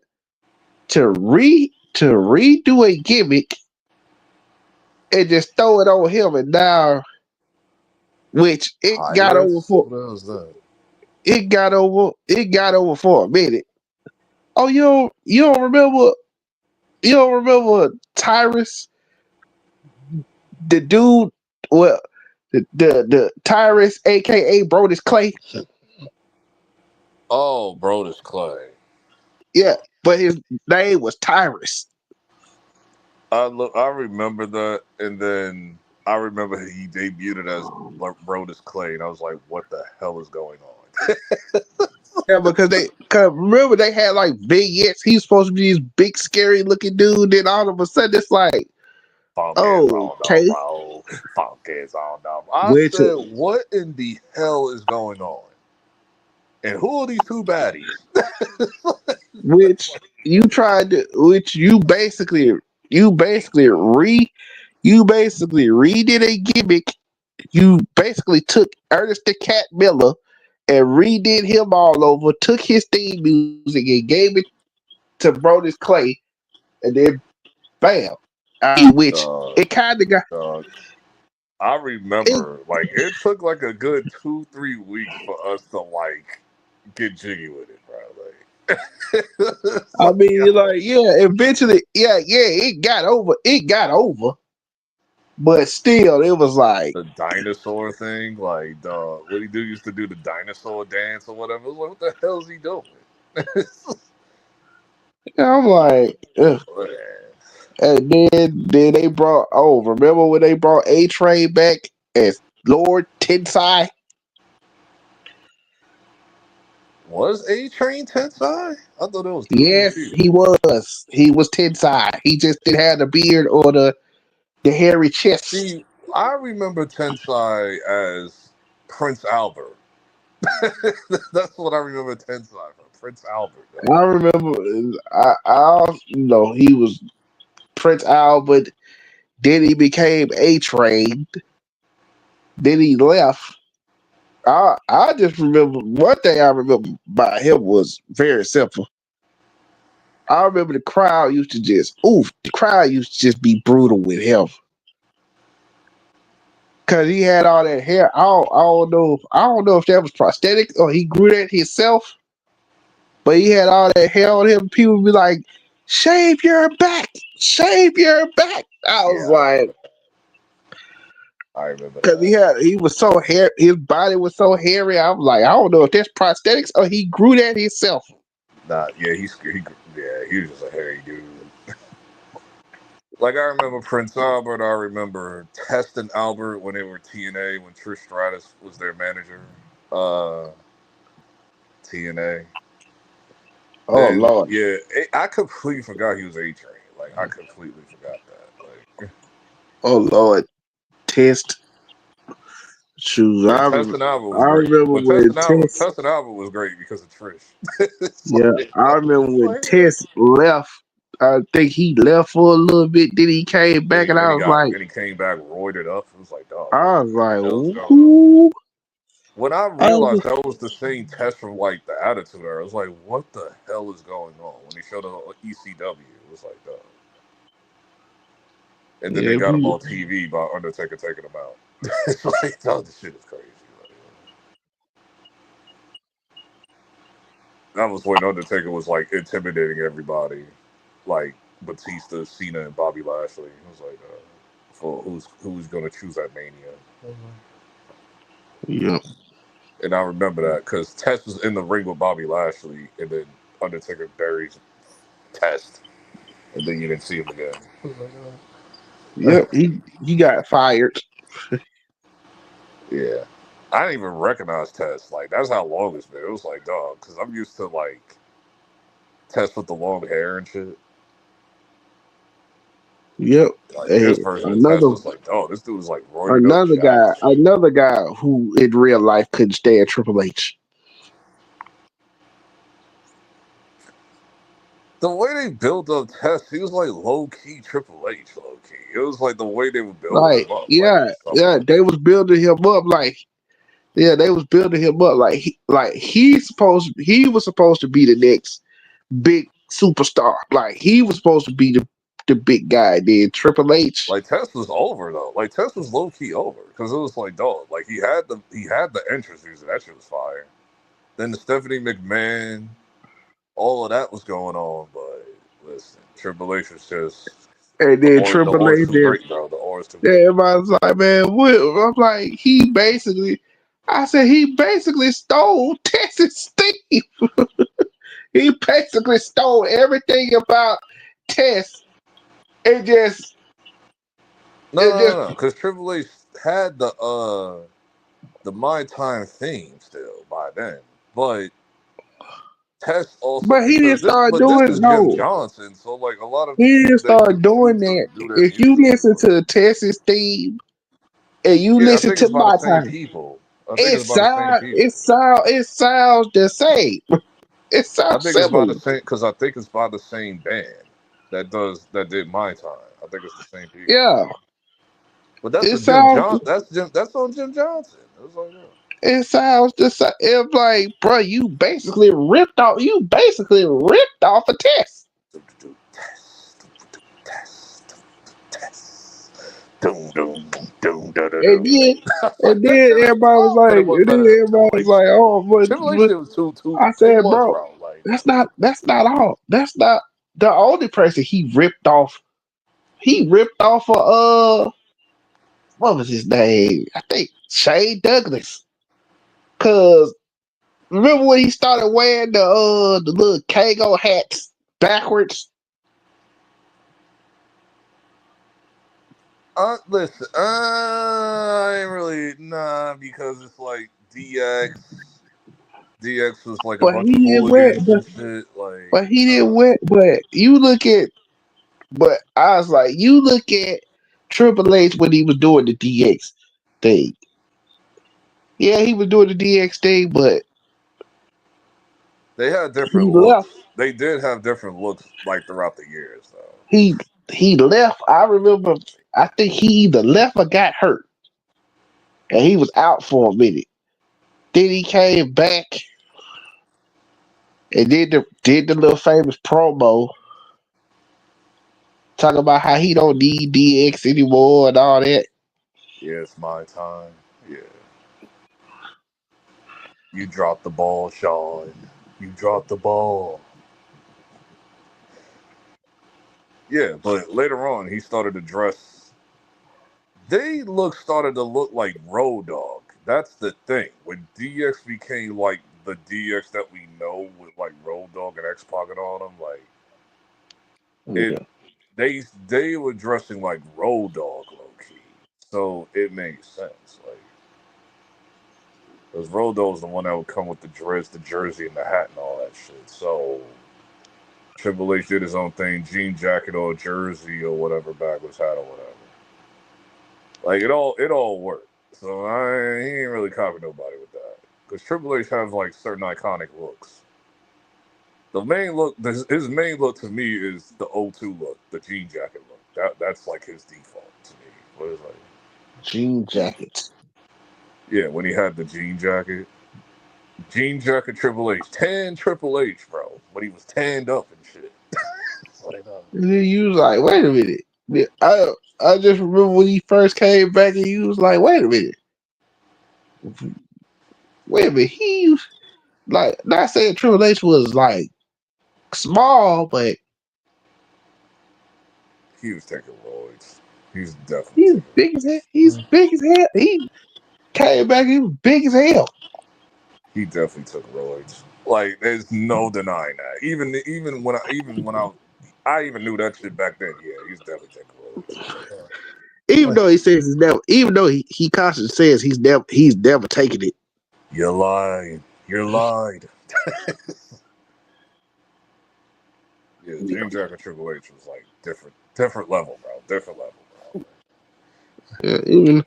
O: to redo a gimmick and just throw it on him, and now which
N: Tyrus? What the hell is that?
O: it got over for a minute. Oh, you don't remember Tyrus, the dude, well, the Tyrus, aka Brodus Clay.
N: Oh, Brodus Clay.
O: Yeah, but his name was Tyrus.
N: I remember that, and then I remember he debuted as Brodus Clay, and I was like, "What the hell is going on?"
O: Yeah, cause remember they had like vignettes. He's supposed to be this big scary looking dude, then all of a sudden it's like,
N: Funk is
O: oh,
N: on the
O: okay.
N: road. Funk is on the. I
O: Which
N: said, "What in the hell is going on?" And who are these two baddies?
O: which you tried to which you basically redid a gimmick. You basically took Ernest the Cat Miller and redid him all over, took his theme music and gave it to Brodus Clay, and then bam. Which
N: Uh,
O: it kind of got
N: I
O: it.
N: remember, like, it took like a good 2-3 weeks for us to like get jiggy with it, bro. Like, it's
O: I
N: like,
O: mean,
N: yo,
O: like, yeah, eventually, yeah, it got over, but still, it was like,
N: the dinosaur thing, like the what he do used to do the dinosaur dance or whatever. It was like, what the hell is he doing?
O: I'm like, ugh. And then they brought, remember when they brought A Train back as Lord Tensai?
N: Was A Train Tensai? I thought it was Tony
O: Yes,
N: T.
O: he was. He was Tensai. He just didn't have the beard or the hairy chest.
N: See, I remember Tensai as Prince Albert. That's what I remember Tensai from. Prince Albert.
O: I remember, he was Prince Albert. Then he became A Train. Then he left. I just remember one thing I remember about him was very simple. I remember the crowd used to just be brutal with him. Cause he had all that hair. I don't know if that was prosthetic or he grew that himself. But he had all that hair on him. People would be like, "Shave your back, shave your back." I was like,
N: I remember
O: because
N: that.
O: he was so hair, his body was so hairy. I was like, I don't know if that's prosthetics or he grew that himself.
N: Nah, yeah, he was just a hairy dude. Like I remember Prince Albert. I remember Test and Albert when they were TNA when Trish Stratus was their manager. TNA.
O: Oh
N: Then
O: Lord.
N: yeah, I completely forgot he was A Train. Like I completely forgot that. Like
O: Oh Lord. Test. Shoes.
N: yeah, Test and Albert
O: I
N: was great,
O: remember
N: but Test
O: when
N: and Albert,
O: Test.
N: Test and Albert was great because of Trish.
O: Yeah, I remember
N: It's
O: when
N: like,
O: Test left. I think he left for a little bit. Then he came
N: yeah,
O: back, and
N: and he came back roided up. It was like, dog, what
O: I was
N: the
O: like,
N: hell's going on?
O: ooh.
N: When I
O: I was
N: realized that was the same test from like the Attitude Era, I was like, what the hell is going on? When he showed up on ECW, it was like, dog. And then they
O: yeah,
N: got him on TV by Undertaker taking him out. It's like, dog, this shit is crazy. Like, that was when Undertaker was like intimidating everybody, like Batista, Cena, and Bobby Lashley. It was like, for who's gonna choose that Mania?
O: yeah.
N: And I remember that because Test was in the ring with Bobby Lashley, and then Undertaker buries Test, and then you didn't see him again.
O: Yep, he got fired.
N: Yeah. I didn't even recognize Tess. Like, that's how long it's been. It was like, dog, because I'm used to, like, Tess with the long hair and shit.
O: Yep.
N: Like,
O: Hey,
N: this version of Tess was like, dog, this dude was, like, roided up, jacked.
O: another guy who in real life couldn't stand Triple H.
N: The way they built up Tess, he was like low key Triple H, low key. It was like the way they were building
O: Like,
N: him up.
O: yeah, they was building him up like, he was supposed to be the next big superstar. Like, he was supposed to be the big guy. Then Triple H,
N: Like, Tess was over though. Like, Tess was low key over because it was like, dog, like he had the entrance music. That shit was fire. Then the Stephanie McMahon, all of that was going on. But listen, Triple H was just.
O: and then
N: The
O: Triple
N: aura's
O: H,
N: too great, bro. The aura's too great.
O: everybody's like, man, what? I'm like, he basically stole Texas Steve. He basically stole everything about Tess and just
N: No, because Triple H had the My Time theme still by then, but Test also
O: But he didn't start
N: this
O: doing
N: is Jim Johnson, so like a lot of
O: He didn't
N: they
O: start doing
N: used to
O: that.
N: do their
O: If you
N: music.
O: listen to Texas theme and you
N: Yeah, I
O: listen
N: think
O: to
N: it's by the
O: My
N: same
O: Time,
N: people. I think
O: it
N: it's by the same
O: sounds
N: people.
O: it sounds the same. It
N: I
O: sounds
N: think it's by
O: similar.
N: the same because I think it's by the same band that did My Time. I think it's the same people.
O: Yeah.
N: But that's
O: It
N: the Jim
O: sounds
N: John. That's on Jim Johnson. It was like that.
O: it sounds the same. It's like, bro, you basically ripped off a test. And then everybody was
N: But it was better than Triple H.
O: oh,
N: Triple H shit was too
O: I
N: too
O: said,
N: much,
O: bro,
N: bro. Like,
O: that's not all. That's not the only person he ripped off. He ripped off what was his name? I think Shane Douglas. Cause remember when he started wearing the little Kago hats backwards?
N: listen, I ain't really because it's like DX. DX was like a
O: But
N: bunch
O: he
N: of
O: didn't wear
N: hooligans and shit. Like,
O: but he didn't wear but I was like, you look at Triple H when he was doing the DX thing. Yeah, he was doing the DX thing, but
N: they had
O: he
N: different
O: left.
N: looks. They did have different looks like throughout the years, though.
O: He left. I remember. I think he either left or got hurt, and he was out for a minute. Then he came back and did the little famous promo talking about how he don't need DX anymore and all that.
N: Yeah, it's My Time. Yeah, you dropped the ball, Sean. You dropped the ball. Yeah, but later on, he started to dress. Started to look like Road Dogg. That's the thing. When DX became like the DX that we know with like Road Dogg and X Pac and all them, like it, they were dressing like Road Dogg low key, so it made sense. Like, because Road Dogg was the one that would come with the dreads, the jersey, and the hat and all that shit. So Triple H did his own thing, jean jacket or jersey or whatever, backwards hat or whatever. Like, it all worked. So he ain't really copy nobody with that. Because Triple H has like certain iconic looks. The main look, his main look to me is the O2 look, the jean jacket look. That's like his default to me. What is like
O: jean jackets?
N: Yeah, when he had the jean jacket Triple H, tan Triple H, bro. When he was tanned up and shit.
O: And then you was like, wait a minute. I just remember when he first came back and you was like, wait a minute. He was like, not saying Triple H was like small, but
N: he was taking roids. He's definitely
O: he's big as hell. He's big as hell. He came back, he was big as hell.
N: He definitely took roids. Like, there's no denying that. Even when I even knew that shit back then. Yeah, he's definitely taking roids.
O: Even though he says he's never, even though he constantly says he's never taken it.
N: You lied. You lied. Yeah, Dream Jack and Triple H was like different level, bro. Different level, bro.
O: Yeah, even.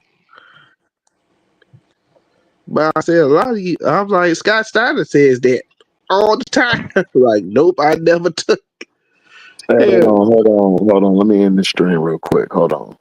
O: But I said a lot of you. I'm like Scott Steiner says that all the time. Like, nope, I never took.
M: Hey,
O: Yeah.
M: hold on. Let me end the stream real quick. Hold on.